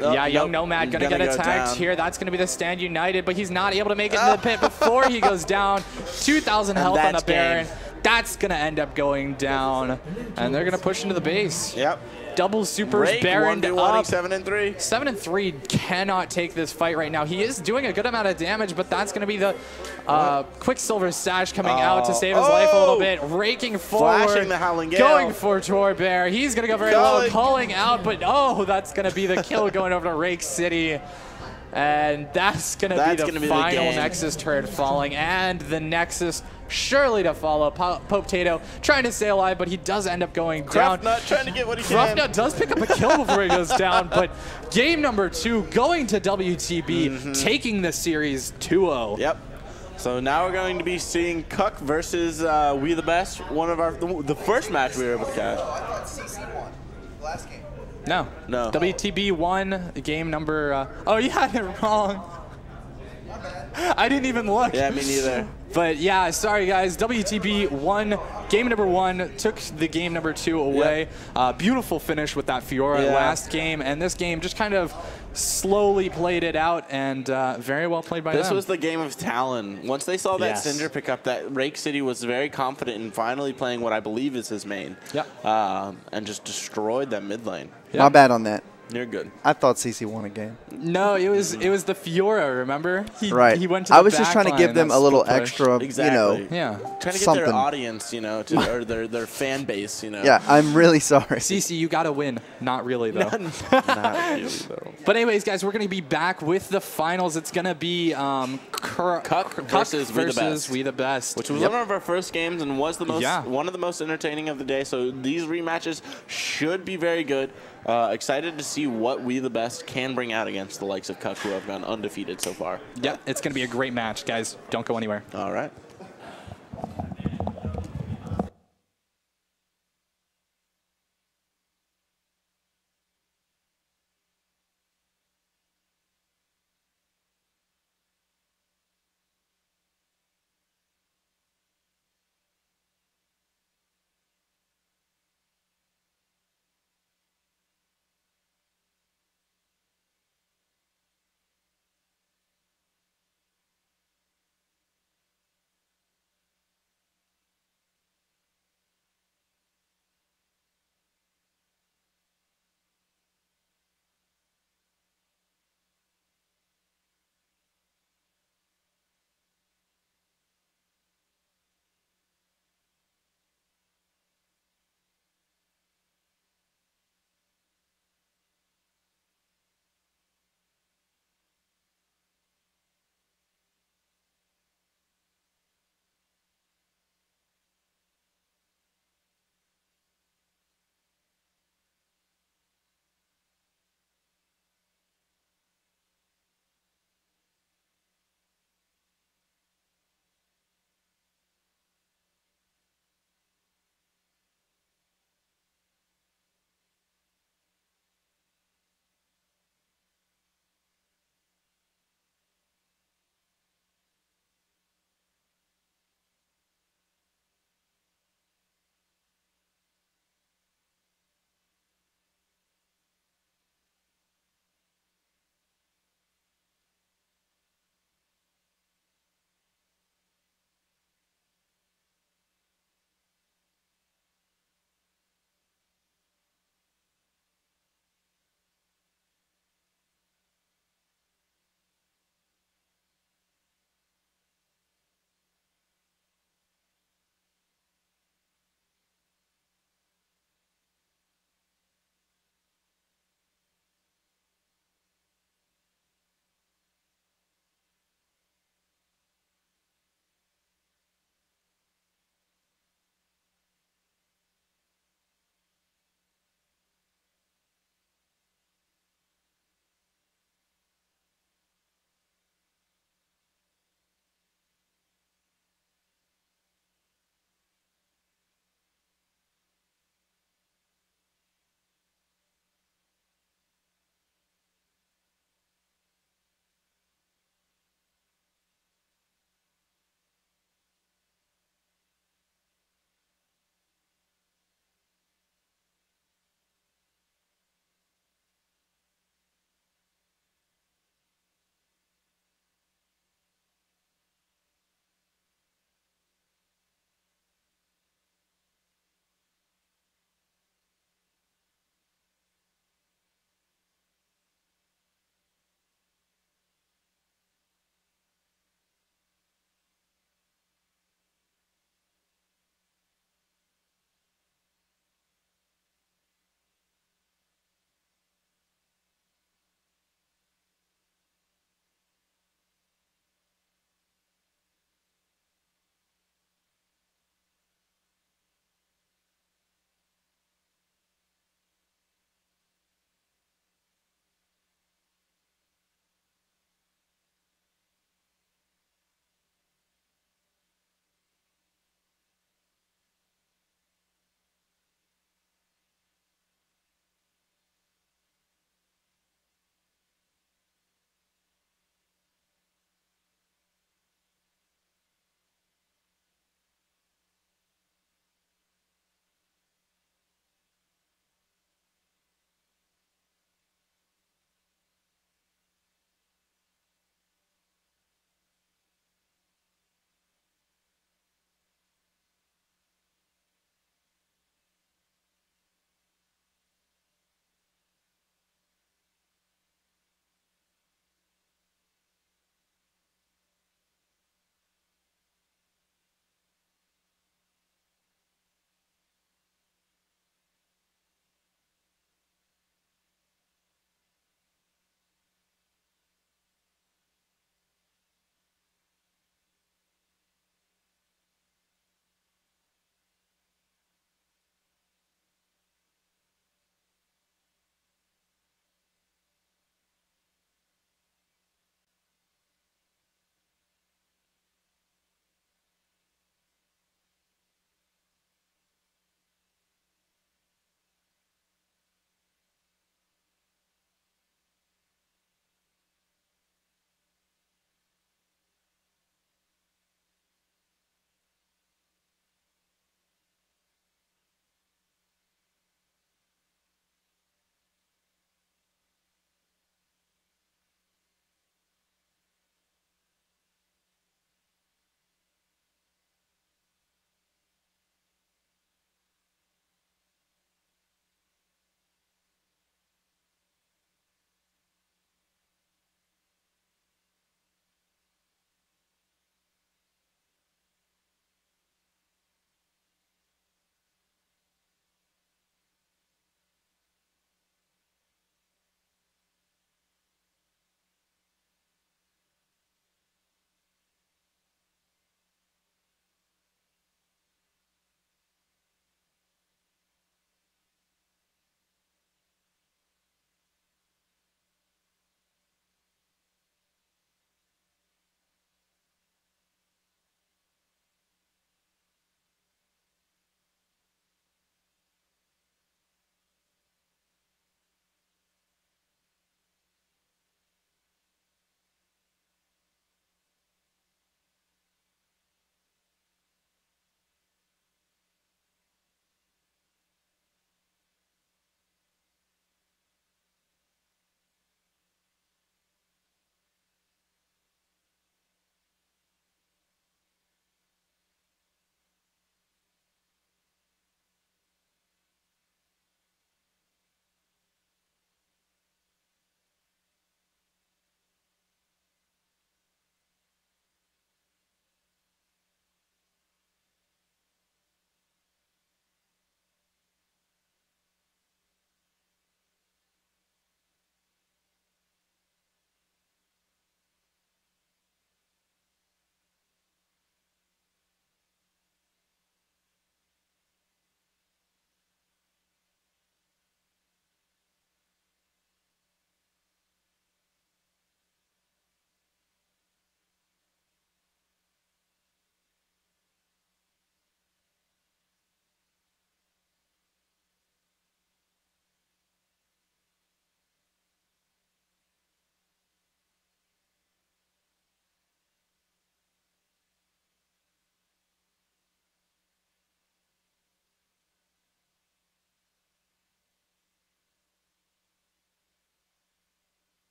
[SPEAKER 2] Yeah, Young Nomad gonna get attacked here. That's gonna be the Stand United, but he's not able to make it into the pit before he goes down. 2,000 health on the Baron. That's gonna end up going down, and they're gonna push into the base.
[SPEAKER 1] Yep.
[SPEAKER 2] Double supers, Baron up.
[SPEAKER 1] 7-3.
[SPEAKER 2] 7-3 cannot take this fight right now. He is doing a good amount of damage, but that's going to be the Quicksilver Sash coming out to save his life a little bit. Raking forward.
[SPEAKER 1] Flashing the Howling Gale.
[SPEAKER 2] Going for Torbear. He's going to go very low, calling out, but that's going to be the kill going over to Rake City. And that's going to be the final Nexus turret falling. And the Nexus surely to follow. Pope Tato trying to stay alive, but he does end up going down.
[SPEAKER 1] Cruffnut trying to get what he can.
[SPEAKER 2] Cruffnut does pick up a kill before he goes down, but game number 2 going to WTB, taking the series 2-0.
[SPEAKER 1] Yep. So now we're going to be seeing Cuck versus We The Best, one of the first match we were able to catch.
[SPEAKER 3] I thought CC won last game.
[SPEAKER 2] No. WTB won game number. Oh, you had it wrong. I didn't even look.
[SPEAKER 1] Yeah, me neither.
[SPEAKER 2] But yeah, sorry guys. WTB won game number 1, took the game number 2 away. Yep. Beautiful finish with that Fiora last game, and this game just kind of slowly played it out, and very well played by them.
[SPEAKER 1] This was the game of Talon. Once they saw that Cinder pick up, that Rake City was very confident in finally playing what I believe is his main.
[SPEAKER 2] Yep.
[SPEAKER 1] And just destroyed that mid lane.
[SPEAKER 9] Yep. My bad on that.
[SPEAKER 1] You're good.
[SPEAKER 9] I thought CC won a game.
[SPEAKER 2] No, it was the Fiora. Remember? He went to the
[SPEAKER 9] I was just trying to give them a little extra,
[SPEAKER 1] exactly.
[SPEAKER 9] you know,
[SPEAKER 1] trying to get their audience, you know, or their fan base, you know.
[SPEAKER 9] Yeah, I'm really sorry.
[SPEAKER 2] CC, you gotta win. Not really though.
[SPEAKER 1] Not really though.
[SPEAKER 2] But anyways, guys, we're gonna be back with the finals. It's gonna be
[SPEAKER 1] Cuck versus We The Best, which was one of our first games and was the most one of the most entertaining of the day. So these rematches should be very good. Excited to see what We The Best can bring out against the likes of Cuck, who have gone undefeated so far.
[SPEAKER 2] Yeah, it's going to be a great match, guys. Don't go anywhere.
[SPEAKER 1] All right.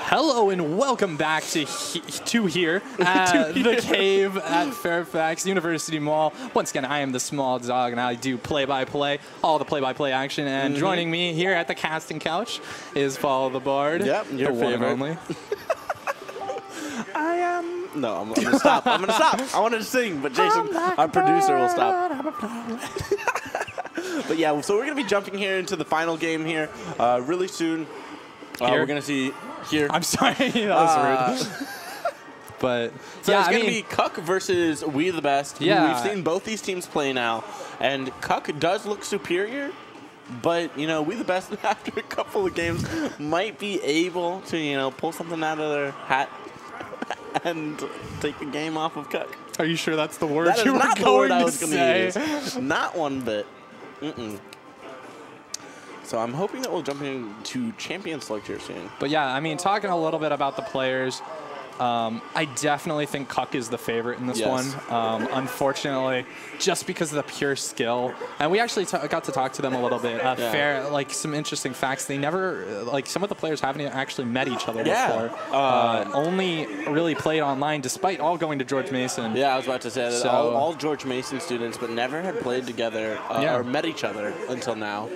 [SPEAKER 2] Hello and welcome back to here at the Cave at Fairfax University Mall. Once again, I am the small dog and I do play-by-play, all the play-by-play action. And joining me here at the casting couch is Paul the Bard.
[SPEAKER 1] Yep, your
[SPEAKER 2] the one and
[SPEAKER 1] favorite.
[SPEAKER 2] only.
[SPEAKER 1] I am. No, I'm gonna stop. I'm gonna stop. I wanted to sing, but Jason, our producer, will stop. But yeah, so we're gonna be jumping here into the final game here really soon. We're gonna see here.
[SPEAKER 2] I'm sorry, that was rude. But
[SPEAKER 1] so
[SPEAKER 2] yeah,
[SPEAKER 1] it's gonna be Cuck versus We the Best.
[SPEAKER 2] Yeah,
[SPEAKER 1] we've seen both these teams play now, and Cuck does look superior. But, you know, We the Best, after a couple of games, might be able to, you know, pull something out of their hat and take the game off of Cuck.
[SPEAKER 2] Are you sure that's the word
[SPEAKER 1] That is
[SPEAKER 2] you were
[SPEAKER 1] not the word
[SPEAKER 2] going
[SPEAKER 1] I
[SPEAKER 2] to
[SPEAKER 1] was going to
[SPEAKER 2] say?
[SPEAKER 1] use. Not one bit. So I'm hoping that we'll jump into champion select here soon.
[SPEAKER 2] But yeah, I mean, talking a little bit about the players, I definitely think Cuck is the favorite in this one. Unfortunately, just because of the pure skill. And we actually got to talk to them a little bit. Fair, like some interesting facts. They never, like some of the players haven't actually met each other before. Only really played online, despite all going to George Mason.
[SPEAKER 1] Yeah, I was about to say that
[SPEAKER 2] So,
[SPEAKER 1] all George Mason students, but never had played together or met each other until now.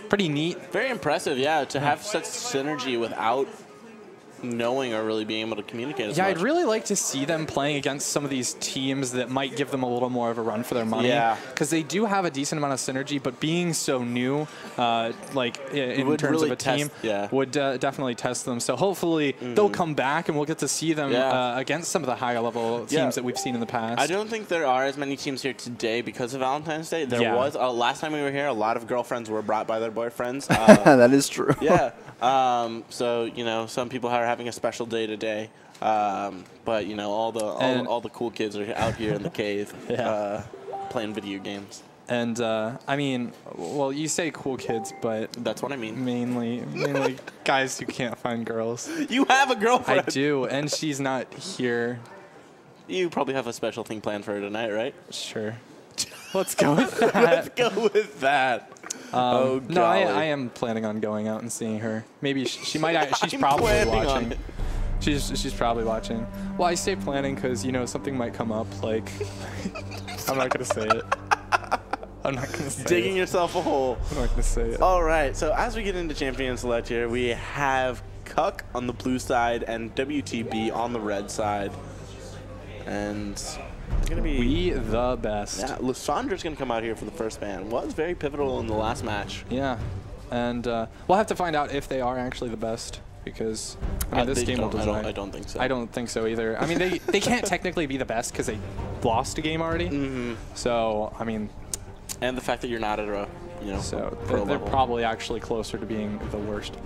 [SPEAKER 2] Pretty neat.
[SPEAKER 1] Very impressive, yeah, to have such synergy without knowing or really being able to communicate as much.
[SPEAKER 2] I'd really like to see them playing against some of these teams that might give them a little more of a run for their money.
[SPEAKER 1] Yeah.
[SPEAKER 2] Because they do have a decent amount of synergy, but being so new, like in terms
[SPEAKER 1] really
[SPEAKER 2] of a team, would definitely test them. So hopefully they'll come back and we'll get to see them against some of the higher level teams that we've seen in the past.
[SPEAKER 1] I don't think there are as many teams here today because of Valentine's Day. There was, last time we were here, a lot of girlfriends were brought by their boyfriends.
[SPEAKER 9] That is true.
[SPEAKER 1] Yeah. So, you know, some people are having a special day today. But, you know, all the cool kids are out here in the cave playing video games.
[SPEAKER 2] And, I mean, well, you say cool kids, but...
[SPEAKER 1] That's what I mean.
[SPEAKER 2] Mainly guys who can't find girls.
[SPEAKER 1] You have a girlfriend.
[SPEAKER 2] I do, and she's not here.
[SPEAKER 1] You probably have a special thing planned for her tonight, right?
[SPEAKER 2] Sure. Let's go with that.
[SPEAKER 1] Let's go with that. Oh,
[SPEAKER 2] no, I am planning on going out and seeing her. Maybe she might. She's probably watching. She's probably watching. Well, I say planning because, you know, something might come up. Like, I'm not gonna say it. I'm not gonna say it.
[SPEAKER 1] Digging yourself a hole.
[SPEAKER 2] I'm not gonna say it.
[SPEAKER 1] All right. So as we get into champion select here, we have Cuck on the blue side and WTB on the red side, and it's gonna be
[SPEAKER 2] We the Best.
[SPEAKER 1] Yeah, Lissandra's gonna come out here for the first ban. Was very pivotal in the last match.
[SPEAKER 2] Yeah, and we'll have to find out if they are actually the best. Because I mean, this game will decide.
[SPEAKER 1] I don't think so.
[SPEAKER 2] I don't think so either. I mean, they can't technically be the best because they lost a game already. So I mean,
[SPEAKER 1] and the fact that you're not at a, you know,
[SPEAKER 2] so
[SPEAKER 1] pro
[SPEAKER 2] they're
[SPEAKER 1] level.
[SPEAKER 2] probably actually closer to being the worst.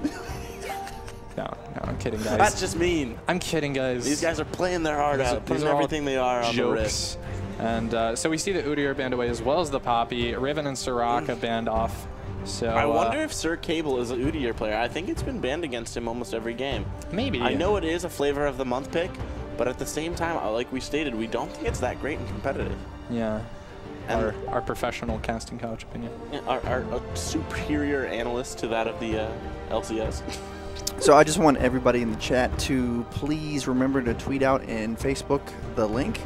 [SPEAKER 2] No, I'm kidding, guys.
[SPEAKER 1] That's just mean.
[SPEAKER 2] I'm kidding, guys.
[SPEAKER 1] These guys are playing their heart out, putting everything they are on the wrist.
[SPEAKER 2] And so we see the Udyr banned away as well as the Poppy. Riven and Soraka banned off. So
[SPEAKER 1] I wonder if Sir Cable is an Udyr player. I think it's been banned against him almost every game.
[SPEAKER 2] Maybe.
[SPEAKER 1] I know it is a flavor of the month pick, but at the same time, like we stated, we don't think it's that great and competitive.
[SPEAKER 2] Yeah.
[SPEAKER 1] And
[SPEAKER 2] our professional casting couch opinion.
[SPEAKER 1] Our superior analyst to that of the LCS.
[SPEAKER 9] So I just want everybody in the chat to please remember to tweet out in Facebook the link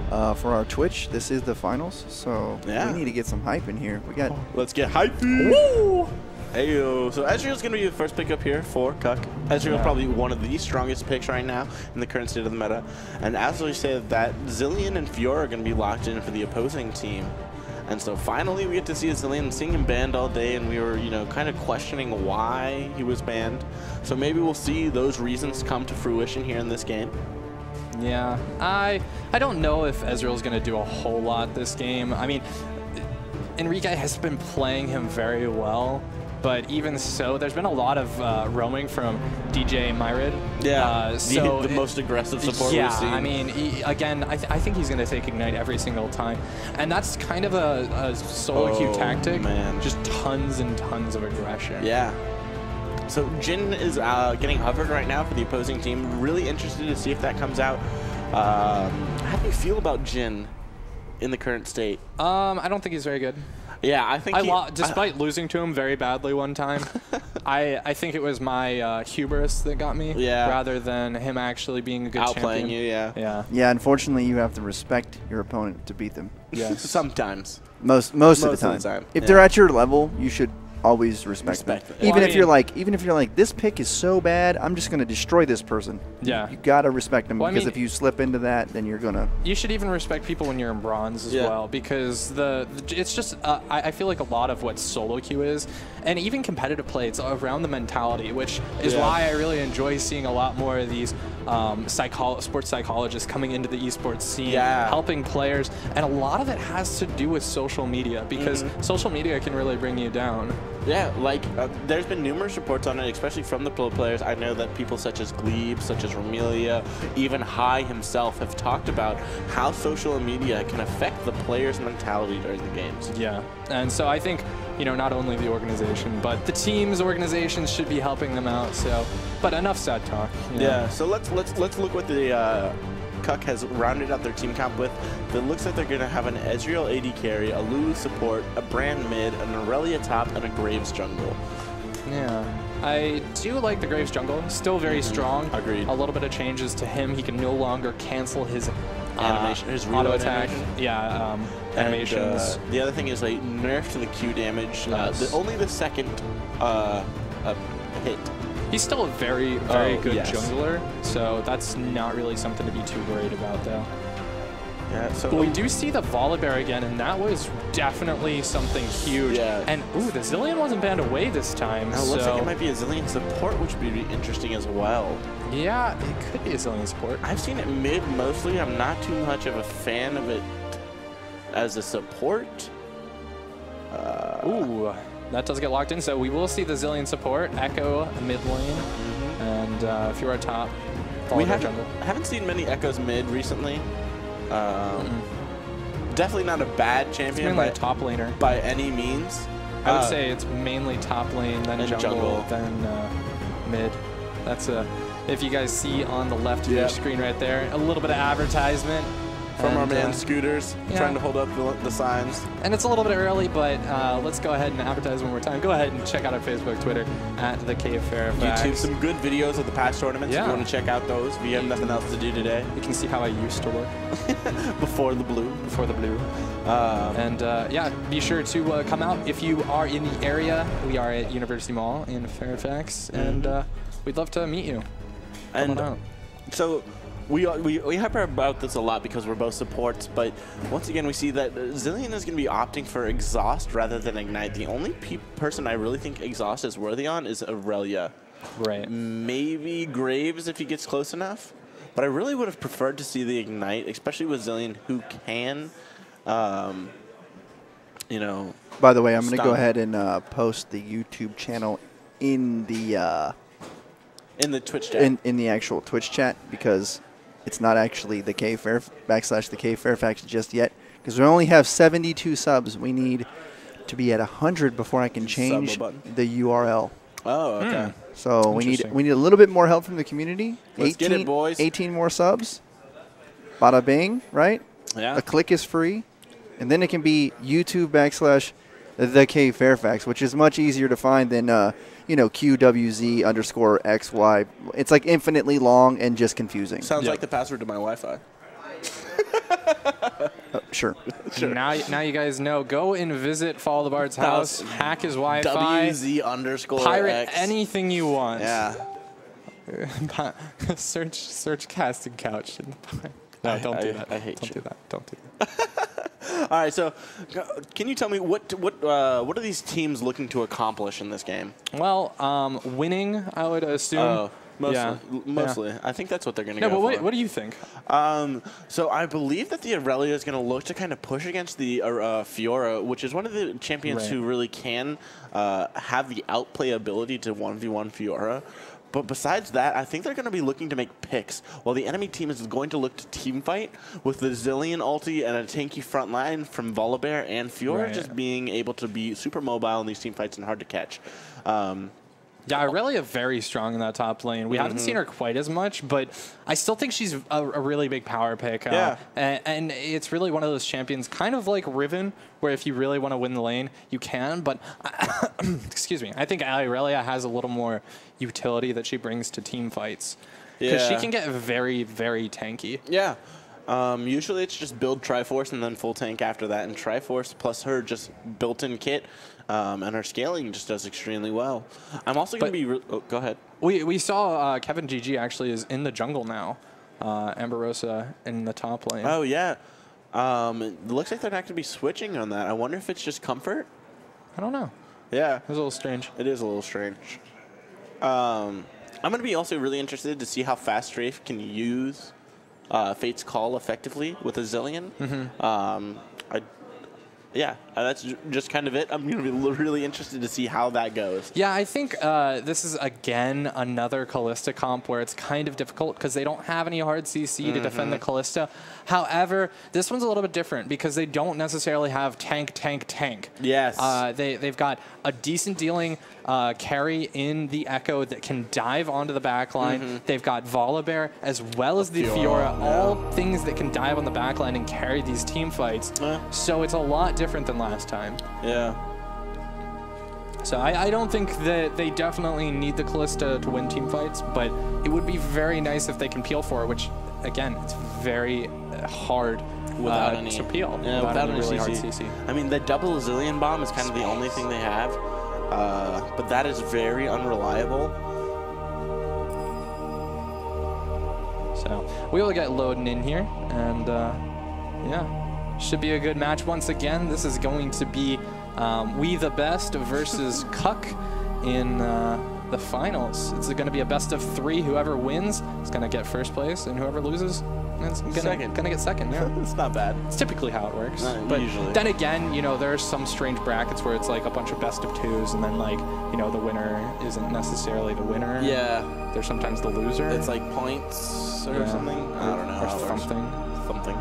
[SPEAKER 9] for our Twitch. This is the finals, so we need to get some hype in here. We got.
[SPEAKER 1] Let's get hype. Woo! Heyo. So Ezreal's going to be the first pick up here for Cuck. Ezreal probably one of the strongest picks right now in the current state of the meta. And as we said, that Zilean and Fiora are going to be locked in for the opposing team. And so finally we get to see Zilean, seeing him banned all day, and we were, you know, kind of questioning why he was banned. So maybe we'll see those reasons come to fruition here in this game.
[SPEAKER 2] Yeah, I don't know if Ezreal's going to do a whole lot this game. I mean, Enrique has been playing him very well, but even so, there's been a lot of roaming from DJ Myrid.
[SPEAKER 1] Yeah, the most aggressive support we've seen.
[SPEAKER 2] Yeah, I mean, again, I think he's going to take Ignite every single time. And that's kind of a solo queue tactic.
[SPEAKER 1] Man.
[SPEAKER 2] Just tons and tons of aggression.
[SPEAKER 1] Yeah. So Jhin is getting hovered right now for the opposing team. Really interested to see if that comes out. How do you feel about Jhin in the current state?
[SPEAKER 2] I don't think he's very good.
[SPEAKER 1] Yeah, I think
[SPEAKER 2] despite losing to him very badly one time, I think it was my hubris that got me, rather than him actually being a good
[SPEAKER 1] outplaying
[SPEAKER 2] champion.
[SPEAKER 1] you.
[SPEAKER 2] Yeah.
[SPEAKER 9] Yeah, unfortunately, you have to respect your opponent to beat them.
[SPEAKER 2] Yes.
[SPEAKER 1] Sometimes.
[SPEAKER 9] Most of the time. If they're at your level, you should always respect them. Even if you're like, this pick is so bad, I'm just going to destroy this person.
[SPEAKER 2] Yeah.
[SPEAKER 9] You got to respect them, because if you slip into that, then you're going to...
[SPEAKER 2] You should even respect people when you're in bronze as well, because it's just, I feel like a lot of what solo queue is, and even competitive play, it's around the mentality, which is why I really enjoy seeing a lot more of these sports psychologists coming into the esports scene, helping players, and a lot of it has to do with social media, because social media can really bring you down.
[SPEAKER 1] Yeah, like there's been numerous reports on it, especially from the pro players. I know that people such as Glebe, such as Romelia, even High himself have talked about how social media can affect the player's mentality during the games.
[SPEAKER 2] Yeah, and so I think, you know, not only the organization, but the team's organizations should be helping them out. So, but enough sad talk. You know?
[SPEAKER 1] Yeah, so let's look what the Cuck has rounded out their team comp with. It looks like they're going to have an Ezreal AD carry, a Lulu support, a Brand mid, an Aurelia top, and a Graves jungle.
[SPEAKER 2] Yeah, I do like the Graves jungle. Still very strong.
[SPEAKER 1] Agreed.
[SPEAKER 2] A little bit of changes to him. He can no longer cancel his
[SPEAKER 1] animation, his
[SPEAKER 2] auto attack.
[SPEAKER 1] Animation.
[SPEAKER 2] Yeah, animations.
[SPEAKER 1] The other thing is like nerf to the Q damage. Only the second hit.
[SPEAKER 2] He's still a very good jungler, so that's not really something to be too worried about, though.
[SPEAKER 1] Yeah, so
[SPEAKER 2] we do see the Volibear again, and that was definitely something huge.
[SPEAKER 1] Yeah.
[SPEAKER 2] And ooh, the Zilean wasn't banned away this time.
[SPEAKER 1] It looks like it might be a Zilean support, which would be interesting as well.
[SPEAKER 2] Yeah, it could be a Zilean support.
[SPEAKER 1] I've seen it mid mostly. I'm not too much of a fan of it as a support.
[SPEAKER 2] Ooh, that does get locked in. So we will see the Zilean support, Echo mid lane, and if you're a top,
[SPEAKER 1] we
[SPEAKER 2] jungle.
[SPEAKER 1] haven't seen many Echoes mid recently. Definitely not a bad champion
[SPEAKER 2] by top laner
[SPEAKER 1] by any means.
[SPEAKER 2] I would say it's mainly top lane, then jungle, then mid. That's if you guys see on the left of your screen right there, a little bit of advertisement
[SPEAKER 1] from our man Scooters, trying to hold up the signs.
[SPEAKER 2] And it's a little bit early, but let's go ahead and advertise one more time. Go ahead and check out our Facebook, Twitter, at the Cave Fairfax.
[SPEAKER 1] YouTube, some good videos of the past tournaments if you want to check out those. If you have nothing else to do today.
[SPEAKER 2] You can see how I used to look.
[SPEAKER 1] Before the blue.
[SPEAKER 2] Before the blue. Yeah, be sure to come out if you are in the area. We are at University Mall in Fairfax, and we'd love to meet you. Come on out.
[SPEAKER 1] So we hyper about this a lot because we're both supports, but once again we see that Zilean is going to be opting for Exhaust rather than Ignite. The only person I really think Exhaust is worthy on is Aurelia.
[SPEAKER 2] Right.
[SPEAKER 1] Maybe Graves if he gets close enough, but I really would have preferred to see the Ignite, especially with Zilean, who can, you know.
[SPEAKER 9] By the way, I'm going to go ahead and post the YouTube channel in the
[SPEAKER 1] Twitch chat.
[SPEAKER 9] In the actual Twitch chat, because it's not actually the K /the K Fairfax just yet, because we only have 72 subs. We need to be at 100 before I can change the URL.
[SPEAKER 1] Oh, okay.
[SPEAKER 9] So we need a little bit more help from the community.
[SPEAKER 1] Let's get it, boys.
[SPEAKER 9] 18 more subs. Bada bing, right?
[SPEAKER 1] Yeah.
[SPEAKER 9] A click is free, and then it can be YouTube /the K Fairfax, which is much easier to find than QWZ_XY. It's like infinitely long and just confusing.
[SPEAKER 1] Sounds like the password to my Wi-Fi.
[SPEAKER 9] Sure.
[SPEAKER 2] Now you guys know. Go and visit Follow the Bard's house. Hack his Wi-Fi.
[SPEAKER 1] WZ_X.
[SPEAKER 2] Pirate anything you want.
[SPEAKER 1] Yeah.
[SPEAKER 2] search casting couch. No, don't do that.
[SPEAKER 1] I hate
[SPEAKER 2] Don't
[SPEAKER 1] you.
[SPEAKER 2] do that. Don't do that.
[SPEAKER 1] All right, so can you tell me what are these teams looking to accomplish in this game?
[SPEAKER 2] Well, winning, I would assume.
[SPEAKER 1] Oh, mostly.
[SPEAKER 2] Yeah.
[SPEAKER 1] Mostly.
[SPEAKER 2] Yeah.
[SPEAKER 1] I think that's what they're going to go
[SPEAKER 2] but
[SPEAKER 1] for.
[SPEAKER 2] what do you think?
[SPEAKER 1] So I believe that the Aurelia is going to look to kind of push against the Fiora, which is one of the champions who really can have the outplay ability to 1v1 Fiora. But besides that, I think they're going to be looking to make picks, while the enemy team is going to look to team fight with the Zilean ulti and a tanky front line from Volibear and Fiora just being able to be super mobile in these team fights and hard to catch.
[SPEAKER 2] Yeah, Irelia very strong in that top lane. We haven't seen her quite as much, but I still think she's a really big power pick.
[SPEAKER 1] Yeah.
[SPEAKER 2] And it's really one of those champions, kind of like Riven, where if you really want to win the lane, you can. But, excuse me, I think Irelia has a little more utility that she brings to team fights. Because she can get very, very tanky.
[SPEAKER 1] Yeah. Usually it's just build Triforce and then full tank after that. And Triforce plus her just built-in kit and her scaling just does extremely well. I'm also going to be... go ahead.
[SPEAKER 2] We saw Kevin GG actually is in the jungle now. Amberosa in the top lane.
[SPEAKER 1] Oh, yeah. It looks like they're not going to be switching on that. I wonder if it's just comfort.
[SPEAKER 2] I don't know.
[SPEAKER 1] Yeah.
[SPEAKER 2] It's a little strange.
[SPEAKER 1] It is a little strange. I'm going to be also really interested to see how fast Strafe can use Fate's Call effectively with a Zillion. Yeah, that's just kind of it. I'm going to be really interested to see how that goes.
[SPEAKER 2] Yeah, I think this is, again, another Kalista comp where it's kind of difficult because they don't have any hard CC to defend the Kalista. However, this one's a little bit different because they don't necessarily have tank.
[SPEAKER 1] Yes.
[SPEAKER 2] They've got a decent dealing carry in the Echo that can dive onto the back line. They've got Volibear as well as the Fiora, all things that can dive on the back line and carry these team fights. So it's a lot different than last time.
[SPEAKER 1] Yeah.
[SPEAKER 2] So I don't think that they definitely need the Kalista to win team fights, but it would be very nice if they can peel for it, which, again, it's very hard
[SPEAKER 1] without any
[SPEAKER 2] to peel.
[SPEAKER 1] Yeah, without any
[SPEAKER 2] really
[SPEAKER 1] CC.
[SPEAKER 2] hard CC.
[SPEAKER 1] I mean, the double Zillion bomb is kind of the only thing they have, but that is very unreliable.
[SPEAKER 2] So we will get loading in here, and yeah. Should be a good match once again. This is going to be We the Best versus Cuck in the finals. It's going to be a best of 3. Whoever wins is going to get first place, and whoever loses is going to get second. Yeah,
[SPEAKER 1] it's not bad.
[SPEAKER 2] It's typically how it works.
[SPEAKER 1] But
[SPEAKER 2] usually. Then again, you know, there's some strange brackets where it's like a bunch of best of 2s, and then like, you know, the winner isn't necessarily the winner.
[SPEAKER 1] Yeah.
[SPEAKER 2] There's sometimes the loser.
[SPEAKER 1] It's like points or something. I don't know.
[SPEAKER 2] Or something.
[SPEAKER 1] Something.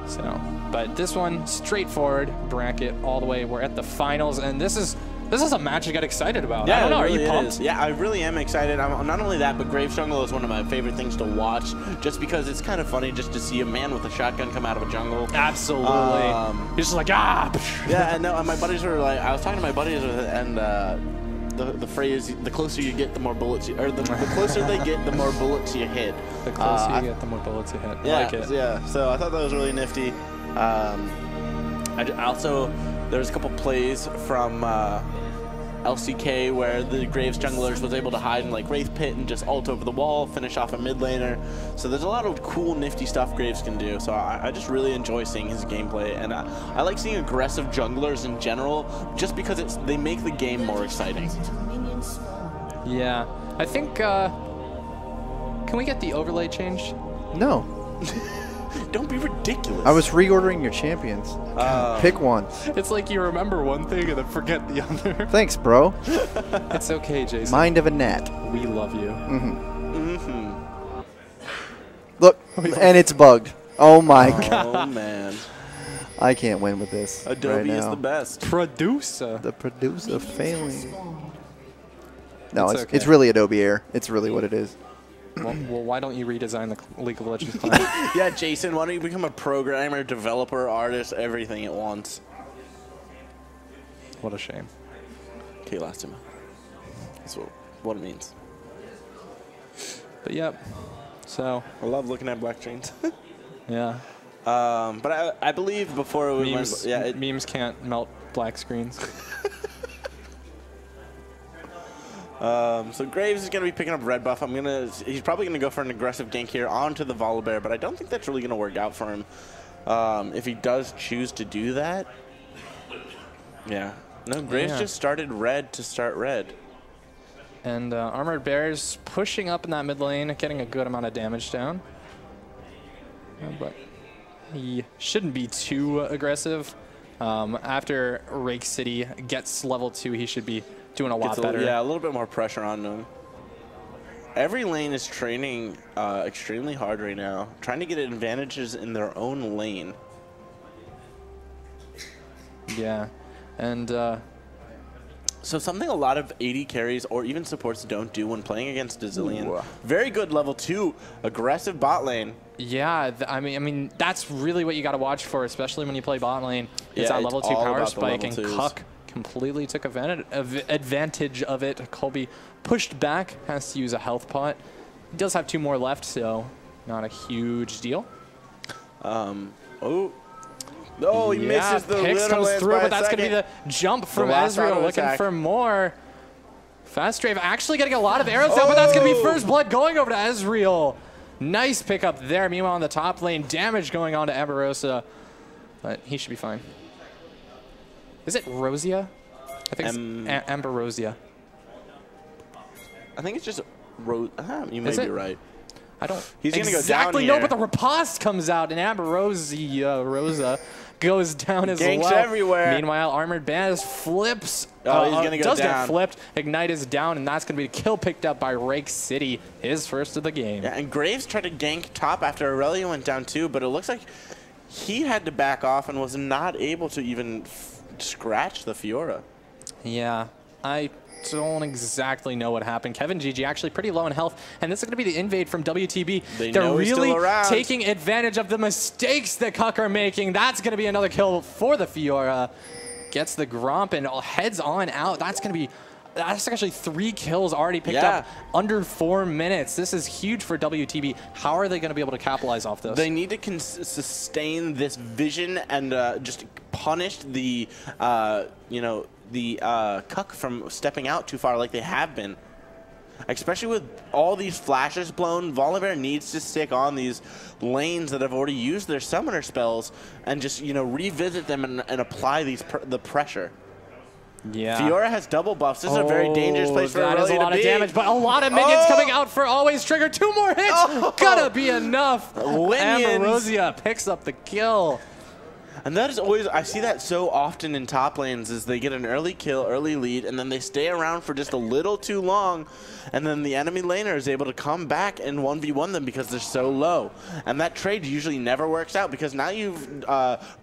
[SPEAKER 2] So, but this one, straightforward bracket all the way. We're at the finals, and this is a match to get excited about.
[SPEAKER 1] Yeah,
[SPEAKER 2] I don't know.
[SPEAKER 1] Really
[SPEAKER 2] Are you pumped?
[SPEAKER 1] Yeah, I really am excited. Not only that, but Graves Jungle is one of my favorite things to watch, just because it's kind of funny just to see a man with a shotgun come out of a jungle.
[SPEAKER 2] Absolutely. He's just like, ah!
[SPEAKER 1] Yeah, and no, and my buddies were like, I was talking to my buddies, and the phrase, the closer you get, the more bullets you, or the closer they get, the more bullets you hit.
[SPEAKER 2] The closer you get, the more bullets you hit.
[SPEAKER 1] Yeah,
[SPEAKER 2] I like it.
[SPEAKER 1] Yeah. So I thought that was really nifty. I also, there was a couple plays from LCK where the Graves Junglers was able to hide in like Wraith Pit and just ult over the wall, finish off a mid laner. So there's a lot of cool, nifty stuff Graves can do. So I just really enjoy seeing his gameplay, and I like seeing aggressive junglers in general, just because they make the game more exciting.
[SPEAKER 2] Yeah, I think. Can we get the overlay changed?
[SPEAKER 9] No.
[SPEAKER 1] Don't be ridiculous.
[SPEAKER 9] I was reordering your champions. Pick one.
[SPEAKER 2] It's like you remember one thing and then forget the other.
[SPEAKER 9] Thanks, bro.
[SPEAKER 2] It's okay, Jason.
[SPEAKER 9] Mind of a gnat.
[SPEAKER 2] We love you.
[SPEAKER 9] Look, and it's bugged. Oh my god.
[SPEAKER 1] Oh man.
[SPEAKER 9] I can't win with this.
[SPEAKER 1] Adobe
[SPEAKER 9] right now.
[SPEAKER 1] is the best.
[SPEAKER 2] Producer.
[SPEAKER 9] The producer failing. No,
[SPEAKER 2] It's okay.
[SPEAKER 9] it's really Adobe Air. It's really what it is.
[SPEAKER 2] Well, why don't you redesign the League of Legends client?
[SPEAKER 1] Yeah, Jason, why don't you become a programmer, developer, artist, everything at once?
[SPEAKER 2] What a shame.
[SPEAKER 1] Okay, last time. That's what it means.
[SPEAKER 2] But yep. So
[SPEAKER 1] I love looking at blockchains.
[SPEAKER 2] yeah.
[SPEAKER 1] But I believe before we
[SPEAKER 2] memes,
[SPEAKER 1] went,
[SPEAKER 2] memes can't melt black screens.
[SPEAKER 1] So Graves is going to be picking up red buff. He's probably going to go for an aggressive gank here onto the Volibear, but I don't think that's really going to work out for him. If he does choose to do that. Yeah. No, Graves just started red to start red.
[SPEAKER 2] And Armored Bear's pushing up in that mid lane, getting a good amount of damage down. But he shouldn't be too aggressive. After Rake City gets level 2, he should be doing a lot better.
[SPEAKER 1] Yeah, a little bit more pressure on him. Every lane is training extremely hard right now, trying to get advantages in their own lane.
[SPEAKER 2] Yeah, and
[SPEAKER 1] So something a lot of AD carries or even supports don't do when playing against Dazillion.
[SPEAKER 2] Ooh.
[SPEAKER 1] Very good level 2 aggressive bot lane.
[SPEAKER 2] Yeah, I mean that's really what you got to watch for, especially when you play bot lane. It's that level 2 power spike, and Cuck completely took advantage of it. Colby pushed back, has to use a health pot. He does have 2 more left, so not a huge deal.
[SPEAKER 1] Oh, he misses the
[SPEAKER 2] Pix comes through, but that's going to be the jump from Ezreal, looking for more. Fast Drave actually getting a lot of arrows down, but that's going to be first blood going over to Ezreal. Nice pickup there. Meanwhile, on the top lane, damage going on to Amberosa, but he should be fine. Is it Rosia? I think it's Amberosia.
[SPEAKER 1] I think it's just you may be right.
[SPEAKER 2] I don't
[SPEAKER 1] He's going to go down
[SPEAKER 2] exactly know, but the riposte comes out, and Rosa goes down as
[SPEAKER 1] Ganks
[SPEAKER 2] well.
[SPEAKER 1] Everywhere.
[SPEAKER 2] Meanwhile, Armored Bandit flips.
[SPEAKER 1] Oh, he's going to go
[SPEAKER 2] does
[SPEAKER 1] down.
[SPEAKER 2] Get flipped. Ignite is down, and that's going to be the kill picked up by Rake City, his first of the game.
[SPEAKER 1] Yeah, and Graves tried to gank top after Aurelia went down too, but it looks like he had to back off and was not able to even scratch the Fiora.
[SPEAKER 2] Yeah, I don't exactly know what happened. Kevin GG actually pretty low in health, and this is going to be the invade from WTB. They're really taking advantage of the mistakes that Cuck are making. That's going to be another kill for the Fiora. Gets the Gromp and heads on out. That's actually 3 kills already picked up under 4 minutes. This is huge for WTB. How are they going to be able to capitalize off this?
[SPEAKER 1] They need to sustain this vision and just punish the Cuck from stepping out too far like they have been. Especially with all these flashes blown, Volibear needs to stick on these lanes that have already used their summoner spells and just, revisit them and apply the pressure.
[SPEAKER 2] Yeah.
[SPEAKER 1] Fiora has double buffs. This is a very dangerous place for Aurelia to be.
[SPEAKER 2] That is a lot of damage, but a lot of minions coming out for Always Trigger. 2 more hits. Gotta be enough. Amberosia picks up the kill.
[SPEAKER 1] And that is always, I see that so often in top lanes, is they get an early kill, early lead, and then they stay around for just a little too long, and then the enemy laner is able to come back and 1v1 them because they're so low. And that trade usually never works out because now you've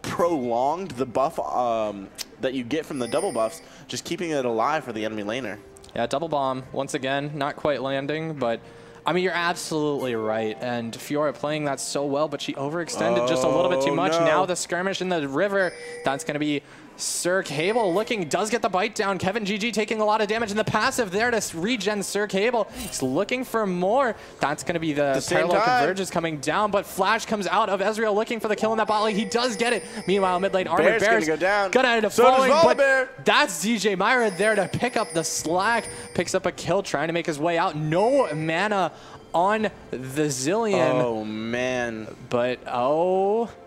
[SPEAKER 1] prolonged the buff that you get from the double buffs, just keeping it alive for the enemy laner.
[SPEAKER 2] Yeah, double bomb, once again, not quite landing, but I mean, you're absolutely right. And Fiora playing that so well, but she overextended just a little bit too much.
[SPEAKER 1] No.
[SPEAKER 2] Now the skirmish in the river, that's going to be Sir Cable looking, does get the bite down. Kevin GG taking a lot of damage in the passive there to regen Sir Cable. He's looking for more. That's going to be the parallel convergence coming down, but Flash comes out of Ezreal looking for the kill in that bot lane. He does get it. Meanwhile, mid lane Armored Bear's
[SPEAKER 1] gonna go down.
[SPEAKER 2] Gonna end up falling, but that's DJ Myra there to pick up the slack. Picks up a kill, trying to make his way out. No mana on the Zillion.
[SPEAKER 1] Oh, man.
[SPEAKER 2] But,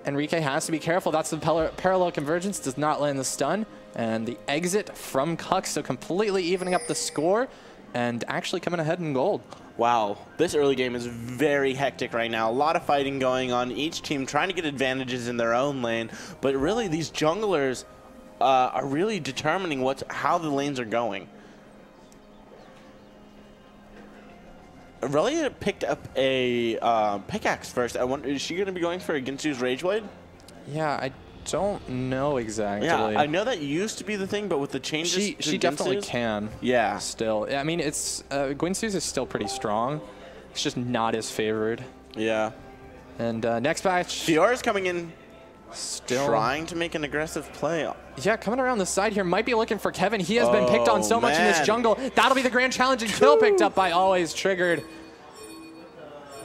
[SPEAKER 2] Enrique has to be careful. That's the parallel convergence. Does not land the stun. And the exit from Cuck, so completely evening up the score and actually coming ahead in gold.
[SPEAKER 1] Wow. This early game is very hectic right now. A lot of fighting going on. Each team trying to get advantages in their own lane. But really, these junglers are really determining how the lanes are going. Aurelia picked up a pickaxe first. I wonder, is she going to be going for a Ginsu's Rage Blade?
[SPEAKER 2] Yeah, I don't know exactly.
[SPEAKER 1] Yeah, I know that used to be the thing, but with the changes,
[SPEAKER 2] she definitely can.
[SPEAKER 1] Yeah.
[SPEAKER 2] Still, I mean, it's Ginsu's is still pretty strong. It's just not as favored.
[SPEAKER 1] Yeah.
[SPEAKER 2] And next match,
[SPEAKER 1] Fiora's coming in.
[SPEAKER 2] Still
[SPEAKER 1] trying to make an aggressive play.
[SPEAKER 2] Yeah, coming around the side here, might be looking for Kevin. He has been picked on so much in this jungle. That'll be the grand challenge, and kill picked up by Always Triggered.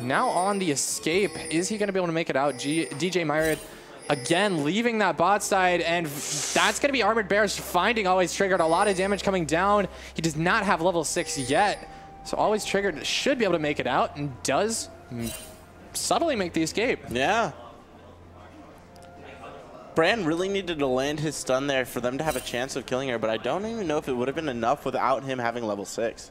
[SPEAKER 2] Now on the escape, is he going to be able to make it out? DJ Myrid again leaving that bot side, and that's going to be Armored Bears finding Always Triggered. A lot of damage coming down. He does not have level 6 yet, so Always Triggered should be able to make it out, and does subtly make the escape.
[SPEAKER 1] Yeah. Bran really needed to land his stun there for them to have a chance of killing her, but I don't even know if it would have been enough without him having level 6.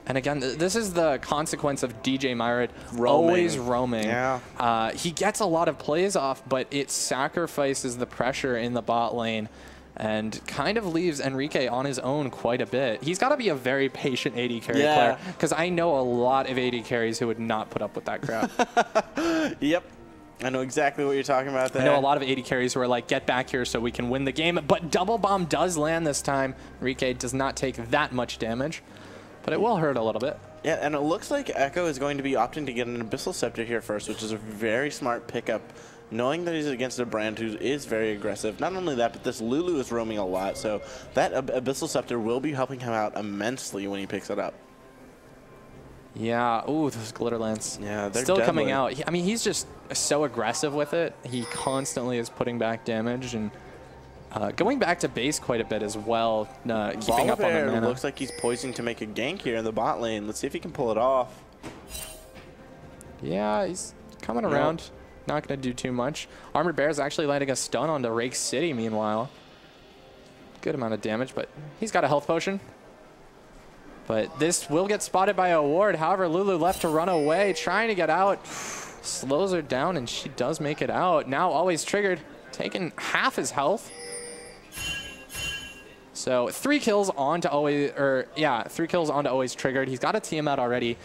[SPEAKER 2] And again, this is the consequence of DJ Myrid always roaming.
[SPEAKER 1] Yeah.
[SPEAKER 2] He gets a lot of plays off, but it sacrifices the pressure in the bot lane and kind of leaves Enrique on his own quite a bit. He's got to be a very patient AD carry player, because I know a lot of AD carries who would not put up with that crap.
[SPEAKER 1] Yep. I know exactly what you're talking about there.
[SPEAKER 2] I know a lot of 80 carries who are like, get back here so we can win the game. But Double Bomb does land this time. Enrique does not take that much damage, but it will hurt a little bit.
[SPEAKER 1] Yeah, and it looks like Echo is going to be opting to get an Abyssal Scepter here first, which is a very smart pickup, knowing that he's against a brand who is very aggressive. Not only that, but this Lulu is roaming a lot, so that Abyssal Scepter will be helping him out immensely when he picks it up.
[SPEAKER 2] Yeah, ooh, those Glitter Lance.
[SPEAKER 1] Yeah, they're
[SPEAKER 2] still coming
[SPEAKER 1] deadly.
[SPEAKER 2] out. I mean, he's just so aggressive with it. He constantly is putting back damage and going back to base quite a bit as well, keeping up on the mana.
[SPEAKER 1] Looks like he's poising to make a gank here in the bot lane. Let's see if he can pull it off.
[SPEAKER 2] Yeah, he's coming around. Not going to do too much. Armored Bear is actually lighting a stun onto Rake City, meanwhile. Good amount of damage, but he's got a health potion. But this will get spotted by a ward. However, Lulu left to run away, trying to get out. Slows her down, and she does make it out. Now Always Triggered, taking half his health. So 3 kills onto Always, 3 kills onto Always Triggered. He's got a TM out already.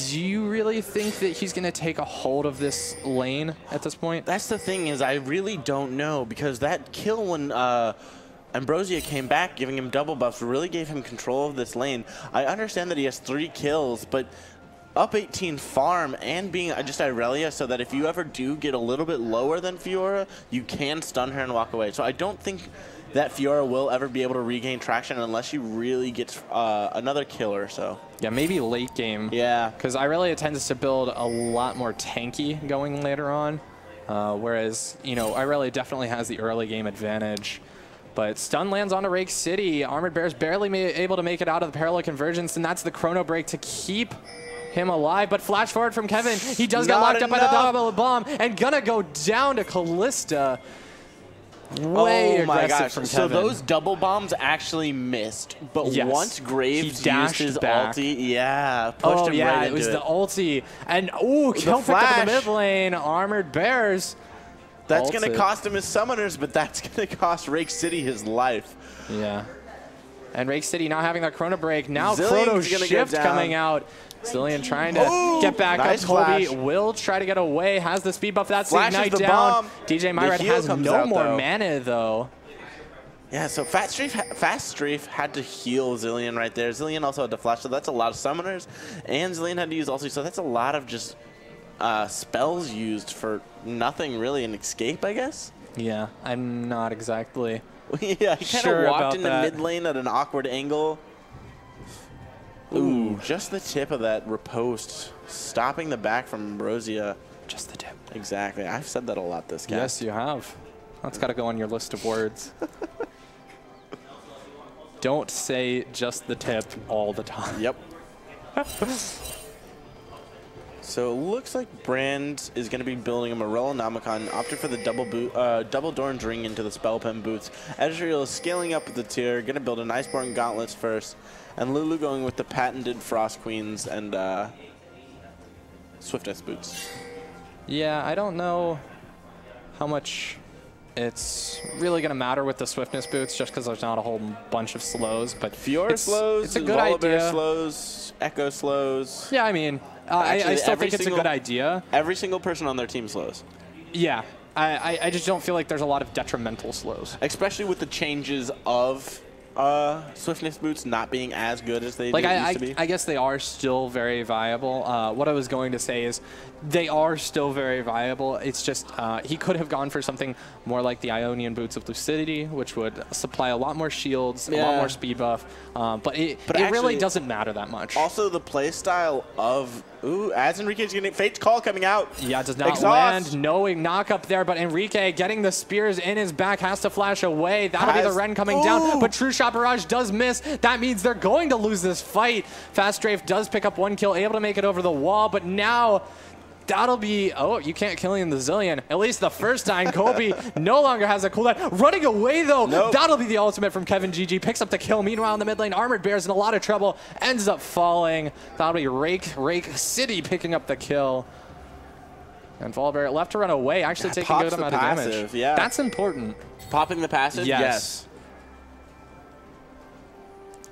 [SPEAKER 2] Do you really think that he's going to take a hold of this lane at this point?
[SPEAKER 1] That's the thing, is I really don't know, because that kill when Ambrosia came back, giving him double buffs, really gave him control of this lane. I understand that he has 3 kills, but up 18 farm and being just Irelia, so that if you ever do get a little bit lower than Fiora, you can stun her and walk away. So I don't think that Fiora will ever be able to regain traction unless she really gets another kill or so.
[SPEAKER 2] Yeah, maybe late game.
[SPEAKER 1] Yeah.
[SPEAKER 2] Because Irelia tends to build a lot more tanky going later on, whereas, you know, Irelia definitely has the early game advantage. But stun lands onto Rake City. Armored Bear's barely able to make it out of the Parallel Convergence, and that's the Chrono Break to keep him alive. But flash forward from Kevin. He does get locked up by the double bomb and gonna go down to Callista. Way aggressive from Kevin.
[SPEAKER 1] So those double bombs actually missed, but once Graves used his ulti, pushed him right into it.
[SPEAKER 2] It was the ulti. And, ooh, kill picked up in the mid lane. Armored Bears.
[SPEAKER 1] That's going to cost him his summoners, but that's going to cost Rake City his life.
[SPEAKER 2] Yeah. And Rake City not having that Chrono Break. Now
[SPEAKER 1] Zillion's
[SPEAKER 2] Chrono Shift coming out. Zillion trying to get back up. Colby will try to get away. Has the speed buff. That's the Ignite down. DJ Myred has no more mana, though.
[SPEAKER 1] Yeah, so Fast Strafe had to heal Zillion right there. Zillion also had to flash, so that's a lot of summoners. And Zillion had to use ulti, so that's a lot of just spells used for nothing really. An escape, I guess?
[SPEAKER 2] Yeah, I'm not exactly
[SPEAKER 1] yeah, he kind of walked in the mid lane at an awkward angle. Ooh, just the tip of that riposte, stopping the back from Ambrosia.
[SPEAKER 2] Just the tip.
[SPEAKER 1] Exactly. I've said that a lot this game.
[SPEAKER 2] Yes, you have. That's got to go on your list of words. Don't say just the tip all the time.
[SPEAKER 1] Yep. So it looks like Brand is going to be building a Morello Namicon, opted for the double Doran's Ring into the Spell Pen boots. Ezreal is scaling up with the tier, going to build an Iceborne Gauntlets first, and Lulu going with the patented Frost Queens and Swiftness boots.
[SPEAKER 2] Yeah, I don't know how much it's really going to matter with the Swiftness boots, just because there's not a whole bunch of slows. But
[SPEAKER 1] Fiora slows,
[SPEAKER 2] it's a good idea.
[SPEAKER 1] Slows, Echo slows.
[SPEAKER 2] Yeah, I mean, I still think it's a good idea.
[SPEAKER 1] Every single person on their team slows.
[SPEAKER 2] Yeah, I just don't feel like there's a lot of detrimental slows.
[SPEAKER 1] Especially with the changes of Swiftness boots not being as good as they used to be.
[SPEAKER 2] I guess they are still very viable. What I was going to say is they are still very viable. It's just he could have gone for something more like the Ionian boots of Lucidity, which would supply a lot more shields, a lot more speed buff. But it really doesn't matter that much.
[SPEAKER 1] Also, the play style of as Enrique's getting Fate's Call coming out.
[SPEAKER 2] Yeah, does not land. No knock up there, but Enrique getting the spears in his back has to flash away. That'll be the Ren coming down, but True Shot Barrage does miss. That means they're going to lose this fight. Fast Strafe does pick up 1 kill, able to make it over the wall, but now that'll be, you can't kill him the Zillion. At least the first time, Kobe no longer has a cooldown. Running away, though, that'll be the ultimate from Kevin GG. Picks up the kill. Meanwhile, in the mid lane, Armored Bear's in a lot of trouble. Ends up falling. That'll be Rake City picking up the kill. And Volibear left to run away, actually taking a good amount of damage.
[SPEAKER 1] Yeah.
[SPEAKER 2] That's important.
[SPEAKER 1] Popping the passive?
[SPEAKER 2] Yes.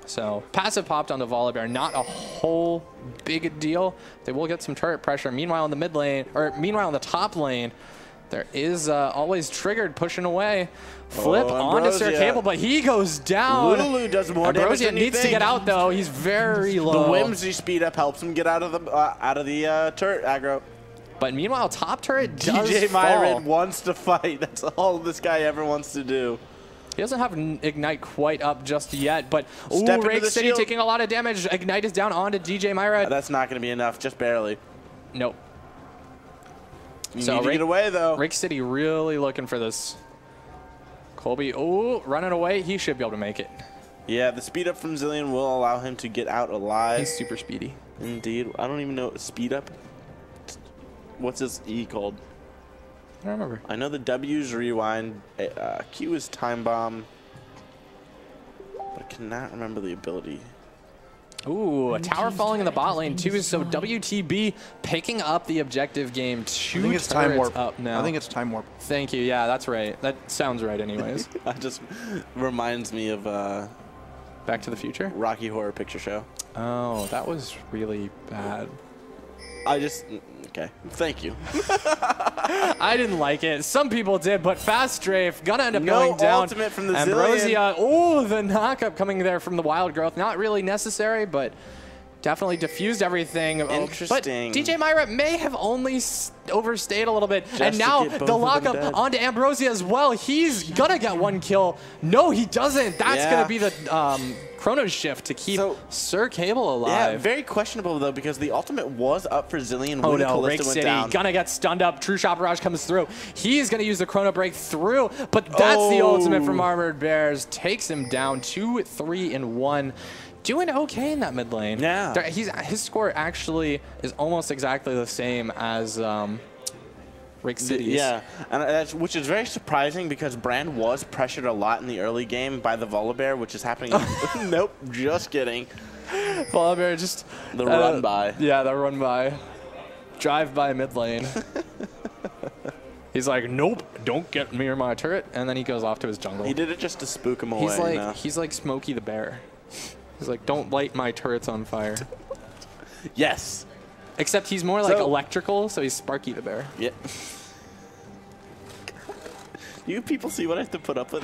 [SPEAKER 2] So passive popped on the Volibear, not a whole big deal. They will get some turret pressure. Meanwhile, in the mid lane, or meanwhile in the top lane, there is always triggered pushing away. Flip onto Sir Cable, but he goes down.
[SPEAKER 1] Lulu does more damage
[SPEAKER 2] Ambrosia
[SPEAKER 1] than you
[SPEAKER 2] needs to
[SPEAKER 1] think.
[SPEAKER 2] get out though. He's very low.
[SPEAKER 1] The Whimsy speed up helps him get out of the turret aggro.
[SPEAKER 2] But meanwhile, top turret does
[SPEAKER 1] DJ
[SPEAKER 2] fall.
[SPEAKER 1] Myrid wants to fight. That's all this guy ever wants to do.
[SPEAKER 2] He doesn't have Ignite quite up just yet, but
[SPEAKER 1] Step into
[SPEAKER 2] Rake
[SPEAKER 1] the
[SPEAKER 2] City
[SPEAKER 1] shield.
[SPEAKER 2] taking a lot of damage. Ignite is down onto DJ Myra.
[SPEAKER 1] That's not going to be enough, just barely.
[SPEAKER 2] Nope.
[SPEAKER 1] You need to get away, though.
[SPEAKER 2] Rake City really looking for this. Colby, running away. He should be able to make it.
[SPEAKER 1] Yeah, the speed up from Zilean will allow him to get out alive.
[SPEAKER 2] He's super speedy.
[SPEAKER 1] Indeed. I don't even know speed up. What's his E called?
[SPEAKER 2] I don't remember.
[SPEAKER 1] I know the W's rewind. Q is time bomb. But I cannot remember the ability.
[SPEAKER 2] Ooh, a tower falling in the bot lane too. So WTB picking up the objective game. Two
[SPEAKER 9] I think it's time warp.
[SPEAKER 2] up now.
[SPEAKER 9] I think it's time warp.
[SPEAKER 2] Thank you. Yeah, that's right. That sounds right anyways.
[SPEAKER 1] That just reminds me of
[SPEAKER 2] Back to the Future?
[SPEAKER 1] Rocky Horror Picture Show.
[SPEAKER 2] Oh, that was really bad.
[SPEAKER 1] Okay, thank you.
[SPEAKER 2] I didn't like it. Some people did, but Fast Strafe gonna end up going down.
[SPEAKER 1] Ultimate from the
[SPEAKER 2] Ambrosia. Oh, the knockup coming there from the Wild Growth. Not really necessary, but definitely diffused everything.
[SPEAKER 1] Interesting.
[SPEAKER 2] But DJ Myra may have only overstayed a little bit.
[SPEAKER 1] Just
[SPEAKER 2] and now
[SPEAKER 1] to get both
[SPEAKER 2] the
[SPEAKER 1] of them
[SPEAKER 2] lockup
[SPEAKER 1] dead.
[SPEAKER 2] onto Ambrosia as well. He's gonna get one kill. No, he doesn't. That's gonna be the Chrono Shift to keep Sir Cable alive.
[SPEAKER 1] Yeah, very questionable though, because the ultimate was up for Zilean
[SPEAKER 2] Oh
[SPEAKER 1] when
[SPEAKER 2] no,
[SPEAKER 1] Kalista
[SPEAKER 2] Rake
[SPEAKER 1] went
[SPEAKER 2] City
[SPEAKER 1] down.
[SPEAKER 2] gonna get stunned up. True Shot Barrage comes through. He's gonna use the Chrono Break through, but that's the ultimate from Armored Bears. Takes him down 2, 3, and 1. Doing okay in that mid lane.
[SPEAKER 1] Yeah.
[SPEAKER 2] His score actually is almost exactly the same as Rake City's.
[SPEAKER 1] Yeah, and which is very surprising because Brand was pressured a lot in the early game by the Volibear, which is happening. Nope, just kidding.
[SPEAKER 2] Volibear just
[SPEAKER 1] the run by.
[SPEAKER 2] Yeah, the run by. Drive by mid lane. He's like, nope, don't get near my turret, and then he goes off to his jungle.
[SPEAKER 1] He did it just to spook him away.
[SPEAKER 2] He's like Smokey the Bear. He's like, don't light my turrets on fire.
[SPEAKER 1] Yes.
[SPEAKER 2] Except he's more like electrical, so he's Sparky the Bear.
[SPEAKER 1] Yeah. You people see what I have to put up with?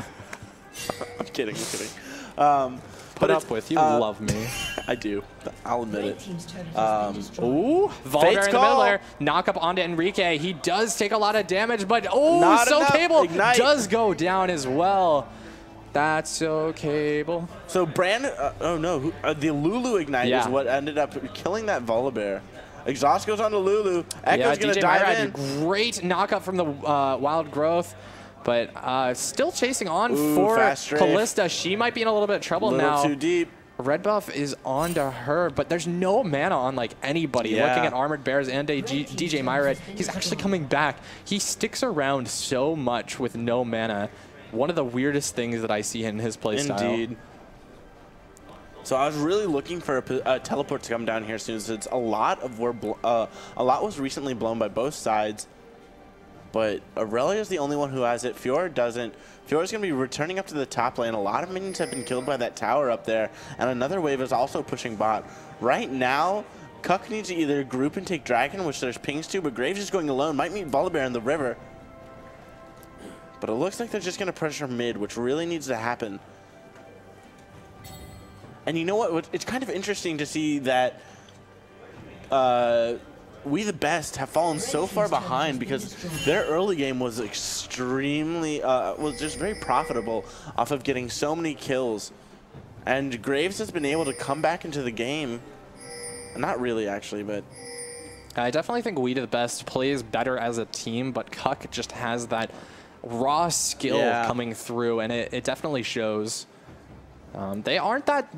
[SPEAKER 1] I'm kidding, I'm kidding.
[SPEAKER 2] Put up with, you love me.
[SPEAKER 1] I do. I'll admit it.
[SPEAKER 2] Ooh, Volibear in the middle there. Knock up onto Enrique. He does take a lot of damage, but So Cable does go down as well. That's So Cable.
[SPEAKER 1] So Brand, the Lulu Ignite is what ended up killing that Volibear. Exhaust goes on to Lulu. Echo's going to dive in.
[SPEAKER 2] Great knockup from the Wild Growth. But still chasing on for Kalista. She might be in a little bit of trouble now.
[SPEAKER 1] Too deep.
[SPEAKER 2] Red buff is on to her, but there's no mana on like anybody. Looking at Armored Bears and DJ Myrid, he's actually coming back. He sticks around so much with no mana. One of the weirdest things that I see in his playstyle.
[SPEAKER 1] Indeed. So I was really looking for a teleport to come down here soon, since a lot was recently blown by both sides. But Aurelia is the only one who has it. Fiora doesn't. Fiora's going to be returning up to the top lane. A lot of minions have been killed by that tower up there. And another wave is also pushing bot. Right now, Cuck needs to either group and take Dragon, which there's pings to, but Graves is going alone. Might meet Volibear in the river. But it looks like they're just going to pressure mid, which really needs to happen. And you know what? It's kind of interesting to see that We the Best have fallen so far behind because their early game was extremely, was just very profitable off of getting so many kills. And Graves has been able to come back into the game. Not really, actually, but...
[SPEAKER 2] I definitely think We the Best plays better as a team, but Cuck just has that raw skill coming through, and it definitely shows. They aren't that...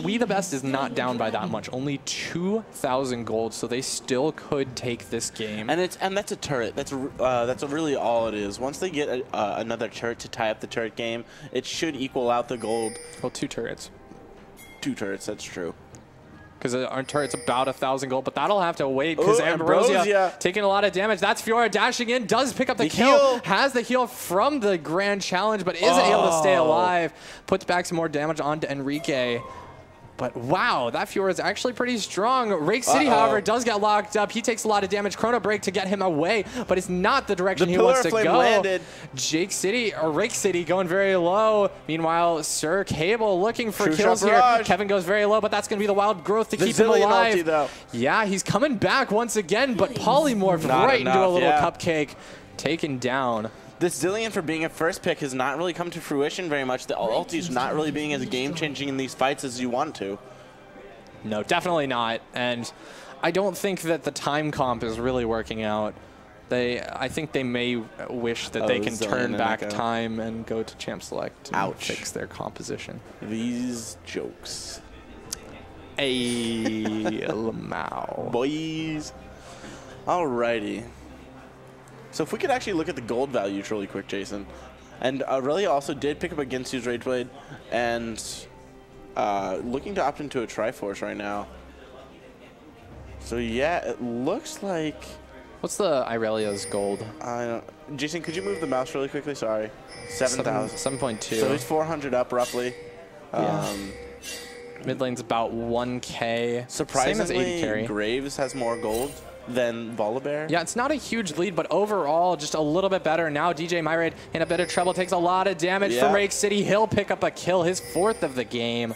[SPEAKER 2] We the Best is not down by that much. Only 2,000 gold, so they still could take this game.
[SPEAKER 1] And that's a turret. That's really all it is. Once they get another turret to tie up the turret game, it should equal out the gold.
[SPEAKER 2] Well, 2 turrets.
[SPEAKER 1] 2 turrets, that's true.
[SPEAKER 2] Because our turret's about 1,000 gold, but that'll have to wait because Ambrosia taking a lot of damage. That's Fiora dashing in, does pick up the kill, has the heal from the Grand Challenge, but isn't able to stay alive. Puts back some more damage onto Enrique. But wow, that Fiora is actually pretty strong. Rake City, however, does get locked up. He takes a lot of damage. Chrono Break to get him away, but it's not the direction he wants to go.
[SPEAKER 1] Landed.
[SPEAKER 2] Jake City, or Rake City, going very low. Meanwhile, Sir Cable looking for
[SPEAKER 1] True
[SPEAKER 2] kills
[SPEAKER 1] shot
[SPEAKER 2] here.
[SPEAKER 1] barrage.
[SPEAKER 2] Kevin goes very low, but that's going to be the wild growth to
[SPEAKER 1] The
[SPEAKER 2] keep him
[SPEAKER 1] Zilean
[SPEAKER 2] alive.
[SPEAKER 1] ulti, though.
[SPEAKER 2] Yeah, he's coming back once again, but Polymorph
[SPEAKER 1] Not
[SPEAKER 2] right into a
[SPEAKER 1] enough,
[SPEAKER 2] little
[SPEAKER 1] yeah.
[SPEAKER 2] cupcake, taken down.
[SPEAKER 1] This Zilean, for being a first pick, has not really come to fruition very much. The ulti's not really being as game-changing in these fights as you want to.
[SPEAKER 2] No, definitely not. And I don't think that the time comp is really working out. I think they may wish that they can
[SPEAKER 1] Zilean
[SPEAKER 2] turn
[SPEAKER 1] and
[SPEAKER 2] back
[SPEAKER 1] Echo.
[SPEAKER 2] time and go to Champ Select and
[SPEAKER 1] Ouch.
[SPEAKER 2] fix their composition.
[SPEAKER 1] These jokes.
[SPEAKER 2] Hey, Lamau.
[SPEAKER 1] Boys. Alrighty. So if we could actually look at the gold values really quick, Jason. And Aurelia also did pick up a Ginsu's Rage Blade and looking to opt into a Triforce right now. So yeah, it looks like...
[SPEAKER 2] What's the Irelia's gold?
[SPEAKER 1] I don't... Jason, could you move the mouse really quickly? Sorry. 7,000.
[SPEAKER 2] 7.2.
[SPEAKER 1] So he's 400 up roughly.
[SPEAKER 2] Yeah. Mid lane's about 1K.
[SPEAKER 1] Surprisingly,
[SPEAKER 2] same as AD carry.
[SPEAKER 1] Graves has more gold than Volibear.
[SPEAKER 2] Yeah, it's not a huge lead, but overall, just a little bit better. Now DJ Myrade in a bit of trouble, takes a lot of damage from Rake City. He'll pick up a kill, his 4th of the game.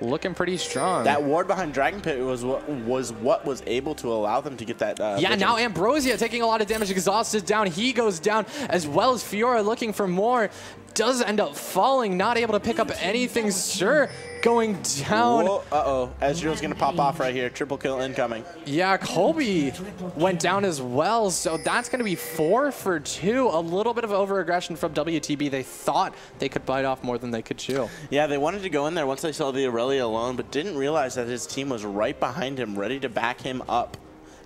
[SPEAKER 2] Looking pretty strong.
[SPEAKER 1] That ward behind Dragon Pit was what was able to allow them to get that.
[SPEAKER 2] Yeah, now Ambrosia taking a lot of damage. Exhaust is down. He goes down, as well as Fiora looking for more. Does end up falling, not able to pick up anything. Sir going down.
[SPEAKER 1] Whoa, uh-oh. Ezreal's going to pop off right here. Triple kill incoming.
[SPEAKER 2] Yeah, Colby went down as well, so that's going to be 4 for 2. A little bit of over-aggression from WTB. They thought they could bite off more than they could chew.
[SPEAKER 1] Yeah, they wanted to go in there once they saw the Aurelia alone, but didn't realize that his team was right behind him, ready to back him up.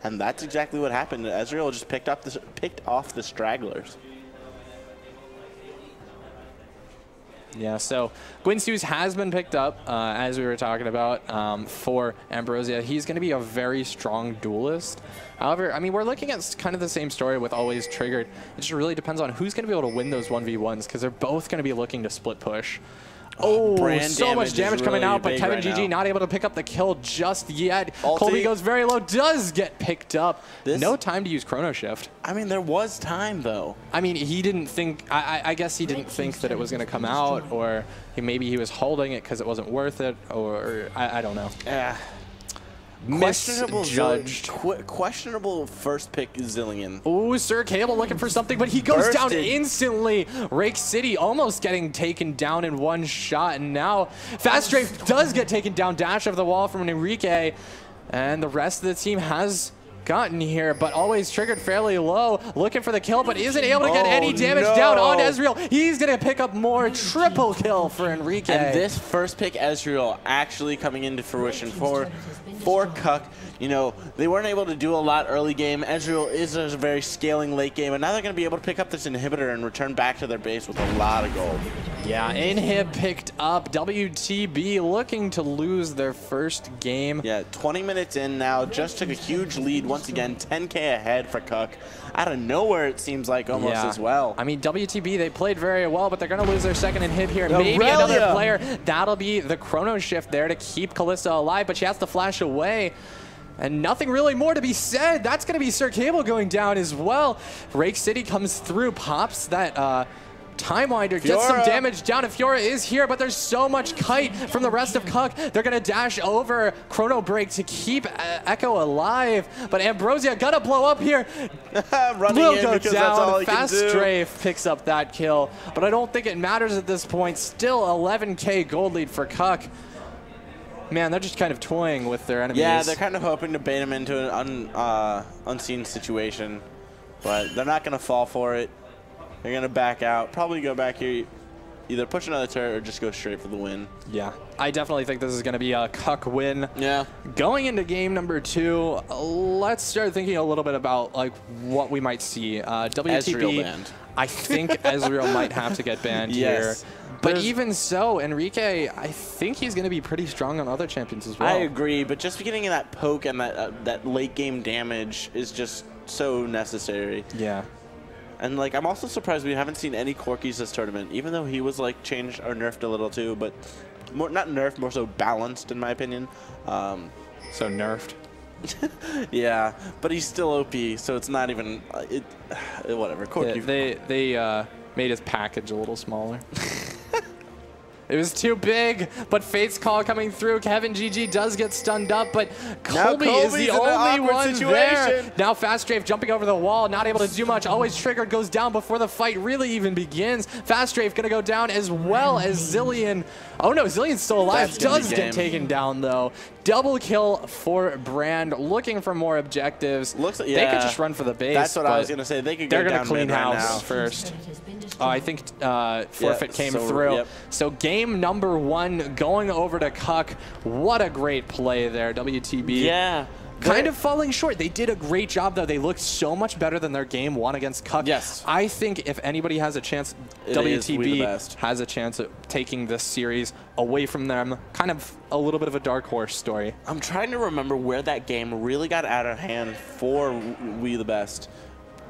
[SPEAKER 1] And that's exactly what happened. Ezreal just picked off the stragglers.
[SPEAKER 2] Yeah, so Guinsoo's has been picked up, as we were talking about, for Ambrosia. He's going to be a very strong duelist. However, I mean, we're looking at kind of the same story with Always Triggered. It just really depends on who's going to be able to win those 1v1s, because they're both going to be looking to split push. Oh, so much damage coming out, but Kevin GG not able to pick up the kill just yet. Colby goes very low, does get picked up. No time to use Chrono Shift.
[SPEAKER 1] I mean, there was time, though.
[SPEAKER 2] I mean, he didn't think, I guess he didn't think that it was going to come out, or maybe he was holding it because it wasn't worth it, or I don't know. Misjudged.
[SPEAKER 1] Questionable first pick Zilean.
[SPEAKER 2] Ooh, Sir Cable looking for something, but he goes down instantly. Rake City almost getting taken down in one shot, and now Fast Strafe does get taken down. Dash of the wall from Enrique, and the rest of the team has gotten here, but Always Triggered fairly low, looking for the kill, but isn't able to get any damage down on Ezreal. He's going to pick up more. Triple kill for Enrique.
[SPEAKER 1] And this first pick Ezreal actually coming into fruition for Cuck. You know, they weren't able to do a lot early game. Ezreal is a very scaling late game, and now they're going to be able to pick up this inhibitor and return back to their base with a lot of gold.
[SPEAKER 2] Yeah, Inhib picked up. WTB looking to lose their first game.
[SPEAKER 1] Yeah, 20 minutes in now, just took a huge lead once again, 10K ahead for Cuck. Out of nowhere, it seems like almost as well.
[SPEAKER 2] I mean, WTB, they played very well, but they're going to lose their second Inhib here. Maybe another player. That'll be the Chrono Shift there to keep Kalista alive, but she has to flash away. And nothing really more to be said. That's going to be Sir Cable going down as well. Rake City comes through, pops that Time Winder, gets some damage down, and Fiora is here, but there's so much kite from the rest of Cuck. They're going to dash over Chrono Break to keep Echo alive, but Ambrosia gonna blow up here. Will go down. Fast Strafe picks up that kill, but I don't think it matters at this point. Still 11K gold lead for Cuck. Man, they're just kind of toying with their enemies.
[SPEAKER 1] Yeah, they're kind of hoping to bait them into an unseen situation, but they're not going to fall for it. They're going to back out, probably go back here, either push another turret or just go straight for the win.
[SPEAKER 2] Yeah, I definitely think this is going to be a Cuck win.
[SPEAKER 1] Yeah.
[SPEAKER 2] Going into game number 2, let's start thinking a little bit about like what we might see. WTB, banned. I think Ezreal might have to get banned here. But even so, Enrique, I think he's going to be pretty strong on other champions as well.
[SPEAKER 1] I agree, but just getting that poke and that late game damage is just so necessary.
[SPEAKER 2] Yeah.
[SPEAKER 1] And like, I'm also surprised we haven't seen any Corkis this tournament, even though he was like changed or nerfed a little too. But more not nerfed, more so balanced in my opinion.
[SPEAKER 2] So nerfed.
[SPEAKER 1] Yeah, but he's still OP, so it's not even whatever.
[SPEAKER 2] Yeah, they made his package a little smaller. It was too big, but Fate's Call coming through. Kevin GG does get stunned up, but Colby is the only one there. Now Fast Strafe jumping over the wall, not able to do much. Always Triggered goes down before the fight really even begins. Fast Strafe gonna go down as well as Zilean. Oh no, Zillian's still alive. Does get taken down though. Double kill for Brand, looking for more objectives.
[SPEAKER 1] Looks like,
[SPEAKER 2] they could just run for the base.
[SPEAKER 1] That's what I was gonna say. They could go
[SPEAKER 2] they're
[SPEAKER 1] down
[SPEAKER 2] gonna clean house
[SPEAKER 1] right now.
[SPEAKER 2] first. I think forfeit came through.
[SPEAKER 1] Yep.
[SPEAKER 2] So game number 1 going over to Cuck. What a great play there, WTB.
[SPEAKER 1] Yeah.
[SPEAKER 2] Kind of falling short. They did a great job, though. They looked so much better than their game 1 against Cuck.
[SPEAKER 1] Yes.
[SPEAKER 2] I think if anybody has a chance, WTB has a chance at taking this series away from them. Kind of a little bit of a dark horse story.
[SPEAKER 1] I'm trying to remember where that game really got out of hand for We the Best,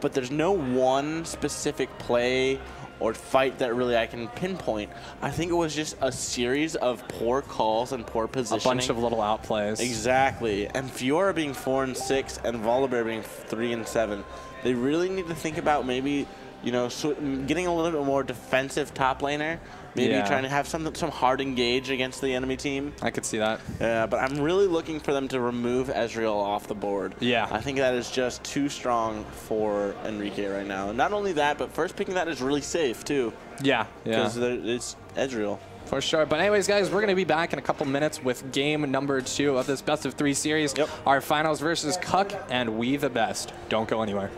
[SPEAKER 1] but there's no one specific play or fight that really I can pinpoint. I think it was just a series of poor calls and poor positioning.
[SPEAKER 2] A bunch of little outplays.
[SPEAKER 1] Exactly. And Fiora being 4 and 6 and Volibear being 3 and 7. They really need to think about maybe, you know, getting a little bit more defensive top laner. Maybe trying to have some hard engage against the enemy team.
[SPEAKER 2] I could see that.
[SPEAKER 1] Yeah, but I'm really looking for them to remove Ezreal off the board.
[SPEAKER 2] Yeah.
[SPEAKER 1] I think that is just too strong for Enrique right now. Not only that, but first picking that is really safe, too.
[SPEAKER 2] Yeah,
[SPEAKER 1] Because it's Ezreal.
[SPEAKER 2] For sure. But anyways, guys, we're going to be back in a couple minutes with game number 2 of this best of 3 series.
[SPEAKER 1] Yep.
[SPEAKER 2] Our finals versus Cuck and We the Best. Don't go anywhere.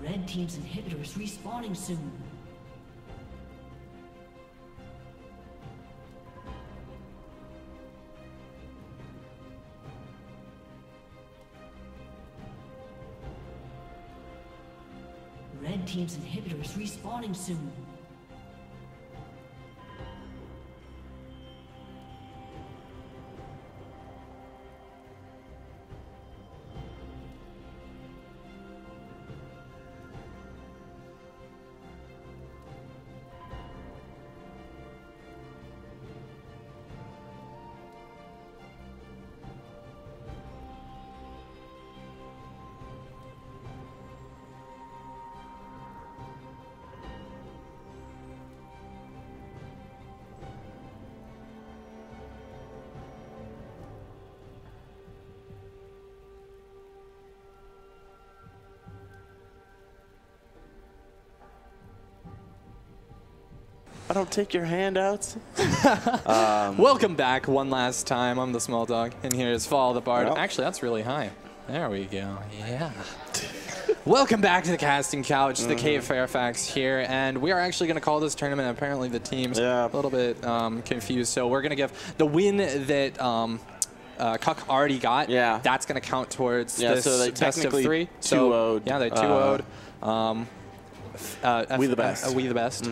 [SPEAKER 4] Red team's inhibitor is respawning soon. Red team's inhibitor is respawning soon.
[SPEAKER 1] I don't take your handouts.
[SPEAKER 2] Welcome back one last time. I'm the small dog, and here's Fall the Bard.
[SPEAKER 1] Well.
[SPEAKER 2] Actually, that's really high. There we go. Yeah. Welcome back to the casting couch. The Kate Fairfax here, and we are actually going to call this tournament. Apparently, the team's a little bit confused, so we're going to give the win that Cuck already got.
[SPEAKER 1] Yeah,
[SPEAKER 2] that's going to count towards this
[SPEAKER 1] so they
[SPEAKER 2] best of 3.
[SPEAKER 1] 2-0'd.
[SPEAKER 2] So yeah, they 2-0'd.
[SPEAKER 1] We the Best.
[SPEAKER 2] We the Best.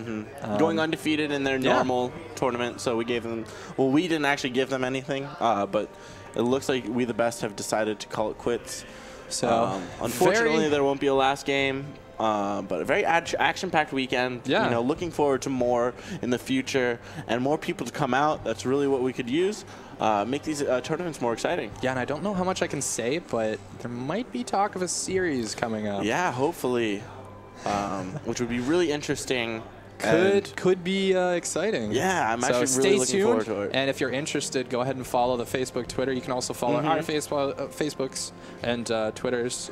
[SPEAKER 1] Going undefeated in their normal tournament, so we gave them. Well, we didn't actually give them anything, but it looks like We the Best have decided to call it quits.
[SPEAKER 2] So
[SPEAKER 1] unfortunately, there won't be a last game. But a very action-packed weekend.
[SPEAKER 2] Yeah.
[SPEAKER 1] You know, looking forward to more in the future and more people to come out. That's really what we could use. Make these tournaments more exciting.
[SPEAKER 2] Yeah, and I don't know how much I can say, but there might be talk of a series coming up.
[SPEAKER 1] Yeah, hopefully, which would be really interesting.
[SPEAKER 2] Could be exciting.
[SPEAKER 1] Yeah, I'm actually really looking forward to it.
[SPEAKER 2] And if you're interested, go ahead and follow the Facebook, Twitter. You can also follow our Facebooks and Twitters.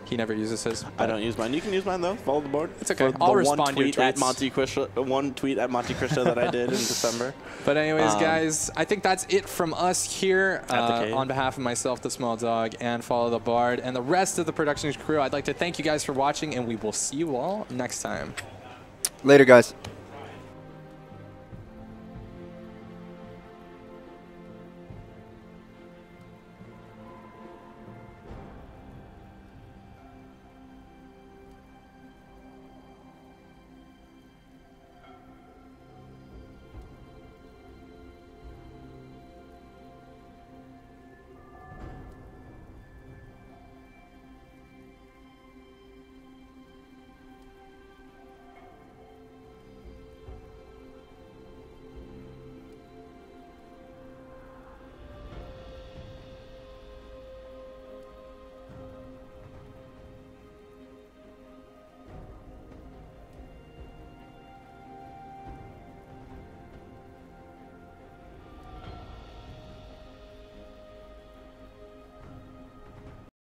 [SPEAKER 2] He never uses his.
[SPEAKER 1] I don't use mine. You can use mine though. Follow the board.
[SPEAKER 2] It's okay. I'll respond to your tweets.
[SPEAKER 1] One tweet at Monte Cristo that I did in December.
[SPEAKER 2] But anyways, guys, I think that's it from us here. On behalf of myself, the Small Dog, and Follow the Bard, and the rest of the production crew, I'd like to thank you guys for watching, and we will see you all next time.
[SPEAKER 9] Later, guys.